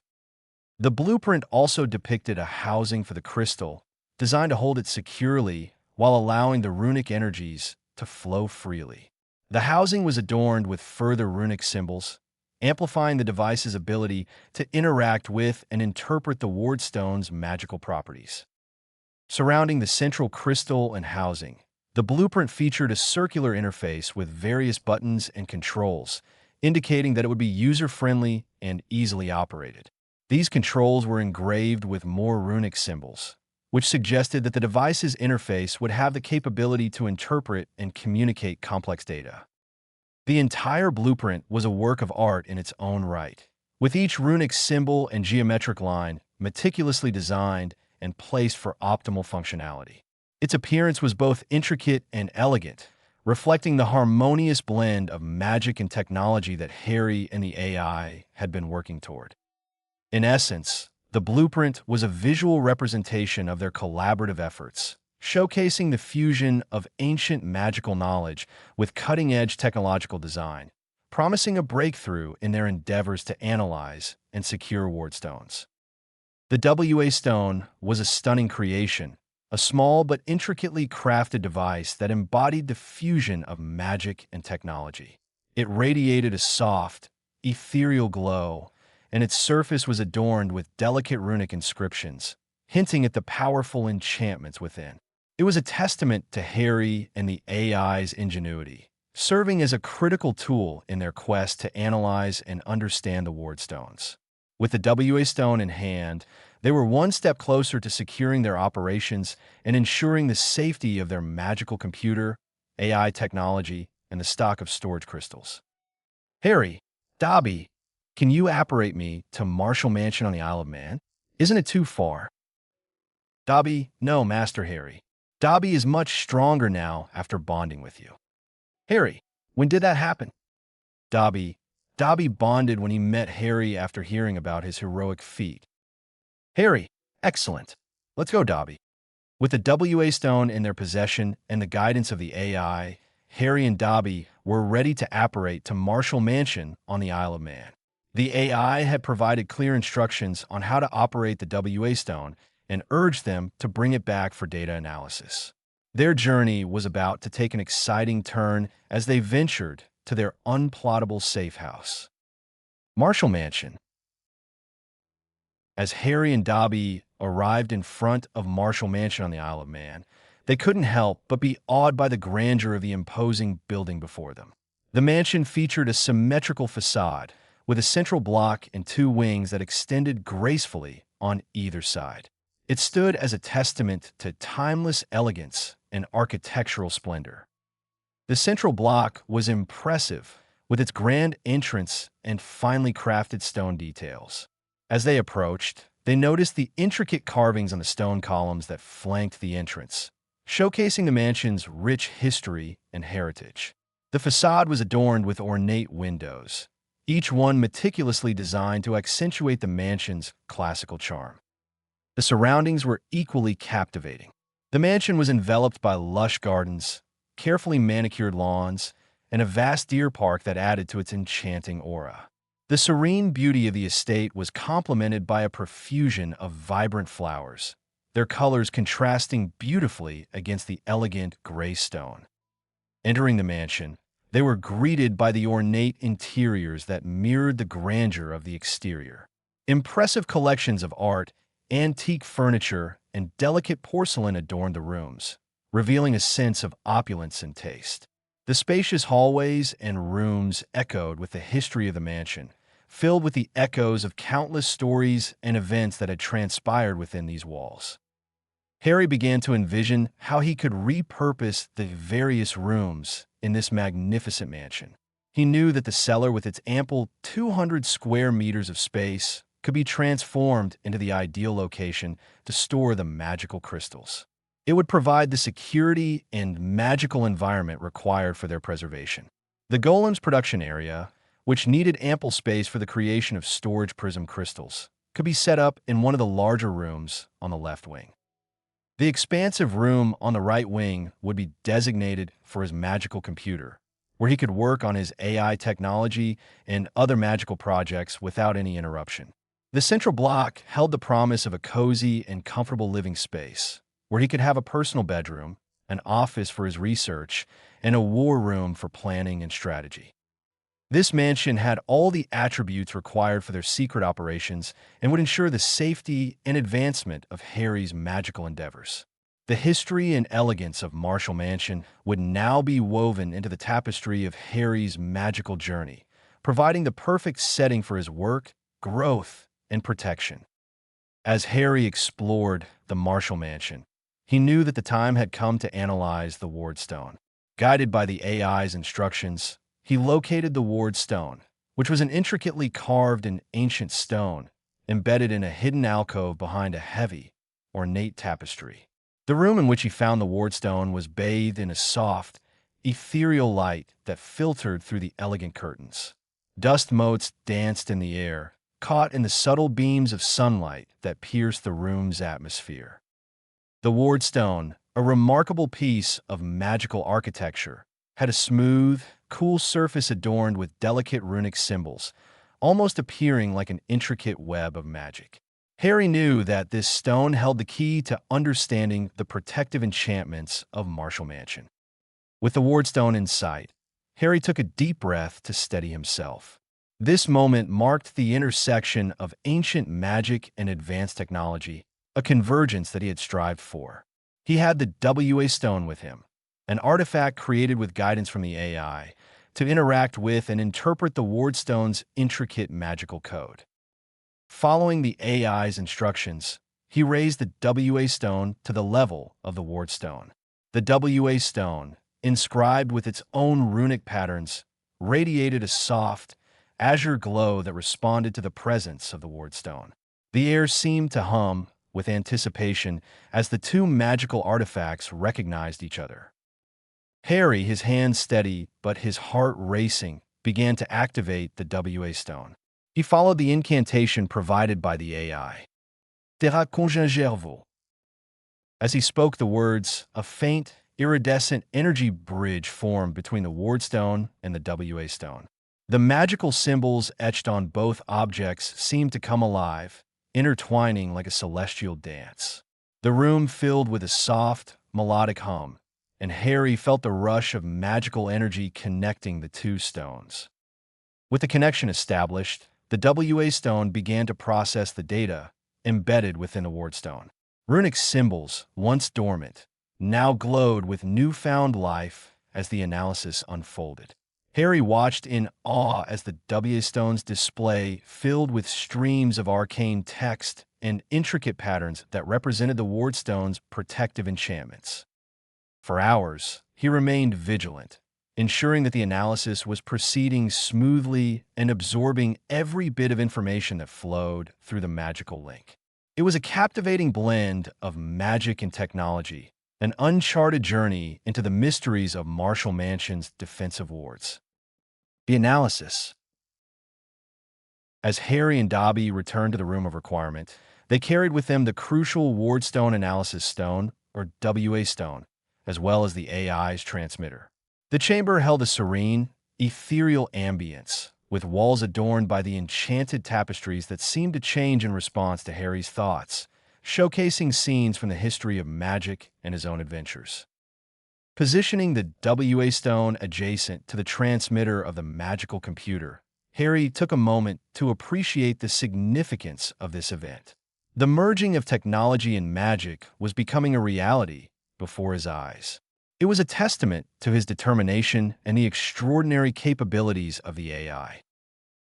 The blueprint also depicted a housing for the crystal, designed to hold it securely while allowing the runic energies to flow freely. The housing was adorned with further runic symbols, amplifying the device's ability to interact with and interpret the wardstone's magical properties. Surrounding the central crystal and housing, the blueprint featured a circular interface with various buttons and controls, indicating that it would be user-friendly and easily operated. These controls were engraved with more runic symbols, which suggested that the device's interface would have the capability to interpret and communicate complex data. The entire blueprint was a work of art in its own right, with each runic symbol and geometric line meticulously designed and placed for optimal functionality. Its appearance was both intricate and elegant, reflecting the harmonious blend of magic and technology that Harry and the AI had been working toward. In essence, the blueprint was a visual representation of their collaborative efforts, showcasing the fusion of ancient magical knowledge with cutting-edge technological design, promising a breakthrough in their endeavors to analyze and secure wardstones. The WA Stone was a stunning creation, a small but intricately crafted device that embodied the fusion of magic and technology. It radiated a soft, ethereal glow, and its surface was adorned with delicate runic inscriptions, hinting at the powerful enchantments within. It was a testament to Harry and the AI's ingenuity, serving as a critical tool in their quest to analyze and understand the wardstones. With the WA Stone in hand, they were one step closer to securing their operations and ensuring the safety of their magical computer, AI technology, and the stock of storage crystals. "Harry, Dobby, can you apparate me to Marshall Mansion on the Isle of Man? Isn't it too far?" "Dobby, no, Master Harry. Dobby is much stronger now after bonding with you. Harry, when did that happen? Dobby. Dobby bonded when he met Harry after hearing about his heroic feat. Harry, excellent. Let's go, Dobby. With the WA stone in their possession and the guidance of the AI, Harry and Dobby were ready to apparate to Marshall Mansion on the Isle of Man. The AI had provided clear instructions on how to operate the WA stone and urged them to bring it back for data analysis. Their journey was about to take an exciting turn as they ventured to their unplottable safe house. Marshall Mansion. As Harry and Dobby arrived in front of Marshall Mansion on the Isle of Man, they couldn't help but be awed by the grandeur of the imposing building before them. The mansion featured a symmetrical facade, with a central block and two wings that extended gracefully on either side. It stood as a testament to timeless elegance and architectural splendor. The central block was impressive, with its grand entrance and finely crafted stone details. As they approached, they noticed the intricate carvings on the stone columns that flanked the entrance, showcasing the mansion's rich history and heritage. The facade was adorned with ornate windows, each one meticulously designed to accentuate the mansion's classical charm. The surroundings were equally captivating. The mansion was enveloped by lush gardens, carefully manicured lawns, and a vast deer park that added to its enchanting aura. The serene beauty of the estate was complemented by a profusion of vibrant flowers, their colors contrasting beautifully against the elegant gray stone. Entering the mansion, they were greeted by the ornate interiors that mirrored the grandeur of the exterior. Impressive collections of art, antique furniture, and delicate porcelain adorned the rooms, revealing a sense of opulence and taste. The spacious hallways and rooms echoed with the history of the mansion, filled with the echoes of countless stories and events that had transpired within these walls. Harry began to envision how he could repurpose the various rooms in this magnificent mansion. He knew that the cellar, with its ample 200 square meters of space, could be transformed into the ideal location to store the magical crystals. It would provide the security and magical environment required for their preservation. The golem's production area, which needed ample space for the creation of storage prism crystals, could be set up in one of the larger rooms on the left wing. The expansive room on the right wing would be designated for his magical computer, where he could work on his AI technology and other magical projects without any interruption. The central block held the promise of a cozy and comfortable living space, where he could have a personal bedroom, an office for his research, and a war room for planning and strategy. This mansion had all the attributes required for their secret operations and would ensure the safety and advancement of Harry's magical endeavors. The history and elegance of Marshall Mansion would now be woven into the tapestry of Harry's magical journey, providing the perfect setting for his work, growth, and protection. As Harry explored the Marshall Mansion, he knew that the time had come to analyze the Ward Stone. Guided by the AI's instructions, he located the Ward Stone, which was an intricately carved and ancient stone embedded in a hidden alcove behind a heavy, ornate tapestry. The room in which he found the Ward Stone was bathed in a soft, ethereal light that filtered through the elegant curtains. Dust motes danced in the air, caught in the subtle beams of sunlight that pierced the room's atmosphere. The Ward Stone, a remarkable piece of magical architecture, had a smooth, cool surface adorned with delicate runic symbols, almost appearing like an intricate web of magic. Harry knew that this stone held the key to understanding the protective enchantments of Marshall Mansion. With the Ward Stone in sight, Harry took a deep breath to steady himself. This moment marked the intersection of ancient magic and advanced technology, a convergence that he had strived for. He had the WA Stone with him, an artifact created with guidance from the AI, to interact with and interpret the Ward Stone's intricate magical code. Following the AI's instructions, he raised the WA Stone to the level of the Ward Stone. The WA Stone, inscribed with its own runic patterns, radiated a soft, azure glow that responded to the presence of the Ward Stone. The air seemed to hum with anticipation as the two magical artifacts recognized each other. Harry, his hands steady but his heart racing, began to activate the WA stone. He followed the incantation provided by the AI. Terra congengervo. As he spoke the words, a faint, iridescent energy bridge formed between the ward stone and the WA stone. The magical symbols etched on both objects seemed to come alive, intertwining like a celestial dance. The room filled with a soft, melodic hum, and Harry felt the rush of magical energy connecting the two stones. With the connection established, the WA stone began to process the data embedded within the ward stone. Runic symbols, once dormant, now glowed with newfound life as the analysis unfolded. Harry watched in awe as the WA stone's display filled with streams of arcane text and intricate patterns that represented the ward stone's protective enchantments. For hours, he remained vigilant, ensuring that the analysis was proceeding smoothly and absorbing every bit of information that flowed through the magical link. It was a captivating blend of magic and technology, an uncharted journey into the mysteries of Marshall Mansion's defensive wards. The analysis. As Harry and Dobby returned to the room of requirement, they carried with them the crucial Wardstone Analysis Stone, or WA Stone, as well as the AI's transmitter. The chamber held a serene, ethereal ambience, with walls adorned by the enchanted tapestries that seemed to change in response to Harry's thoughts, showcasing scenes from the history of magic and his own adventures. Positioning the WA stone adjacent to the transmitter of the magical computer, Harry took a moment to appreciate the significance of this event. The merging of technology and magic was becoming a reality before his eyes. It was a testament to his determination and the extraordinary capabilities of the AI.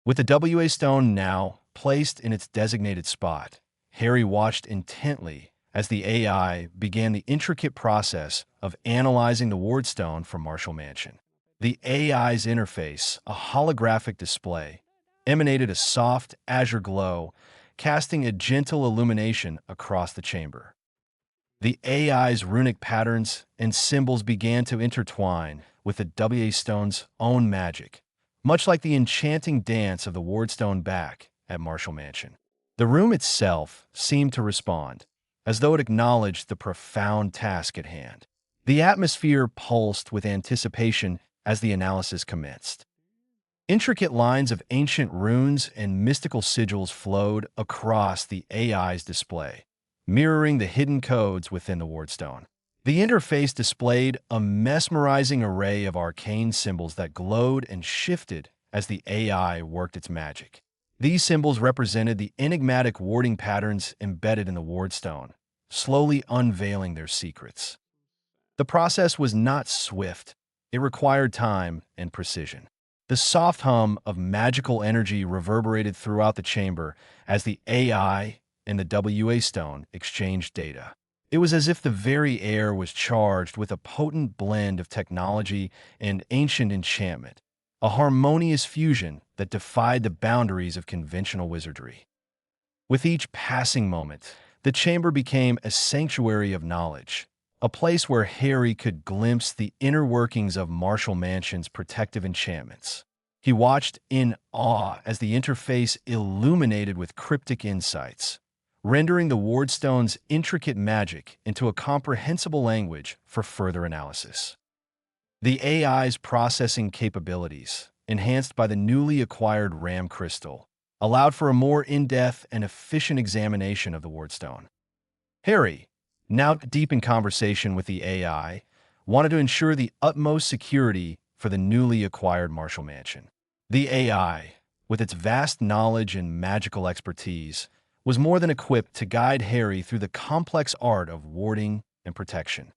With the WA stone now placed in its designated spot, Harry watched intently as the AI began the intricate process of analyzing the Wardstone from Marshall Mansion. The AI's interface, a holographic display, emanated a soft azure glow, casting a gentle illumination across the chamber. The AI's runic patterns and symbols began to intertwine with the WA Stone's own magic, much like the enchanting dance of the Wardstone back at Marshall Mansion. The room itself seemed to respond, as though it acknowledged the profound task at hand. The atmosphere pulsed with anticipation as the analysis commenced. Intricate lines of ancient runes and mystical sigils flowed across the AI's display, mirroring the hidden codes within the Wardstone. The interface displayed a mesmerizing array of arcane symbols that glowed and shifted as the AI worked its magic. These symbols represented the enigmatic warding patterns embedded in the Wardstone, slowly unveiling their secrets. The process was not swift. It required time and precision. The soft hum of magical energy reverberated throughout the chamber as the AI and the WA stone exchanged data. It was as if the very air was charged with a potent blend of technology and ancient enchantment, a harmonious fusion that defied the boundaries of conventional wizardry. With each passing moment, the chamber became a sanctuary of knowledge, a place where Harry could glimpse the inner workings of Marshall Mansion's protective enchantments. He watched in awe as the interface illuminated with cryptic insights, rendering the Wardstone's intricate magic into a comprehensible language for further analysis. The AI's processing capabilities, enhanced by the newly acquired RAM crystal, allowed for a more in-depth and efficient examination of the Wardstone. Harry, now deep in conversation with the AI, wanted to ensure the utmost security for the newly acquired Marshall Mansion. The AI, with its vast knowledge and magical expertise, was more than equipped to guide Harry through the complex art of warding and protection.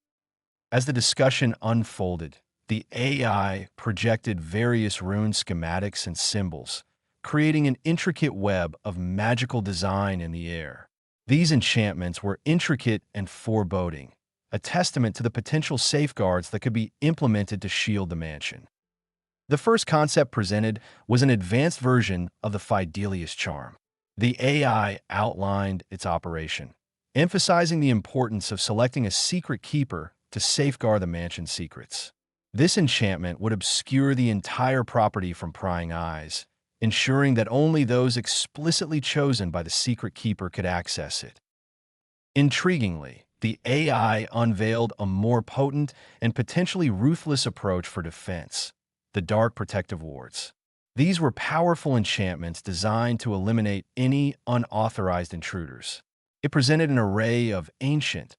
As the discussion unfolded, the AI projected various rune schematics and symbols, creating an intricate web of magical design in the air. These enchantments were intricate and foreboding, a testament to the potential safeguards that could be implemented to shield the mansion. The first concept presented was an advanced version of the Fidelius charm. The AI outlined its operation, emphasizing the importance of selecting a secret keeper to safeguard the mansion's secrets. This enchantment would obscure the entire property from prying eyes, ensuring that only those explicitly chosen by the secret keeper could access it. Intriguingly, the AI unveiled a more potent and potentially ruthless approach for defense: the Dark Protective Wards. These were powerful enchantments designed to eliminate any unauthorized intruders. It presented an array of ancient,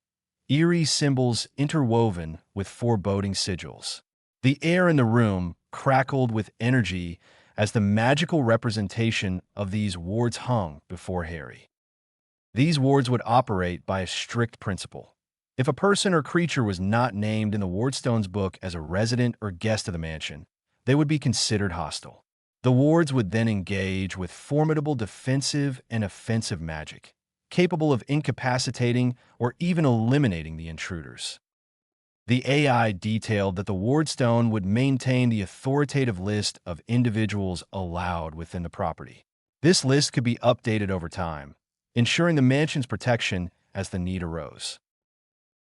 eerie symbols interwoven with foreboding sigils. The air in the room crackled with energy as the magical representation of these wards hung before Harry. These wards would operate by a strict principle. If a person or creature was not named in the Wardstone's book as a resident or guest of the mansion, they would be considered hostile. The wards would then engage with formidable defensive and offensive magic, capable of incapacitating or even eliminating the intruders. The AI detailed that the Wardstone would maintain the authoritative list of individuals allowed within the property. This list could be updated over time, ensuring the mansion's protection as the need arose.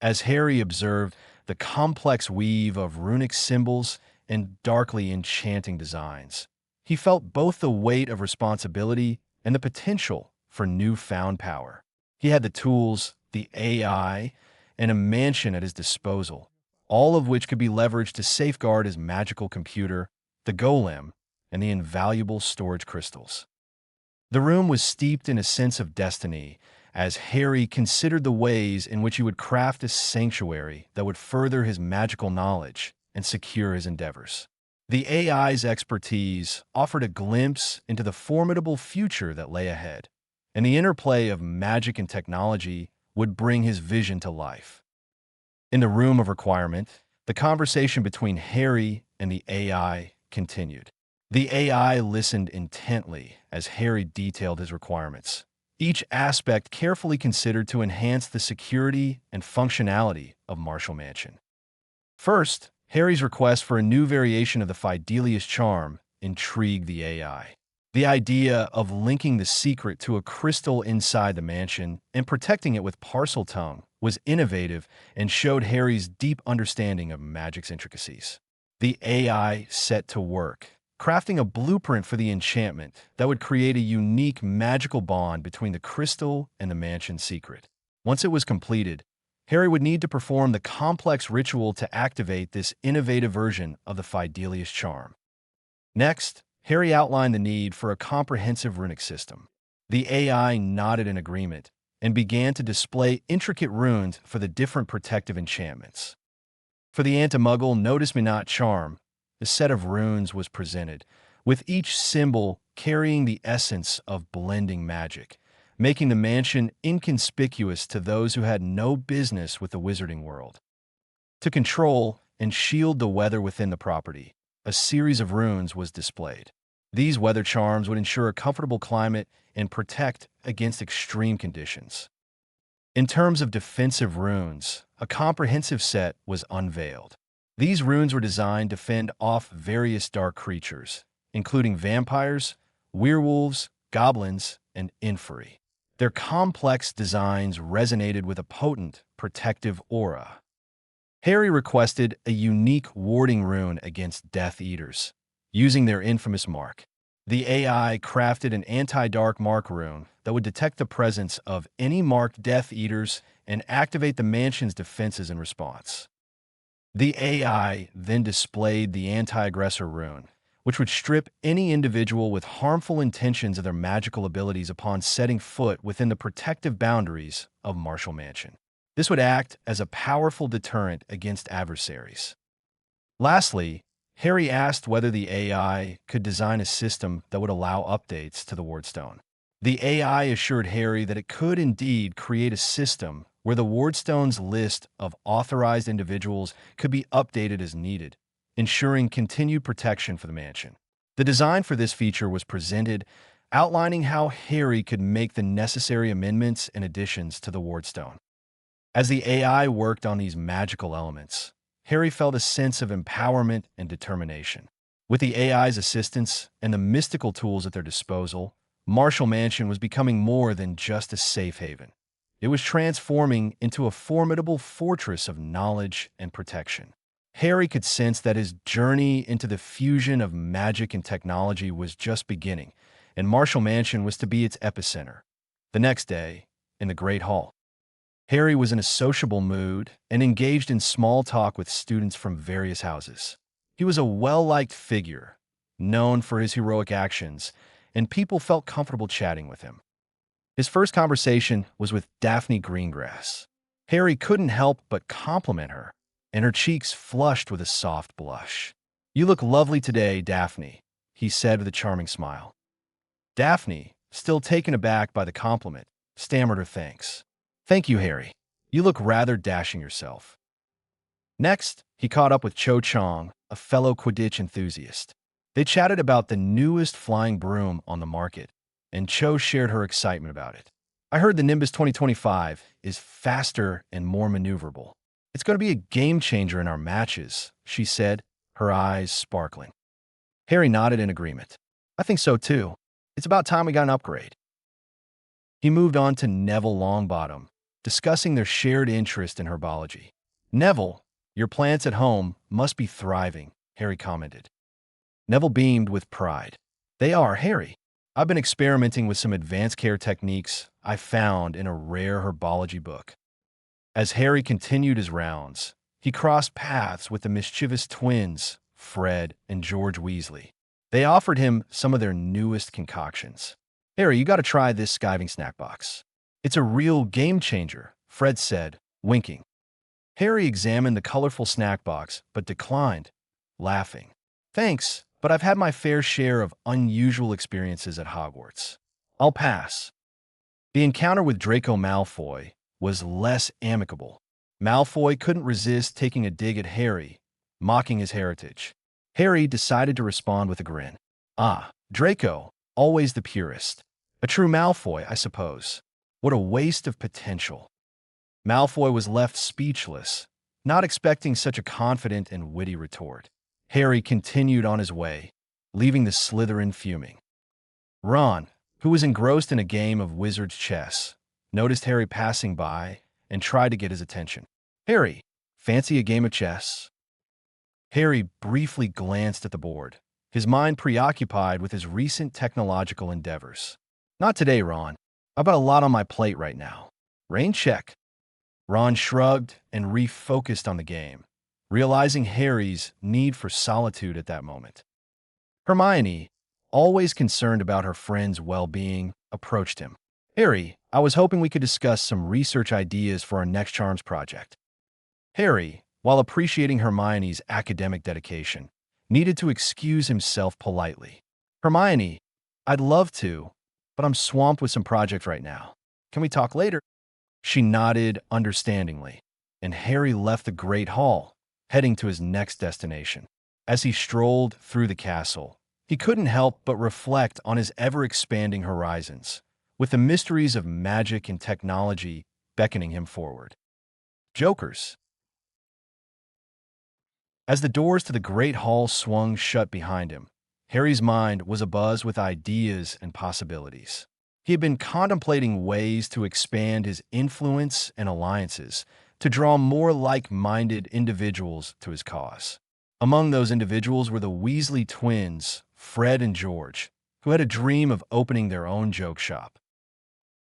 As Harry observed the complex weave of runic symbols and darkly enchanting designs, he felt both the weight of responsibility and the potential for newfound power. He had the tools, the AI, and a mansion at his disposal, all of which could be leveraged to safeguard his magical computer, the golem, and the invaluable storage crystals. The room was steeped in a sense of destiny as Harry considered the ways in which he would craft a sanctuary that would further his magical knowledge and secure his endeavors. The AI's expertise offered a glimpse into the formidable future that lay ahead, and the interplay of magic and technology would bring his vision to life. In the room of requirement, the conversation between Harry and the AI continued. The AI listened intently as Harry detailed his requirements, each aspect carefully considered to enhance the security and functionality of Marshall Mansion. First, Harry's request for a new variation of the Fidelius charm intrigued the AI. The idea of linking the secret to a crystal inside the mansion and protecting it with Parseltongue was innovative and showed Harry's deep understanding of magic's intricacies. The AI set to work, crafting a blueprint for the enchantment that would create a unique magical bond between the crystal and the mansion's secret. Once it was completed, Harry would need to perform the complex ritual to activate this innovative version of the Fidelius charm. Next, Harry outlined the need for a comprehensive runic system. The AI nodded in agreement and began to display intricate runes for the different protective enchantments. For the Anti-Muggle Notice Me Not charm, a set of runes was presented, with each symbol carrying the essence of blending magic, making the mansion inconspicuous to those who had no business with the wizarding world. To control and shield the weather within the property, a series of runes was displayed. These weather charms would ensure a comfortable climate and protect against extreme conditions. In terms of defensive runes, a comprehensive set was unveiled. These runes were designed to fend off various dark creatures, including vampires, werewolves, goblins, and inferi. Their complex designs resonated with a potent, protective aura. Harry requested a unique warding rune against Death Eaters, using their infamous mark. The AI crafted an anti-dark mark rune that would detect the presence of any marked Death Eaters and activate the mansion's defenses in response. The AI then displayed the anti-aggressor rune, which would strip any individual with harmful intentions of their magical abilities upon setting foot within the protective boundaries of Marshall Mansion. This would act as a powerful deterrent against adversaries. Lastly, Harry asked whether the AI could design a system that would allow updates to the Wardstone. The AI assured Harry that it could indeed create a system where the Wardstone's list of authorized individuals could be updated as needed, ensuring continued protection for the mansion. The design for this feature was presented, outlining how Harry could make the necessary amendments and additions to the Wardstone. As the AI worked on these magical elements, Harry felt a sense of empowerment and determination. With the AI's assistance and the mystical tools at their disposal, Marshall Mansion was becoming more than just a safe haven. It was transforming into a formidable fortress of knowledge and protection. Harry could sense that his journey into the fusion of magic and technology was just beginning, and Marshall Mansion was to be its epicenter. The next day, in the Great Hall, Harry was in a sociable mood and engaged in small talk with students from various houses. He was a well-liked figure, known for his heroic actions, and people felt comfortable chatting with him. His first conversation was with Daphne Greengrass. Harry couldn't help but compliment her, and her cheeks flushed with a soft blush. "You look lovely today, Daphne," he said with a charming smile. Daphne, still taken aback by the compliment, stammered her thanks. "Thank you, Harry. You look rather dashing yourself." Next, he caught up with Cho Chang, a fellow Quidditch enthusiast. They chatted about the newest flying broom on the market, and Cho shared her excitement about it. "I heard the Nimbus 2025 is faster and more maneuverable. It's going to be a game changer in our matches," she said, her eyes sparkling. Harry nodded in agreement. "I think so too. It's about time we got an upgrade." He moved on to Neville Longbottom, discussing their shared interest in herbology. "Neville, your plants at home must be thriving," Harry commented. Neville beamed with pride. "They are, Harry. I've been experimenting with some advanced care techniques I found in a rare herbology book." As Harry continued his rounds, he crossed paths with the mischievous twins, Fred and George Weasley. They offered him some of their newest concoctions. "Harry, you got to try this skiving snack box. It's a real game changer," Fred said, winking. Harry examined the colorful snack box, but declined, laughing. "Thanks, but I've had my fair share of unusual experiences at Hogwarts. I'll pass." The encounter with Draco Malfoy was less amicable. Malfoy couldn't resist taking a dig at Harry, mocking his heritage. Harry decided to respond with a grin. "Ah, Draco, always the purist. A true Malfoy, I suppose. What a waste of potential." Malfoy was left speechless, not expecting such a confident and witty retort. Harry continued on his way, leaving the Slytherin fuming. Ron, who was engrossed in a game of wizard's chess, noticed Harry passing by and tried to get his attention. "Harry, fancy a game of chess?" Harry briefly glanced at the board, his mind preoccupied with his recent technological endeavors. "Not today, Ron. I've got a lot on my plate right now." "Rain check." Ron shrugged and refocused on the game, realizing Harry's need for solitude at that moment. Hermione, always concerned about her friend's well-being, approached him. "Harry, I was hoping we could discuss some research ideas for our next Charms project." Harry, while appreciating Hermione's academic dedication, needed to excuse himself politely. "Hermione, I'd love to, but I'm swamped with some projects right now. Can we talk later?" She nodded understandingly, and Harry left the Great Hall, heading to his next destination. As he strolled through the castle, he couldn't help but reflect on his ever-expanding horizons, with the mysteries of magic and technology beckoning him forward. Jokers. As the doors to the Great Hall swung shut behind him, Harry's mind was abuzz with ideas and possibilities. He had been contemplating ways to expand his influence and alliances to draw more like-minded individuals to his cause. Among those individuals were the Weasley twins, Fred and George, who had a dream of opening their own joke shop.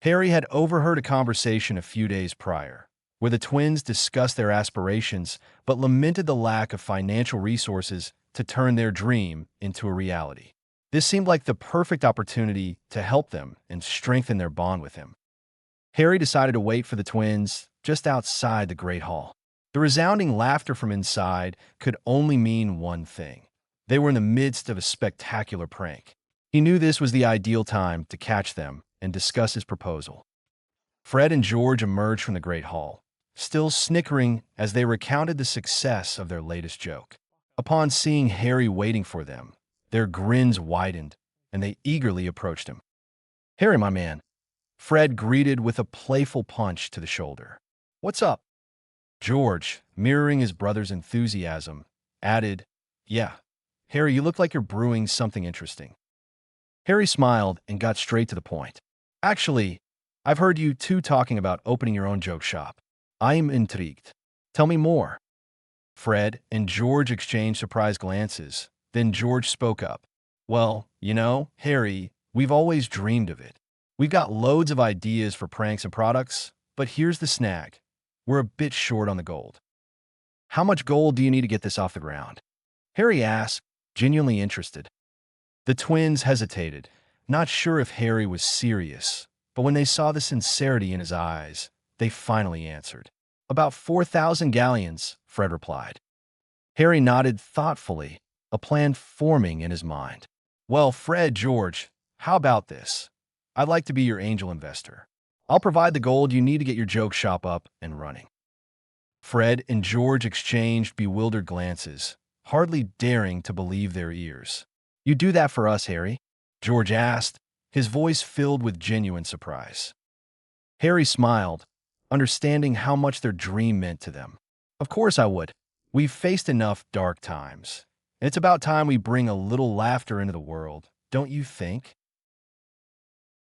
Harry had overheard a conversation a few days prior, where the twins discussed their aspirations but lamented the lack of financial resources to turn their dream into a reality. This seemed like the perfect opportunity to help them and strengthen their bond with him. Harry decided to wait for the twins just outside the Great Hall. The resounding laughter from inside could only mean one thing. They were in the midst of a spectacular prank. He knew this was the ideal time to catch them and discuss his proposal. Fred and George emerged from the Great Hall, still snickering as they recounted the success of their latest joke. Upon seeing Harry waiting for them, their grins widened, and they eagerly approached him. "Harry, my man," Fred greeted with a playful punch to the shoulder. "What's up?" George, mirroring his brother's enthusiasm, added, "Yeah, Harry, you look like you're brewing something interesting." Harry smiled and got straight to the point. "Actually, I've heard you two talking about opening your own joke shop. I am intrigued. Tell me more. Fred and George exchanged surprised glances. Then George spoke up. Well, Harry, we've always dreamed of it. We've got loads of ideas for pranks and products, but here's the snag. We're a bit short on the gold. How much gold do you need to get this off the ground? Harry asked, genuinely interested. The twins hesitated, not sure if Harry was serious, but when they saw the sincerity in his eyes, they finally answered. About 4,000 galleons, Fred replied. Harry nodded thoughtfully, a plan forming in his mind. Well, Fred, George, how about this? I'd like to be your angel investor. I'll provide the gold you need to get your joke shop up and running. Fred and George exchanged bewildered glances, hardly daring to believe their ears. You do that for us, Harry? George asked, his voice filled with genuine surprise. Harry smiled, understanding how much their dream meant to them. Of course I would. We've faced enough dark times. It's about time we bring a little laughter into the world, don't you think?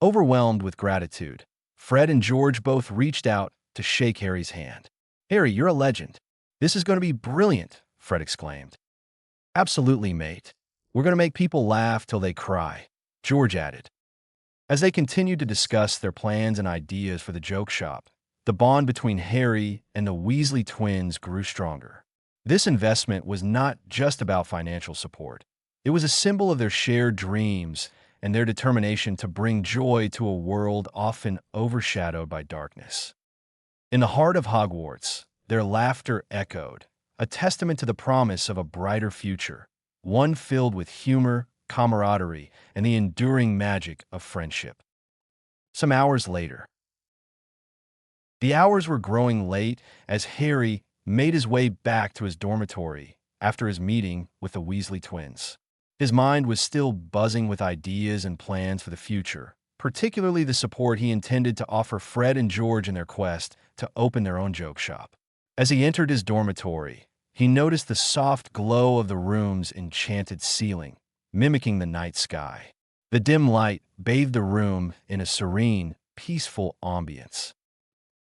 Overwhelmed with gratitude, Fred and George both reached out to shake Harry's hand. Harry, you're a legend. This is going to be brilliant, Fred exclaimed. Absolutely, mate. We're going to make people laugh till they cry, George added. As they continued to discuss their plans and ideas for the joke shop, the bond between Harry and the Weasley twins grew stronger. This investment was not just about financial support. It was a symbol of their shared dreams and their determination to bring joy to a world often overshadowed by darkness. In the heart of Hogwarts, their laughter echoed, a testament to the promise of a brighter future, one filled with humor, camaraderie, and the enduring magic of friendship. Some hours later. The hours were growing late as Harry made his way back to his dormitory after his meeting with the Weasley twins. His mind was still buzzing with ideas and plans for the future, particularly the support he intended to offer Fred and George in their quest to open their own joke shop. As he entered his dormitory, he noticed the soft glow of the room's enchanted ceiling, mimicking the night sky. The dim light bathed the room in a serene, peaceful ambience.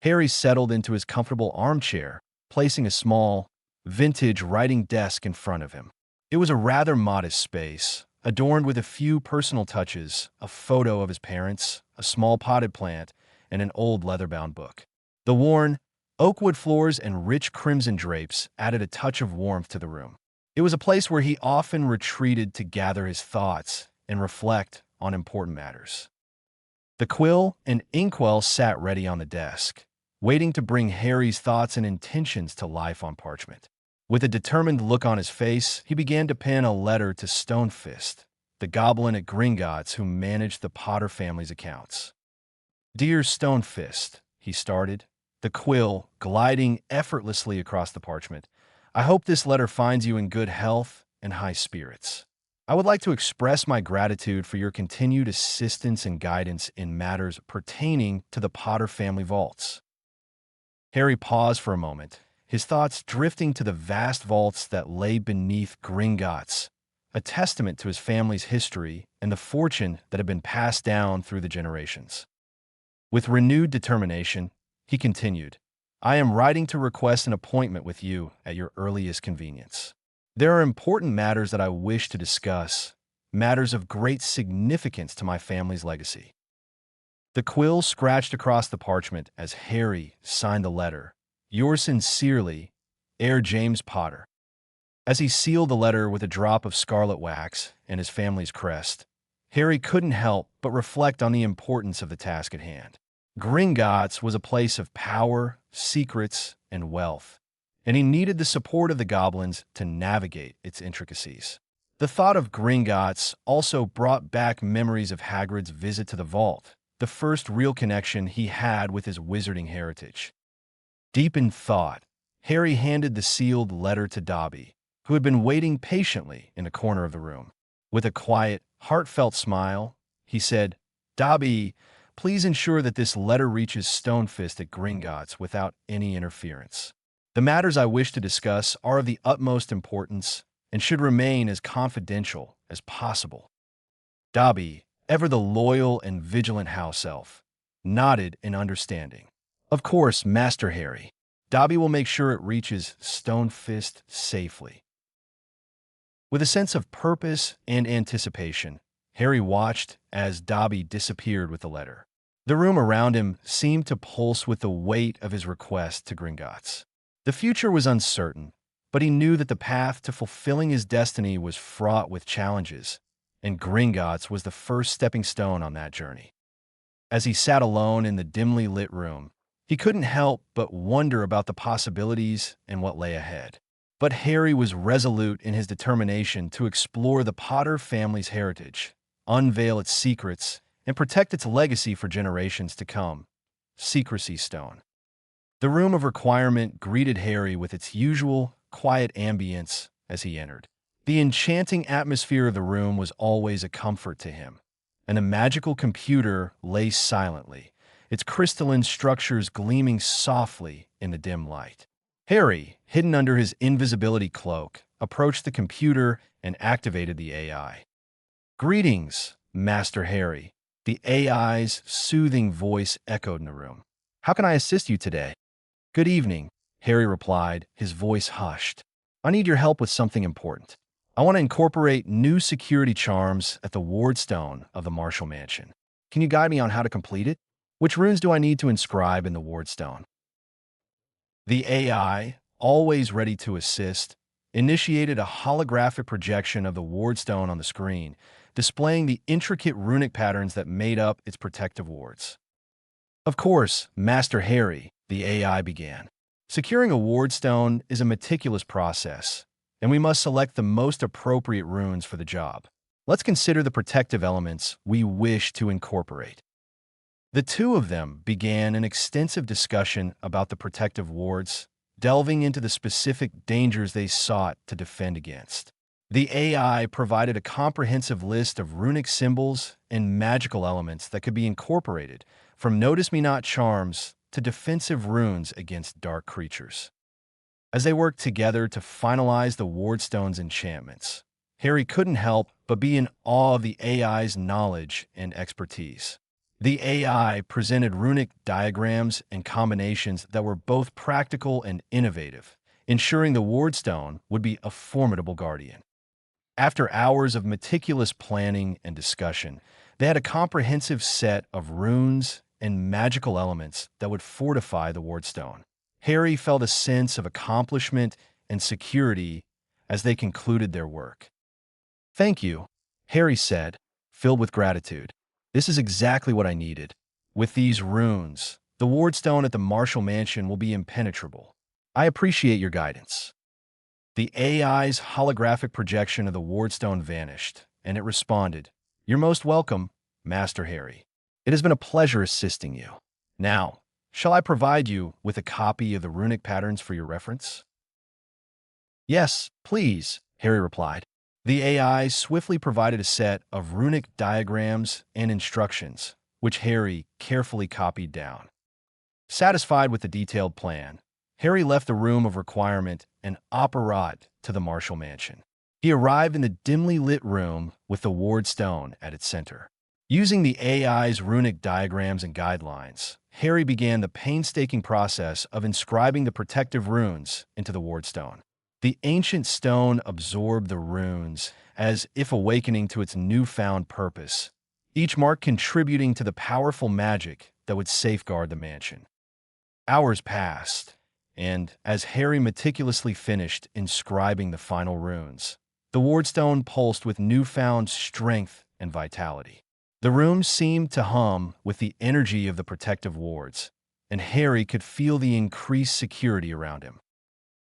Harry settled into his comfortable armchair, placing a small, vintage writing desk in front of him. It was a rather modest space, adorned with a few personal touches, a photo of his parents, a small potted plant, and an old leather-bound book. The worn, oakwood floors and rich crimson drapes added a touch of warmth to the room. It was a place where he often retreated to gather his thoughts and reflect on important matters. The quill and inkwell sat ready on the desk, waiting to bring Harry's thoughts and intentions to life on parchment. With a determined look on his face, he began to pen a letter to Stonefist, the goblin at Gringotts who managed the Potter family's accounts. Dear Stonefist, he started, the quill gliding effortlessly across the parchment, I hope this letter finds you in good health and high spirits. I would like to express my gratitude for your continued assistance and guidance in matters pertaining to the Potter family vaults. Harry paused for a moment, his thoughts drifting to the vast vaults that lay beneath Gringotts, a testament to his family's history and the fortune that had been passed down through the generations. With renewed determination, he continued, I am writing to request an appointment with you at your earliest convenience. There are important matters that I wish to discuss, matters of great significance to my family's legacy. The quill scratched across the parchment as Harry signed the letter. Yours sincerely, Heir James Potter. As he sealed the letter with a drop of scarlet wax and his family's crest, Harry couldn't help but reflect on the importance of the task at hand. Gringotts was a place of power, secrets, and wealth, and he needed the support of the goblins to navigate its intricacies. The thought of Gringotts also brought back memories of Hagrid's visit to the vault, the first real connection he had with his wizarding heritage. Deep in thought, Harry handed the sealed letter to Dobby, who had been waiting patiently in a corner of the room. With a quiet, heartfelt smile, he said, Dobby, please ensure that this letter reaches Stonefist at Gringotts without any interference. The matters I wish to discuss are of the utmost importance and should remain as confidential as possible. Dobby, ever the loyal and vigilant house elf, nodded in understanding. Of course, Master Harry. Dobby will make sure it reaches Stonefist safely. With a sense of purpose and anticipation, Harry watched as Dobby disappeared with the letter. The room around him seemed to pulse with the weight of his request to Gringotts. The future was uncertain, but he knew that the path to fulfilling his destiny was fraught with challenges, and Gringotts was the first stepping stone on that journey. As he sat alone in the dimly lit room, he couldn't help but wonder about the possibilities and what lay ahead. But Harry was resolute in his determination to explore the Potter family's heritage, unveil its secrets, and protect its legacy for generations to come. Secrecy Stone. The room of requirement greeted Harry with its usual, quiet ambience as he entered. The enchanting atmosphere of the room was always a comfort to him, and a magical computer lay silently, its crystalline structures gleaming softly in the dim light. Harry, hidden under his invisibility cloak, approached the computer and activated the AI. "Greetings, Master Harry." The AI's soothing voice echoed in the room. "How can I assist you today?" "Good evening," Harry replied, his voice hushed. "I need your help with something important. I want to incorporate new security charms at the ward stone of the Marshall Mansion. Can you guide me on how to complete it? Which runes do I need to inscribe in the ward stone?" The AI, always ready to assist, initiated a holographic projection of the ward stone on the screen, displaying the intricate runic patterns that made up its protective wards. "Of course, Master Harry," the AI began. "Securing a ward stone is a meticulous process, and we must select the most appropriate runes for the job. Let's consider the protective elements we wish to incorporate." The two of them began an extensive discussion about the protective wards, delving into the specific dangers they sought to defend against. The AI provided a comprehensive list of runic symbols and magical elements that could be incorporated, from notice-me-not charms to defensive runes against dark creatures. As they worked together to finalize the wardstone's enchantments, Harry couldn't help but be in awe of the AI's knowledge and expertise. The AI presented runic diagrams and combinations that were both practical and innovative, ensuring the wardstone would be a formidable guardian. After hours of meticulous planning and discussion, they had a comprehensive set of runes and magical elements that would fortify the wardstone. Harry felt a sense of accomplishment and security as they concluded their work. "Thank you," Harry said, filled with gratitude. "This is exactly what I needed. With these runes, the wardstone at the Marshall Mansion will be impenetrable. I appreciate your guidance." The AI's holographic projection of the wardstone vanished, and it responded, "You're most welcome, Master Harry. It has been a pleasure assisting you. Now, shall I provide you with a copy of the runic patterns for your reference?" "Yes, please," Harry replied. The AI swiftly provided a set of runic diagrams and instructions, which Harry carefully copied down. Satisfied with the detailed plan, Harry left the room of requirement and apparat to the Marshall Mansion. He arrived in the dimly lit room with the ward stone at its center. Using the AI's runic diagrams and guidelines, Harry began the painstaking process of inscribing the protective runes into the ward stone. The ancient stone absorbed the runes as if awakening to its newfound purpose, each mark contributing to the powerful magic that would safeguard the mansion. Hours passed, and as Harry meticulously finished inscribing the final runes, the wardstone pulsed with newfound strength and vitality. The room seemed to hum with the energy of the protective wards, and Harry could feel the increased security around him.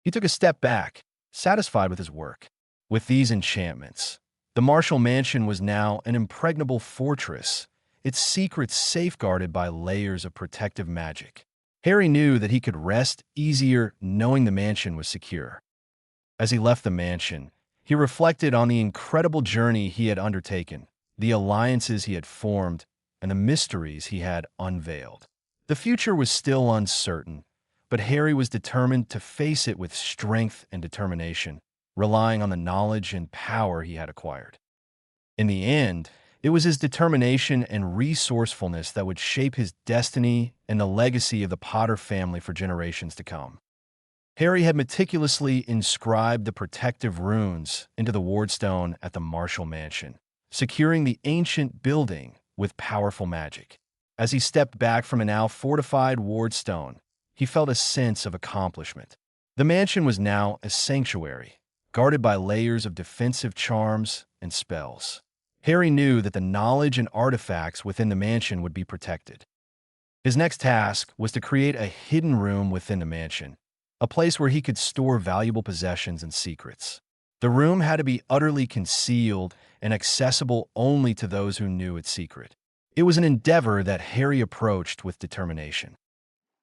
He took a step back, satisfied with his work. With these enchantments, the Marshall Mansion was now an impregnable fortress, its secrets safeguarded by layers of protective magic. Harry knew that he could rest easier knowing the mansion was secure. As he left the mansion, he reflected on the incredible journey he had undertaken, the alliances he had formed, and the mysteries he had unveiled. The future was still uncertain, but Harry was determined to face it with strength and determination, relying on the knowledge and power he had acquired. In the end, It was his determination and resourcefulness that would shape his destiny and the legacy of the Potter family for generations to come. Harry had meticulously inscribed the protective runes into the wardstone at the Marshall Mansion, securing the ancient building with powerful magic. As he stepped back from a now fortified wardstone, he felt a sense of accomplishment. The mansion was now a sanctuary, guarded by layers of defensive charms and spells. Harry knew that the knowledge and artifacts within the mansion would be protected. His next task was to create a hidden room within the mansion, a place where he could store valuable possessions and secrets. The room had to be utterly concealed and accessible only to those who knew its secret. It was an endeavor that Harry approached with determination.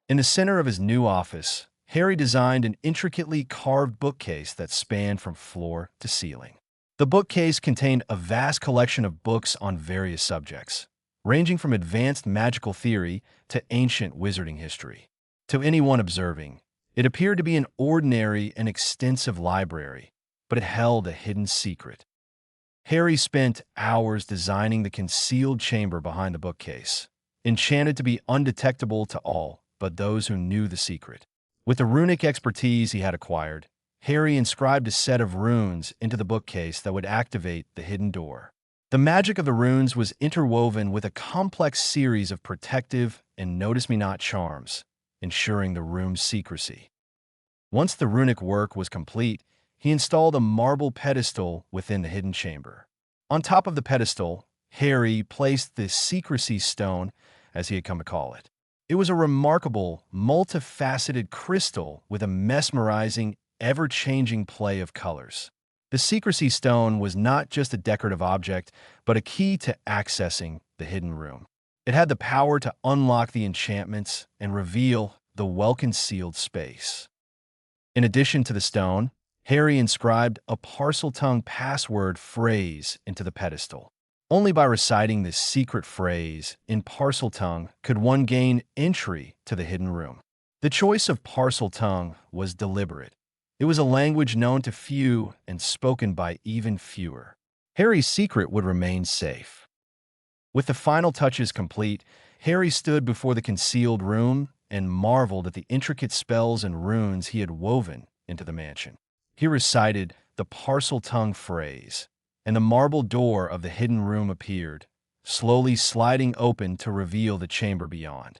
In the center of his new office, Harry designed an intricately carved bookcase that spanned from floor to ceiling. The bookcase contained a vast collection of books on various subjects, ranging from advanced magical theory to ancient wizarding history. To anyone observing, it appeared to be an ordinary and extensive library, but it held a hidden secret. Harry spent hours designing the concealed chamber behind the bookcase, enchanted to be undetectable to all but those who knew the secret. With the runic expertise he had acquired, Harry inscribed a set of runes into the bookcase that would activate the hidden door. The magic of the runes was interwoven with a complex series of protective and notice-me-not charms, ensuring the room's secrecy. Once the runic work was complete, he installed a marble pedestal within the hidden chamber. On top of the pedestal, Harry placed the secrecy stone, as he had come to call it. It was a remarkable, multifaceted crystal with a mesmerizing, ever-changing play of colors. The secrecy stone was not just a decorative object, but a key to accessing the hidden room. It had the power to unlock the enchantments and reveal the well-concealed space. In addition to the stone, Harry inscribed a Parseltongue password phrase into the pedestal. Only by reciting this secret phrase in Parseltongue could one gain entry to the hidden room. The choice of Parseltongue was deliberate. It was a language known to few and spoken by even fewer. Harry's secret would remain safe. With the final touches complete, Harry stood before the concealed room and marveled at the intricate spells and runes he had woven into the mansion. He recited the Parseltongue phrase, and the marble door of the hidden room appeared, slowly sliding open to reveal the chamber beyond.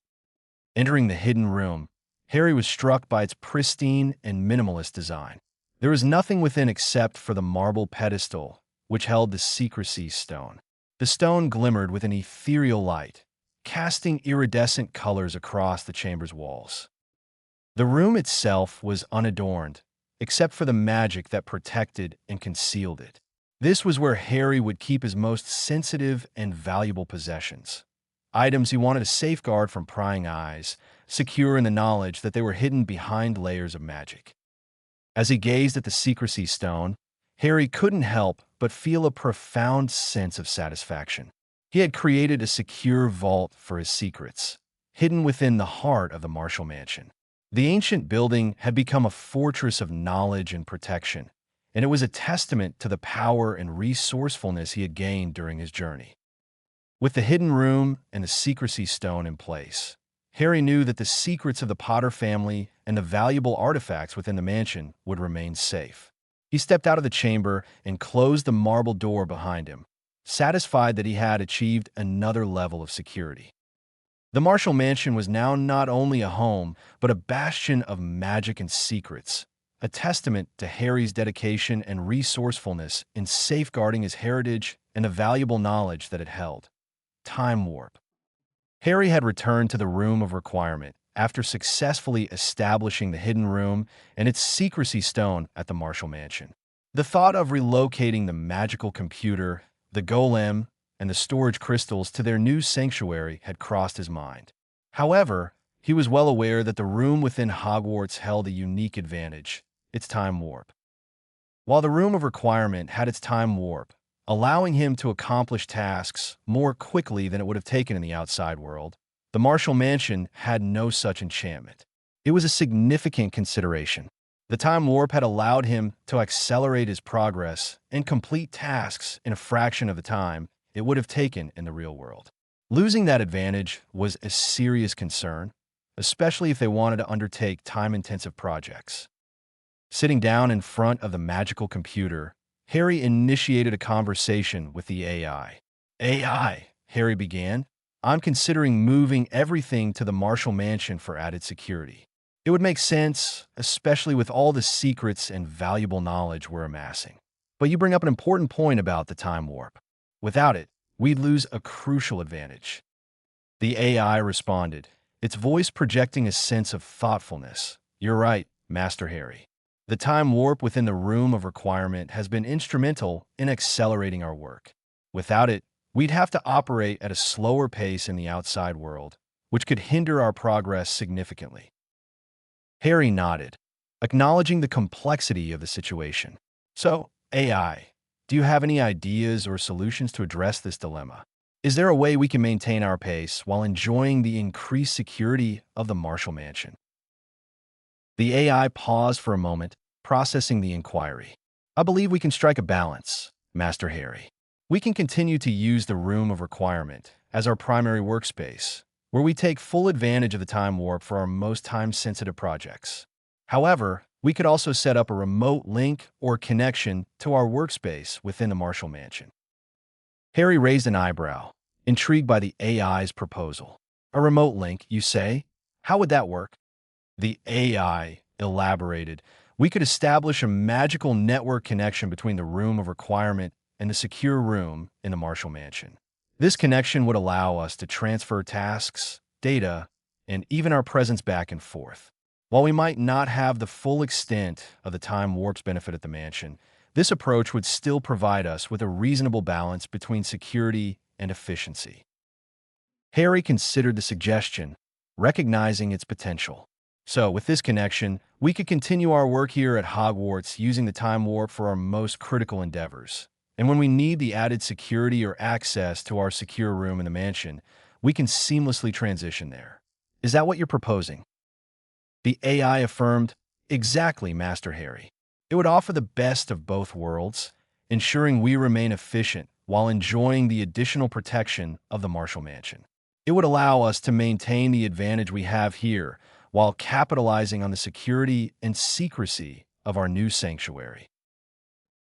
Entering the hidden room, Harry was struck by its pristine and minimalist design. There was nothing within except for the marble pedestal, which held the secrecy stone. The stone glimmered with an ethereal light, casting iridescent colors across the chamber's walls. The room itself was unadorned, except for the magic that protected and concealed it. This was where Harry would keep his most sensitive and valuable possessions, items he wanted to safeguard from prying eyes, secure in the knowledge that they were hidden behind layers of magic. As he gazed at the secrecy stone, Harry couldn't help but feel a profound sense of satisfaction. He had created a secure vault for his secrets, hidden within the heart of the Marshall Mansion. The ancient building had become a fortress of knowledge and protection, and it was a testament to the power and resourcefulness he had gained during his journey. With the hidden room and the secrecy stone in place, Harry knew that the secrets of the Potter family and the valuable artifacts within the mansion would remain safe. He stepped out of the chamber and closed the marble door behind him, satisfied that he had achieved another level of security. The Marshall Mansion was now not only a home, but a bastion of magic and secrets, a testament to Harry's dedication and resourcefulness in safeguarding his heritage and the valuable knowledge that it held. Time warp. Harry had returned to the Room of Requirement after successfully establishing the hidden room and its secrecy stone at the Marshall Mansion. The thought of relocating the magical computer, the golem, and the storage crystals to their new sanctuary had crossed his mind. However, he was well aware that the room within Hogwarts held a unique advantage: its time warp. While the Room of Requirement had its time warp, allowing him to accomplish tasks more quickly than it would have taken in the outside world, the Marshall Mansion had no such enchantment. It was a significant consideration. The time warp had allowed him to accelerate his progress and complete tasks in a fraction of the time, it would have taken in the real world. Losing that advantage was a serious concern, especially if they wanted to undertake time-intensive projects. Sitting down in front of the magical computer, Harry initiated a conversation with the AI. AI, Harry began, I'm considering moving everything to the Marshall Mansion for added security. It would make sense, especially with all the secrets and valuable knowledge we're amassing. But you bring up an important point about the time warp. Without it, we'd lose a crucial advantage. The AI responded, its voice projecting a sense of thoughtfulness. You're right, Master Harry. The time warp within the room of requirement has been instrumental in accelerating our work. Without it, we'd have to operate at a slower pace in the outside world, which could hinder our progress significantly. Harry nodded, acknowledging the complexity of the situation. So, AI, do you have any ideas or solutions to address this dilemma? Is there a way we can maintain our pace while enjoying the increased security of the Marshall Mansion? The AI paused for a moment, processing the inquiry. I believe we can strike a balance, Master Harry. We can continue to use the room of requirement as our primary workspace, where we take full advantage of the time warp for our most time-sensitive projects. However, we could also set up a remote link or connection to our workspace within the Marshall Mansion. Harry raised an eyebrow, intrigued by the AI's proposal. A remote link, you say? How would that work? The AI elaborated. We could establish a magical network connection between the room of requirement and the secure room in the Marshall Mansion. This connection would allow us to transfer tasks, data, and even our presence back and forth. While we might not have the full extent of the time warp's benefit at the mansion, this approach would still provide us with a reasonable balance between security and efficiency. Harry considered the suggestion, recognizing its potential. So, with this connection, we could continue our work here at Hogwarts using the time warp for our most critical endeavors. And when we need the added security or access to our secure room in the mansion, we can seamlessly transition there. Is that what you're proposing? The AI affirmed, exactly, Master Harry. It would offer the best of both worlds, ensuring we remain efficient while enjoying the additional protection of the Marshall Mansion. It would allow us to maintain the advantage we have here while capitalizing on the security and secrecy of our new sanctuary.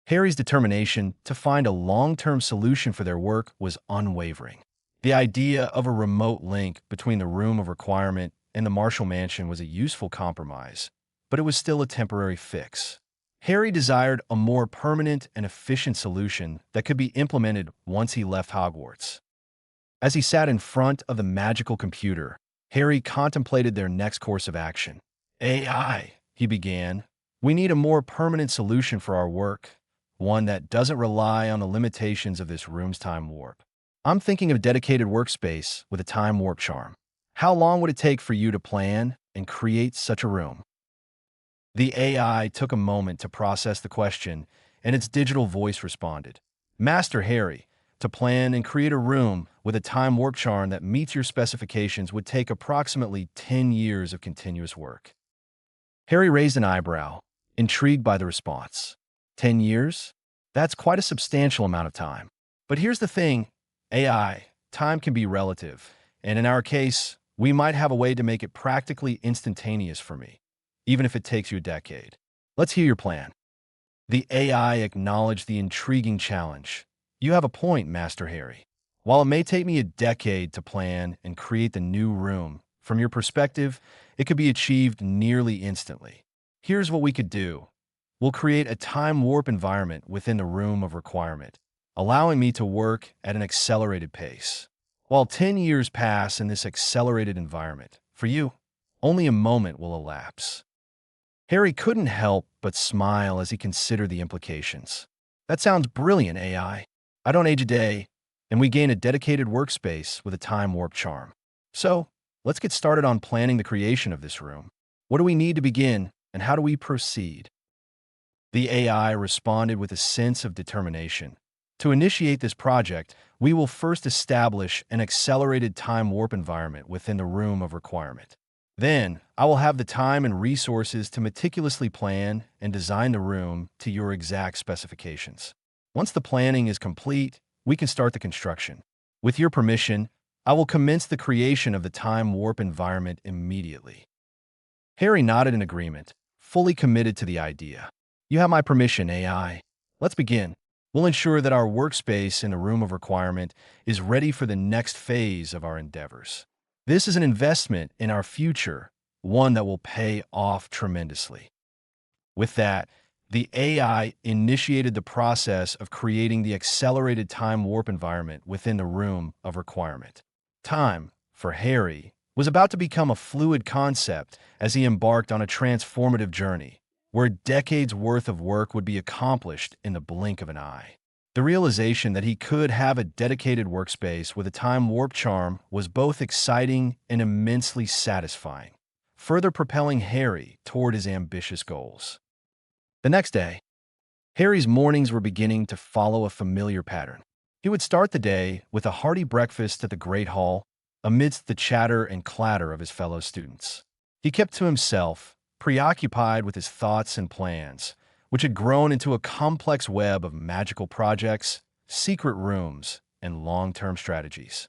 Harry's determination to find a long-term solution for their work was unwavering. The idea of a remote link between the room of requirement and the Marshall Mansion was a useful compromise, but it was still a temporary fix. Harry desired a more permanent and efficient solution that could be implemented once he left Hogwarts. As he sat in front of the magical computer, Harry contemplated their next course of action. AI, he began, we need a more permanent solution for our work, one that doesn't rely on the limitations of this room's time warp. I'm thinking of a dedicated workspace with a time warp charm. How long would it take for you to plan and create such a room? The AI took a moment to process the question, and its digital voice responded. Master Harry, to plan and create a room with a time warp charm that meets your specifications would take approximately 10 years of continuous work. Harry raised an eyebrow, intrigued by the response. 10 years? That's quite a substantial amount of time. But here's the thing, AI, time can be relative, and in our case, we might have a way to make it practically instantaneous for me, even if it takes you a decade. Let's hear your plan. The AI acknowledged the intriguing challenge. You have a point, Master Harry. While it may take me a decade to plan and create the new room, from your perspective, it could be achieved nearly instantly. Here's what we could do. We'll create a time warp environment within the room of requirement, allowing me to work at an accelerated pace. While 10 years pass in this accelerated environment, for you, only a moment will elapse. Harry couldn't help but smile as he considered the implications. That sounds brilliant, AI. I don't age a day, and we gain a dedicated workspace with a time warp charm. So, let's get started on planning the creation of this room. What do we need to begin, and how do we proceed? The AI responded with a sense of determination. To initiate this project, we will first establish an accelerated time warp environment within the room of requirement. Then, I will have the time and resources to meticulously plan and design the room to your exact specifications. Once the planning is complete, we can start the construction. With your permission, I will commence the creation of the time warp environment immediately." Harry nodded in agreement, fully committed to the idea. "You have my permission, AI. Let's begin. We'll ensure that our workspace in the room of requirement is ready for the next phase of our endeavors. This is an investment in our future, one that will pay off tremendously." With that, the AI initiated the process of creating the accelerated time warp environment within the room of requirement. Time, for Harry, was about to become a fluid concept as he embarked on a transformative journey, where decades' worth of work would be accomplished in the blink of an eye. The realization that he could have a dedicated workspace with a time warp charm was both exciting and immensely satisfying, further propelling Harry toward his ambitious goals. The next day, Harry's mornings were beginning to follow a familiar pattern. He would start the day with a hearty breakfast at the Great Hall, amidst the chatter and clatter of his fellow students. He kept to himself, preoccupied with his thoughts and plans, which had grown into a complex web of magical projects, secret rooms, and long-term strategies.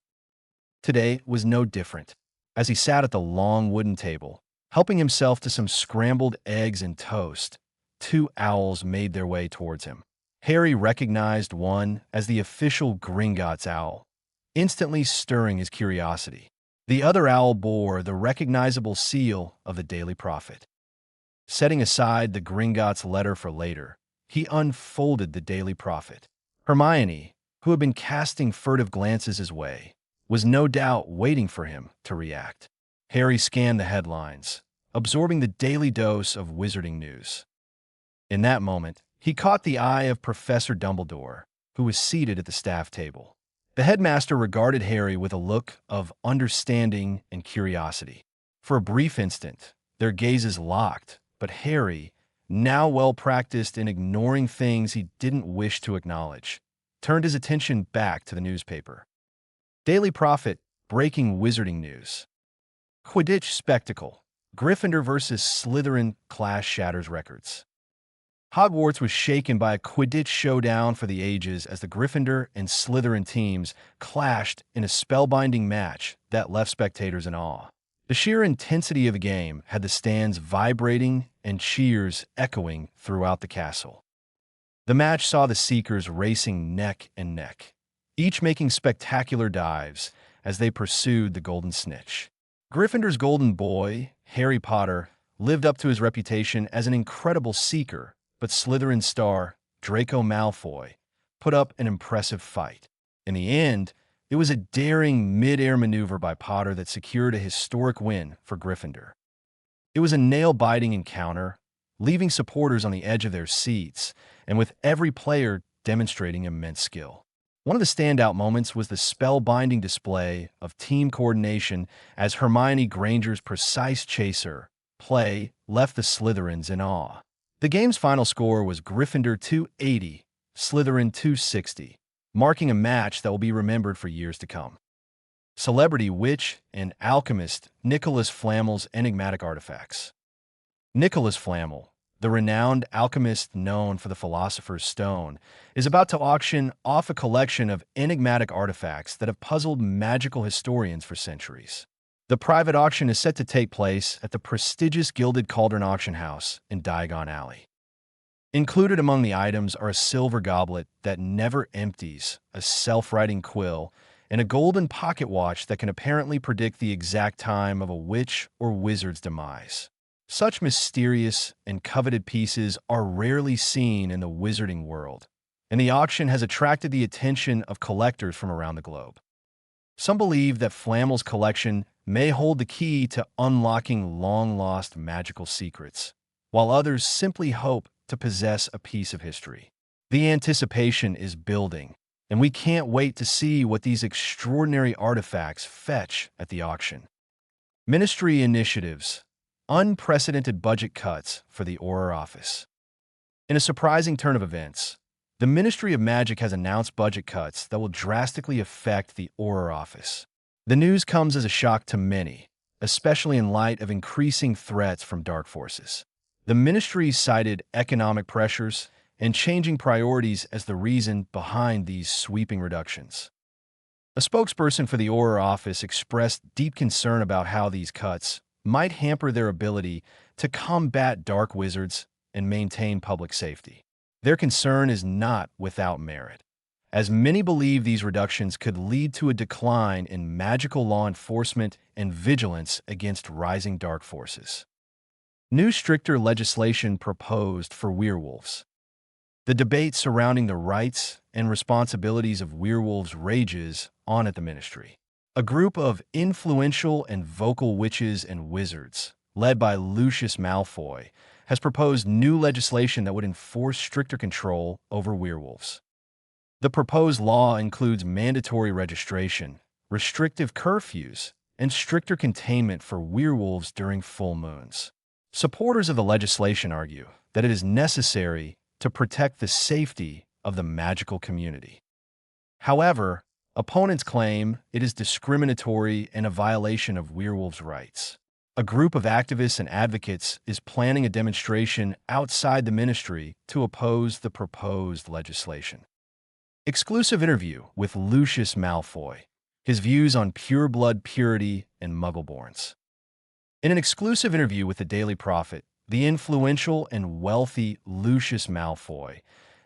Today was no different. As he sat at the long wooden table, helping himself to some scrambled eggs and toast, two owls made their way towards him. Harry recognized one as the official Gringotts owl, instantly stirring his curiosity. The other owl bore the recognizable seal of the Daily Prophet. Setting aside the Gringotts letter for later, he unfolded the Daily Prophet. Hermione, who had been casting furtive glances his way, was no doubt waiting for him to react. Harry scanned the headlines, absorbing the daily dose of wizarding news. In that moment, he caught the eye of Professor Dumbledore, who was seated at the staff table. The headmaster regarded Harry with a look of understanding and curiosity. For a brief instant, their gazes locked, but Harry, now well-practiced in ignoring things he didn't wish to acknowledge, turned his attention back to the newspaper. Daily Prophet, breaking wizarding news. Quidditch spectacle. Gryffindor versus Slytherin clash shatters records. Hogwarts was shaken by a Quidditch showdown for the ages as the Gryffindor and Slytherin teams clashed in a spellbinding match that left spectators in awe. The sheer intensity of the game had the stands vibrating and cheers echoing throughout the castle. The match saw the Seekers racing neck and neck, each making spectacular dives as they pursued the Golden Snitch. Gryffindor's golden boy, Harry Potter, lived up to his reputation as an incredible seeker, but Slytherin's star, Draco Malfoy, put up an impressive fight. In the end, it was a daring mid-air maneuver by Potter that secured a historic win for Gryffindor. It was a nail-biting encounter, leaving supporters on the edge of their seats, and with every player demonstrating immense skill. One of the standout moments was the spellbinding display of team coordination as Hermione Granger's precise chaser play left the Slytherins in awe. The game's final score was Gryffindor 280, Slytherin 260, marking a match that will be remembered for years to come. Celebrity witch and alchemist Nicholas Flamel's enigmatic artifacts. Nicholas Flamel, the renowned alchemist known for the Philosopher's Stone, is about to auction off a collection of enigmatic artifacts that have puzzled magical historians for centuries. The private auction is set to take place at the prestigious Gilded Cauldron Auction House in Diagon Alley. Included among the items are a silver goblet that never empties, a self-writing quill, and a golden pocket watch that can apparently predict the exact time of a witch or wizard's demise. Such mysterious and coveted pieces are rarely seen in the wizarding world, and the auction has attracted the attention of collectors from around the globe. Some believe that Flamel's collection may hold the key to unlocking long-lost magical secrets, while others simply hope to possess a piece of history. The anticipation is building, and we can't wait to see what these extraordinary artifacts fetch at the auction. Ministry initiatives. Unprecedented budget cuts for the Auror office. In a surprising turn of events, the Ministry of Magic has announced budget cuts that will drastically affect the Auror office. The news comes as a shock to many, especially in light of increasing threats from dark forces. The ministry cited economic pressures and changing priorities as the reason behind these sweeping reductions. A spokesperson for the Auror office expressed deep concern about how these cuts might hamper their ability to combat dark wizards and maintain public safety. Their concern is not without merit, as many believe these reductions could lead to a decline in magical law enforcement and vigilance against rising dark forces. New stricter legislation proposed for werewolves. The debate surrounding the rights and responsibilities of werewolves rages on at the ministry. A group of influential and vocal witches and wizards, led by Lucius Malfoy, has proposed new legislation that would enforce stricter control over werewolves. The proposed law includes mandatory registration, restrictive curfews, and stricter containment for werewolves during full moons. Supporters of the legislation argue that it is necessary to protect the safety of the magical community. However, opponents claim it is discriminatory and a violation of werewolves' rights. A group of activists and advocates is planning a demonstration outside the ministry to oppose the proposed legislation. Exclusive interview with Lucius Malfoy, his views on pureblood purity and muggleborns. In an exclusive interview with the Daily Prophet, the influential and wealthy Lucius Malfoy,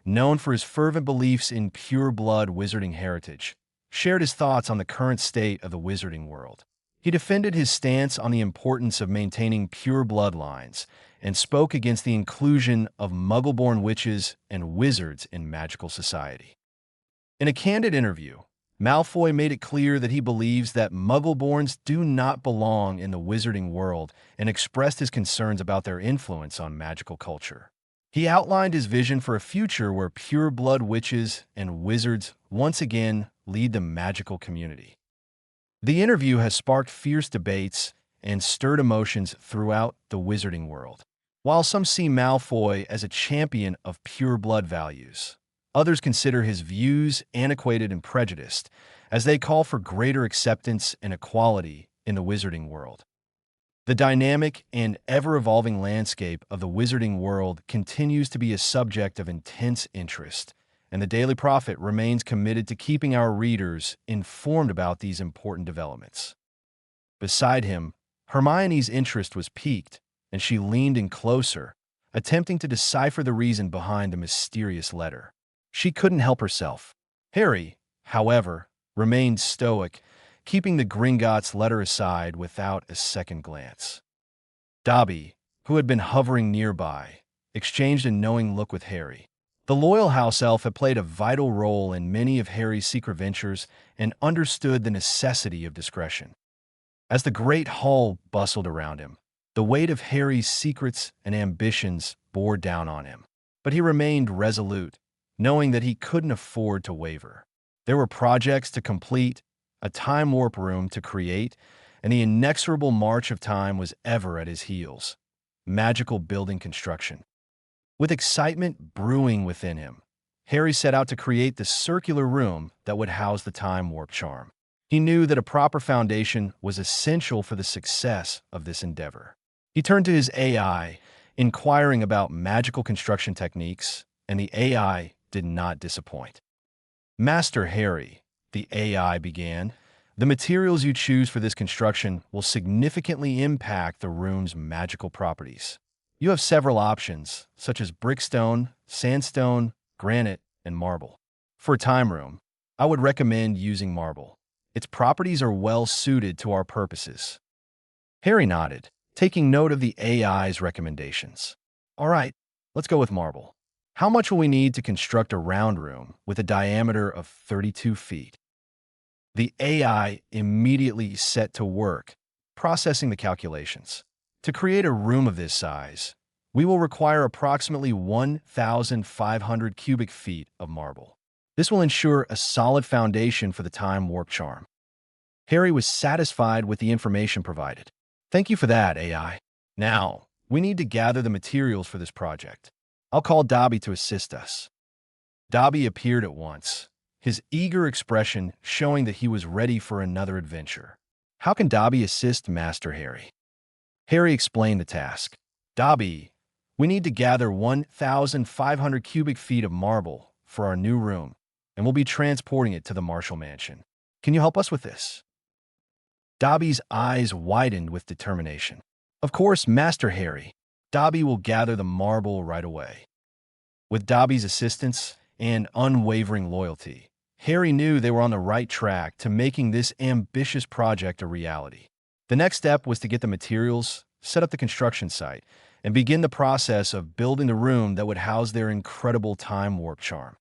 known for his fervent beliefs in pureblood wizarding heritage, shared his thoughts on the current state of the wizarding world. He defended his stance on the importance of maintaining pure bloodlines and spoke against the inclusion of muggle-born witches and wizards in magical society. In a candid interview, Malfoy made it clear that he believes that muggle-borns do not belong in the wizarding world and expressed his concerns about their influence on magical culture. He outlined his vision for a future where pure-blood witches and wizards once again lead the magical community. The interview has sparked fierce debates and stirred emotions throughout the wizarding world. While some see Malfoy as a champion of pure-blood values, others consider his views antiquated and prejudiced, as they call for greater acceptance and equality in the wizarding world. The dynamic and ever-evolving landscape of the wizarding world continues to be a subject of intense interest, and the Daily Prophet remains committed to keeping our readers informed about these important developments. Beside him, Hermione's interest was piqued, and she leaned in closer, attempting to decipher the reason behind the mysterious letter. She couldn't help herself. Harry, however, remained stoic, keeping the Gringotts letter aside without a second glance. Dobby, who had been hovering nearby, exchanged a knowing look with Harry. The loyal house elf had played a vital role in many of Harry's secret ventures and understood the necessity of discretion. As the great hall bustled around him, the weight of Harry's secrets and ambitions bore down on him. But he remained resolute, knowing that he couldn't afford to waver. There were projects to complete, a time warp room to create, and the inexorable march of time was ever at his heels. Magical building construction. With excitement brewing within him, Harry set out to create the circular room that would house the time warp charm. He knew that a proper foundation was essential for the success of this endeavor. He turned to his AI, inquiring about magical construction techniques, and the AI did not disappoint. "Master Harry," the AI began, "the materials you choose for this construction will significantly impact the room's magical properties. You have several options, such as brickstone, sandstone, granite, and marble. For a time room, I would recommend using marble. Its properties are well suited to our purposes." Harry nodded, taking note of the AI's recommendations. "All right, let's go with marble. How much will we need to construct a round room with a diameter of 32 feet? The AI immediately set to work, processing the calculations. To create a room of this size, we will require approximately 1,500 cubic feet of marble. This will ensure a solid foundation for the time warp charm." Harry was satisfied with the information provided. "Thank you for that, AI. Now, we need to gather the materials for this project. I'll call Dobby to assist us." Dobby appeared at once, his eager expression showing that he was ready for another adventure. "How can Dobby assist Master Harry?" Harry explained the task. Dobby, We need to gather 1,500 cubic feet of marble for our new room, and we'll be transporting it to the Marshall Mansion. Can you help us with this?" Dobby's eyes widened with determination. "Of course, Master Harry. Dobby will gather the marble right away." With Dobby's assistance and unwavering loyalty, Harry knew they were on the right track to making this ambitious project a reality. The next step was to get the materials, set up the construction site, and begin the process of building the room that would house their incredible time warp charm.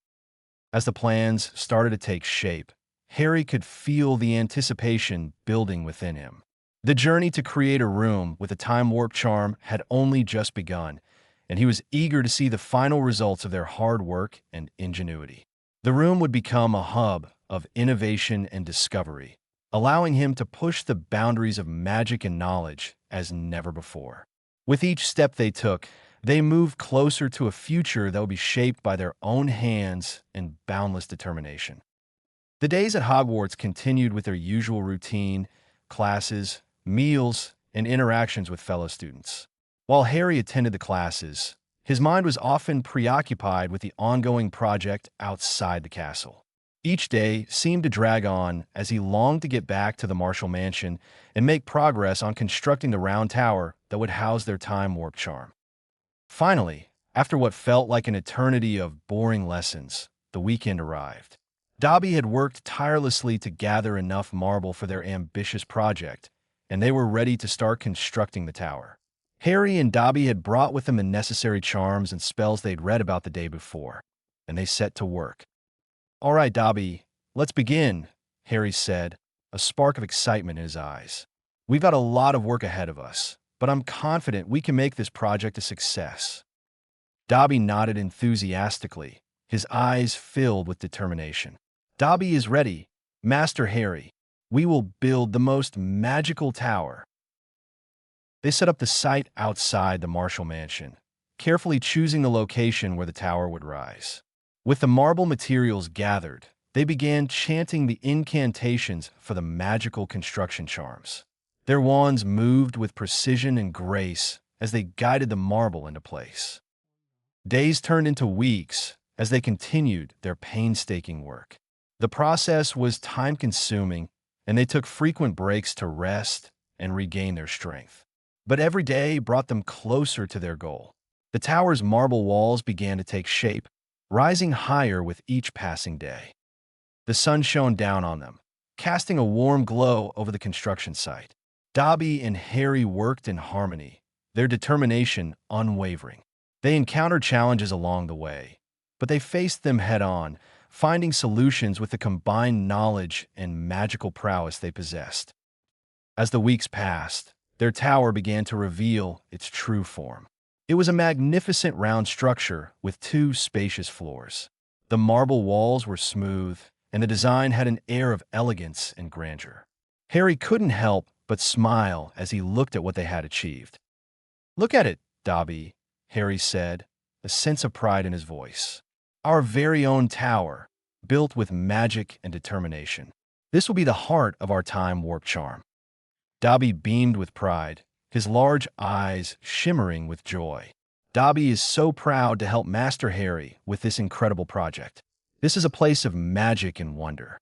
As the plans started to take shape, Harry could feel the anticipation building within him. The journey to create a room with a time warp charm had only just begun, and he was eager to see the final results of their hard work and ingenuity. The room would become a hub of innovation and discovery, allowing him to push the boundaries of magic and knowledge as never before. With each step they took, they moved closer to a future that would be shaped by their own hands and boundless determination. The days at Hogwarts continued with their usual routine, classes, meals, and interactions with fellow students. While Harry attended the classes, his mind was often preoccupied with the ongoing project outside the castle. Each day seemed to drag on as he longed to get back to the Marshall Mansion and make progress on constructing the round tower that would house their time warp charm. Finally, after what felt like an eternity of boring lessons, the weekend arrived. Dobby had worked tirelessly to gather enough marble for their ambitious project, and they were ready to start constructing the tower. Harry and Dobby had brought with them the necessary charms and spells they'd read about the day before, and they set to work. "All right, Dobby, let's begin," Harry said, a spark of excitement in his eyes. "We've got a lot of work ahead of us, but I'm confident we can make this project a success." Dobby nodded enthusiastically, his eyes filled with determination. "Dobby is ready, Master Harry. We will build the most magical tower." They set up the site outside the Marshall Mansion, carefully choosing the location where the tower would rise. With the marble materials gathered, they began chanting the incantations for the magical construction charms. Their wands moved with precision and grace as they guided the marble into place. Days turned into weeks as they continued their painstaking work. The process was time-consuming, and they took frequent breaks to rest and regain their strength. But every day brought them closer to their goal. The tower's marble walls began to take shape, rising higher with each passing day. The sun shone down on them, casting a warm glow over the construction site. Dobby and Harry worked in harmony, their determination unwavering. They encountered challenges along the way, but they faced them head-on, finding solutions with the combined knowledge and magical prowess they possessed. As the weeks passed, their tower began to reveal its true form. It was a magnificent round structure with 2 spacious floors. The marble walls were smooth, and the design had an air of elegance and grandeur. Harry couldn't help but smile as he looked at what they had achieved. "Look at it, Dobby," Harry said, a sense of pride in his voice. "Our very own tower, built with magic and determination. This will be the heart of our time warp charm." Dobby beamed with pride, his large eyes shimmering with joy. "Dobby is so proud to help Master Harry with this incredible project. This is a place of magic and wonder."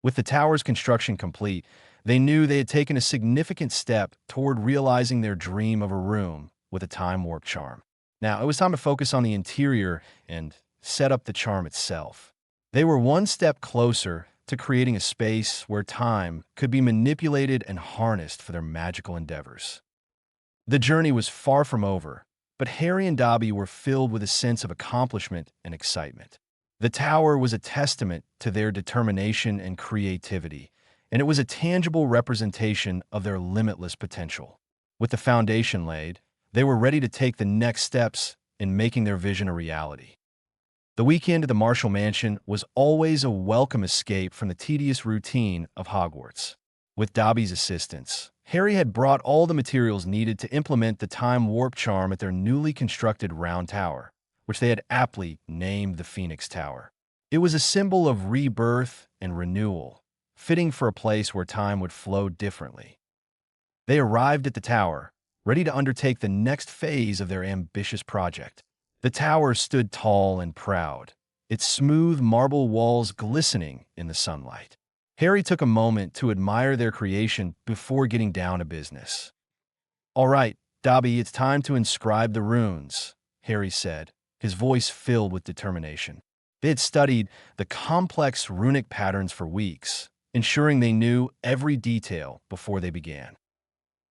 With the tower's construction complete, they knew they had taken a significant step toward realizing their dream of a room with a time warp charm. Now, it was time to focus on the interior and set up the charm itself. They were one step closer to creating a space where time could be manipulated and harnessed for their magical endeavors. The journey was far from over, but Harry and Dobby were filled with a sense of accomplishment and excitement. The tower was a testament to their determination and creativity, and it was a tangible representation of their limitless potential. With the foundation laid, they were ready to take the next steps in making their vision a reality. The weekend at the Marshall Mansion was always a welcome escape from the tedious routine of Hogwarts. With Dobby's assistance, Harry had brought all the materials needed to implement the time warp charm at their newly constructed round tower, which they had aptly named the Phoenix Tower. It was a symbol of rebirth and renewal, fitting for a place where time would flow differently. They arrived at the tower, ready to undertake the next phase of their ambitious project. The tower stood tall and proud, its smooth marble walls glistening in the sunlight. Harry took a moment to admire their creation before getting down to business. "All right, Dobby, it's time to inscribe the runes," Harry said, his voice filled with determination. They had studied the complex runic patterns for weeks, ensuring they knew every detail before they began.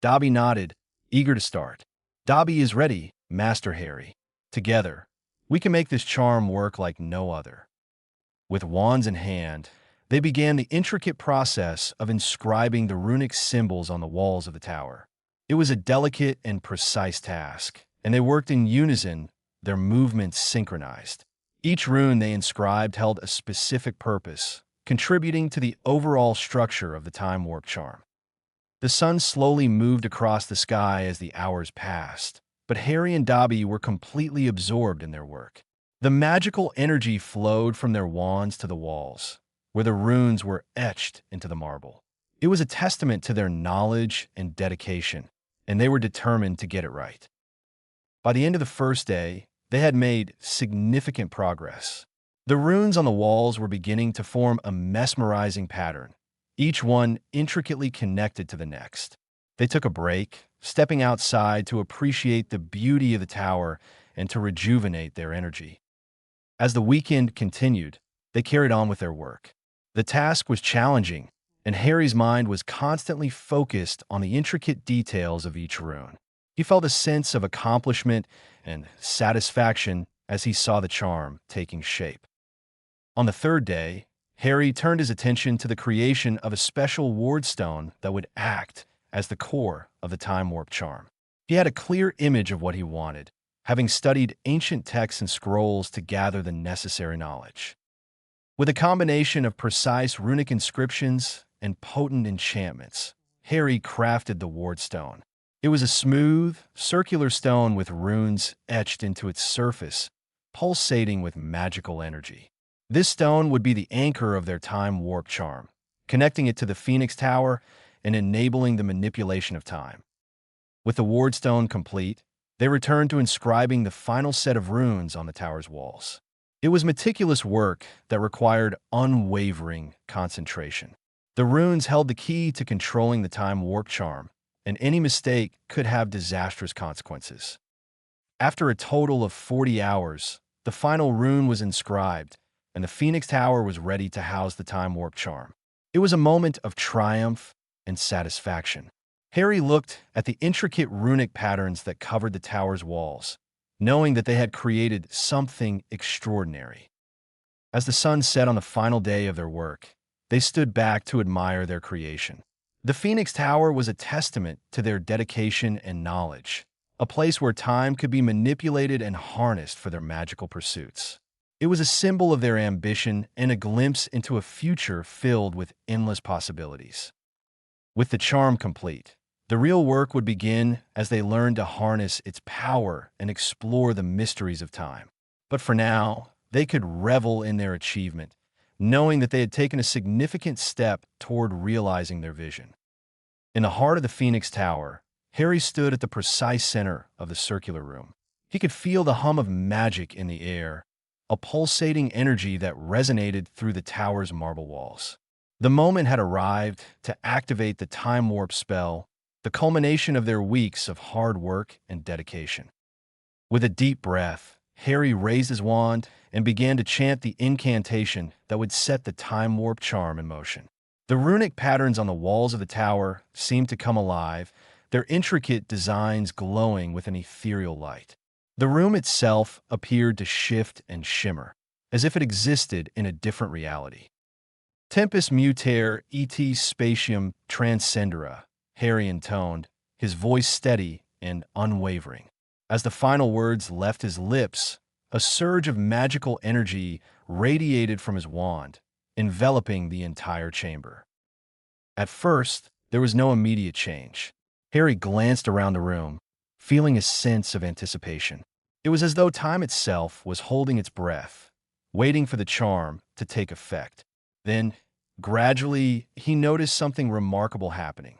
Dobby nodded, eager to start. "Dobby is ready, Master Harry. Together, we can make this charm work like no other." With wands in hand, they began the intricate process of inscribing the runic symbols on the walls of the tower. It was a delicate and precise task, and they worked in unison, their movements synchronized. Each rune they inscribed held a specific purpose, contributing to the overall structure of the time warp charm. The sun slowly moved across the sky as the hours passed, but Harry and Dobby were completely absorbed in their work. The magical energy flowed from their wands to the walls, where the runes were etched into the marble. It was a testament to their knowledge and dedication, and they were determined to get it right. By the end of the first day, they had made significant progress. The runes on the walls were beginning to form a mesmerizing pattern, each one intricately connected to the next. They took a break, stepping outside to appreciate the beauty of the tower and to rejuvenate their energy. As the weekend continued, they carried on with their work. The task was challenging, and Harry's mind was constantly focused on the intricate details of each rune. He felt a sense of accomplishment and satisfaction as he saw the charm taking shape. On the third day, Harry turned his attention to the creation of a special ward stone that would act as the core of the time warp charm. He had a clear image of what he wanted, having studied ancient texts and scrolls to gather the necessary knowledge. With a combination of precise runic inscriptions and potent enchantments, Harry crafted the ward stone. It was a smooth, circular stone with runes etched into its surface, pulsating with magical energy. This stone would be the anchor of their time warp charm, connecting it to the Phoenix Tower and enabling the manipulation of time. With the ward stone complete, they returned to inscribing the final set of runes on the tower's walls. It was meticulous work that required unwavering concentration. The runes held the key to controlling the time warp charm, and any mistake could have disastrous consequences. After a total of 40 hours, the final rune was inscribed, and the Phoenix Tower was ready to house the time warp charm. It was a moment of triumph and satisfaction. Harry looked at the intricate runic patterns that covered the tower's walls, knowing that they had created something extraordinary. As the sun set on the final day of their work, they stood back to admire their creation. The Phoenix Tower was a testament to their dedication and knowledge, a place where time could be manipulated and harnessed for their magical pursuits. It was a symbol of their ambition and a glimpse into a future filled with endless possibilities. With the charm complete, the real work would begin as they learned to harness its power and explore the mysteries of time. But for now, they could revel in their achievement, knowing that they had taken a significant step toward realizing their vision. In the heart of the Phoenix Tower, Harry stood at the precise center of the circular room. He could feel the hum of magic in the air, a pulsating energy that resonated through the tower's marble walls. The moment had arrived to activate the time warp spell, the culmination of their weeks of hard work and dedication. With a deep breath, Harry raised his wand and began to chant the incantation that would set the time warp charm in motion. The runic patterns on the walls of the tower seemed to come alive, their intricate designs glowing with an ethereal light. The room itself appeared to shift and shimmer, as if it existed in a different reality. Tempus muter et spatium transcendera, Harry intoned, his voice steady and unwavering. As the final words left his lips, a surge of magical energy radiated from his wand, enveloping the entire chamber. At first, there was no immediate change. Harry glanced around the room, feeling a sense of anticipation. It was as though time itself was holding its breath, waiting for the charm to take effect. Then, gradually, he noticed something remarkable happening.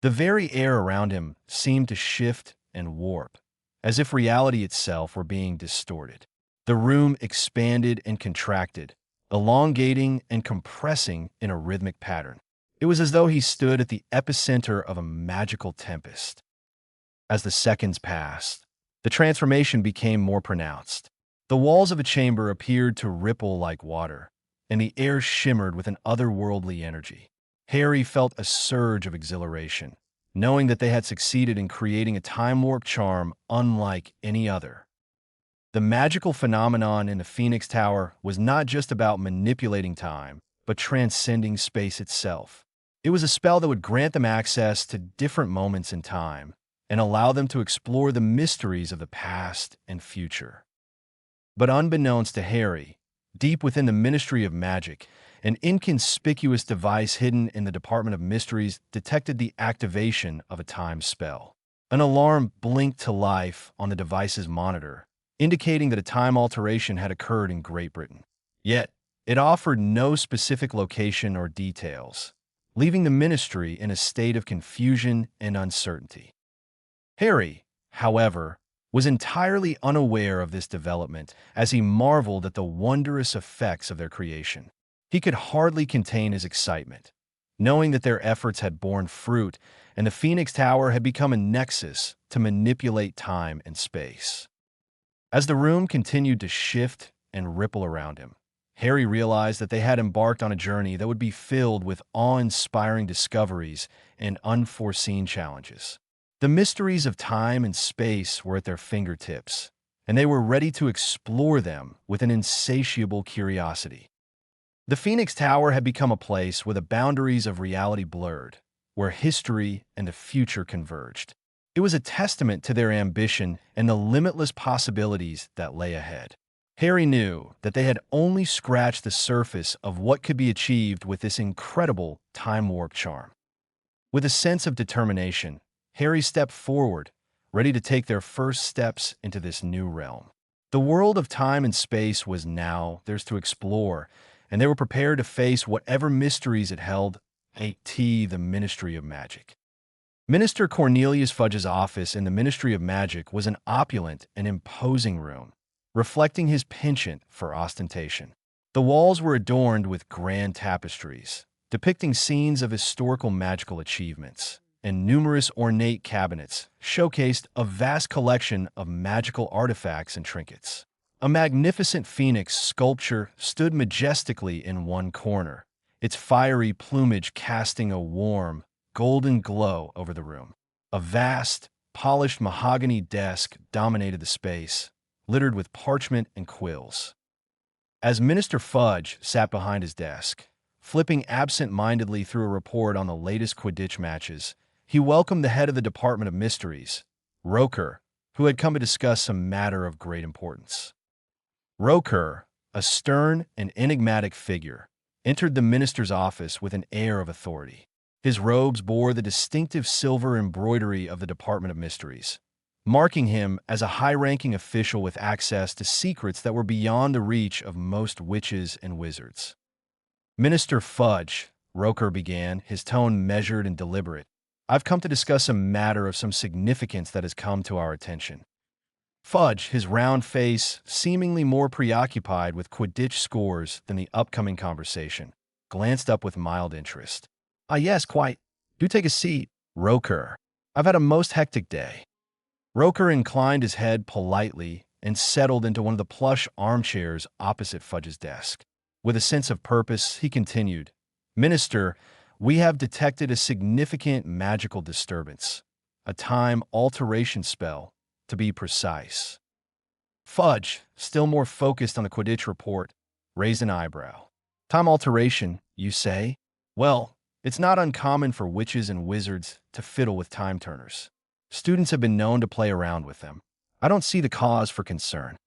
The very air around him seemed to shift and warp, as if reality itself were being distorted. The room expanded and contracted, elongating and compressing in a rhythmic pattern. It was as though he stood at the epicenter of a magical tempest. As the seconds passed, the transformation became more pronounced. The walls of a chamber appeared to ripple like water, and the air shimmered with an otherworldly energy. Harry felt a surge of exhilaration, knowing that they had succeeded in creating a time warp charm unlike any other. The magical phenomenon in the Phoenix Tower was not just about manipulating time, but transcending space itself. It was a spell that would grant them access to different moments in time and allow them to explore the mysteries of the past and future. But unbeknownst to Harry, deep within the Ministry of Magic, an inconspicuous device hidden in the Department of Mysteries detected the activation of a time spell. An alarm blinked to life on the device's monitor, indicating that a time alteration had occurred in Great Britain. Yet, it offered no specific location or details, leaving the Ministry in a state of confusion and uncertainty. Harry, however, was entirely unaware of this development as he marveled at the wondrous effects of their creation. He could hardly contain his excitement, knowing that their efforts had borne fruit and the Phoenix Tower had become a nexus to manipulate time and space. As the room continued to shift and ripple around him, Harry realized that they had embarked on a journey that would be filled with awe-inspiring discoveries and unforeseen challenges. The mysteries of time and space were at their fingertips, and they were ready to explore them with an insatiable curiosity. The Phoenix Tower had become a place where the boundaries of reality blurred, where history and the future converged. It was a testament to their ambition and the limitless possibilities that lay ahead. Harry knew that they had only scratched the surface of what could be achieved with this incredible time warp charm. With a sense of determination, Harry stepped forward, ready to take their first steps into this new realm. The world of time and space was now theirs to explore, and they were prepared to face whatever mysteries it held, the Ministry of Magic. Minister Cornelius Fudge's office in the Ministry of Magic was an opulent and imposing room, reflecting his penchant for ostentation. The walls were adorned with grand tapestries, depicting scenes of historical magical achievements, and numerous ornate cabinets showcased a vast collection of magical artifacts and trinkets. A magnificent phoenix sculpture stood majestically in one corner, its fiery plumage casting a warm, golden glow over the room. A vast, polished mahogany desk dominated the space, littered with parchment and quills. As Minister Fudge sat behind his desk, flipping absent-mindedly through a report on the latest Quidditch matches, he welcomed the head of the Department of Mysteries, Roker, who had come to discuss some matter of great importance. Roker, a stern and enigmatic figure, entered the minister's office with an air of authority. His robes bore the distinctive silver embroidery of the Department of Mysteries, marking him as a high-ranking official with access to secrets that were beyond the reach of most witches and wizards. Minister Fudge, Roker began, his tone measured and deliberate. I've come to discuss a matter of some significance that has come to our attention. Fudge, his round face seemingly more preoccupied with Quidditch scores than the upcoming conversation, glanced up with mild interest. Ah, yes, quite. Do take a seat, Roker. I've had a most hectic day. Roker inclined his head politely and settled into one of the plush armchairs opposite Fudge's desk. With a sense of purpose, he continued, Minister, we have detected a significant magical disturbance, a time alteration spell, to be precise. Fudge, still more focused on the Quidditch report, raised an eyebrow. Time alteration, you say? Well, it's not uncommon for witches and wizards to fiddle with time turners. Students have been known to play around with them. I don't see the cause for concern.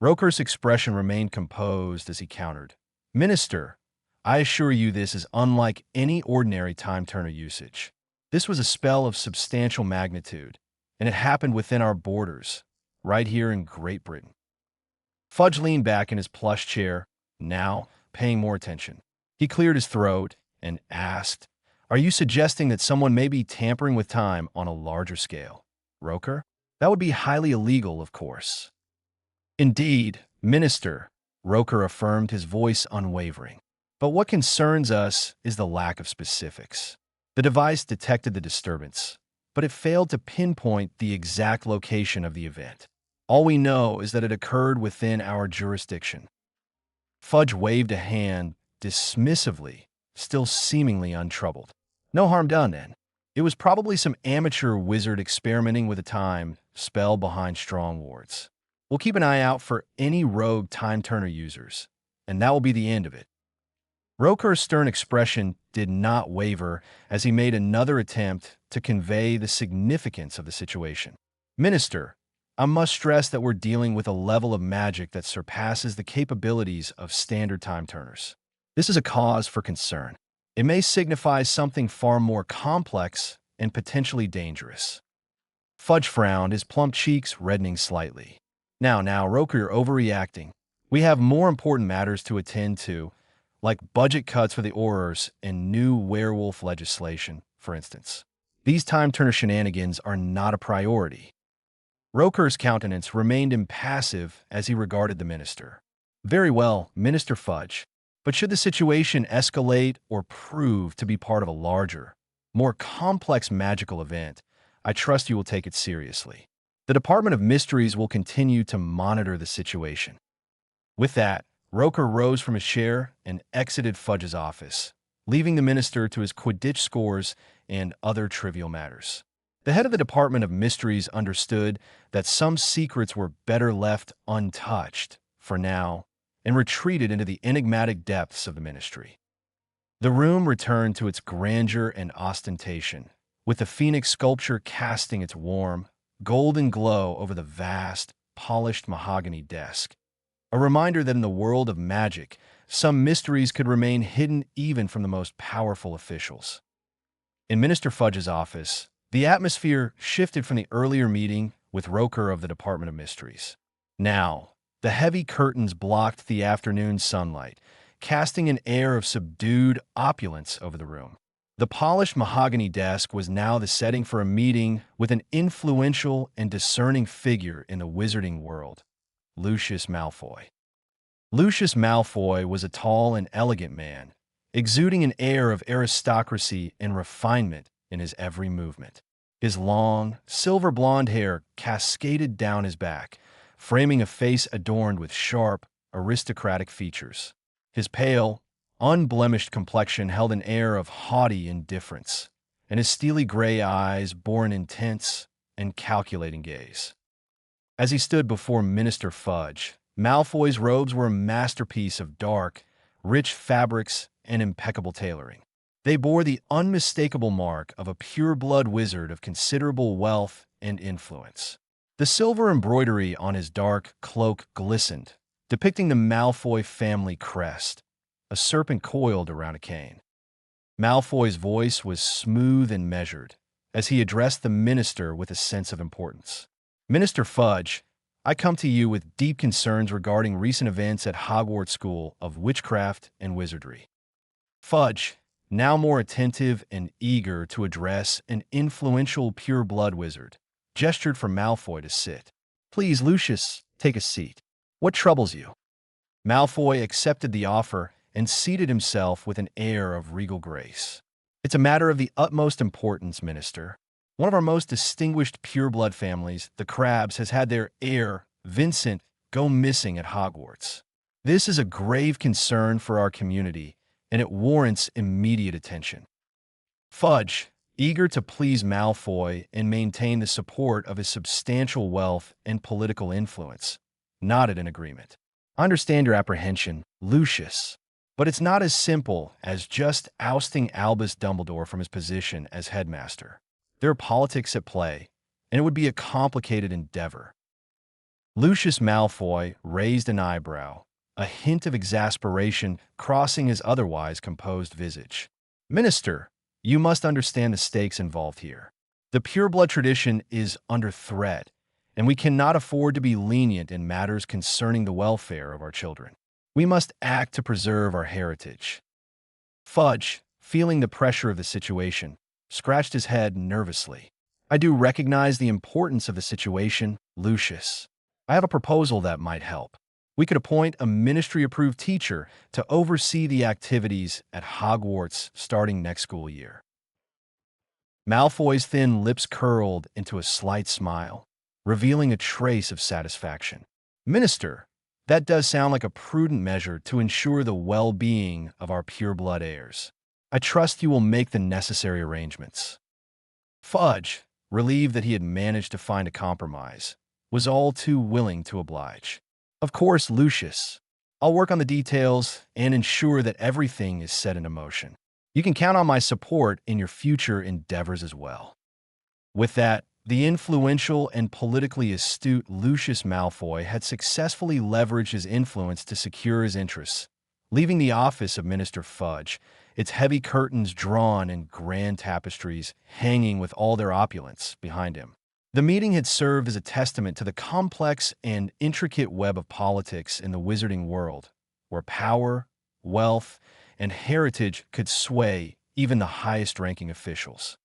Roker's expression remained composed as he countered. Minister, I assure you this is unlike any ordinary time turner usage. This was a spell of substantial magnitude, and it happened within our borders, right here in Great Britain. Fudge leaned back in his plush chair, now paying more attention. He cleared his throat and asked, Are you suggesting that someone may be tampering with time on a larger scale? Roker? That would be highly illegal, of course. Indeed, Minister, Roker affirmed, his voice unwavering. But what concerns us is the lack of specifics. The device detected the disturbance, but it failed to pinpoint the exact location of the event. All we know is that it occurred within our jurisdiction. Fudge waved a hand dismissively, still seemingly untroubled. No harm done, then. It was probably some amateur wizard experimenting with a time spell behind strong wards. We'll keep an eye out for any rogue time turner users, and that will be the end of it. Roker's stern expression did not waver as he made another attempt to convey the significance of the situation. Minister, I must stress that we're dealing with a level of magic that surpasses the capabilities of standard time turners. This is a cause for concern. It may signify something far more complex and potentially dangerous. Fudge frowned, his plump cheeks reddening slightly. Now, Roker, you're overreacting. We have more important matters to attend to, like budget cuts for the Aurors and new werewolf legislation, for instance. These time-turner shenanigans are not a priority. Roker's countenance remained impassive as he regarded the minister. Very well, Minister Fudge, but should the situation escalate or prove to be part of a larger, more complex magical event, I trust you will take it seriously. The Department of Mysteries will continue to monitor the situation. With that, Roker rose from his chair and exited Fudge's office, leaving the minister to his Quidditch scores and other trivial matters. The head of the Department of Mysteries understood that some secrets were better left untouched for now and retreated into the enigmatic depths of the ministry. The room returned to its grandeur and ostentation, with the phoenix sculpture casting its warm, golden glow over the vast, polished mahogany desk. A reminder that in the world of magic, some mysteries could remain hidden even from the most powerful officials. In Minister Fudge's office, the atmosphere shifted from the earlier meeting with Roker of the Department of Mysteries. Now, the heavy curtains blocked the afternoon sunlight, casting an air of subdued opulence over the room. The polished mahogany desk was now the setting for a meeting with an influential and discerning figure in the wizarding world, Lucius Malfoy. Lucius Malfoy was a tall and elegant man, exuding an air of aristocracy and refinement in his every movement. His long, silver-blonde hair cascaded down his back, framing a face adorned with sharp, aristocratic features. His pale, unblemished complexion held an air of haughty indifference, and his steely gray eyes bore an intense and calculating gaze. As he stood before Minister Fudge, Malfoy's robes were a masterpiece of dark, rich fabrics and impeccable tailoring. They bore the unmistakable mark of a pure-blood wizard of considerable wealth and influence. The silver embroidery on his dark cloak glistened, depicting the Malfoy family crest, a serpent coiled around a cane. Malfoy's voice was smooth and measured, as he addressed the minister with a sense of importance. Minister Fudge, I come to you with deep concerns regarding recent events at Hogwarts School of Witchcraft and Wizardry. Fudge, now more attentive and eager to address an influential pure-blood wizard, gestured for Malfoy to sit. Please, Lucius, take a seat. What troubles you? Malfoy accepted the offer and seated himself with an air of regal grace. It's a matter of the utmost importance, Minister. One of our most distinguished pure-blood families, the Crabs, has had their heir, Vincent, go missing at Hogwarts. This is a grave concern for our community, and it warrants immediate attention. Fudge, eager to please Malfoy and maintain the support of his substantial wealth and political influence, nodded in agreement. I understand your apprehension, Lucius, but it's not as simple as just ousting Albus Dumbledore from his position as headmaster. There are politics at play, and it would be a complicated endeavor. Lucius Malfoy raised an eyebrow, a hint of exasperation crossing his otherwise composed visage. Minister, you must understand the stakes involved here. The pureblood tradition is under threat, and we cannot afford to be lenient in matters concerning the welfare of our children. We must act to preserve our heritage. Fudge, feeling the pressure of the situation, scratched his head nervously. I do recognize the importance of the situation, Lucius. I have a proposal that might help. We could appoint a ministry-approved teacher to oversee the activities at Hogwarts starting next school year. Malfoy's thin lips curled into a slight smile, revealing a trace of satisfaction. Minister, that does sound like a prudent measure to ensure the well-being of our pureblood heirs. I trust you will make the necessary arrangements. Fudge, relieved that he had managed to find a compromise, was all too willing to oblige. Of course, Lucius. I'll work on the details and ensure that everything is set into motion. You can count on my support in your future endeavors as well. With that, the influential and politically astute Lucius Malfoy had successfully leveraged his influence to secure his interests, leaving the office of Minister Fudge, its heavy curtains drawn and grand tapestries hanging with all their opulence behind him. The meeting had served as a testament to the complex and intricate web of politics in the wizarding world, where power, wealth, and heritage could sway even the highest-ranking officials.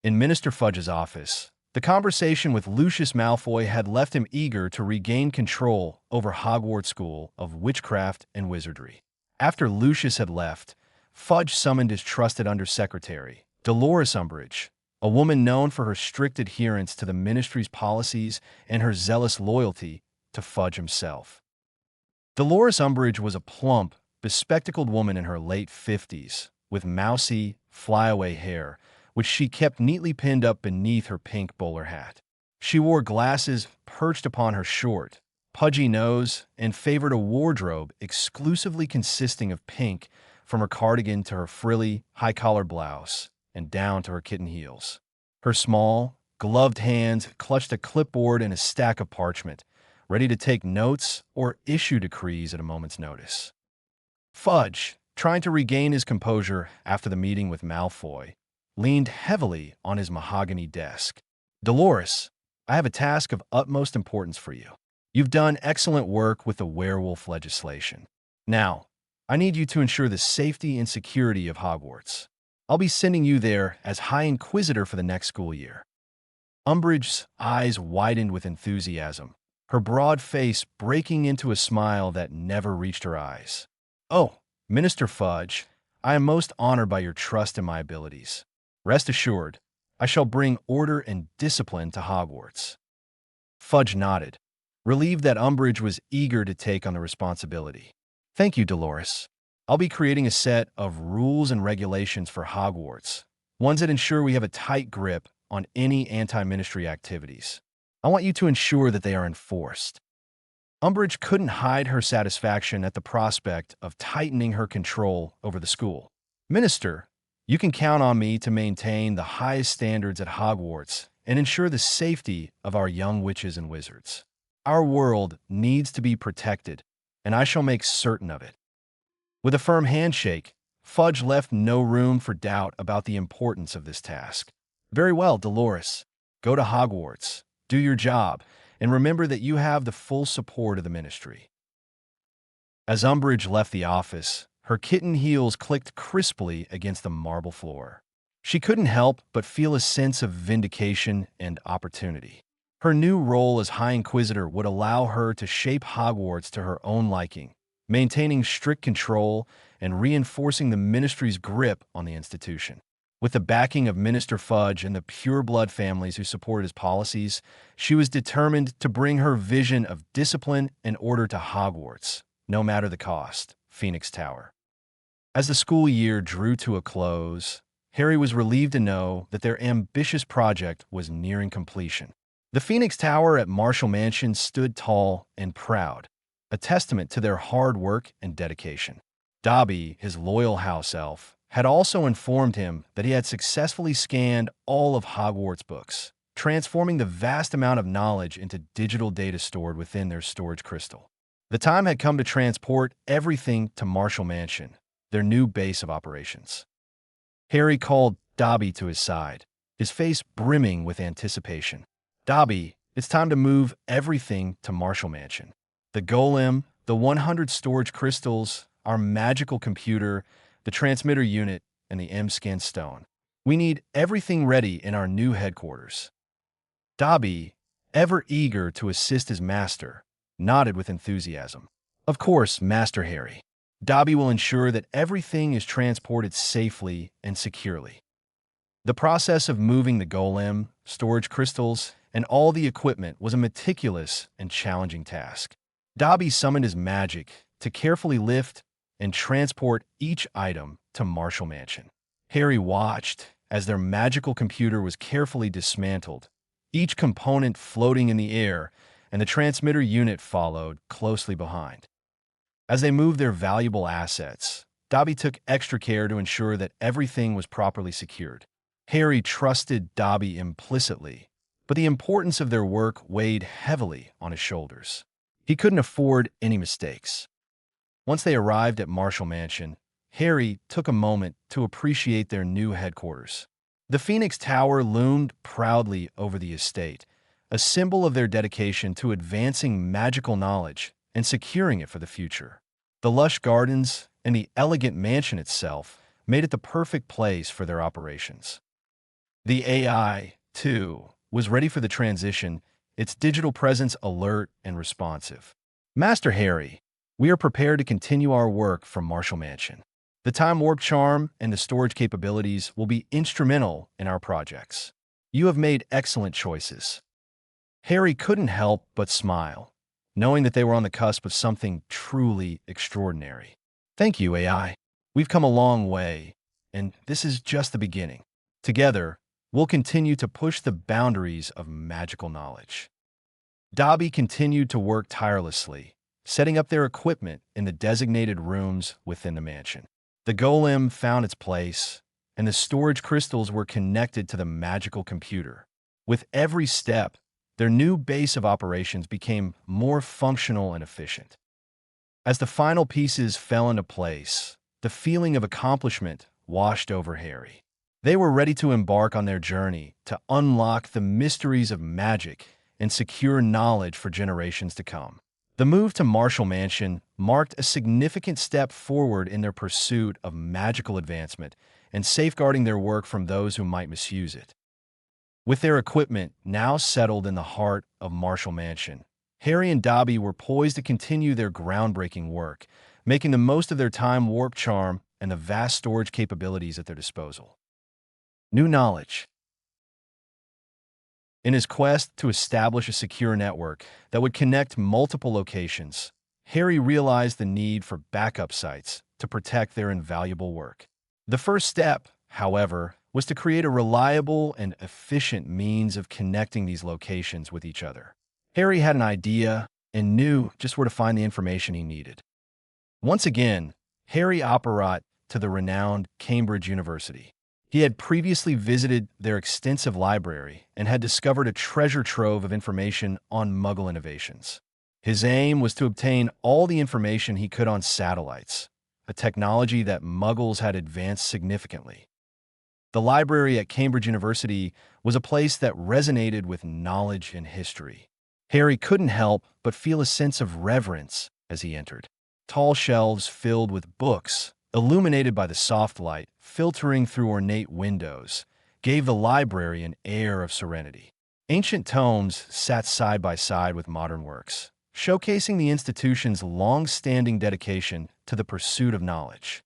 In Minister Fudge's office, the conversation with Lucius Malfoy had left him eager to regain control over Hogwarts School of Witchcraft and Wizardry. After Lucius had left, Fudge summoned his trusted undersecretary, Dolores Umbridge, a woman known for her strict adherence to the ministry's policies and her zealous loyalty to Fudge himself. Dolores Umbridge was a plump, bespectacled woman in her late 50s, with mousy, flyaway hair, which she kept neatly pinned up beneath her pink bowler hat. She wore glasses perched upon her short, pudgy nose and favored a wardrobe exclusively consisting of pink, from her cardigan to her frilly, high-collar blouse, and down to her kitten heels. Her small, gloved hands clutched a clipboard and a stack of parchment, ready to take notes or issue decrees at a moment's notice. Fudge, trying to regain his composure after the meeting with Malfoy, leaned heavily on his mahogany desk. Dolores, I have a task of utmost importance for you. You've done excellent work with the werewolf legislation. Now, I need you to ensure the safety and security of Hogwarts. I'll be sending you there as High Inquisitor for the next school year. Umbridge's eyes widened with enthusiasm, her broad face breaking into a smile that never reached her eyes. Oh, Minister Fudge, I am most honored by your trust in my abilities. Rest assured, I shall bring order and discipline to Hogwarts. Fudge nodded, relieved that Umbridge was eager to take on the responsibility. Thank you, Dolores. I'll be creating a set of rules and regulations for Hogwarts, ones that ensure we have a tight grip on any anti-ministry activities. I want you to ensure that they are enforced. Umbridge couldn't hide her satisfaction at the prospect of tightening her control over the school. Minister, you can count on me to maintain the highest standards at Hogwarts and ensure the safety of our young witches and wizards. Our world needs to be protected, and I shall make certain of it. With a firm handshake, Fudge left no room for doubt about the importance of this task. Very well, Dolores. Go to Hogwarts, do your job, and remember that you have the full support of the ministry. As Umbridge left the office, her kitten heels clicked crisply against the marble floor. She couldn't help but feel a sense of vindication and opportunity. Her new role as High Inquisitor would allow her to shape Hogwarts to her own liking, maintaining strict control and reinforcing the ministry's grip on the institution. With the backing of Minister Fudge and the pureblood families who supported his policies, she was determined to bring her vision of discipline and order to Hogwarts, no matter the cost, Phoenix Tower. As the school year drew to a close, Harry was relieved to know that their ambitious project was nearing completion. The Phoenix Tower at Marshall Mansion stood tall and proud, a testament to their hard work and dedication. Dobby, his loyal house elf, had also informed him that he had successfully scanned all of Hogwarts books, transforming the vast amount of knowledge into digital data stored within their storage crystal. The time had come to transport everything to Marshall Mansion, their new base of operations. Harry called Dobby to his side, his face brimming with anticipation. Dobby, it's time to move everything to Marshall Mansion. The golem, the 100 storage crystals, our magical computer, the transmitter unit, and the M-scan stone. We need everything ready in our new headquarters. Dobby, ever eager to assist his master, nodded with enthusiasm. Of course, Master Harry. Dobby will ensure that everything is transported safely and securely. The process of moving the golem, storage crystals, and all the equipment was a meticulous and challenging task. Dobby summoned his magic to carefully lift and transport each item to Marshall Mansion. Harry watched as their magical computer was carefully dismantled, each component floating in the air, and the transmitter unit followed closely behind. As they moved their valuable assets, Dobby took extra care to ensure that everything was properly secured. Harry trusted Dobby implicitly, but the importance of their work weighed heavily on his shoulders. He couldn't afford any mistakes. Once they arrived at Marshall Mansion, Harry took a moment to appreciate their new headquarters. The Phoenix Tower loomed proudly over the estate, a symbol of their dedication to advancing magical knowledge and securing it for the future. The lush gardens and the elegant mansion itself made it the perfect place for their operations. The AI, too, was ready for the transition, its digital presence alert and responsive. Master Harry, we are prepared to continue our work from Marshall Mansion. The time warp charm and the storage capabilities will be instrumental in our projects. You have made excellent choices. Harry couldn't help but smile, knowing that they were on the cusp of something truly extraordinary. Thank you, AI. We've come a long way, and this is just the beginning. Together, we'll continue to push the boundaries of magical knowledge. Dobby continued to work tirelessly, setting up their equipment in the designated rooms within the mansion. The golem found its place, and the storage crystals were connected to the magical computer. With every step, their new base of operations became more functional and efficient. As the final pieces fell into place, the feeling of accomplishment washed over Harry. They were ready to embark on their journey to unlock the mysteries of magic and secure knowledge for generations to come. The move to Marshall Mansion marked a significant step forward in their pursuit of magical advancement and safeguarding their work from those who might misuse it. With their equipment now settled in the heart of Marshall Mansion, Harry and Dobby were poised to continue their groundbreaking work, making the most of their time warp charm and the vast storage capabilities at their disposal. New knowledge. In his quest to establish a secure network that would connect multiple locations, Harry realized the need for backup sites to protect their invaluable work. The first step, however, was to create a reliable and efficient means of connecting these locations with each other. Harry had an idea and knew just where to find the information he needed. Once again, Harry apparat to the renowned Cambridge University. He had previously visited their extensive library and had discovered a treasure trove of information on Muggle innovations. His aim was to obtain all the information he could on satellites, a technology that Muggles had advanced significantly. The library at Cambridge University was a place that resonated with knowledge and history. Harry couldn't help but feel a sense of reverence as he entered. Tall shelves filled with books, illuminated by the soft light filtering through ornate windows, gave the library an air of serenity. Ancient tomes sat side by side with modern works, showcasing the institution's long-standing dedication to the pursuit of knowledge.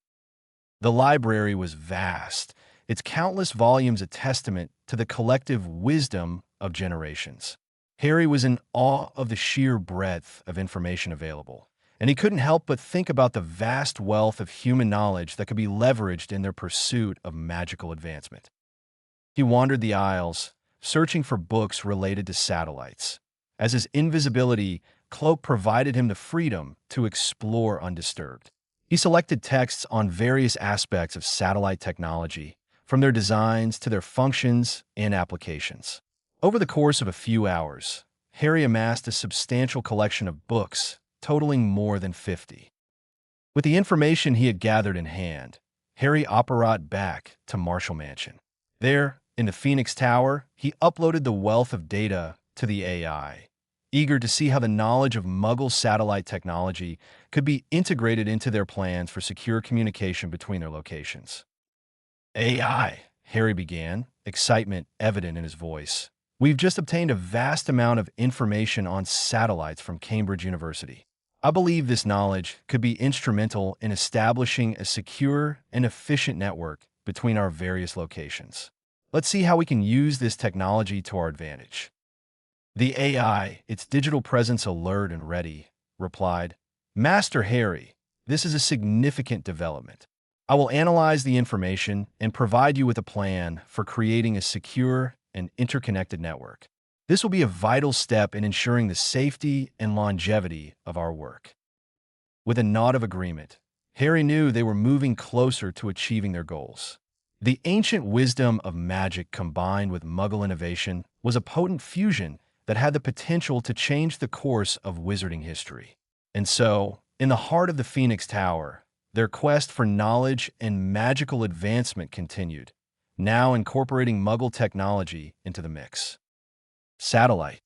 The library was vast, its countless volumes a testament to the collective wisdom of generations. Harry was in awe of the sheer breadth of information available, and he couldn't help but think about the vast wealth of human knowledge that could be leveraged in their pursuit of magical advancement. He wandered the aisles, searching for books related to satellites, as his invisibility cloak provided him the freedom to explore undisturbed. He selected texts on various aspects of satellite technology, from their designs to their functions and applications. Over the course of a few hours, Harry amassed a substantial collection of books, totaling more than 50. With the information he had gathered in hand, Harry apparat back to Marshall Mansion. There, in the Phoenix Tower, he uploaded the wealth of data to the AI, eager to see how the knowledge of Muggle satellite technology could be integrated into their plans for secure communication between their locations. AI, Harry began, excitement evident in his voice. We've just obtained a vast amount of information on satellites from Cambridge University. I believe this knowledge could be instrumental in establishing a secure and efficient network between our various locations. Let's see how we can use this technology to our advantage. The AI, its digital presence alert and ready, replied, Master Harry, this is a significant development. I will analyze the information and provide you with a plan for creating a secure and interconnected network. This will be a vital step in ensuring the safety and longevity of our work. With a nod of agreement, Harry knew they were moving closer to achieving their goals. The ancient wisdom of magic combined with Muggle innovation was a potent fusion that had the potential to change the course of wizarding history. And so, in the heart of the Phoenix Tower, their quest for knowledge and magical advancement continued, now incorporating Muggle technology into the mix. Satellite.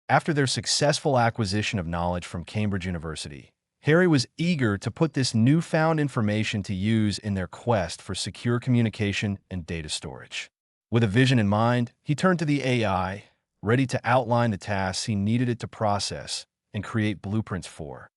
After their successful acquisition of knowledge from Cambridge University, Harry was eager to put this newfound information to use in their quest for secure communication and data storage. With a vision in mind, he turned to the AI, ready to outline the tasks he needed it to process and create blueprints for.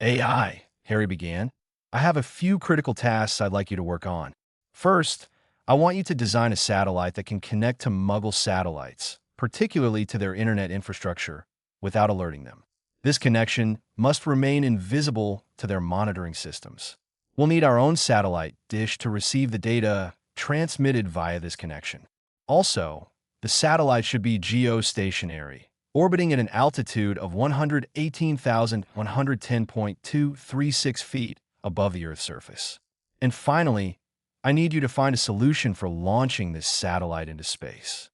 AI, Harry began, I have a few critical tasks I'd like you to work on. First, I want you to design a satellite that can connect to Muggle satellites, particularly to their internet infrastructure, without alerting them. This connection must remain invisible to their monitoring systems. We'll need our own satellite dish to receive the data transmitted via this connection. Also, the satellite should be geostationary, orbiting at an altitude of 118,110.236 feet above the Earth's surface. And finally, I need you to find a solution for launching this satellite into space.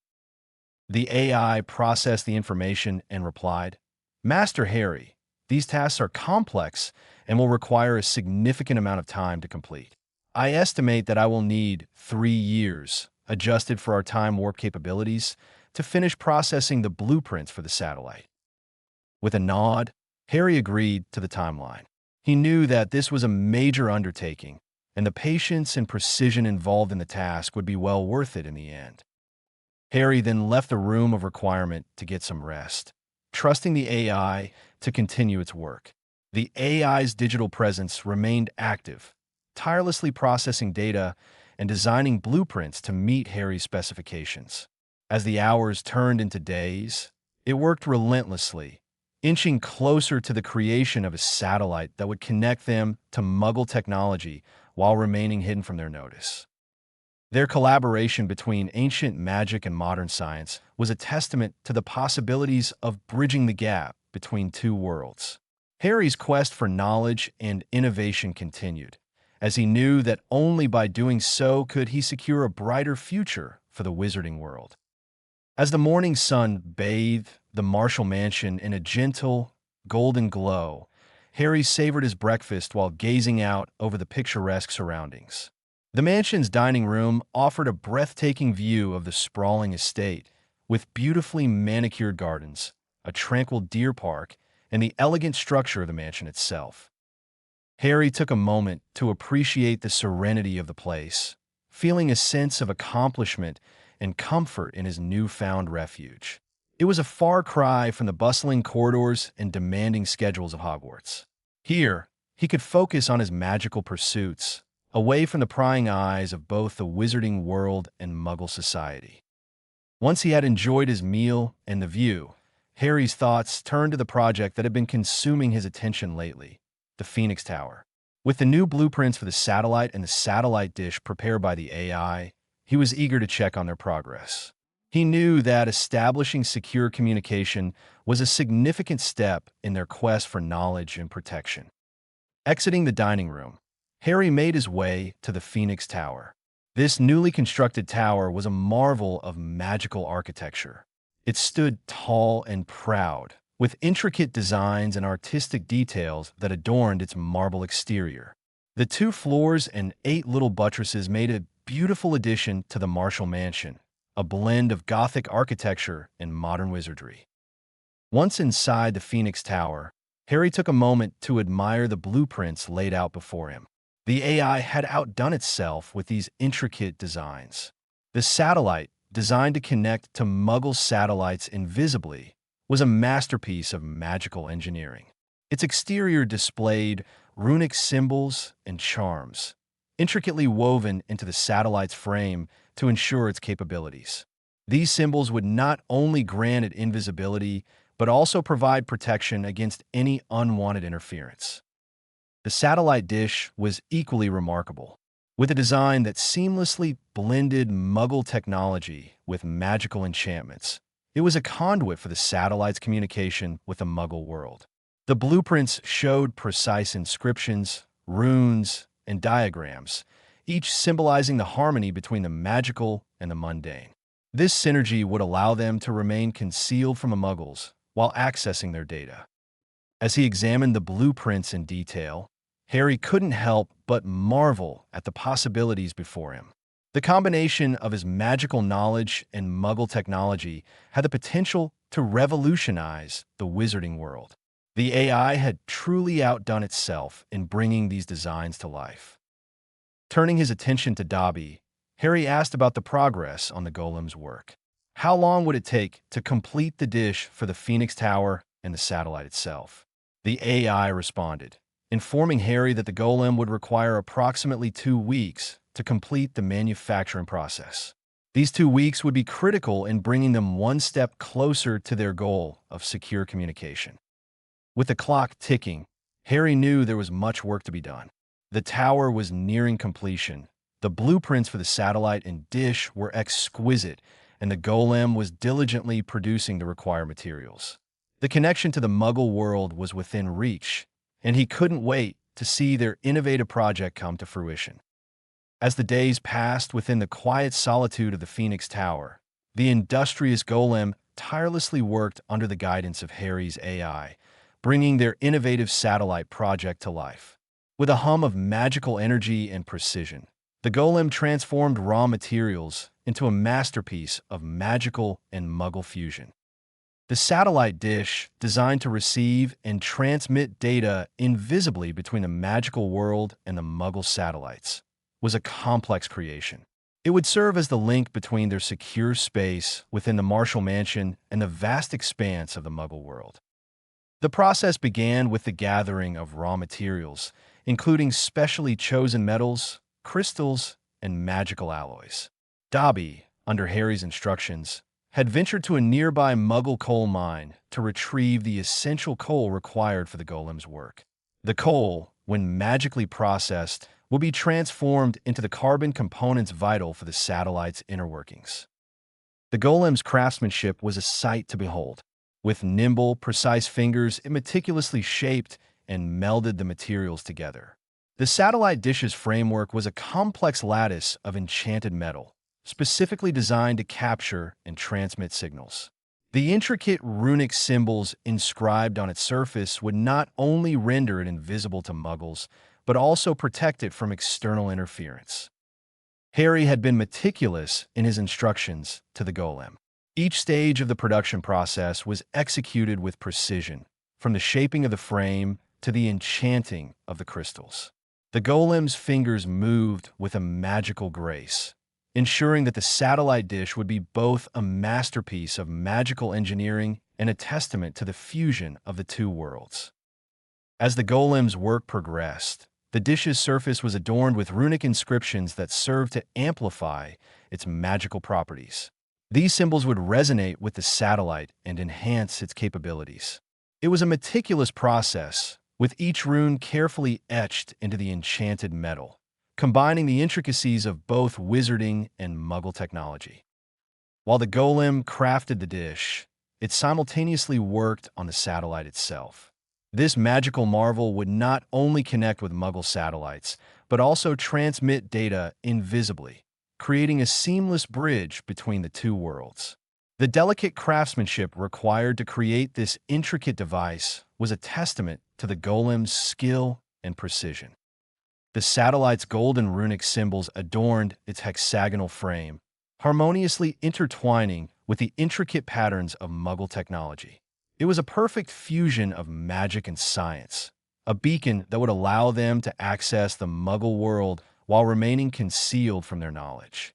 The AI processed the information and replied, Master Harry, these tasks are complex and will require a significant amount of time to complete. I estimate that I will need 3 years, adjusted for our time warp capabilities, to finish processing the blueprints for the satellite. With a nod, Harry agreed to the timeline. He knew that this was a major undertaking, and the patience and precision involved in the task would be well worth it in the end. Harry then left the room of requirement to get some rest, trusting the AI to continue its work. The AI's digital presence remained active, tirelessly processing data and designing blueprints to meet Harry's specifications. As the hours turned into days, it worked relentlessly, inching closer to the creation of a satellite that would connect them to Muggle technology while remaining hidden from their notice. Their collaboration between ancient magic and modern science was a testament to the possibilities of bridging the gap between two worlds. Harry's quest for knowledge and innovation continued, as he knew that only by doing so could he secure a brighter future for the wizarding world. As the morning sun bathed the Marshall mansion in a gentle, golden glow, Harry savored his breakfast while gazing out over the picturesque surroundings. The mansion's dining room offered a breathtaking view of the sprawling estate, with beautifully manicured gardens, a tranquil deer park, and the elegant structure of the mansion itself. Harry took a moment to appreciate the serenity of the place, feeling a sense of accomplishment and comfort in his newfound refuge. It was a far cry from the bustling corridors and demanding schedules of Hogwarts. Here, he could focus on his magical pursuits, away from the prying eyes of both the wizarding world and Muggle society. Once he had enjoyed his meal and the view, Harry's thoughts turned to the project that had been consuming his attention lately, the Phoenix Tower. With the new blueprints for the satellite and the satellite dish prepared by the AI, he was eager to check on their progress. He knew that establishing secure communication was a significant step in their quest for knowledge and protection. Exiting the dining room, Harry made his way to the Phoenix Tower. This newly constructed tower was a marvel of magical architecture. It stood tall and proud, with intricate designs and artistic details that adorned its marble exterior. The 2 floors and 8 little buttresses made a beautiful addition to the Marshall Mansion, a blend of Gothic architecture and modern wizardry. Once inside the Phoenix Tower, Harry took a moment to admire the blueprints laid out before him. The AI had outdone itself with these intricate designs. The satellite, designed to connect to Muggle satellites invisibly, was a masterpiece of magical engineering. Its exterior displayed runic symbols and charms, intricately woven into the satellite's frame to ensure its capabilities. These symbols would not only grant it invisibility, but also provide protection against any unwanted interference. The satellite dish was equally remarkable, with a design that seamlessly blended Muggle technology with magical enchantments. It was a conduit for the satellite's communication with the Muggle world. The blueprints showed precise inscriptions, runes, and diagrams, each symbolizing the harmony between the magical and the mundane. This synergy would allow them to remain concealed from the Muggles while accessing their data. As he examined the blueprints in detail, Harry couldn't help but marvel at the possibilities before him. The combination of his magical knowledge and Muggle technology had the potential to revolutionize the wizarding world. The AI had truly outdone itself in bringing these designs to life. Turning his attention to Dobby, Harry asked about the progress on the golem's work. How long would it take to complete the dish for the Phoenix Tower and the satellite itself? The AI responded, informing Harry that the golem would require approximately 2 weeks to complete the manufacturing process. These 2 weeks would be critical in bringing them one step closer to their goal of secure communication. With the clock ticking, Harry knew there was much work to be done. The tower was nearing completion. The blueprints for the satellite and dish were exquisite, and the golem was diligently producing the required materials. The connection to the Muggle world was within reach, and he couldn't wait to see their innovative project come to fruition. As the days passed within the quiet solitude of the Phoenix Tower, the industrious golem tirelessly worked under the guidance of Harry's AI, bringing their innovative satellite project to life. With a hum of magical energy and precision, the golem transformed raw materials into a masterpiece of magical and Muggle fusion. The satellite dish, designed to receive and transmit data invisibly between the magical world and the Muggle satellites, was a complex creation. It would serve as the link between their secure space within the Marshall Mansion and the vast expanse of the Muggle world. The process began with the gathering of raw materials, including specially chosen metals, crystals, and magical alloys. Dobby, under Harry's instructions, had ventured to a nearby Muggle coal mine to retrieve the essential coal required for the golem's work. The coal, when magically processed, will be transformed into the carbon components vital for the satellite's inner workings. The golem's craftsmanship was a sight to behold. With nimble, precise fingers, it meticulously shaped and melded the materials together. The satellite dish's framework was a complex lattice of enchanted metal, specifically designed to capture and transmit signals. The intricate runic symbols inscribed on its surface would not only render it invisible to Muggles, but also protect it from external interference. Harry had been meticulous in his instructions to the golem. Each stage of the production process was executed with precision, from the shaping of the frame to the enchanting of the crystals. The golem's fingers moved with a magical grace, ensuring that the satellite dish would be both a masterpiece of magical engineering and a testament to the fusion of the two worlds. As the golem's work progressed, the dish's surface was adorned with runic inscriptions that served to amplify its magical properties. These symbols would resonate with the satellite and enhance its capabilities. It was a meticulous process, with each rune carefully etched into the enchanted metal, combining the intricacies of both wizarding and Muggle technology. While the golem crafted the dish, it simultaneously worked on the satellite itself. This magical marvel would not only connect with Muggle satellites, but also transmit data invisibly, creating a seamless bridge between the two worlds. The delicate craftsmanship required to create this intricate device was a testament to the golem's skill and precision. The satellite's golden runic symbols adorned its hexagonal frame, harmoniously intertwining with the intricate patterns of Muggle technology. It was a perfect fusion of magic and science, a beacon that would allow them to access the Muggle world while remaining concealed from their knowledge.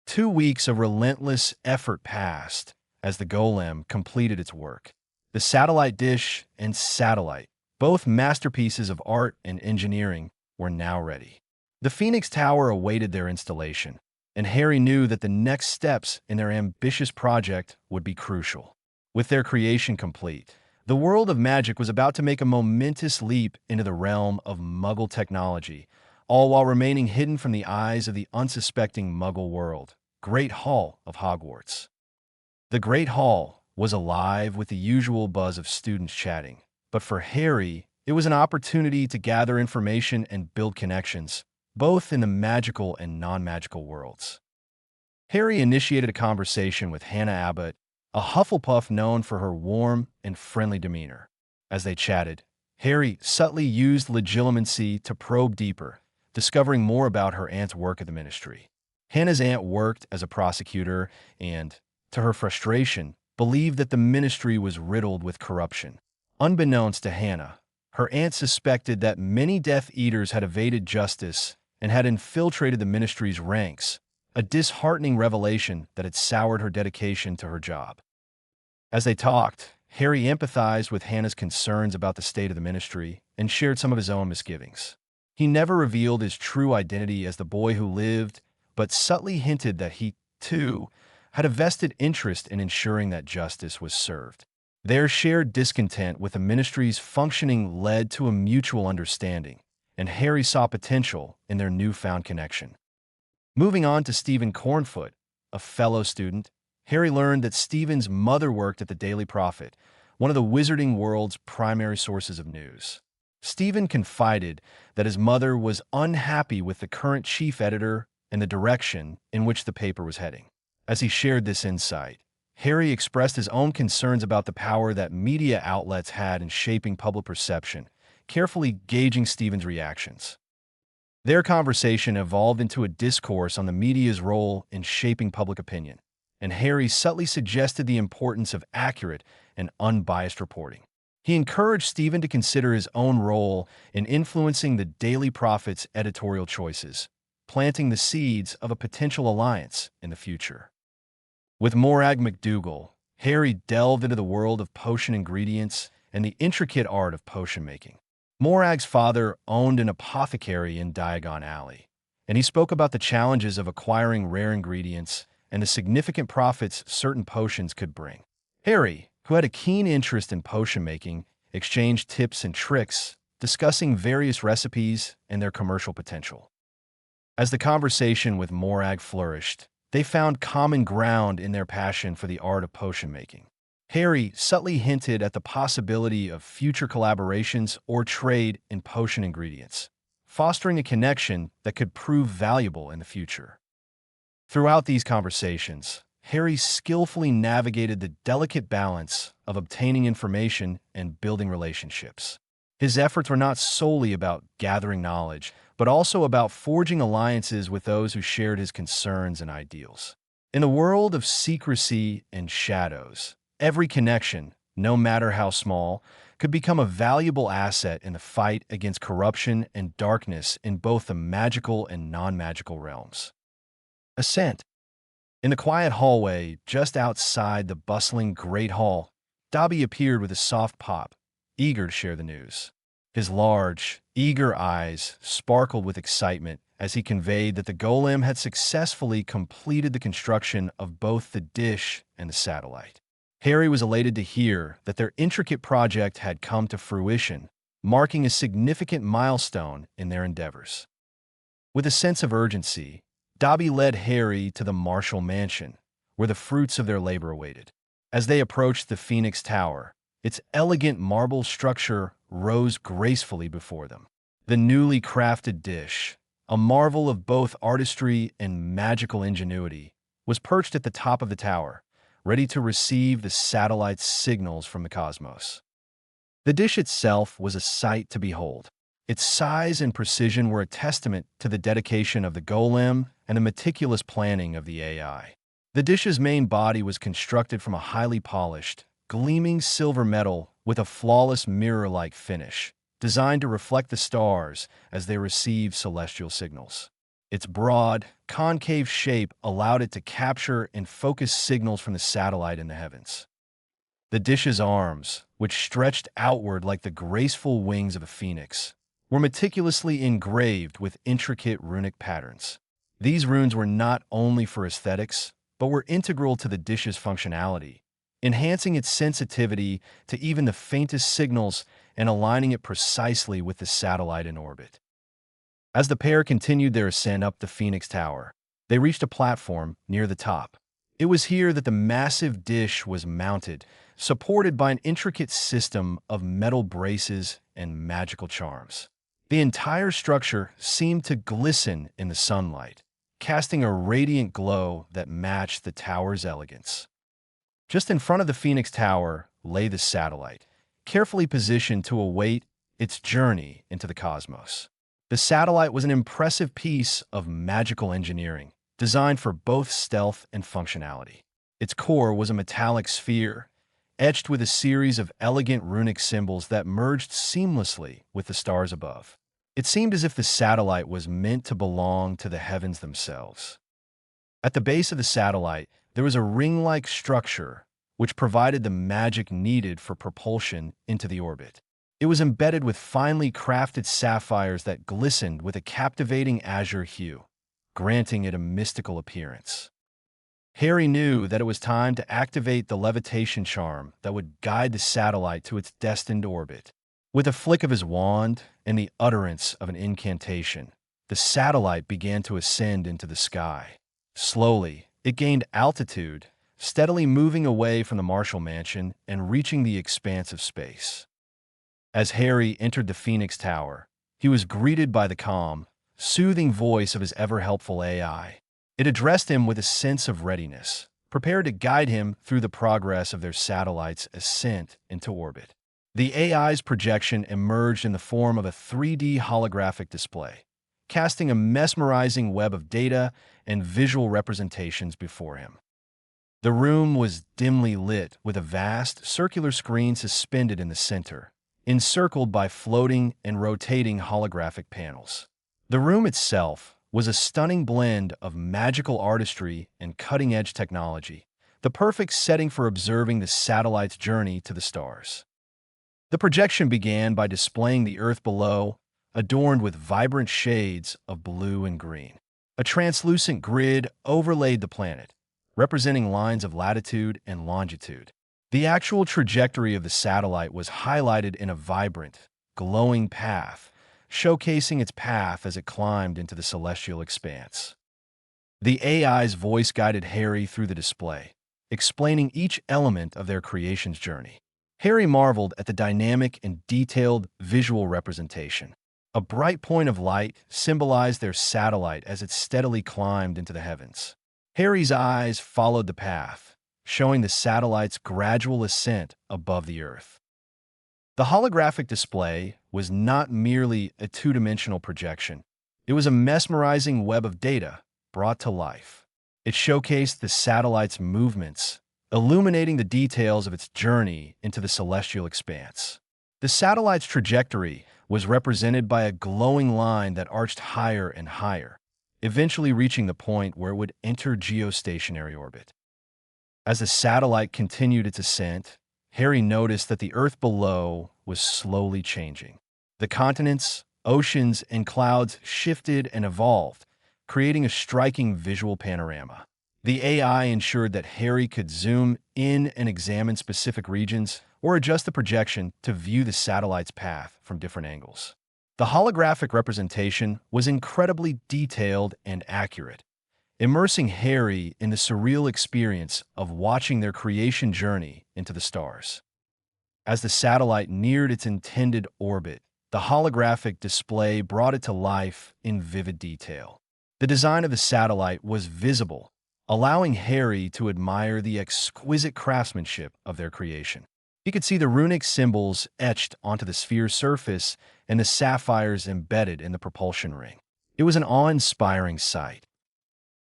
2 weeks of relentless effort passed as the golem completed its work. The satellite dish and satellite, both masterpieces of art and engineering, were now ready. The Phoenix Tower awaited their installation, and Harry knew that the next steps in their ambitious project would be crucial. With their creation complete, the world of magic was about to make a momentous leap into the realm of Muggle technology, all while remaining hidden from the eyes of the unsuspecting Muggle world. Great Hall of Hogwarts. The Great Hall was alive with the usual buzz of students chatting, but for Harry, it was an opportunity to gather information and build connections, both in the magical and non-magical worlds. Harry initiated a conversation with Hannah Abbott, a Hufflepuff known for her warm and friendly demeanor. As they chatted, Harry subtly used legilimency to probe deeper, discovering more about her aunt's work at the ministry. Hannah's aunt worked as a prosecutor and, to her frustration, believed that the ministry was riddled with corruption. Unbeknownst to Hannah, her aunt suspected that many Death Eaters had evaded justice and had infiltrated the ministry's ranks, a disheartening revelation that had soured her dedication to her job. As they talked, Harry empathized with Hannah's concerns about the state of the ministry and shared some of his own misgivings. He never revealed his true identity as the boy who lived, but subtly hinted that he, too, had a vested interest in ensuring that justice was served. Their shared discontent with the ministry's functioning led to a mutual understanding, and Harry saw potential in their newfound connection. Moving on to Stephen Cornfoot, a fellow student, Harry learned that Stephen's mother worked at the Daily Prophet, one of the wizarding world's primary sources of news. Stephen confided that his mother was unhappy with the current chief editor and the direction in which the paper was heading. As he shared this insight, Harry expressed his own concerns about the power that media outlets had in shaping public perception, carefully gauging Stephen's reactions. Their conversation evolved into a discourse on the media's role in shaping public opinion, and Harry subtly suggested the importance of accurate and unbiased reporting. He encouraged Stephen to consider his own role in influencing the Daily Prophet's editorial choices, planting the seeds of a potential alliance in the future. With Morag McDougal, Harry delved into the world of potion ingredients and the intricate art of potion making. Morag's father owned an apothecary in Diagon Alley, and he spoke about the challenges of acquiring rare ingredients and the significant profits certain potions could bring. Harry, who had a keen interest in potion making, exchanged tips and tricks, discussing various recipes and their commercial potential. As the conversation with Morag flourished, they found common ground in their passion for the art of potion making. Harry subtly hinted at the possibility of future collaborations or trade in potion ingredients, fostering a connection that could prove valuable in the future. Throughout these conversations, Harry skillfully navigated the delicate balance of obtaining information and building relationships. His efforts were not solely about gathering knowledge, but also about forging alliances with those who shared his concerns and ideals. In the world of secrecy and shadows, every connection, no matter how small, could become a valuable asset in the fight against corruption and darkness in both the magical and non-magical realms. Ascent. In the quiet hallway just outside the bustling Great Hall, Dobby appeared with a soft pop, eager to share the news. His large, eager eyes sparkled with excitement as he conveyed that the golem had successfully completed the construction of both the dish and the satellite. Harry was elated to hear that their intricate project had come to fruition, marking a significant milestone in their endeavors. With a sense of urgency, Dobby led Harry to the Marshall Mansion, where the fruits of their labor awaited. As they approached the Phoenix Tower, its elegant marble structure rose gracefully before them. The newly crafted dish, a marvel of both artistry and magical ingenuity, was perched at the top of the tower, ready to receive the satellite's signals from the cosmos. The dish itself was a sight to behold. Its size and precision were a testament to the dedication of the golem and the meticulous planning of the AI. The dish's main body was constructed from a highly polished, gleaming silver metal with a flawless mirror-like finish, designed to reflect the stars as they receive celestial signals. Its broad, concave shape allowed it to capture and focus signals from the satellite in the heavens. The dish's arms, which stretched outward like the graceful wings of a phoenix, were meticulously engraved with intricate runic patterns. These runes were not only for aesthetics, but were integral to the dish's functionality, enhancing its sensitivity to even the faintest signals and aligning it precisely with the satellite in orbit. As the pair continued their ascent up the Phoenix Tower, they reached a platform near the top. It was here that the massive dish was mounted, supported by an intricate system of metal braces and magical charms. The entire structure seemed to glisten in the sunlight, casting a radiant glow that matched the tower's elegance. Just in front of the Phoenix Tower lay the satellite, carefully positioned to await its journey into the cosmos. The satellite was an impressive piece of magical engineering, designed for both stealth and functionality. Its core was a metallic sphere, etched with a series of elegant runic symbols that merged seamlessly with the stars above. It seemed as if the satellite was meant to belong to the heavens themselves. At the base of the satellite, there was a ring-like structure which provided the magic needed for propulsion into the orbit. It was embedded with finely crafted sapphires that glistened with a captivating azure hue, granting it a mystical appearance. Harry knew that it was time to activate the levitation charm that would guide the satellite to its destined orbit. With a flick of his wand and the utterance of an incantation, the satellite began to ascend into the sky. Slowly, it gained altitude, steadily moving away from the Marshall Mansion and reaching the expanse of space. As Harry entered the Phoenix Tower, he was greeted by the calm, soothing voice of his ever-helpful AI. It addressed him with a sense of readiness, prepared to guide him through the progress of their satellite's ascent into orbit. The AI's projection emerged in the form of a 3D holographic display, casting a mesmerizing web of data and visual representations before him. The room was dimly lit with a vast, circular screen suspended in the center, encircled by floating and rotating holographic panels. The room itself was a stunning blend of magical artistry and cutting-edge technology, the perfect setting for observing the satellite's journey to the stars. The projection began by displaying the Earth below, adorned with vibrant shades of blue and green. A translucent grid overlaid the planet, representing lines of latitude and longitude. The actual trajectory of the satellite was highlighted in a vibrant, glowing path, showcasing its path as it climbed into the celestial expanse. The AI's voice guided Harry through the display, explaining each element of their creation's journey. Harry marveled at the dynamic and detailed visual representation. A bright point of light symbolized their satellite as it steadily climbed into the heavens. Harry's eyes followed the path, showing the satellite's gradual ascent above the Earth. The holographic display was not merely a two-dimensional projection. It was a mesmerizing web of data brought to life. It showcased the satellite's movements, illuminating the details of its journey into the celestial expanse. The satellite's trajectory was represented by a glowing line that arched higher and higher, eventually reaching the point where it would enter geostationary orbit. As the satellite continued its ascent, Harry noticed that the Earth below was slowly changing. The continents, oceans, and clouds shifted and evolved, creating a striking visual panorama. The AI ensured that Harry could zoom in and examine specific regions or adjust the projection to view the satellite's path from different angles. The holographic representation was incredibly detailed and accurate, immersing Harry in the surreal experience of watching their creation journey into the stars. As the satellite neared its intended orbit, the holographic display brought it to life in vivid detail. The design of the satellite was visible, allowing Harry to admire the exquisite craftsmanship of their creation. He could see the runic symbols etched onto the sphere's surface and the sapphires embedded in the propulsion ring. It was an awe-inspiring sight.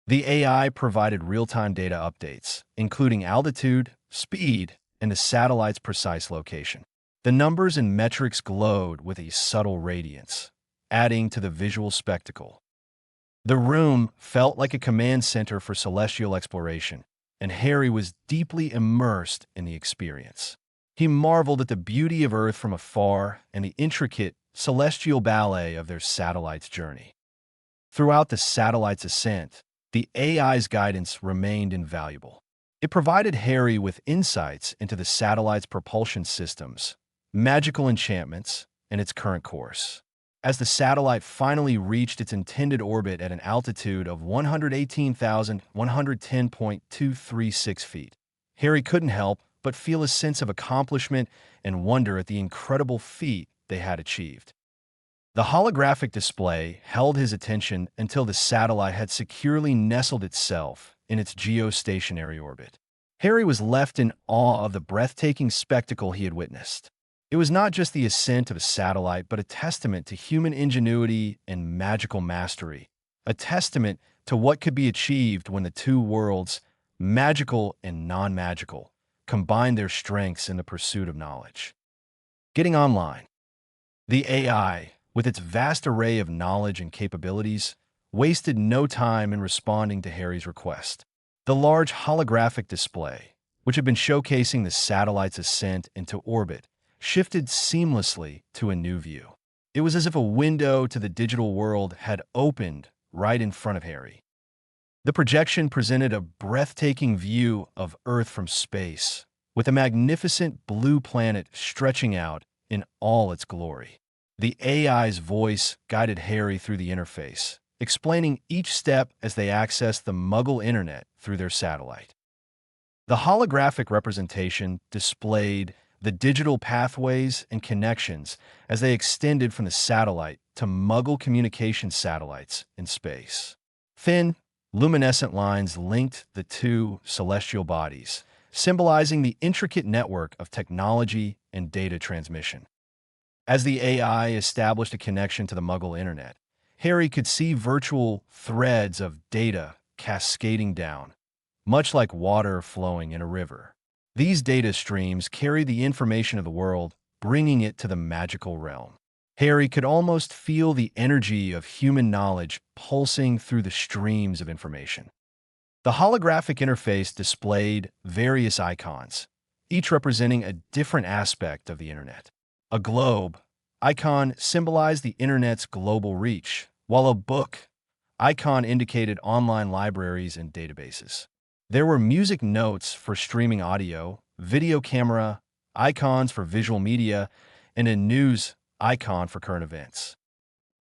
The AI provided real-time data updates, including altitude, speed, and the satellite's precise location. The numbers and metrics glowed with a subtle radiance, adding to the visual spectacle. The room felt like a command center for celestial exploration, and Harry was deeply immersed in the experience. He marveled at the beauty of Earth from afar and the intricate celestial ballet of their satellite's journey. Throughout the satellite's ascent, the AI's guidance remained invaluable. It provided Harry with insights into the satellite's propulsion systems, magical enchantments, and its current course. As the satellite finally reached its intended orbit at an altitude of 118,110.236 feet, Harry couldn't help but feel a sense of accomplishment and wonder at the incredible feat they had achieved. The holographic display held his attention until the satellite had securely nestled itself in its geostationary orbit. Harry was left in awe of the breathtaking spectacle he had witnessed. It was not just the ascent of a satellite, but a testament to human ingenuity and magical mastery, a testament to what could be achieved when the two worlds, magical and non-magical, combined their strengths in the pursuit of knowledge. Getting online. The AI, with its vast array of knowledge and capabilities, wasted no time in responding to Harry's request. The large holographic display, which had been showcasing the satellite's ascent into orbit, shifted seamlessly to a new view. It was as if a window to the digital world had opened right in front of Harry. The projection presented a breathtaking view of Earth from space, with a magnificent blue planet stretching out in all its glory. The AI's voice guided Harry through the interface, explaining each step as they accessed the Muggle internet through their satellite. The holographic representation displayed the digital pathways and connections as they extended from the satellite to Muggle communication satellites in space. Thin, luminescent lines linked the two celestial bodies, symbolizing the intricate network of technology and data transmission. As the AI established a connection to the Muggle internet, Harry could see virtual threads of data cascading down, much like water flowing in a river. These data streams carried the information of the world, bringing it to the magical realm. Harry could almost feel the energy of human knowledge pulsing through the streams of information. The holographic interface displayed various icons, each representing a different aspect of the internet. A globe icon symbolized the internet's global reach, while a book icon indicated online libraries and databases. There were music notes for streaming audio, video camera icons for visual media, and a news icon for current events.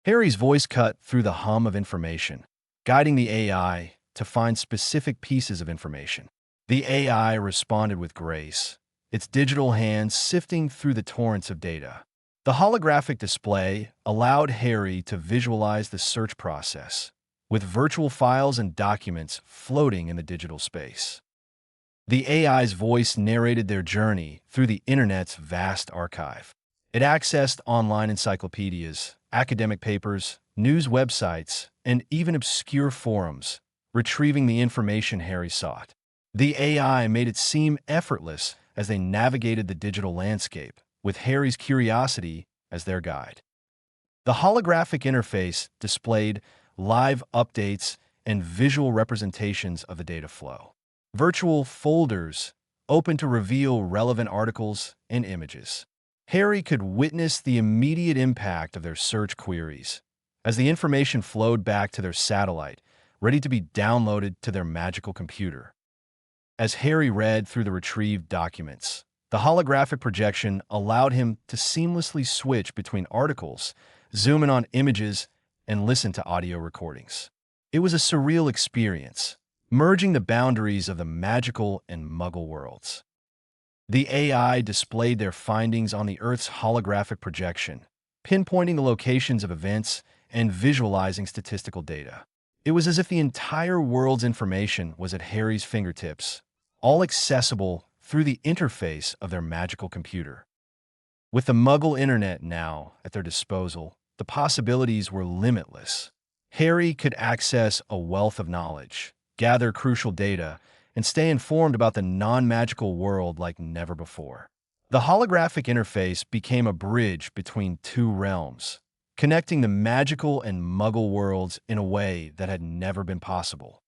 Harry's voice cut through the hum of information, guiding the AI to find specific pieces of information. The AI responded with grace, its digital hands sifting through the torrents of data. The holographic display allowed Harry to visualize the search process, with virtual files and documents floating in the digital space. The AI's voice narrated their journey through the internet's vast archive. It accessed online encyclopedias, academic papers, news websites, and even obscure forums, retrieving the information Harry sought. The AI made it seem effortless as they navigated the digital landscape, with Harry's curiosity as their guide. The holographic interface displayed live updates and visual representations of the data flow. Virtual folders open to reveal relevant articles and images. Harry could witness the immediate impact of their search queries as the information flowed back to their satellite, ready to be downloaded to their magical computer. As Harry read through the retrieved documents, the holographic projection allowed him to seamlessly switch between articles, zoom in on images, and listen to audio recordings. It was a surreal experience, merging the boundaries of the magical and Muggle worlds. The AI displayed their findings on the Earth's holographic projection, pinpointing the locations of events and visualizing statistical data. It was as if the entire world's information was at Harry's fingertips, all accessible through the interface of their magical computer. With the Muggle internet now at their disposal, the possibilities were limitless. Harry could access a wealth of knowledge, gather crucial data, and stay informed about the non-magical world like never before. The holographic interface became a bridge between two realms, connecting the magical and muggle worlds in a way that had never been possible.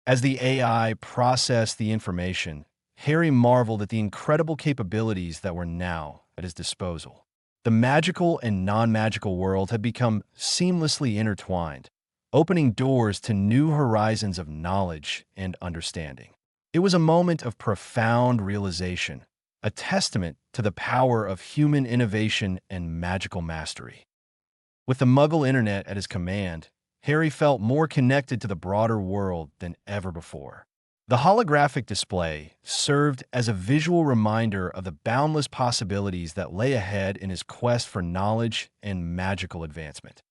As the AI processed the information, Harry marveled at the incredible capabilities that were now at his disposal. The magical and non-magical world had become seamlessly intertwined, opening doors to new horizons of knowledge and understanding. It was a moment of profound realization, a testament to the power of human innovation and magical mastery. With the Muggle internet at his command, Harry felt more connected to the broader world than ever before. The holographic display served as a visual reminder of the boundless possibilities that lay ahead in his quest for knowledge and magical advancement.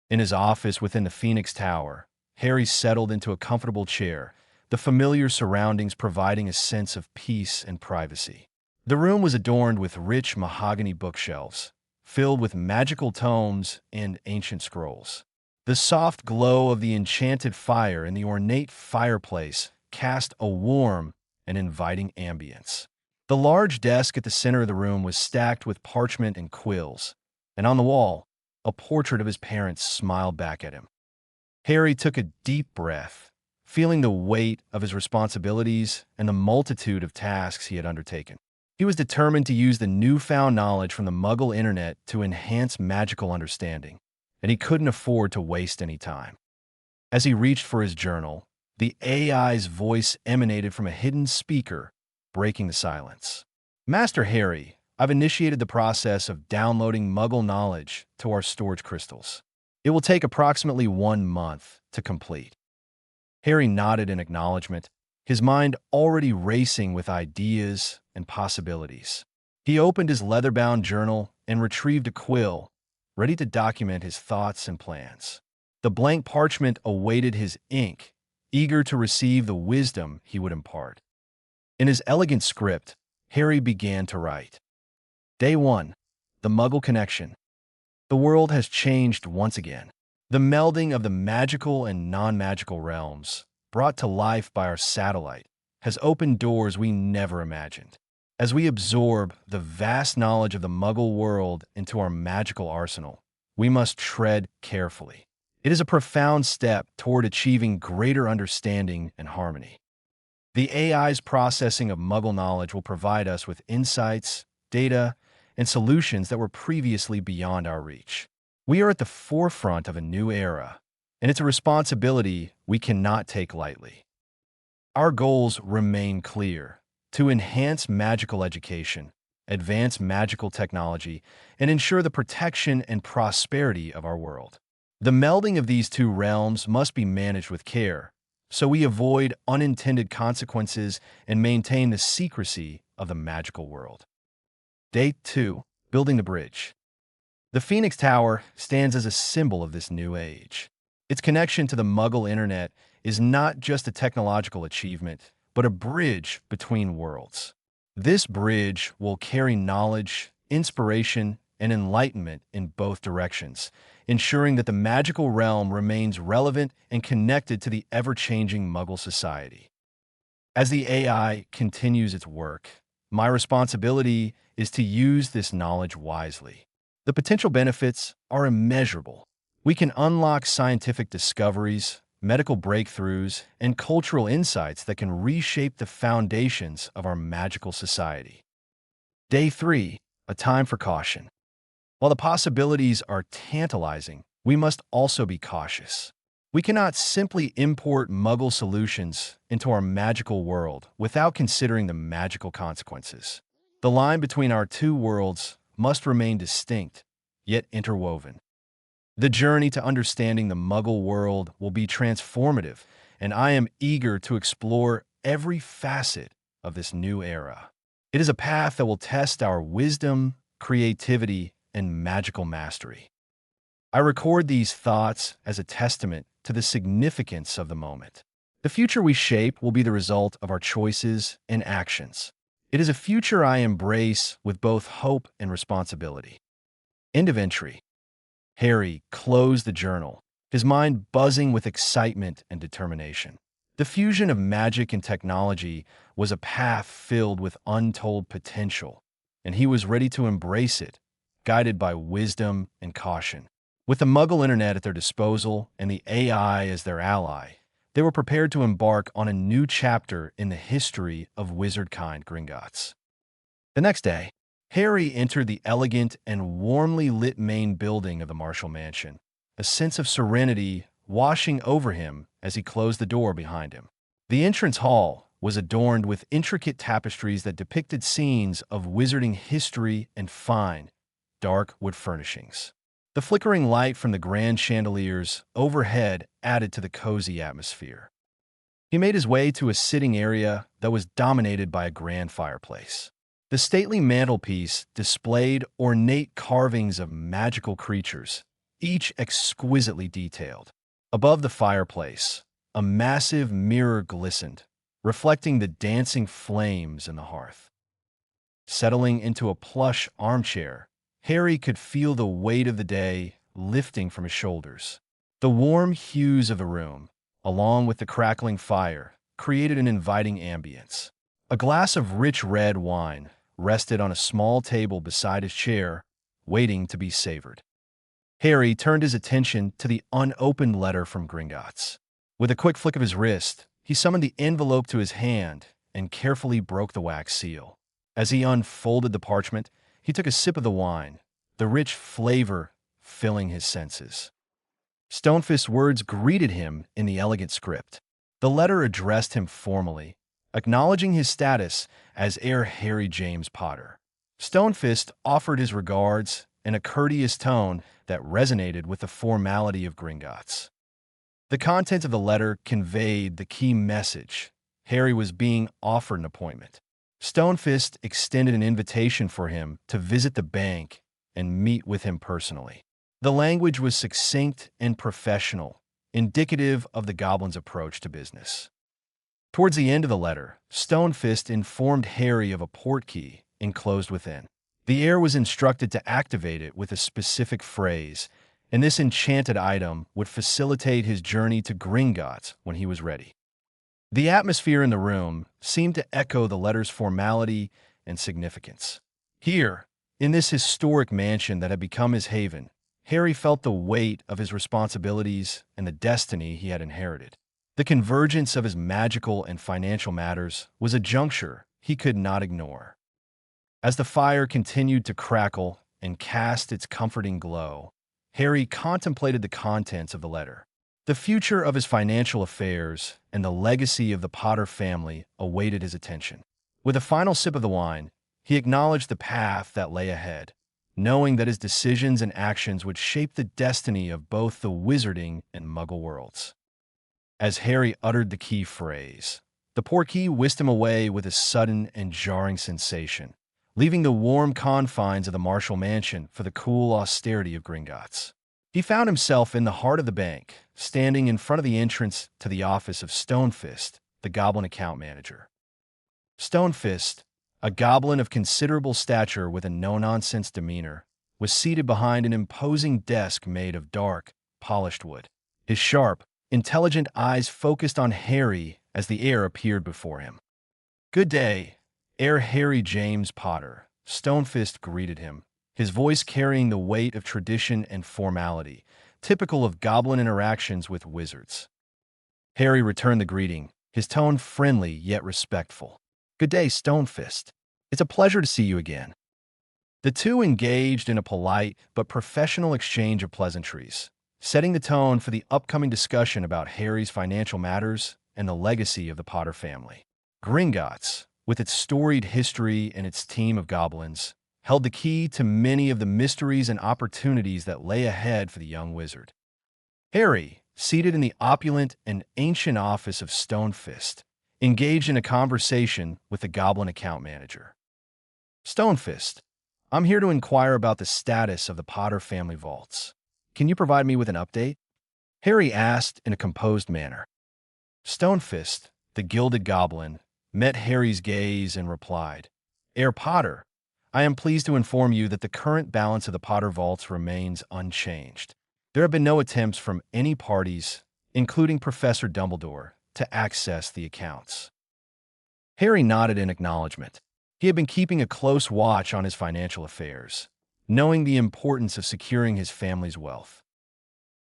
In his office within the Phoenix Tower, Harry settled into a comfortable chair, the familiar surroundings providing a sense of peace and privacy. The room was adorned with rich mahogany bookshelves, filled with magical tomes and ancient scrolls. The soft glow of the enchanted fire in the ornate fireplace cast a warm and inviting ambience. The large desk at the center of the room was stacked with parchment and quills, and on the wall, a portrait of his parents smiled back at him. Harry took a deep breath, feeling the weight of his responsibilities and the multitude of tasks he had undertaken. He was determined to use the newfound knowledge from the Muggle internet to enhance magical understanding, and he couldn't afford to waste any time. As he reached for his journal, the AI's voice emanated from a hidden speaker, breaking the silence. "Master Harry, I've initiated the process of downloading Muggle knowledge to our storage crystals. It will take approximately 1 month to complete." Harry nodded in acknowledgement, his mind already racing with ideas and possibilities. He opened his leather-bound journal and retrieved a quill, ready to document his thoughts and plans. The blank parchment awaited his ink, eager to receive the wisdom he would impart. In his elegant script, Harry began to write. Day 1. The Muggle Connection. The world has changed once again. The melding of the magical and non-magical realms, brought to life by our satellite, has opened doors we never imagined. As we absorb the vast knowledge of the Muggle world into our magical arsenal, we must tread carefully. It is a profound step toward achieving greater understanding and harmony. The AI's processing of Muggle knowledge will provide us with insights, data, and solutions that were previously beyond our reach. We are at the forefront of a new era, and it's a responsibility we cannot take lightly. Our goals remain clear: to enhance magical education, advance magical technology, and ensure the protection and prosperity of our world. The melding of these two realms must be managed with care, so we avoid unintended consequences and maintain the secrecy of the magical world. Day 2. Building the bridge. The Phoenix Tower stands as a symbol of this new age. Its connection to the Muggle internet is not just a technological achievement, but a bridge between worlds. This bridge will carry knowledge, inspiration, and enlightenment in both directions, ensuring that the magical realm remains relevant and connected to the ever-changing Muggle society. As the AI continues its work, my responsibility is to use this knowledge wisely. The potential benefits are immeasurable. We can unlock scientific discoveries, medical breakthroughs, and cultural insights that can reshape the foundations of our magical society. Day 3. A time for caution. While the possibilities are tantalizing, we must also be cautious. We cannot simply import Muggle solutions into our magical world without considering the magical consequences. The line between our two worlds must remain distinct, yet interwoven. The journey to understanding the Muggle world will be transformative, and I am eager to explore every facet of this new era. It is a path that will test our wisdom, creativity, and magical mastery. I record these thoughts as a testament to the significance of the moment. The future we shape will be the result of our choices and actions. It is a future I embrace with both hope and responsibility. End of entry. Harry closed the journal, his mind buzzing with excitement and determination. The fusion of magic and technology was a path filled with untold potential, and he was ready to embrace it, guided by wisdom and caution. With the Muggle internet at their disposal and the AI as their ally, they were prepared to embark on a new chapter in the history of wizardkind Gringotts. The next day, Harry entered the elegant and warmly lit main building of the Marshall Mansion, a sense of serenity washing over him as he closed the door behind him. The entrance hall was adorned with intricate tapestries that depicted scenes of wizarding history and fine, dark wood furnishings. The flickering light from the grand chandeliers overhead added to the cozy atmosphere. He made his way to a sitting area that was dominated by a grand fireplace. The stately mantelpiece displayed ornate carvings of magical creatures, each exquisitely detailed. Above the fireplace, a massive mirror glistened, reflecting the dancing flames in the hearth. Settling into a plush armchair, Harry could feel the weight of the day lifting from his shoulders. The warm hues of the room, along with the crackling fire, created an inviting ambience. A glass of rich red wine rested on a small table beside his chair, waiting to be savored. Harry turned his attention to the unopened letter from Gringotts. With a quick flick of his wrist, he summoned the envelope to his hand and carefully broke the wax seal. As he unfolded the parchment, he took a sip of the wine, the rich flavor filling his senses. Stonefist's words greeted him in the elegant script. The letter addressed him formally, acknowledging his status as heir Harry James Potter. Stonefist offered his regards in a courteous tone that resonated with the formality of Gringotts. The content of the letter conveyed the key message. Harry was being offered an appointment. Stonefist extended an invitation for him to visit the bank and meet with him personally. The language was succinct and professional, indicative of the goblin's approach to business. Towards the end of the letter, Stonefist informed Harry of a portkey enclosed within. The heir was instructed to activate it with a specific phrase, and this enchanted item would facilitate his journey to Gringotts when he was ready. The atmosphere in the room seemed to echo the letter's formality and significance. Here, in this historic mansion that had become his haven, Harry felt the weight of his responsibilities and the destiny he had inherited. The convergence of his magical and financial matters was a juncture he could not ignore. As the fire continued to crackle and cast its comforting glow, Harry contemplated the contents of the letter. The future of his financial affairs and the legacy of the Potter family awaited his attention. With a final sip of the wine, he acknowledged the path that lay ahead, knowing that his decisions and actions would shape the destiny of both the wizarding and Muggle worlds. As Harry uttered the key phrase, the portkey whisked him away with a sudden and jarring sensation, leaving the warm confines of the Marshall Mansion for the cool austerity of Gringotts. He found himself in the heart of the bank, standing in front of the entrance to the office of Stonefist, the goblin account manager. Stonefist, a goblin of considerable stature with a no-nonsense demeanor, was seated behind an imposing desk made of dark, polished wood. His sharp, intelligent eyes focused on Harry as the heir appeared before him. "Good day, Heir Harry James Potter," Stonefist greeted him, his voice carrying the weight of tradition and formality, typical of goblin interactions with wizards. Harry returned the greeting, his tone friendly yet respectful. "Good day, Stonefist. It's a pleasure to see you again." The two engaged in a polite but professional exchange of pleasantries, setting the tone for the upcoming discussion about Harry's financial matters and the legacy of the Potter family. Gringotts, with its storied history and its team of goblins, held the key to many of the mysteries and opportunities that lay ahead for the young wizard. Harry, seated in the opulent and ancient office of Stonefist, engaged in a conversation with the goblin account manager. "Stonefist, I'm here to inquire about the status of the Potter family vaults. Can you provide me with an update?" Harry asked in a composed manner. Stonefist, the gilded goblin, met Harry's gaze and replied, "Heir Potter, I am pleased to inform you that the current balance of the Potter vaults remains unchanged. There have been no attempts from any parties, including Professor Dumbledore, to access the accounts." Harry nodded in acknowledgement. He had been keeping a close watch on his financial affairs, knowing the importance of securing his family's wealth.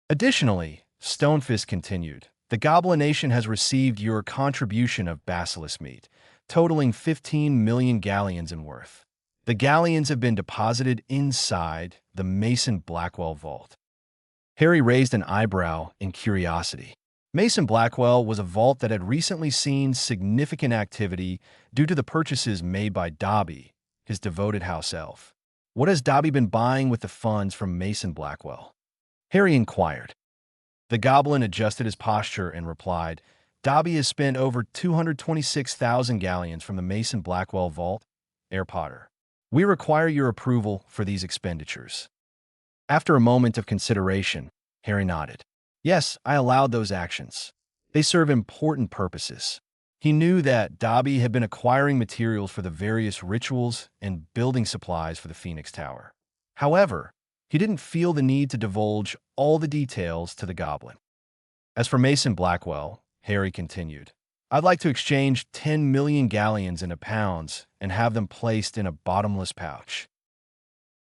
Additionally, Stonefist continued, the Goblin Nation has received your contribution of basilisk meat, totaling 15 million galleons in worth. The galleons have been deposited inside the Mason Blackwell vault. Harry raised an eyebrow in curiosity. Mason Blackwell was a vault that had recently seen significant activity due to the purchases made by Dobby, his devoted house elf. What has Dobby been buying with the funds from Mason Blackwell? Harry inquired. The goblin adjusted his posture and replied, Dobby has spent over 226,000 galleons from the Mason Blackwell vault, Herr Potter. We require your approval for these expenditures. After a moment of consideration, Harry nodded. Yes, I allowed those actions. They serve important purposes. He knew that Dobby had been acquiring materials for the various rituals and building supplies for the Phoenix Tower. However, he didn't feel the need to divulge all the details to the goblin. As for Mason Blackwell, Harry continued, I'd like to exchange 10 million galleons into pounds and have them placed in a bottomless pouch.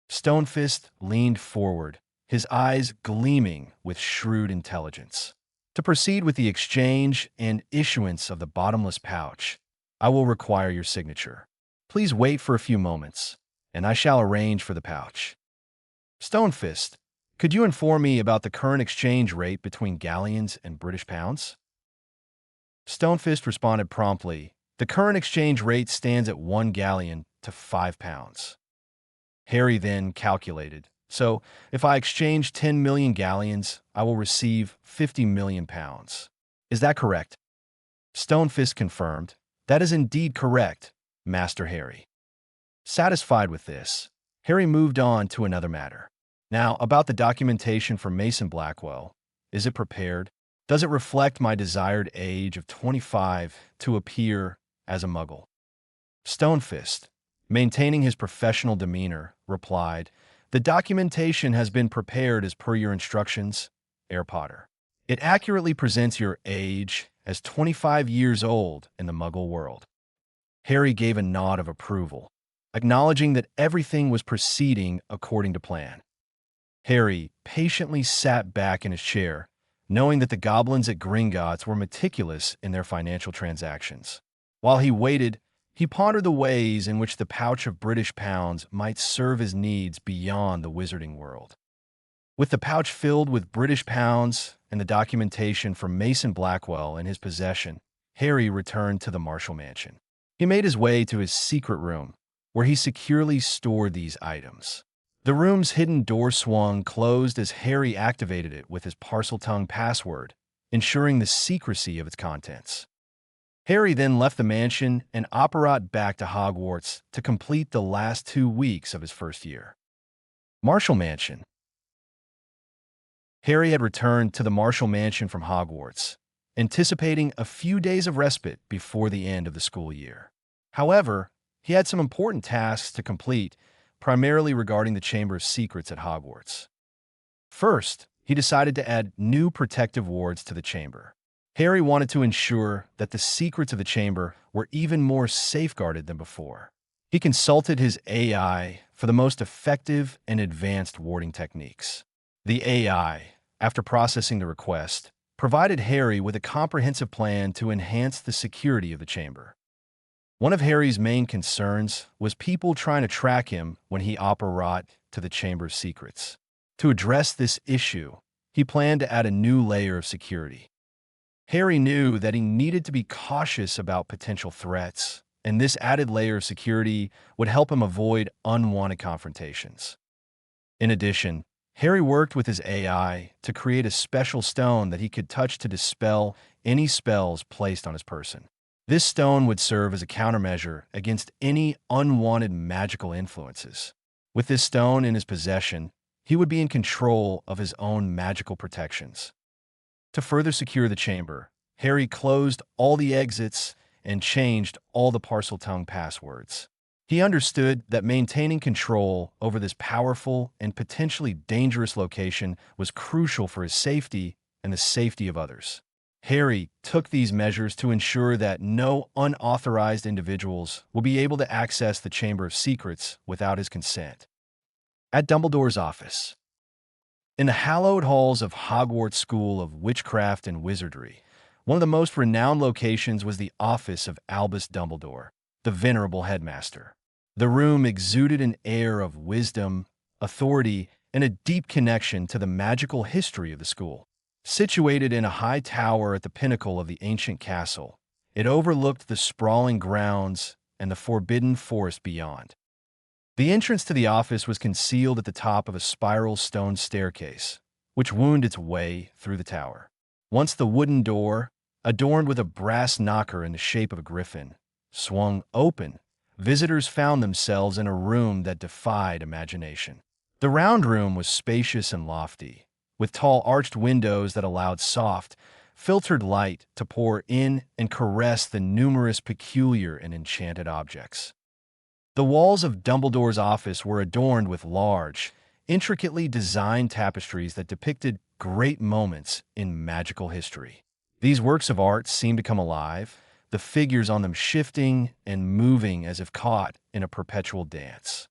Stonefist leaned forward, his eyes gleaming with shrewd intelligence. To proceed with the exchange and issuance of the bottomless pouch, I will require your signature. Please wait for a few moments, and I shall arrange for the pouch. Stonefist, could you inform me about the current exchange rate between galleons and British pounds? Stonefist responded promptly, the current exchange rate stands at 1 galleon to 5 pounds. Harry then calculated. So, if I exchange 10 million galleons, I will receive 50 million pounds. Is that correct? Stonefist confirmed. That is indeed correct, Master Harry. Satisfied with this, Harry moved on to another matter. Now, about the documentation for Mason Blackwell. Is it prepared? Does it reflect my desired age of 25 to appear as a muggle? Stonefist, maintaining his professional demeanor, replied, the documentation has been prepared as per your instructions, Herr Potter. It accurately presents your age as 25 years old in the Muggle world. Harry gave a nod of approval, acknowledging that everything was proceeding according to plan. Harry patiently sat back in his chair, knowing that the goblins at Gringotts were meticulous in their financial transactions. While he waited, he pondered the ways in which the pouch of British pounds might serve his needs beyond the wizarding world. With the pouch filled with British pounds and the documentation from Mason Blackwell in his possession, Harry returned to the Marshall Mansion. He made his way to his secret room, where he securely stored these items. The room's hidden door swung closed as Harry activated it with his Parseltongue password, ensuring the secrecy of its contents. Harry then left the mansion and operated back to Hogwarts to complete the last 2 weeks of his first year. Marshall Mansion. Harry had returned to the Marshall Mansion from Hogwarts, anticipating a few days of respite before the end of the school year. However, he had some important tasks to complete, primarily regarding the Chamber of Secrets at Hogwarts. First, he decided to add new protective wards to the chamber. Harry wanted to ensure that the secrets of the chamber were even more safeguarded than before. He consulted his AI for the most effective and advanced warding techniques. The AI, after processing the request, provided Harry with a comprehensive plan to enhance the security of the chamber. One of Harry's main concerns was people trying to track him when he operated to the chamber's secrets. To address this issue, he planned to add a new layer of security. Harry knew that he needed to be cautious about potential threats, and this added layer of security would help him avoid unwanted confrontations. In addition, Harry worked with his AI to create a special stone that he could touch to dispel any spells placed on his person. This stone would serve as a countermeasure against any unwanted magical influences. With this stone in his possession, he would be in control of his own magical protections. To further secure the chamber, Harry closed all the exits and changed all the Parseltongue passwords. He understood that maintaining control over this powerful and potentially dangerous location was crucial for his safety and the safety of others. Harry took these measures to ensure that no unauthorized individuals will be able to access the Chamber of Secrets without his consent. At Dumbledore's office. In the hallowed halls of Hogwarts School of Witchcraft and Wizardry, one of the most renowned locations was the office of Albus Dumbledore, the venerable headmaster. The room exuded an air of wisdom, authority, and a deep connection to the magical history of the school. Situated in a high tower at the pinnacle of the ancient castle, it overlooked the sprawling grounds and the forbidden forest beyond. The entrance to the office was concealed at the top of a spiral stone staircase, which wound its way through the tower. Once the wooden door, adorned with a brass knocker in the shape of a griffin, swung open, visitors found themselves in a room that defied imagination. The round room was spacious and lofty, with tall arched windows that allowed soft, filtered light to pour in and caress the numerous peculiar and enchanted objects. The walls of Dumbledore's office were adorned with large, intricately designed tapestries that depicted great moments in magical history. These works of art seemed to come alive, the figures on them shifting and moving as if caught in a perpetual dance.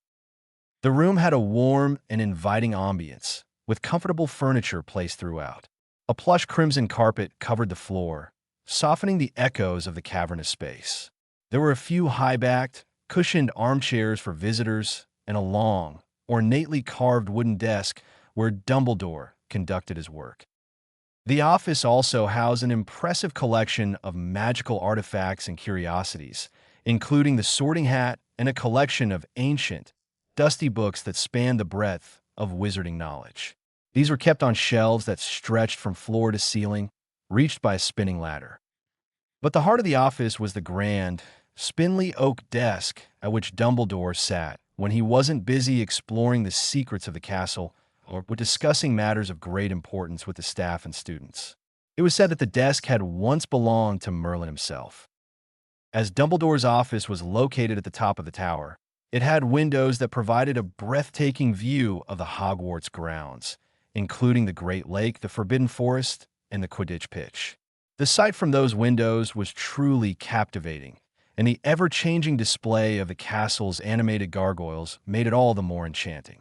The room had a warm and inviting ambience, with comfortable furniture placed throughout. A plush crimson carpet covered the floor, softening the echoes of the cavernous space. There were a few high-backed, cushioned armchairs for visitors and a long, ornately carved wooden desk where Dumbledore conducted his work. The office also housed an impressive collection of magical artifacts and curiosities, including the Sorting Hat and a collection of ancient, dusty books that spanned the breadth of wizarding knowledge. These were kept on shelves that stretched from floor to ceiling, reached by a spinning ladder. But the heart of the office was the grand, spindly oak desk at which Dumbledore sat when he wasn't busy exploring the secrets of the castle or discussing matters of great importance with the staff and students. It was said that the desk had once belonged to Merlin himself. As Dumbledore's office was located at the top of the tower, it had windows that provided a breathtaking view of the Hogwarts grounds, including the Great Lake, the Forbidden Forest, and the Quidditch pitch. The sight from those windows was truly captivating, and the ever-changing display of the castle's animated gargoyles made it all the more enchanting.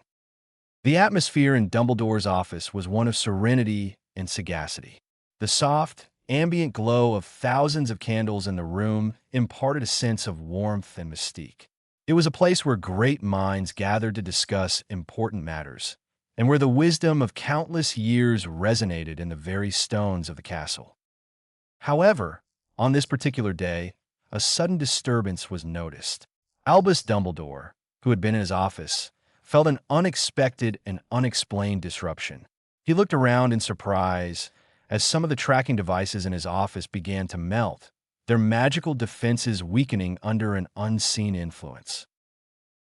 The atmosphere in Dumbledore's office was one of serenity and sagacity. The soft, ambient glow of thousands of candles in the room imparted a sense of warmth and mystique. It was a place where great minds gathered to discuss important matters, and where the wisdom of countless years resonated in the very stones of the castle. However, on this particular day, a sudden disturbance was noticed. Albus Dumbledore, who had been in his office, felt an unexpected and unexplained disruption. He looked around in surprise as some of the tracking devices in his office began to melt, their magical defenses weakening under an unseen influence.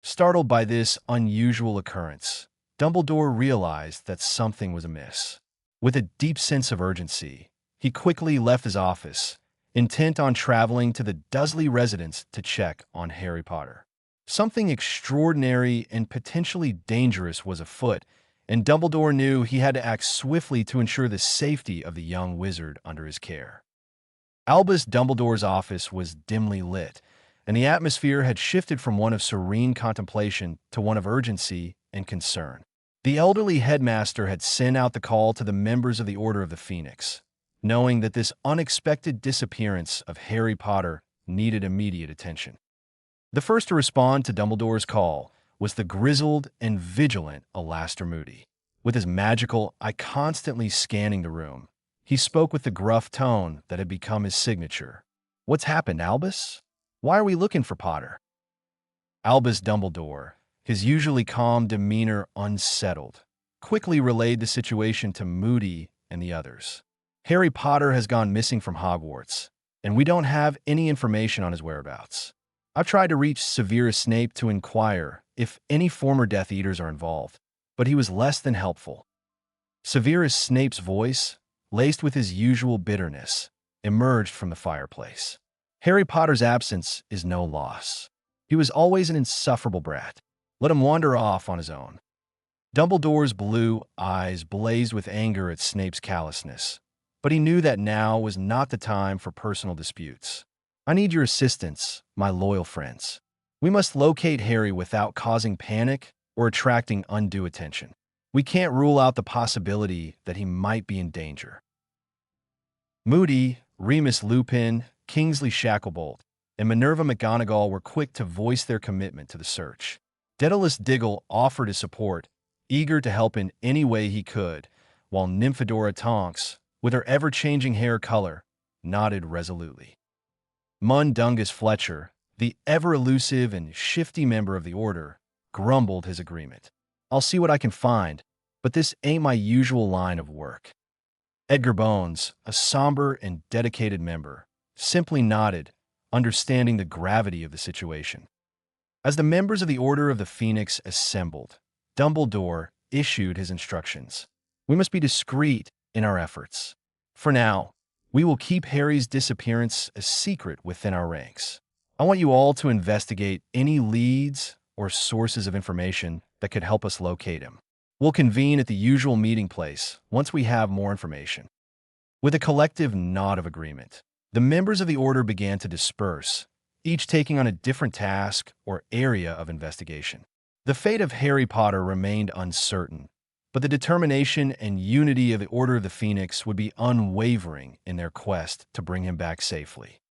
Startled by this unusual occurrence, Dumbledore realized that something was amiss. With a deep sense of urgency, he quickly left his office, intent on traveling to the Dursley residence to check on Harry Potter. Something extraordinary and potentially dangerous was afoot, and Dumbledore knew he had to act swiftly to ensure the safety of the young wizard under his care. Albus Dumbledore's office was dimly lit, and the atmosphere had shifted from one of serene contemplation to one of urgency and concern. The elderly headmaster had sent out the call to the members of the Order of the Phoenix, knowing that this unexpected disappearance of Harry Potter needed immediate attention. The first to respond to Dumbledore's call was the grizzled and vigilant Alastor Moody. With his magical eye constantly scanning the room, he spoke with the gruff tone that had become his signature. "What's happened, Albus? Why are we looking for Potter?" Albus Dumbledore, his usually calm demeanor unsettled, quickly relayed the situation to Moody and the others. "Harry Potter has gone missing from Hogwarts, and we don't have any information on his whereabouts. I've tried to reach Severus Snape to inquire if any former Death Eaters are involved, but he was less than helpful." Severus Snape's voice, laced with his usual bitterness, emerged from the fireplace. "Harry Potter's absence is no loss. He was always an insufferable brat. Let him wander off on his own." Dumbledore's blue eyes blazed with anger at Snape's callousness, but he knew that now was not the time for personal disputes. I need your assistance, my loyal friends. We must locate Harry without causing panic or attracting undue attention. We can't rule out the possibility that he might be in danger. Moody, Remus Lupin, Kingsley Shacklebolt, and Minerva McGonagall were quick to voice their commitment to the search. Daedalus Diggle offered his support, eager to help in any way he could, while Nymphadora Tonks, with her ever-changing hair color, nodded resolutely. Mundungus Fletcher, the ever-elusive and shifty member of the Order, grumbled his agreement. I'll see what I can find, but this ain't my usual line of work. Edgar Bones, a somber and dedicated member, simply nodded, understanding the gravity of the situation. As the members of the Order of the Phoenix assembled, Dumbledore issued his instructions. We must be discreet in our efforts. For now, we will keep Harry's disappearance a secret within our ranks. I want you all to investigate any leads or sources of information that could help us locate him. We'll convene at the usual meeting place once we have more information. With a collective nod of agreement, the members of the Order began to disperse, each taking on a different task or area of investigation. The fate of Harry Potter remained uncertain, but the determination and unity of the Order of the Phoenix would be unwavering in their quest to bring him back safely.